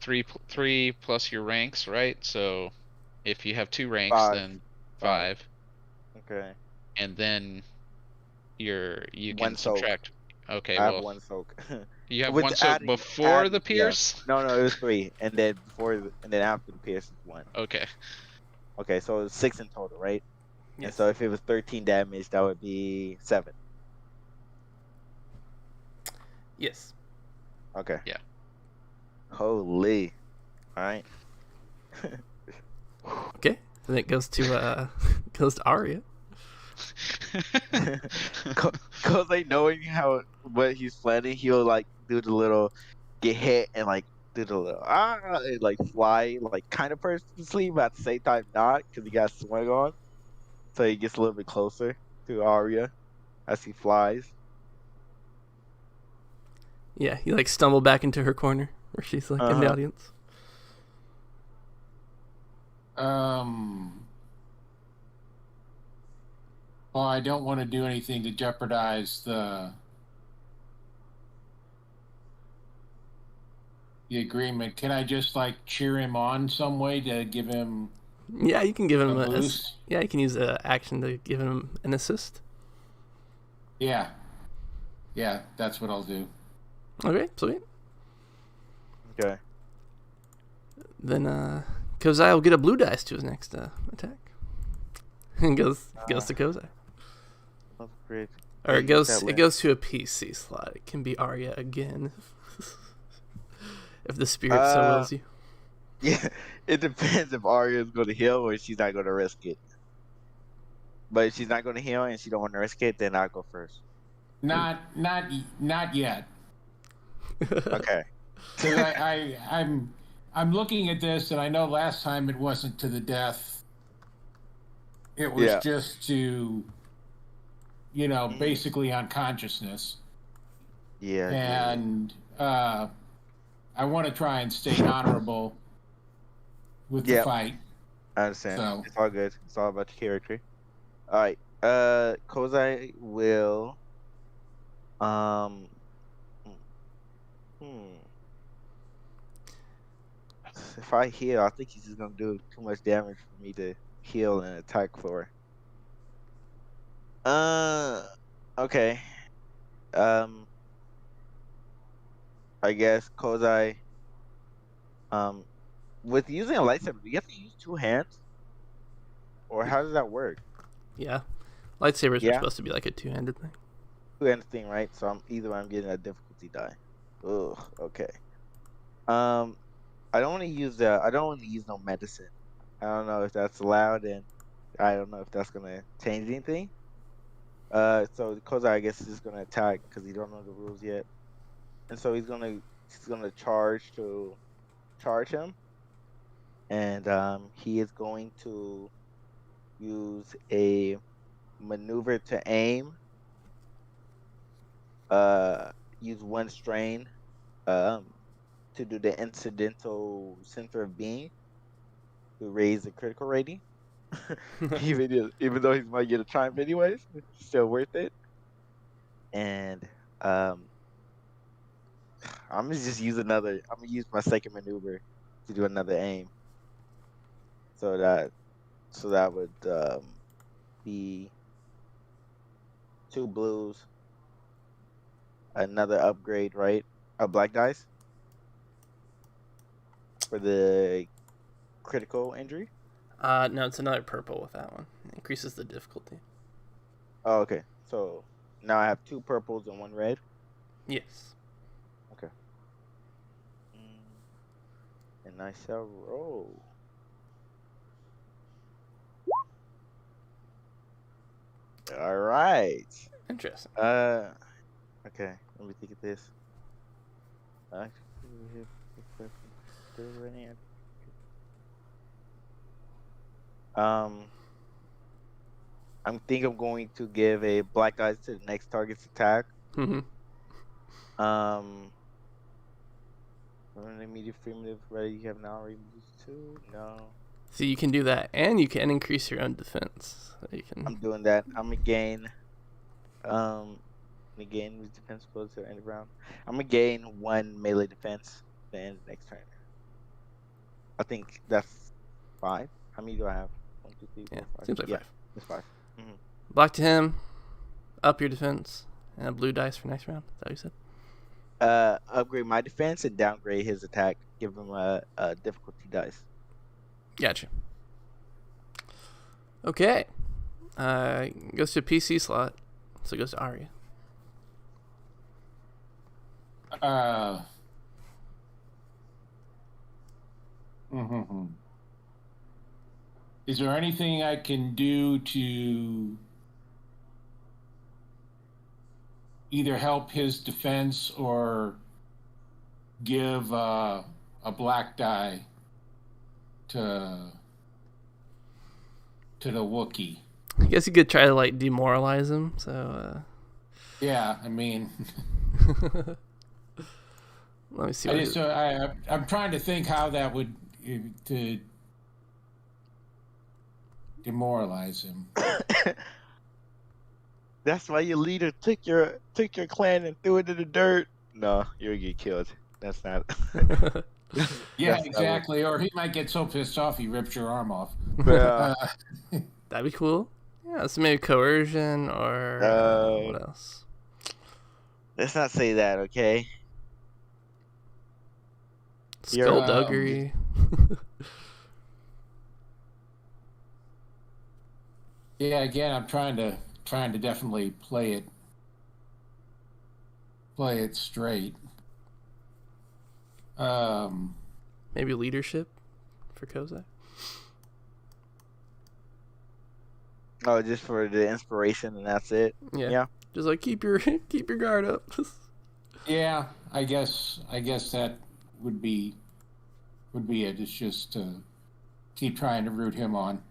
Mhm. 3 plus your ranks, right? So if you have 2 ranks, 5. then 5. Okay. And then you One can soak. subtract. Okay, I have well, one soak. you have With one soak before the yeah. pierce. No, it was 3, and then and then after the pierce is 1. Okay. Okay, so it's 6 in total, right? And Yes. so if it was 13 damage, that would be 7. Yes. Okay. Yeah. Holy. All right. Okay. Then it goes to Arya. Cause like knowing what he's planning, he'll like do the little get hit and like do the little and like fly like kind of purposely, but at the same time not, because he got swing on. So he gets a little bit closer to Arya as he flies. Yeah, you like stumble back into her corner where she's like in the audience. Well, I don't want to do anything to jeopardize the agreement. Can I just like cheer him on some way to give him? Yeah, you can give him a a boost. Yeah, you can use an action to give him an assist. Yeah, that's what I'll do. Okay, sweet. Okay. Then Kozai will get a blue dice to his next attack. And goes to Kozai. That's great. Or it goes to a PC slot. It can be Arya again. If the spirit so wills you. Yeah, it depends if Arya is going to heal or she's not going to risk it. But if she's not going to heal and she don't want to risk it, then I'll go first. Not yet. Okay. Because I'm looking at this, and I know last time it wasn't to the death. It was just to, basically unconsciousness. Yeah. And I want to try and stay honorable with the fight. I understand. So. It's all good. It's all about your character. All right. Kozai will. If I heal, I think he's just gonna do too much damage for me to heal and attack for. Okay. I guess Kozai. With using a lightsaber, do you have to use 2 hands, or how does that work? Yeah, lightsabers are supposed to be like a 2-handed thing. 2-handed thing, right? So I'm getting a difficulty die. Ugh. Okay. I don't want to use no medicine. I don't know if that's allowed, and I don't know if that's gonna change anything. So Kozai, I guess, is just gonna attack because he don't know the rules yet, and so he's gonna charge him, and he is going to use a maneuver to aim. Use 1 strain, to do the incidental center of being to raise the critical rating. even though he might get a triumph anyways, it's still worth it. And I'm gonna use my second maneuver to do another aim. So that would be 2 blues, another upgrade, right? Black dice for the critical injury. No, it's another purple with that one. It increases the difficulty. Oh, okay. So now I have 2 purples and 1 red. Yes. Okay. And I shall roll. All right. Interesting. Okay. Let me think of this. I'm going to give a black eyes to the next target's attack. Mm-hmm. Immediate primitive ready. You have now already used 2. No. So you can do that, and you can increase your own defense. So you can. I'm doing that. I'm gonna gain. With defense close to the end of round. I'm gonna gain 1 melee defense the end of the next turn. I think that's 5. How many do I have? 1, 2, 3, 4, 5. Seems like Yeah, 5. it's 5. Block to him, up your defense, and a blue dice for next round. Is that what you said? Upgrade my defense and downgrade his attack. Give him a difficulty dice. Gotcha. Okay. Goes to a PC slot, so it goes to Arya. Is there anything I can do to either help his defense or give a black die to the Wookiee? I guess you could try to like demoralize him. So. Yeah, I mean. Let me see. I'm trying to think how that would to demoralize him. That's why your leader took your clan and threw it in the dirt. No, you'll get killed. That's not. Yeah, that's exactly. Or he might get so pissed off he rips your arm off. That'd be cool. Yeah, so maybe coercion or what else? Let's not say that, okay? Skullduggery. Yeah, again, I'm trying to definitely play it straight. Maybe leadership for Kozai. Oh, just for the inspiration and that's it. Yeah. Just like keep your guard up. Yeah, I guess that would be it. It's just to keep trying to root him on.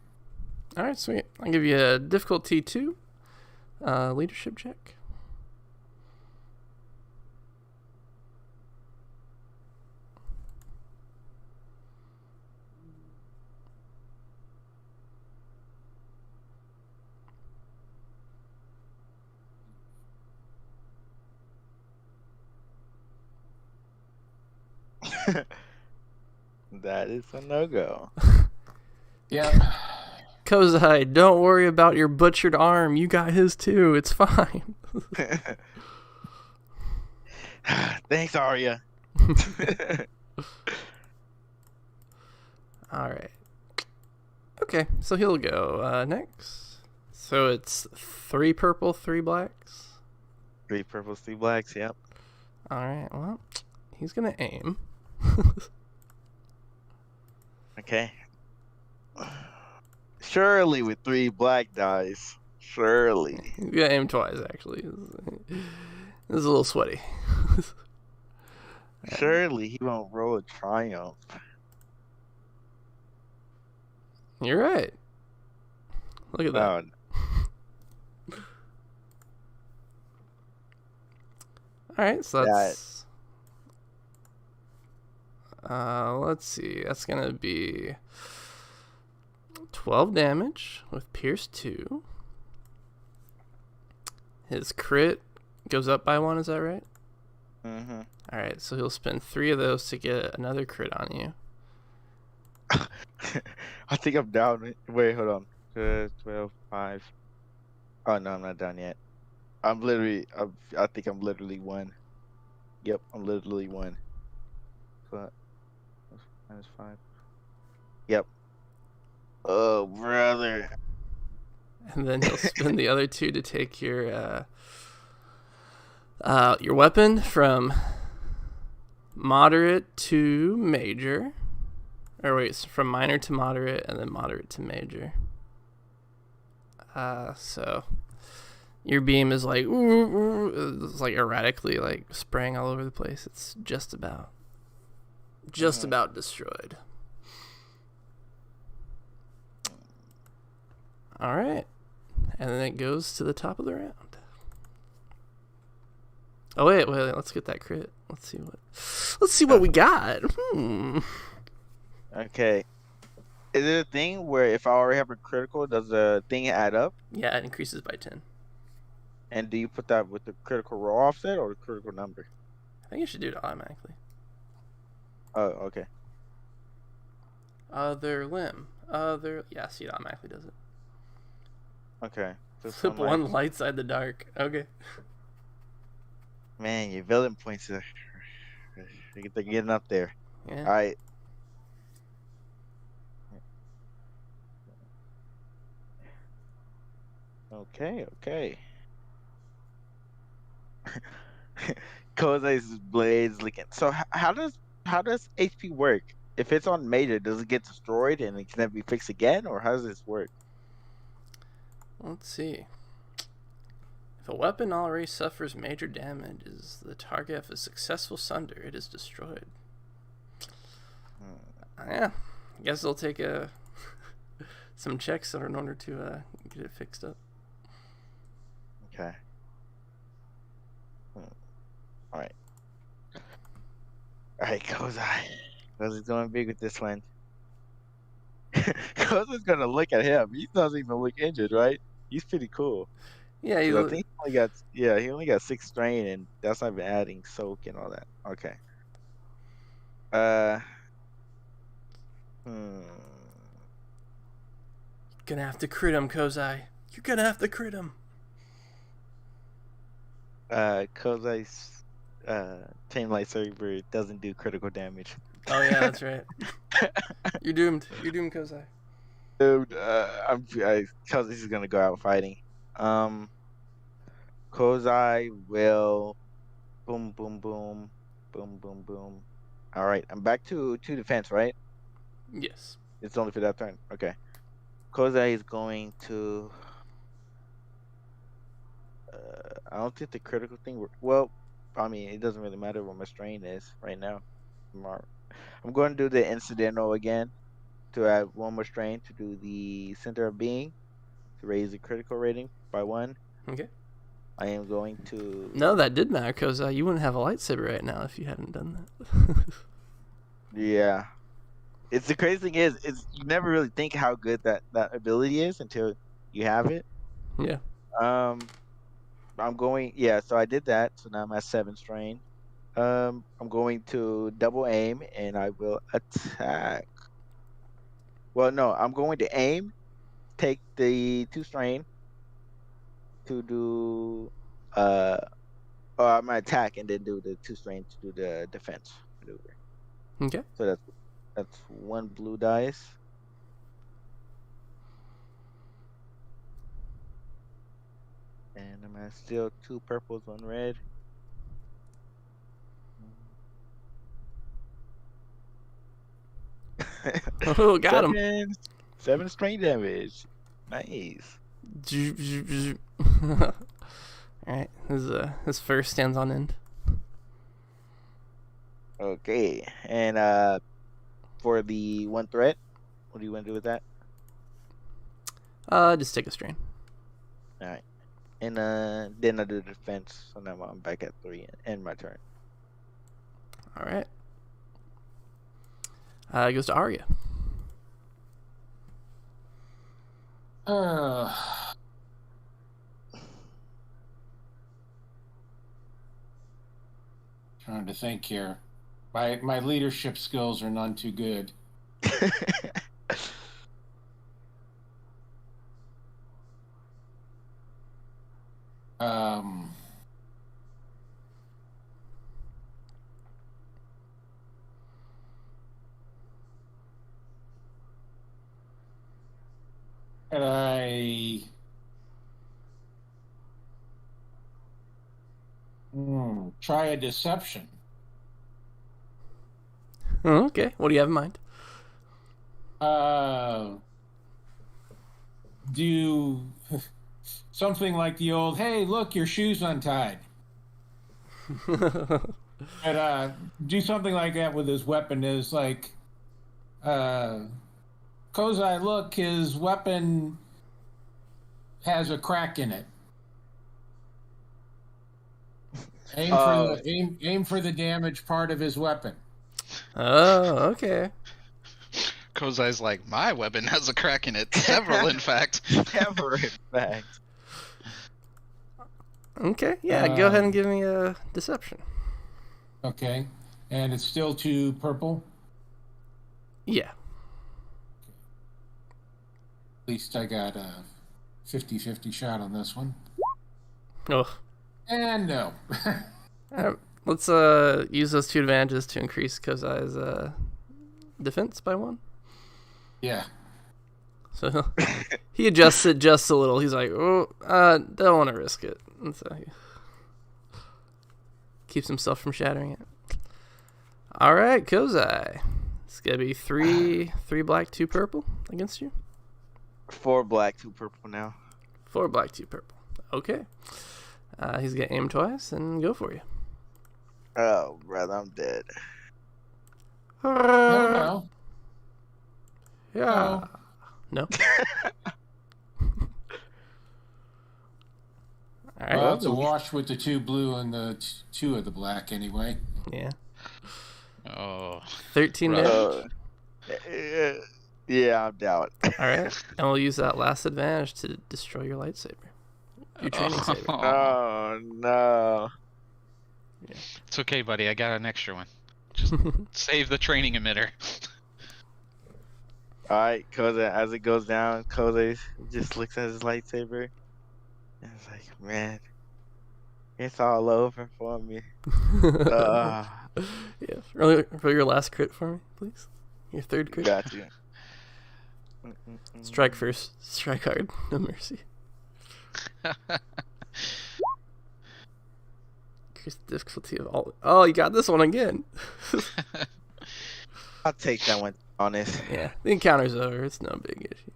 All right, sweet. I'll give you a difficulty 2, leadership check. That is a no-go. Yeah. Kozai, don't worry about your butchered arm. You got his too. It's fine. Thanks, Arya. All right. Okay, so he'll go next. So it's 3 purple, 3 blacks. 3 purples, 3 blacks. Yep. All right. Well, he's gonna aim. Okay. Surely with 3 black dice. Surely. He's gonna aim twice, actually. This is a little sweaty. Surely he won't roll a triumph. You're right. Look at that. All right, so that's let's see. That's gonna be 12 damage with Pierce 2. His crit goes up by 1. Is that right? Mm-hmm. All right, so he'll spend 3 of those to get another crit on you. I think I'm down. Wait, hold on. 12, 5. Oh no, I'm not done yet. I think I'm literally one. Yep, I'm literally one. So, -5. Yep. Oh, brother. And then he'll spend the other 2 to take your weapon from moderate to major. Or wait, from minor to moderate, and then moderate to major. So your beam is like, it's like erratically like spraying all over the place. It's just about destroyed. All right, and then it goes to the top of the round. Oh wait, let's get that crit. Let's see what we got. Okay. Is it a thing where if I already have a critical, does the thing add up? Yeah, it increases by 10. And do you put that with the critical roll offset or the critical number? I think you should do it automatically. Oh, okay. Other limb. Yeah, see, it automatically does it. Okay. Flip one light side the dark. Okay. Man, your villain points are they're getting up there. Yeah. All right. Okay. Kozai's blades looking. So how does HP work? If it's on major, does it get destroyed and it can never be fixed again, or how does this work? Let's see. If a weapon already suffers major damage, is the target of a successful sunder, it is destroyed. Yeah, I guess it'll take some checks in order to get it fixed up. Okay. All right. All right, Kozai. Kozai's going big with this one. Kozai's gonna look at him. He doesn't even look injured, right? He's pretty cool. Yeah, I think he only got 6 strain, and that's not even adding soak and all that. Okay. Gonna have to crit him, Kozai. You're gonna have to crit him. Kozai's chain lightsaber doesn't do critical damage. Oh yeah, that's right. You're doomed. You're doomed, Kozai. Dude, Kozai's gonna go out fighting. Kozai will boom. All right, I'm back to defense, right? Yes. It's only for that turn. Okay. Kozai is going to. I don't think the critical thing. Well, I mean, it doesn't really matter what my strain is right now. I'm going to do the incidental again to add 1 more strain to do the center of being to raise the critical rating by 1. Okay. I am going to. No, that did matter, Kozai. You wouldn't have a lightsaber right now if you hadn't done that. Yeah. It's the crazy thing is you never really think how good that ability is until you have it. Yeah. I'm going. Yeah. So I did that. So now I'm at 7 strain. I'm going to double aim and I will attack. Well, no, I'm going to aim, take the 2 strain to do I'm gonna attack and then do the 2 strain to do the defense maneuver. Okay. So that's 1 blue dice. And I'm gonna steal 2 purples, 1 red. Oh, got him. 7 strain damage. Nice. Alright, his fur stands on end. Okay. And for the 1 threat, what do you want to do with that? Just take a strain. Alright. And then I do the defense, so now I'm back at 3 and my turn. Alright. It goes to Arya. Trying to think here. My leadership skills are none too good. Um, and try a deception. Oh, okay. What do you have in mind? Do something like the old, "Hey, look, your shoe's untied." And do something like that with his weapon is like, Kozai, look, his weapon has a crack in it. Aim for the damaged part of his weapon. Oh, okay. Kozai's like, my weapon has a crack in it. Several, in fact. Never, in fact. Okay, yeah, go ahead and give me a deception. Okay, and it's still 2 purple. Yeah. At least I got a 50-50 shot on this one. Oh. And no. Let's use those 2 advantages to increase Kozai's defense by 1. Yeah. So he adjusts it just a little. He's like, oh, don't want to risk it. And so he keeps himself from shattering it. All right, Kozai. It's going to be 3 black, 2 purple against you. 4 black, 2 purple now. 4 black, 2 purple. Okay. He's going to aim twice and go for you. Oh, brother, I'm dead. No. Yeah. No. All right. Well, it's a wash with the 2 blue and the 2 of the black anyway. Yeah. Oh. 13 rough. damage. Yeah, I'm down. All right. And we'll use that last advantage to destroy your lightsaber. Your training saber. Oh, no. Yeah. It's okay, buddy. I got an extra one. Just save the training emitter. Alright, Kozai, as it goes down, Kozai just looks at his lightsaber. And it's like, man, it's all over for me. Yeah. Roll your last crit for me, please. Your 3rd crit. Got you. Strike first. Strike hard. No mercy. Increase the difficulty of all. Oh, you got this one again. I'll take that one, honest. Yeah, the encounter's over. It's no big issue.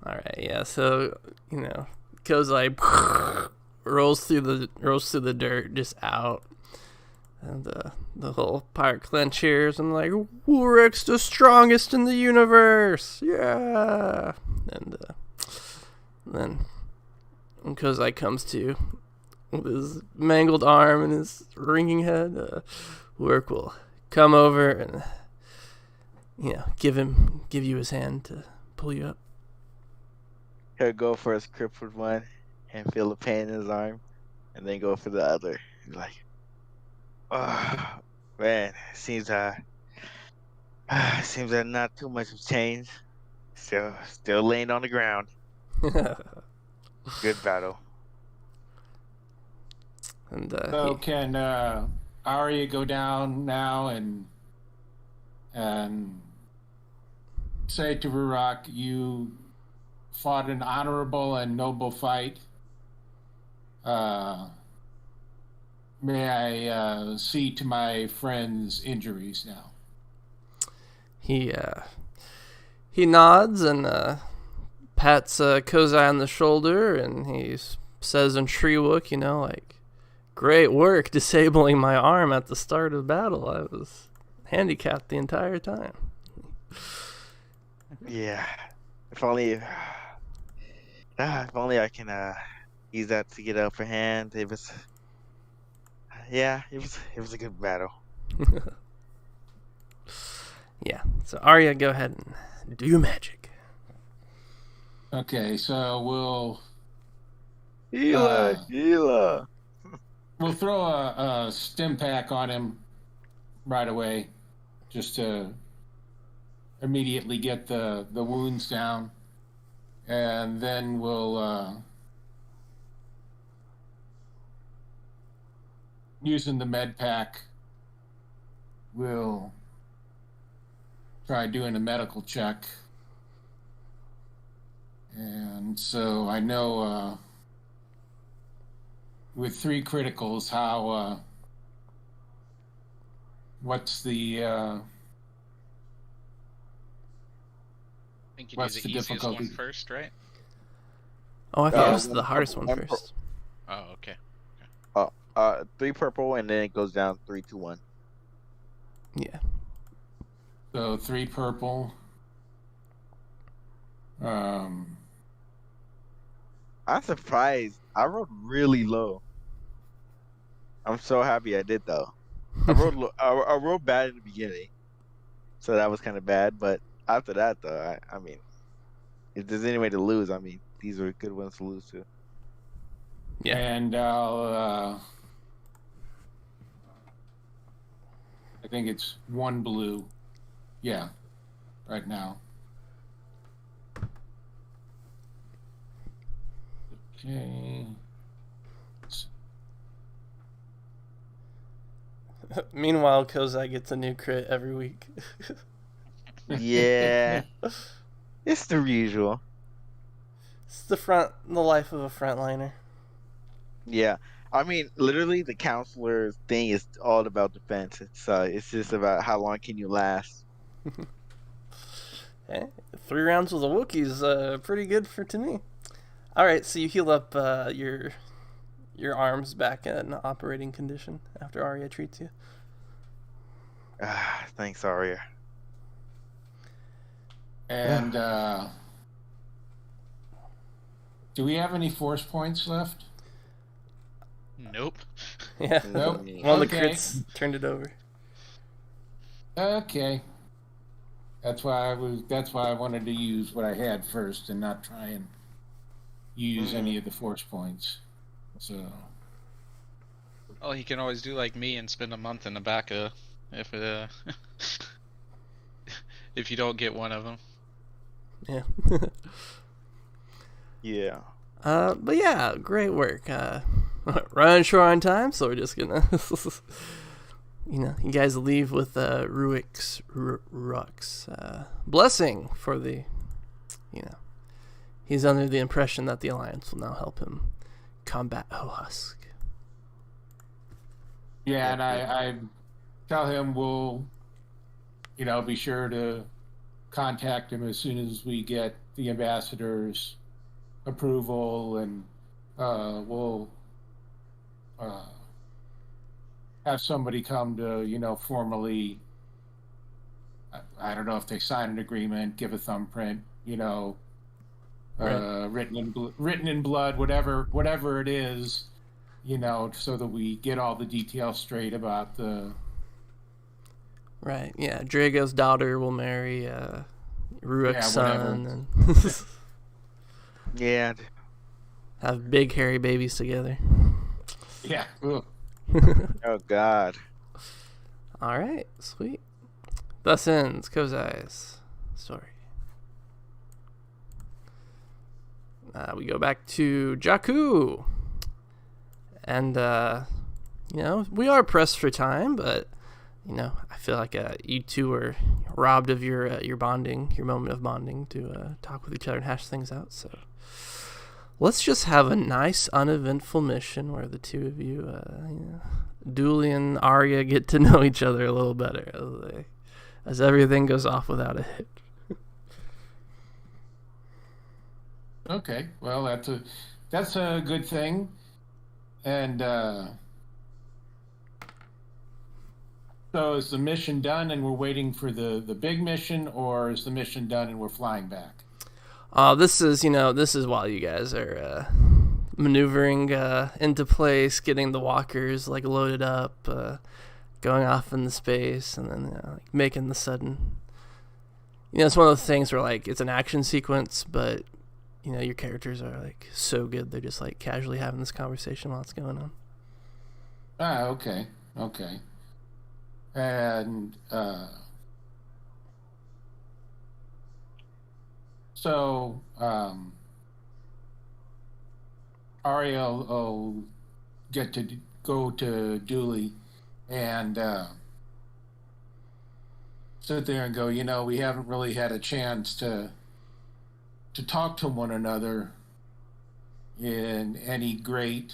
All right, yeah. So Kozai rolls through the dirt, just out, and the whole pirate clan cheers and like, Wurik's the strongest in the universe, yeah. And then when Kozai comes to with his mangled arm and his ringing head, Wurik will come over and give you his hand to pull you up. He'll go for his crippled one and feel the pain in his arm, and then go for the other. He's like, oh, man, seems that not too much has changed. Still laying on the ground. Good battle. And So can Arya go down now and say to Rurak, you fought an honorable and noble fight. May I see to my friend's injuries now? He nods and pats Kozai on the shoulder, and he says in Treewook, like, great work disabling my arm at the start of battle. I was handicapped the entire time. Yeah. If only I can use that to get an upper hand. It was a good battle. Yeah. So Arya, go ahead and do your magic. Okay, so we'll Gila. we'll throw a stim pack on him right away just to immediately get the wounds down, and then we'll using the med pack, we'll try doing a medical check. And so I know with 3 criticals how what's the I think you do what's the the easiest difficulty? one first, right? Oh, I thought it was one the hardest one purple, first. Oh, okay. 3 purple, and then it goes down 3, 2, 1. Yeah. So 3 purple. I'm surprised. I rolled really low. I'm so happy I did though. I rolled bad in the beginning, so that was kind of bad. But after that, though, I mean, if there's any way to lose, I mean, these are good ones to lose to. Yeah. And I'll I think it's 1 blue. Yeah, right now. Okay. Meanwhile, Kozai gets a new crit every week. Yeah, it's the usual. It's the life of a frontliner. Yeah, I mean, literally, the counselor's thing is all about defense. It's just about how long can you last. Okay. 3 rounds with a Wookiee is pretty good to me. All right, so you heal up your arms back in operating condition after Arya treats you. Thanks, Arya. And do we have any force points left? Nope. Yeah. Nope. One of the Okay. crits turned it over. Okay. That's why I wanted to use what I had first and not try and use any of the force points. So Well, he can always do like me and spend a month in the back if if you don't get one of them. Yeah. Yeah. But yeah, great work. Running short on time, so we're just gonna, you guys leave with Ruik's blessing for the, he's under the impression that the Alliance will now help him combat Hohusk. yeah, and I tell him we'll, be sure to contact him as soon as we get the ambassador's approval, and we'll have somebody come to, formally, I don't know if they sign an agreement, give a thumbprint, Right. written in blood, whatever it is, so that we get all the details straight about the. Right. Yeah. Drago's daughter will marry Ruik's son, and Yeah. have big hairy babies together. Yeah. Ugh. Oh God. All right. Sweet. Thus ends Kozai's story. We go back to Jakku. And, we are pressed for time, but, I feel like you two are robbed of your bonding, your moment of bonding to talk with each other and hash things out. So let's just have a nice, uneventful mission where the two of you, Dooley and Arya get to know each other a little better as everything goes off without a hit. Okay. Well, that's a good thing. And so is the mission done and we're waiting for the big mission, or is the mission done and we're flying back? This is while you guys are maneuvering into place, getting the walkers loaded up, going off into space, and then making the sudden. It's one of those things where it's an action sequence, but your characters are so good they're just casually having this conversation while it's going on. Okay. And So, Arya will get to go to Dooley and sit there and go, we haven't really had a chance to talk to one another in any great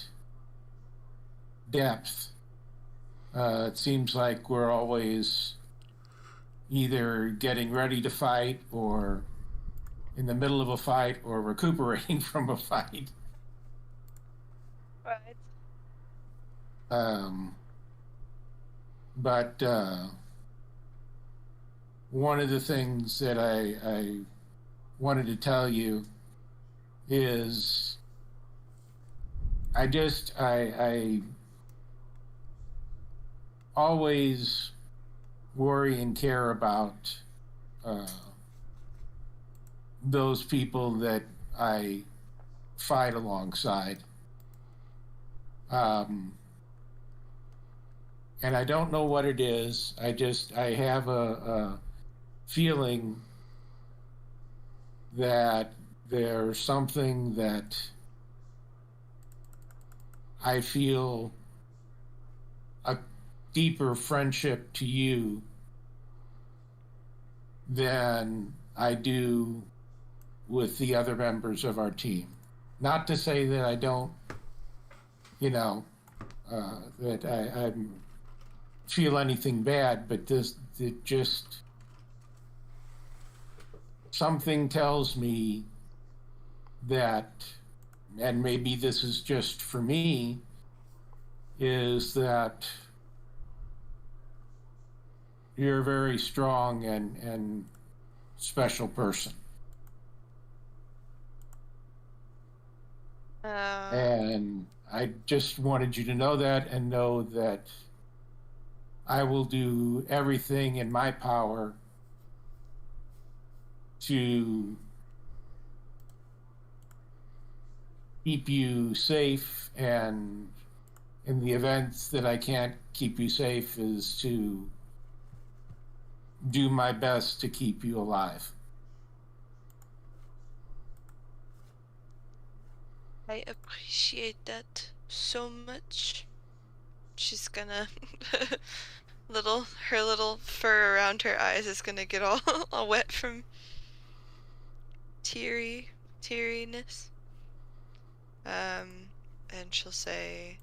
depth. It seems like we're always either getting ready to fight or in the middle of a fight or recuperating from a fight. Right. But one of the things that I wanted to tell you is I always worry and care about those people that I fight alongside. And I don't know what it is. I have a feeling that there's something that I feel a deeper friendship to you than I do with the other members of our team. Not to say that I don't, that I feel anything bad, but it just, something tells me that, and maybe this is just for me, is that you're a very strong and special person. And I just wanted you to know that and know that I will do everything in my power to keep you safe, and in the events that I can't keep you safe is to do my best to keep you alive. I appreciate that so much. She's gonna her little fur around her eyes is gonna get all, all wet from teariness. And she'll say,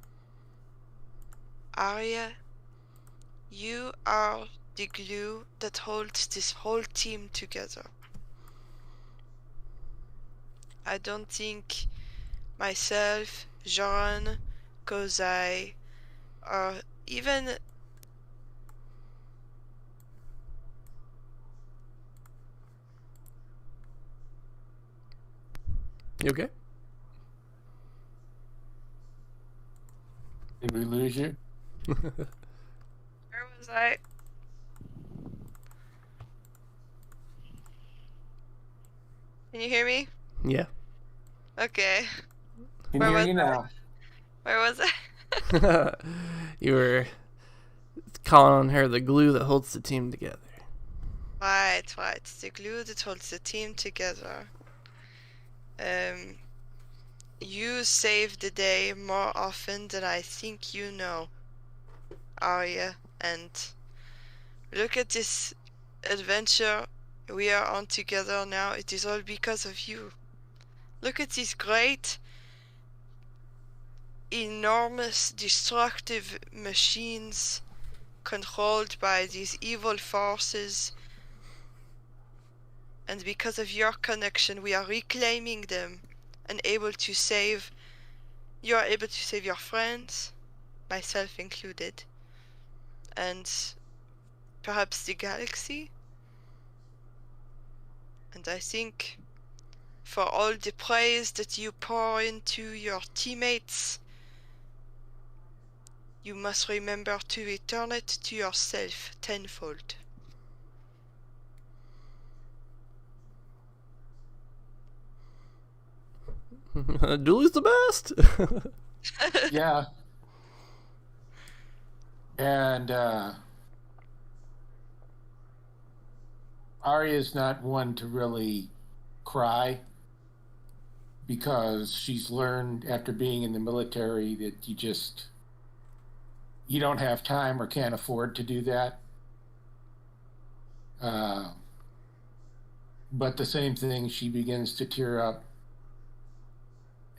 Arya, you are the glue that holds this whole team together. I don't think myself, Jean, Kozai, or even You okay? Did we lose you? where was I? Can you hear me? Yeah. Okay. Can Where hear was you now. Where was I? You were calling on her the glue that holds the team together. Right. The glue that holds the team together. You save the day more often than I think you know, Arya, and look at this adventure we are on together now. It is all because of you. Look at these great, enormous, destructive machines controlled by these evil forces. And because of your connection, we are reclaiming them and able to save. You are able to save your friends, myself included, and perhaps the galaxy. And I think for all the praise that you pour into your teammates, you must remember to return it to yourself tenfold. Julie's the best. Yeah. And Arya's not one to really cry because she's learned after being in the military that you don't have time or can't afford to do that. But the same thing, she begins to tear up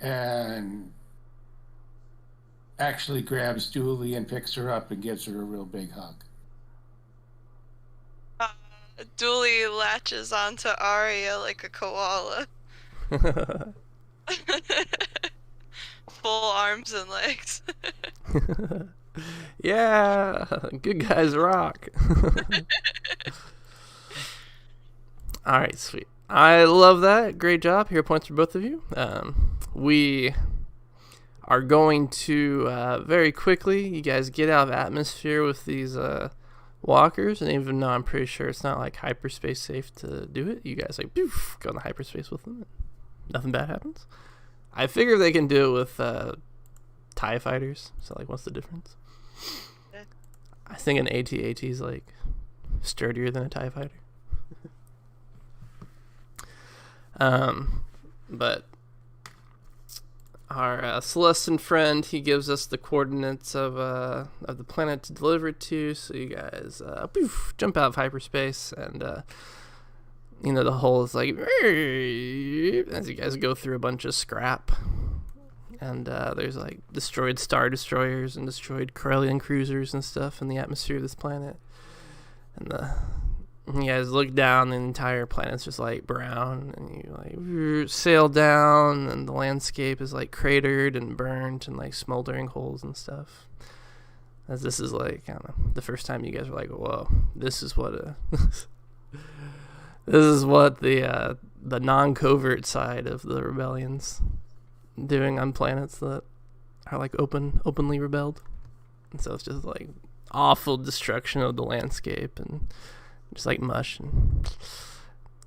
and actually grabs Dooley and picks her up and gives her a real big hug. Dooley latches onto Arya like a koala. Full arms and legs. Yeah, good guys rock. All right, sweet. I love that. Great job. Here are points for both of you. We are going to very quickly, you guys get out of atmosphere with these walkers, and even though I'm pretty sure it's not like hyperspace safe to do it, you guys like poof, go into hyperspace with them. Nothing bad happens. I figure they can do it with TIE fighters. So like, what's the difference? I think an AT-AT is like sturdier than a TIE fighter. But our Celestin friend, he gives us the coordinates of the planet to deliver it to. So you guys poof, jump out of hyperspace, and the hull is like as you guys go through a bunch of scrap, and there's like destroyed Star Destroyers and destroyed Corellian cruisers and stuff in the atmosphere of this planet, and you guys look down, the entire planet's just like brown, and you like sail down, and the landscape is like cratered and burnt and like smoldering holes and stuff. As this is like, I don't know, the first time you guys were like, whoa, this is what this is what the non-covert side of the rebellion's doing on planets that are like openly rebelled. And so it's just like awful destruction of the landscape and just like mush and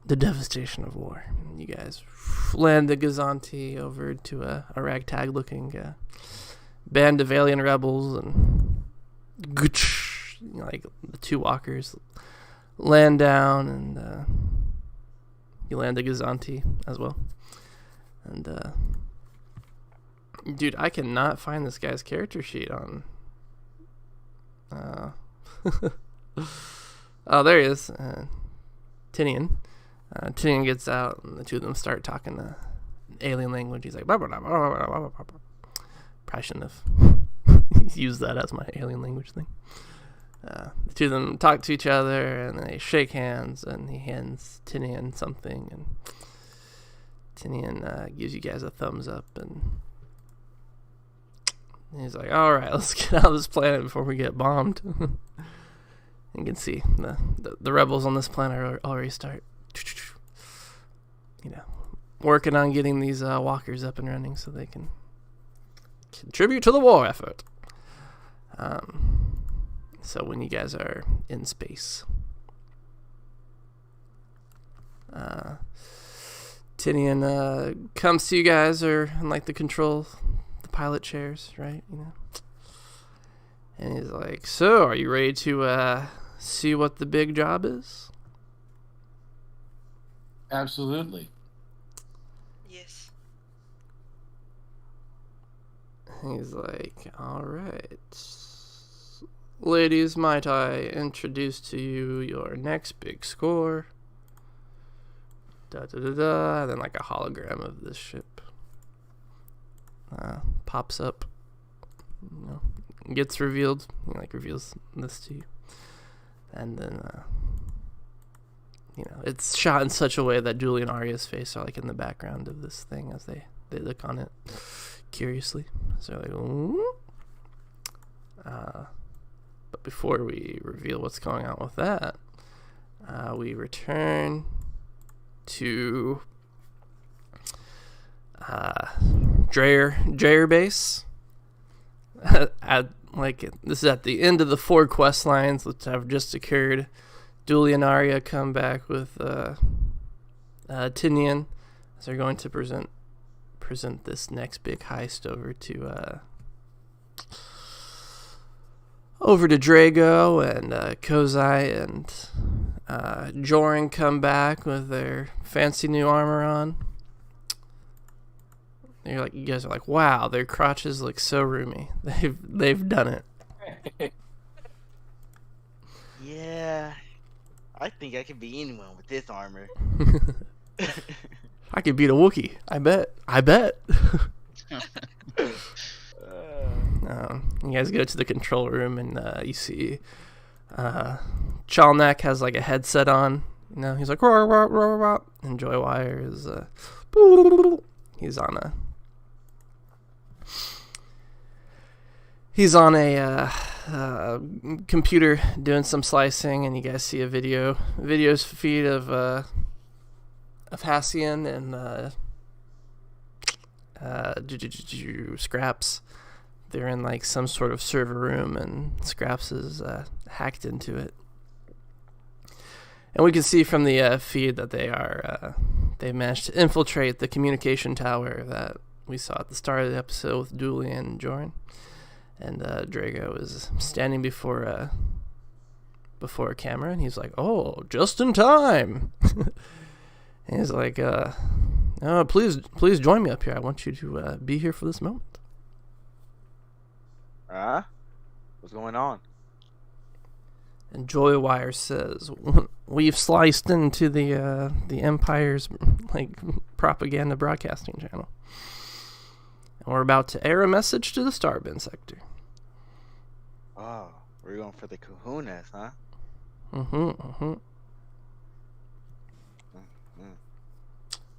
the devastation of war. And you guys land the Gazanti over to a ragtag looking band of alien rebels, and like the two walkers land down, and you land the Gazanti as well. And dude, I cannot find this guy's character sheet on oh, there he is. Tinian. Tinian gets out, and the two of them start talking alien language. He's like, blah, blah, blah, blah, blah, blah, blah, blah. Probably shouldn't have used that as my alien language thing. The two of them talk to each other, and they shake hands, and he hands Tinian something, and Tinian gives you guys a thumbs up, and he's like, all right, let's get out of this planet before we get bombed. You can see the rebels on this planet are already working on getting these walkers up and running so they can contribute to the war effort. So when you guys are in space, Tinian comes to you guys, or in like the pilot chairs, right? And he's like, so are you ready to see what the big job is? Absolutely. Yes. He's like, all right. Ladies, might I introduce to you your next big score? Da-da-da-da. And then like a hologram of this ship pops up. Gets revealed. He reveals this to you. And then, it's shot in such a way that Julie and Arya's face are like in the background of this thing as they look on it curiously. So they're like, ooh. But before we reveal what's going on with that, we return to Dreyer base. This is at the end of the 4 quest lines that have just occurred. Dooley and Arya come back with Tinian as they're going to present this next big heist over to Drago and Kozai and Joran come back with their fancy new armor on. You guys are like, wow, their crotches look so roomy. They've done it. Yeah, I think I could be anyone with this armor. I could beat a Wookiee. I bet. You guys go to the control room and you see Chalnak has like a headset on. You know, he's like, rah, rah, rah, rah. And Joy Wire is he's on a computer doing some slicing, and you guys see a videos feed of Hassian and Scraps. They're in like some sort of server room, and Scraps is hacked into it. And we can see from the feed that they managed to infiltrate the communication tower that we saw at the start of the episode with Dooley and Joran. And Drago is standing before a camera, and he's like, "Oh, just in time." And he's like, "No, please join me up here. I want you to be here for this moment." What's going on? And Joy Wire says, "We've sliced into the Empire's like propaganda broadcasting channel, and we're about to air a message to the Starbin sector." Oh, we're going for the kahunas, huh?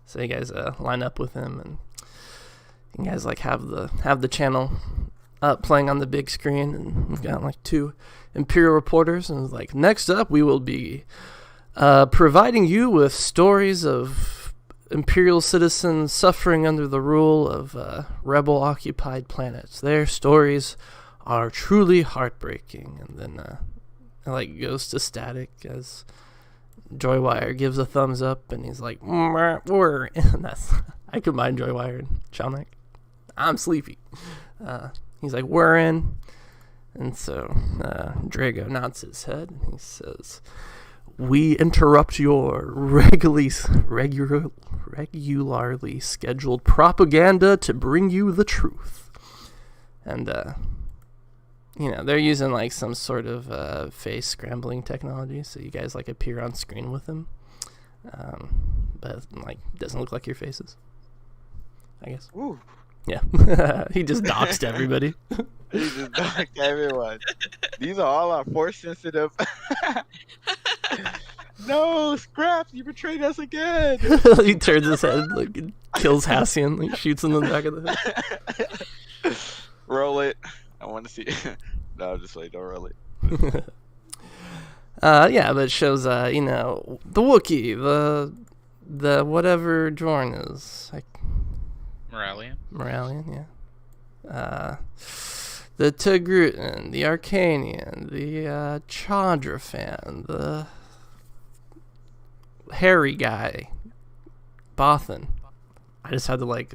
So you guys line up with him, and you guys like have the channel up playing on the big screen, and we've got like 2 Imperial reporters, and it's like, next up we will be providing you with stories of Imperial citizens suffering under the rule of rebel occupied planets. Their stories are truly heartbreaking. And then it like goes to static as Joywire gives a thumbs up, and he's like, we're and that's I combine Joywire and Chalnak. I'm sleepy. He's like, we're in. And so Drago nods his head, and he says, "We interrupt your regularly scheduled propaganda to bring you the truth." And they're using like some sort of face scrambling technology, so you guys like appear on screen with him, but like doesn't look like your faces, I guess. Ooh. Yeah. He just doxed everybody. He just doxed everyone. These are all our force sensitive. No, Scraps, you betrayed us again. He turns his head, like, and kills Hassian, like, shoots him in the back of the head. Roll it. I want to see. No, just like, don't roll it. Yeah, but it shows, the Wookiee, the whatever Jorn is. Like, Moralian, yeah. The Togrutan, the Arcanian, the Chandrafan, the hairy guy, Bothan. I just had to, like,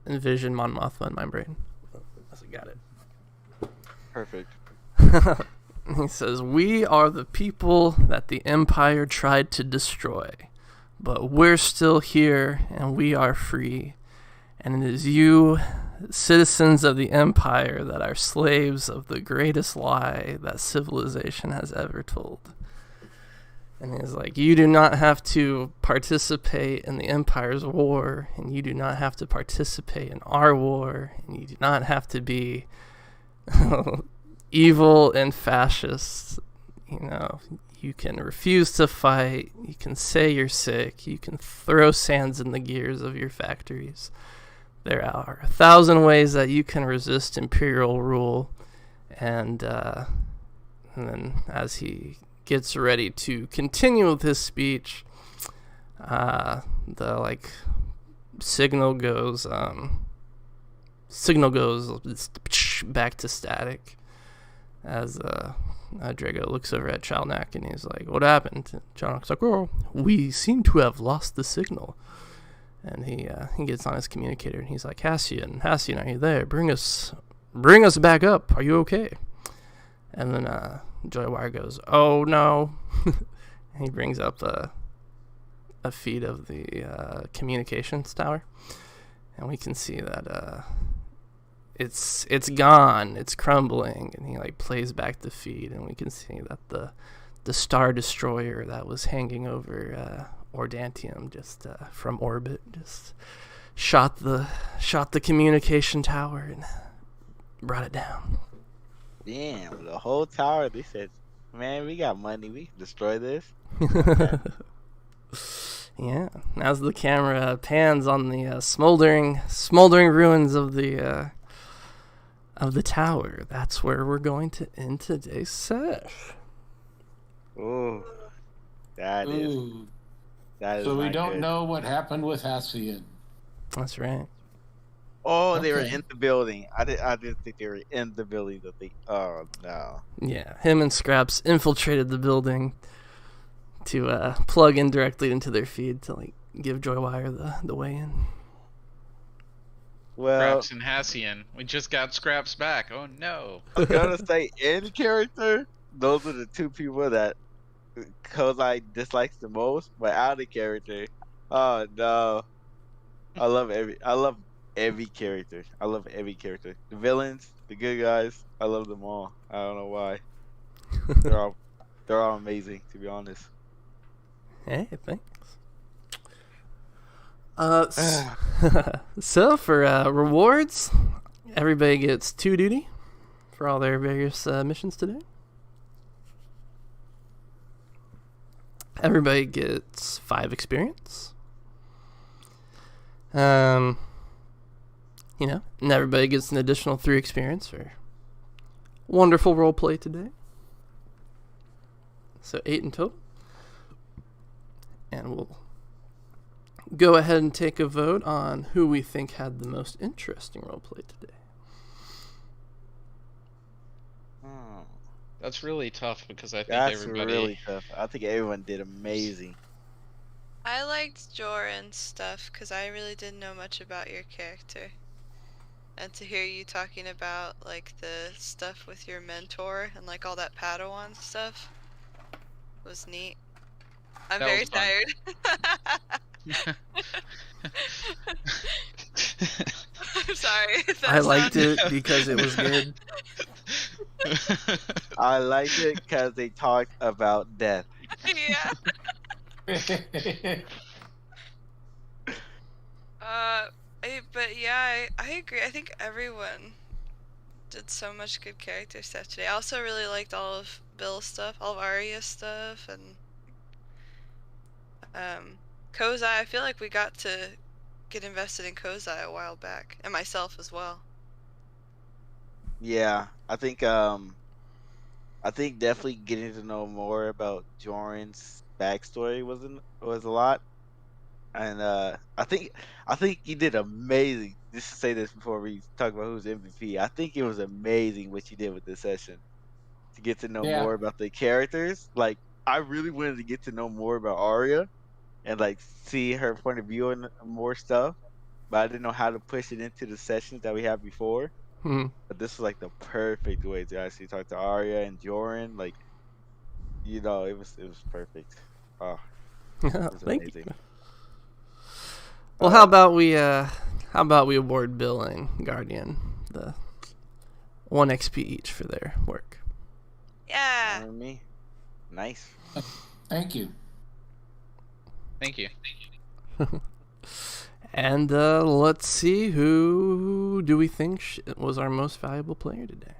envision Mon Mothma in my brain. I got it. Perfect. He says, "We are the people that the Empire tried to destroy, but we're still here, and we are free. And it is you, citizens of the Empire, that are slaves of the greatest lie that civilization has ever told." And he's like, "You do not have to participate in the Empire's war, and you do not have to participate in our war, and you do not have to be evil and fascist. You can refuse to fight, you can say you're sick, you can throw sands in the gears of your factories. There are 1,000 ways that you can resist Imperial rule." And then as he gets ready to continue with his speech, the like signal goes back to static as Drago looks over at Chalnak, and he's like, "What happened?" And Chalnak's like, "Oh, we seem to have lost the signal." And he gets on his communicator, and he's like, Hassian, are you there? Bring us back up. Are you okay?" And then Joywire goes, "Oh no." He brings up a feed of the communications tower, and we can see that it's gone, it's crumbling, and he like plays back the feed, and we can see that the Star Destroyer that was hanging over Ordantium just from orbit just shot the communication tower and brought it down. Damn, the whole tower. They said, "Man, we got money. We can destroy this." Yeah. As the camera pans on the smoldering ruins of the tower, that's where we're going to end today's sesh. Ooh, that is Ooh. that is. So we not don't good. know what happened with Hassian. That's right. Oh, they were Okay. in the building. I didn't think they were in the building. Oh no. Yeah, him and Scraps infiltrated the building to plug in directly into their feed to like give Joywire the way in. Well, Scraps and Hassian. We just got Scraps back. Oh no. I'm gonna say in character, those are the two people that Kozai dislikes the most. But out of character, oh no, I love every character. I love every character. The villains, the good guys, I love them all. I don't know why. They're all amazing, to be honest. Hey, thanks. So for rewards, everybody gets 2 duty for all their various missions today. Everybody gets 5 experience. And everybody gets an additional 3 experience for wonderful roleplay today. So 8 in total. And we'll go ahead and take a vote on who we think had the most interesting roleplay today. That's really tough because I think That's everybody. really tough. I think everyone did amazing. I liked Joran's stuff because I really didn't know much about your character. And to hear you talking about like the stuff with your mentor and like all that Padawan stuff was neat. I'm That very was fun. tired. I'm sorry. if that I liked sounded- it because it was good. I liked it because they talked about death. Yeah. But yeah, I agree. I think everyone did so much good character stuff today. I also really liked all of Bill's stuff, all of Arya's stuff, and Kozai. I feel like we got to get invested in Kozai a while back, and myself as well. Yeah, I think definitely getting to know more about Joran's backstory was a lot, and I think you did amazing. Just to say this before we talk about who's MVP, I think it was amazing what you did with this session to get to know Yeah. more about the characters. Like I really wanted to get to know more about Arya and like see her point of view and more stuff, but I didn't know how to push it into the sessions that we had before. But this was like the perfect way to actually talk to Arya and Joran. Like, it was perfect. Oh, it was Thank amazing. you. Well, how about we award Bill and Guardian the 1 XP each for their work? Yeah. Fine with me. Nice. Thank you. Thank you. And let's see, who do we think was our most valuable player today?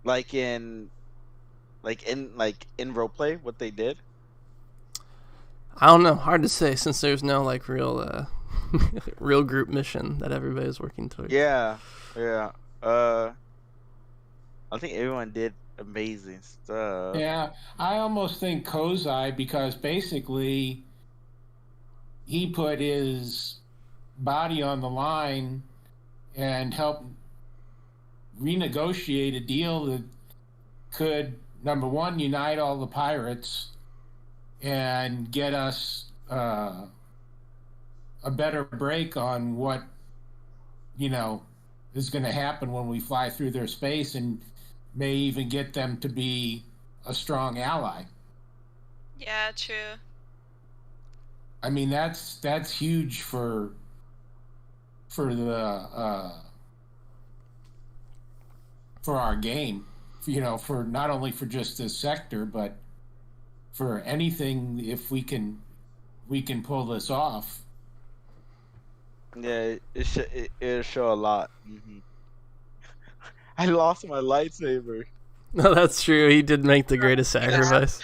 Like in roleplay, what they did. I don't know. Hard to say since there's no like real real group mission that everybody's working towards. Yeah. I think everyone did amazing stuff. Yeah, I almost think Kozai, because basically he put his body on the line and helped renegotiate a deal that could, number one, unite all the pirates and get us a better break on what, is going to happen when we fly through their space, and may even get them to be a strong ally. Yeah, true. I mean, that's huge for the for our game, for not only for just this sector, but for anything. If we can pull this off. Yeah, it'll show a lot. I lost my lightsaber. No, that's true. He did make the greatest sacrifice.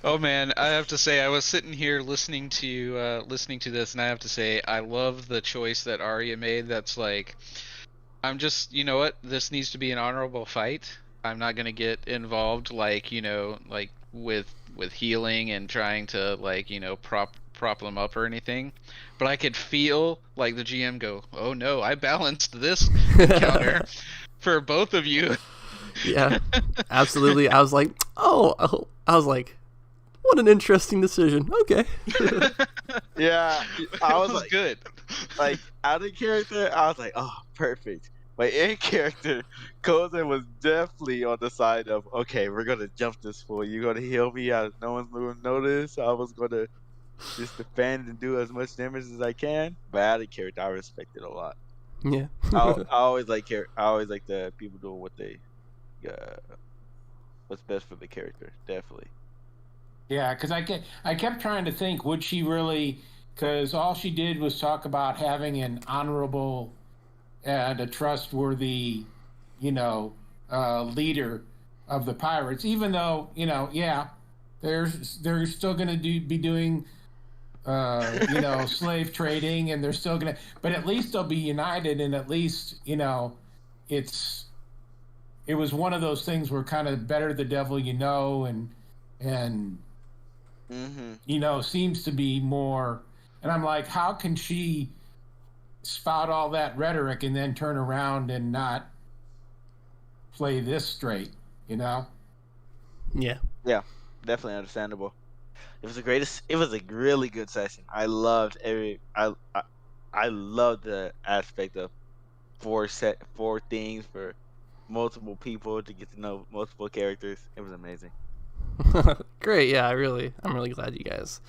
Oh man, I have to say, I was sitting here listening to this, and I have to say, I love the choice that Arya made. That's like, I'm just, you know what? This needs to be an honorable fight. I'm not gonna get involved, like, like with healing and trying to, like, prop them up or anything. But I could feel like the GM go, oh no, I balanced this encounter for both of you. Yeah, absolutely. I was like, I was like, what an interesting decision. Okay. Yeah, I was like, good. Like, out of character, I was like, oh, perfect. But in character, Kozen was definitely on the side of, okay, we're gonna jump this fool. You're gonna heal me out. No one's gonna notice. I was gonna just defend and do as much damage as I can. But out of character, I respect it a lot. Yeah. I always like the people doing what they, what's best for the character. Definitely. Yeah, because I kept trying to think, would she really? Because all she did was talk about having an honorable and a trustworthy, leader of the pirates. Even though, they're still going to be doing, slave trading, and they're still going to. But at least they'll be united, and at least it was one of those things where kind of better the devil and seems to be more. And I'm like, how can she spout all that rhetoric and then turn around and not play this straight? Yeah. Yeah, definitely understandable. It was a really good session. I loved I loved the aspect of four things for multiple people to get to know multiple characters. It was amazing. Great. Yeah, I'm really glad you guys.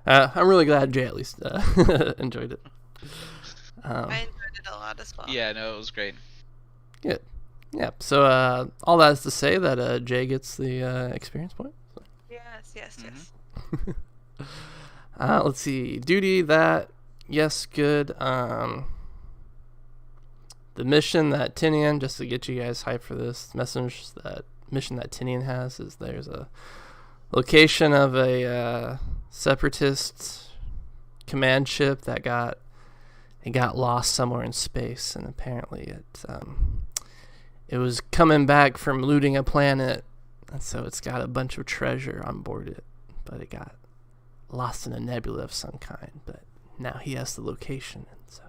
I'm really glad Jay at least enjoyed it. I enjoyed it a lot as well. Yeah, no, it was great. Good. Yeah. So all that is to say that Jay gets the experience point. So. Yes. Let's see. Duty that. Yes, good. The mission that Tinian, just to get you guys hyped for this mission that Tinian has is there's a location of a separatist command ship that got lost somewhere in space, and apparently it was coming back from looting a planet, and so it's got a bunch of treasure on board it, but it got lost in a nebula of some kind. But now he has the location, and so.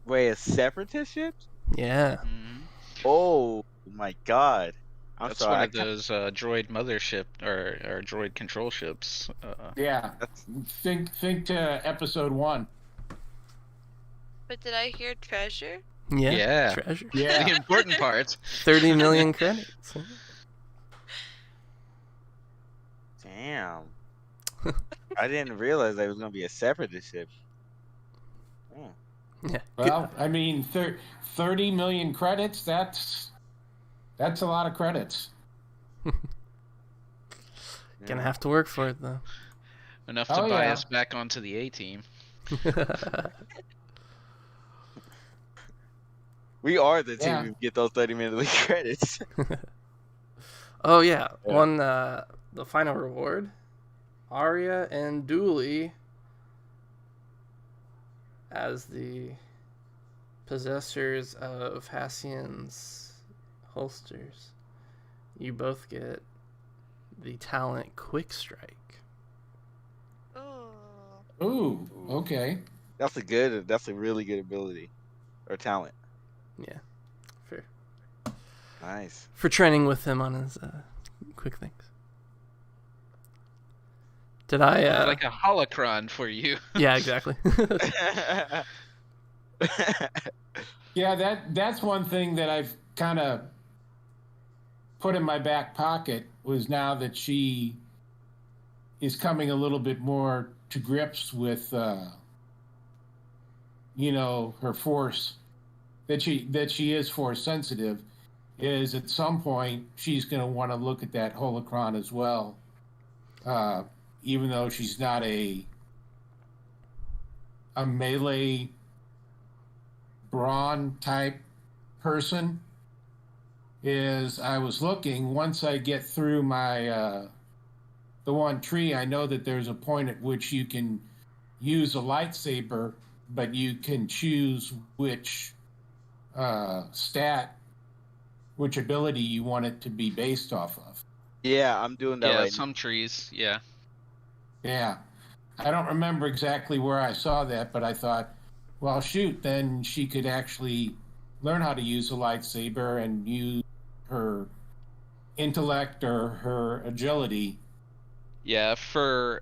Wait, a separatist ship? Yeah. Mm-hmm. Oh my god. That's one of those droid mothership or droid control ships. Yeah. Think to episode 1. But did I hear treasure? Yeah. Treasure. Yeah. The important part. 30 million credits. Damn. I didn't realize there was gonna be a separatist ship. Oh. Yeah. Well, I mean, 30 million credits, that's a lot of credits. Gonna have to work for it, though. Enough to buy us back onto the A team. We are the team who get those 30 million credits. Oh, yeah. One, the final reward. Arya and Dooley as the possessors of Hassian's holsters. You both get the talent Quick Strike. Oh. Ooh, okay. That's a really good ability. Or talent. Yeah. Nice. For training with him on his quick things. Did I like a holocron for you? Yeah, exactly. Yeah, that's one thing that I've kind of put in my back pocket was now that she is coming a little bit more to grips with, her force, that she is force sensitive, is at some point she's going to want to look at that holocron as well, even though she's not a melee brawn type person. Is I was looking, once I get through my the one tree, I know that there's a point at which you can use a lightsaber, but you can choose which which ability you want it to be based off of. Yeah, I'm doing that Yeah, right some trees. Yeah. Yeah. I don't remember exactly where I saw that, but I thought, well, shoot, then she could actually learn how to use a lightsaber and use her intellect or her agility. Yeah, are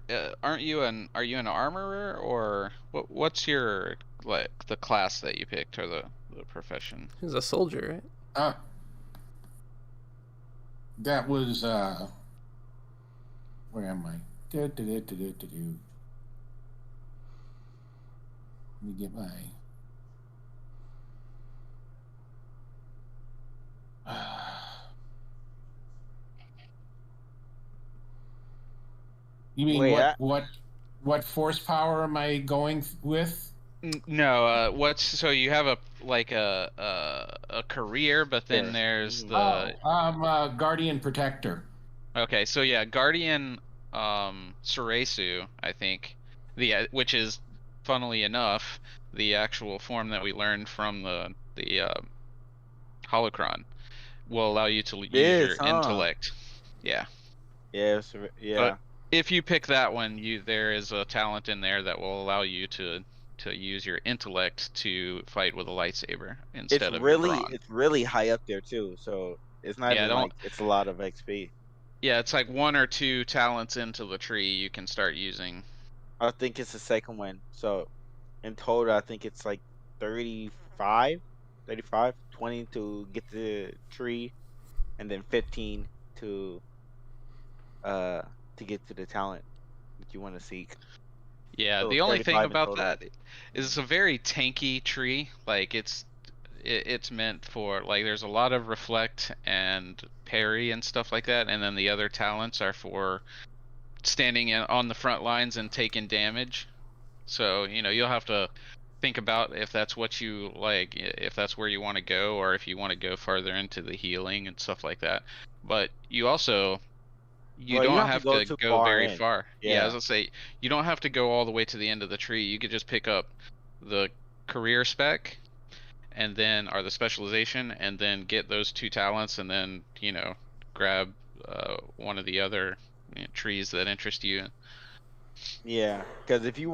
you an armorer, or what's your, like, the class that you picked, or the profession? He's a soldier, right? That was where am I? Let me get my You mean Wait, what force power am I going with? No, so you have a career, but then Yeah. there's Mhm. the I'm a Guardian Protector. Okay, so yeah, Guardian Suresu, I think, which is, funnily enough, the actual form that we learned from the holocron, will allow you to use your intellect. Yeah. Yeah, But if you pick that one, there is a talent in there that will allow you to use your intellect to fight with a lightsaber instead of your brawn. It's really high up there too, so it's not even like it's a lot of XP. Yeah, it's like 1 or 2 talents into the tree you can start using. I think it's the second one. So in total, I think it's like 35, 20 to get the tree, and then 15 to get to the talent that you want to seek. Yeah, So the only thing 35 in about total. that is it's a very tanky tree. Like, it's meant for, like, there's a lot of reflect and parry and stuff like that, and then the other talents are for standing on the front lines and taking damage. So, you'll have to think about if that's what you like, if that's where you want to go, or if you want to go farther into the healing and stuff like that. But you also, you Well, you don't don't have go to too go far very in. far. Yeah, as Yeah. I say, you don't have to go all the way to the end of the tree. You could just pick up the career spec, and then, or the specialization, and then get those 2 talents, and then, grab one of the other trees that interest you. Yeah, because if you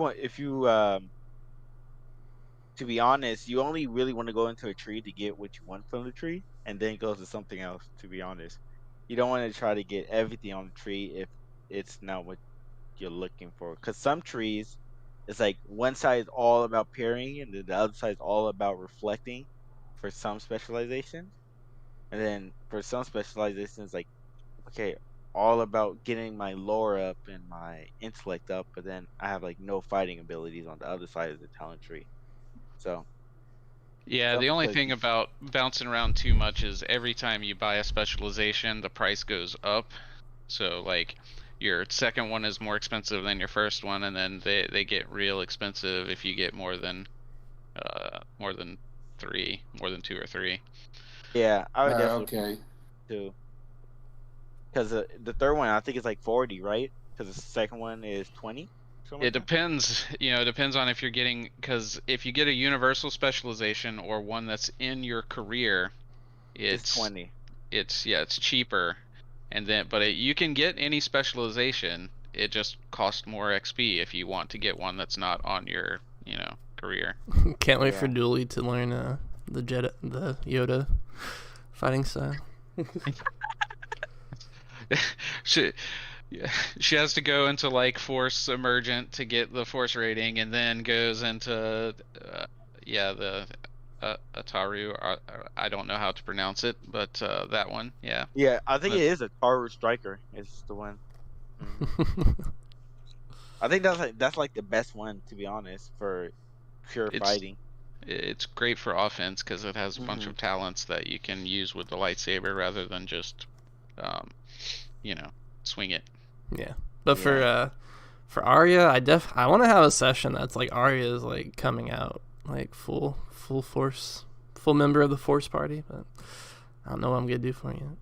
to be honest, you only really want to go into a tree to get what you want from the tree, and then go to something else. To be honest, you don't want to try to get everything on the tree if it's not what you're looking for. Because some trees, it's like one side is all about parrying, and then the other side is all about reflecting for some specializations. And then for some specializations, like, okay, all about getting my lore up and my intellect up, but then I have like no fighting abilities on the other side of the talent tree. So Yeah, some the only thing specialties, about bouncing around too much is every time you buy a specialization, the price goes up. So, like, your second one is more expensive than your first one, and then they get real expensive if you get more than 3, more than 2 or 3. yeah, I would definitely Okay. do. Because the third one, I think it's like 40, right? Because the second one is 20, something It like that. depends, it depends on if you're getting, because if you get a universal specialization or one that's in your career, It's it's 20. it's cheaper. And then, but you can get any specialization. It just costs more XP if you want to get one that's not on your, career. Can't wait Yeah. for Dooley to learn the Yoda fighting style. she has to go into, like, Force Emergent to get the Force rating, and then goes into the Ataru. I don't know how to pronounce it, but that one, yeah. Yeah, I think But- it is a Taru Striker. It's the one. I think that's like the best one, to be honest, for pure It's- fighting. It's great for offense because it has a bunch Mhm. of talents that you can use with the lightsaber rather than just, swing it. Yeah, but Yeah. for Arya, I want to have a session that's like Arya is like coming out like full force, full member of the Force party, but I don't know what I'm gonna do for you.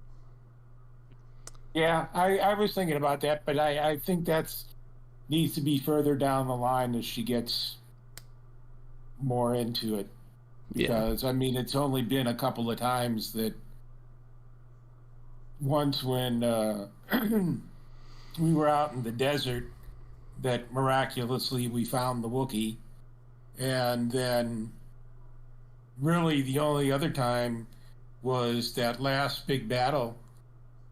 Yeah, I was thinking about that, but I think that's needs to be further down the line as she gets more into it. Yeah, Because I mean, it's only been a couple of times that once when we were out in the desert that miraculously we found the Wookiee, and then really the only other time was that last big battle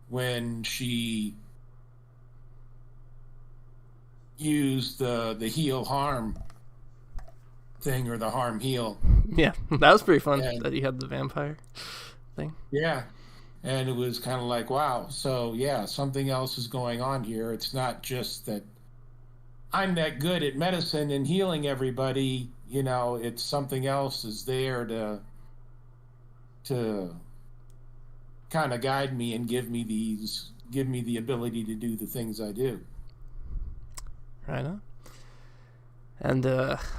when she used the heal harm thing, or the harm heal. yeah, that was pretty fun. Yeah. That you had the vampire thing. Yeah. And it was kind of like, wow. So yeah, something else is going on here. It's not just that I'm that good at medicine and healing everybody. It's something else is there to kind of guide me and give me the ability to do the things I do. Right on. And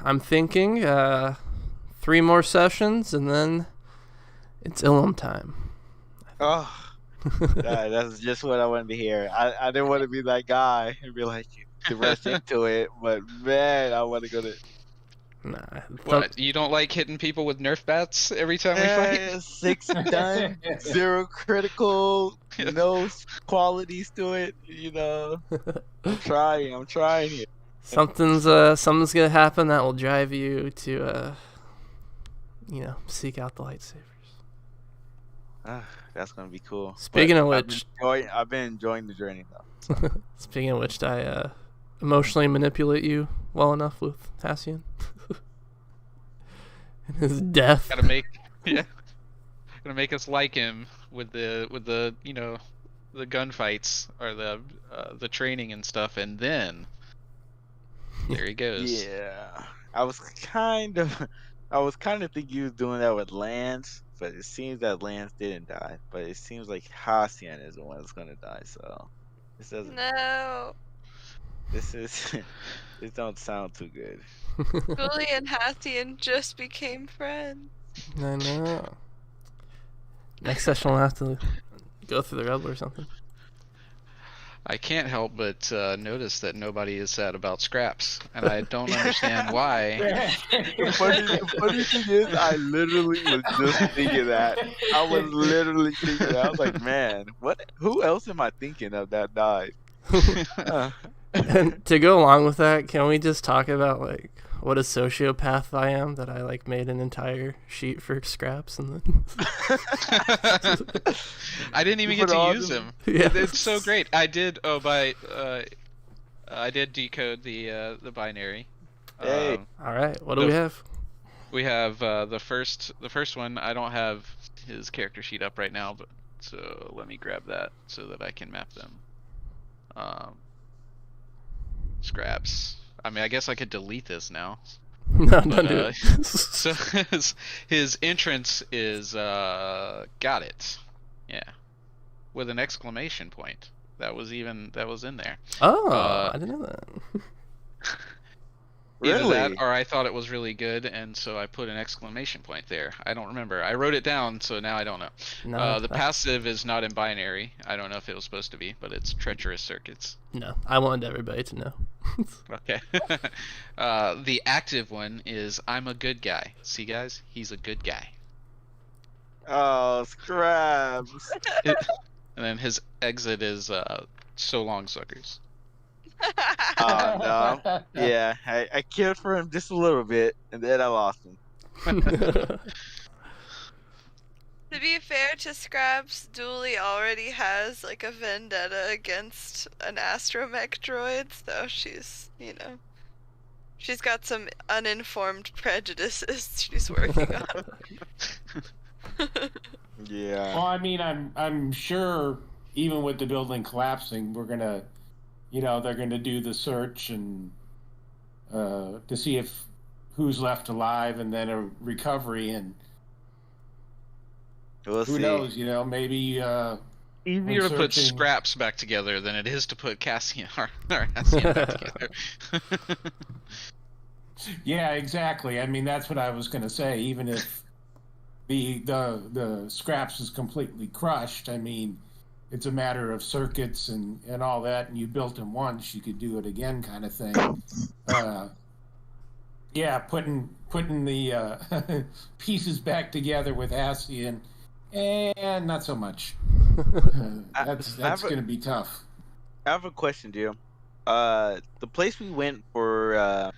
I'm thinking 3 more sessions, and then it's Ilum time. Oh, that's just what I wanted to hear. I didn't want to be that guy and be like to rush into it, but man, I want to go to. Nah, What? You don't like hitting people with Nerf bats every time we fight? 6 done, 0 critical, Yeah. no qualities to it. I'm trying here. something's gonna happen that will drive you to seek out the lightsabers. That's gonna be cool. Speaking But of which, I've been enjoying the journey though. speaking of which, did I emotionally manipulate you well enough with Hassian and his death? Gotta make us like him with the the gunfights or the training and stuff, and then there he goes. Yeah, I was kind of thinking you was doing that with Lance, but it seems that Lance didn't die. But it seems like Hassian is the one that's gonna die. So this doesn't. No. This is. This don't sound too good. Julie and Hathian just became friends. I know. Next session we'll have to go through the rebel or something. I can't help but notice that nobody is sad about scraps, and I don't understand why. The funny thing is, I literally was just thinking that. I was literally thinking that. I was like, man, who else am I thinking of that died? And to go along with that, can we just talk about like what a sociopath I am that I like made an entire sheet for scraps and then I didn't even You get put all to use them- him. Yeah. It's so great. I did. I did decode the binary. Hey. All right, what do we have? We have the first one. I don't have his character sheet up right now, but so let me grab that so that I can map them. Scraps. I mean, I guess I could delete this now. No, But, don't do it. So his entrance is got it. Yeah. With an exclamation point. That was in there. Oh, uh, I didn't know that. Either that Really? or I thought it was really good, and so I put an exclamation point there. I don't remember. I wrote it down, so now I don't know. No, The passive is not in binary. I don't know if it was supposed to be, but it's treacherous circuits. no, I wanted everybody to know. Okay. The active one is I'm a good guy. See, guys? He's a good guy. Oh, scraps. And then his exit is so long, suckers. Oh no. Yeah, I cared for him just a little bit, and then I lost him. To be fair to Scraps, Dooley already has like a vendetta against an astromech droid, so she's She's got some uninformed prejudices she's working on. Yeah. Well, I mean, I'm sure even with the building collapsing, we're gonna, they're gonna do the search and to see if who's left alive, and then a recovery, and We'll who see. knows, maybe Easier to put searching- scraps back together than it is to put Cassian or Cassian back together. Yeah, exactly. I mean, that's what I was gonna say. Even if the scraps is completely crushed, I mean, it's a matter of circuits and all that, and you built them once, you could do it again, kind of thing. Yeah, putting the pieces back together with Cassian, and not so much. That's going to be tough. I have a question, dear. The place we went for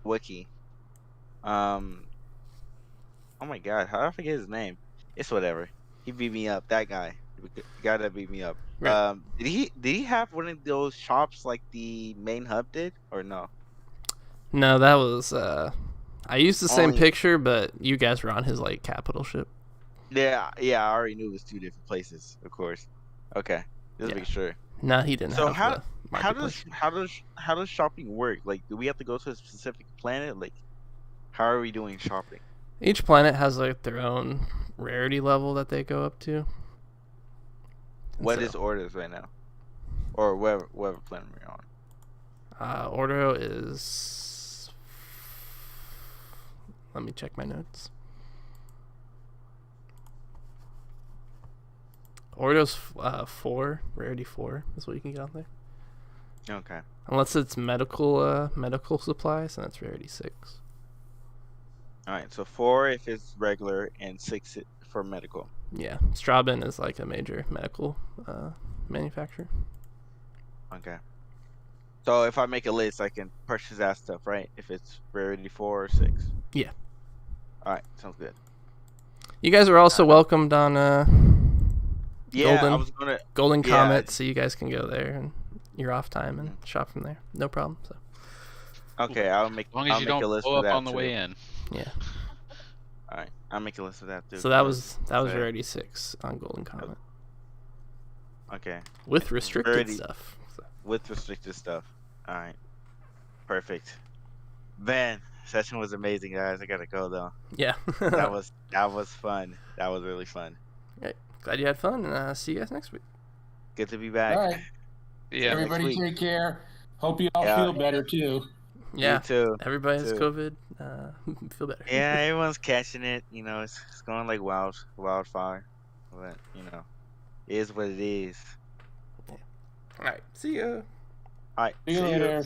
Wiki. Oh my God, how did I forget his name? It's whatever. He beat me up. That guy, the guy that beat me up. Right. Did he have one of those shops like the main hub did, or no? No, that was I used the same Only- picture, but you guys were on his like capital ship. Yeah, I already knew it was 2 different places, of course. Okay, just Yeah. make sure. No, he didn't So have how the how marketplace. does shopping work? Like, do we have to go to a specific planet? Like, how are we doing shopping? Each planet has like their own rarity level that they go up to. What So- is orders right now, or whatever planet we're on? Ordo is. Let me check my notes. Ordo's 4, rarity 4 is what you can get on there. Okay. Unless it's medical supplies, and that's rarity 6. All right. So 4 if it's regular, and 6 for medical. Yeah, Strabon is like a major medical manufacturer. Okay. So if I make a list, I can purchase that stuff, right? If it's rarity 4 or 6. Yeah. All right. Sounds good. You guys are also welcomed on Yeah, Golden- I was gonna. Golden Yeah. Comet, so you guys can go there and your off time and shop from there. No problem. So Okay, I'll make. As long as I'll you make a don't list blow for up that on the too. way in. yeah. All right, I'll make a list of that too. So that was So- rarity 6 on Golden Comet Okay, with restricted Rarity- stuff. So. with restricted stuff. All right, perfect. Man, session was amazing, guys. I gotta go though. Yeah. That was fun. That was really fun. Glad you had fun, and see you guys next week. Good to be back. All right. Yeah. Everybody next week. take care. Hope you all Yeah. feel better too. Yeah. You too. Everybody has too. COVID. Feel better. Yeah, everyone's catching it. You know, it's going like wildfire. But it is what it is. All right. See ya. All right. See you see you. later.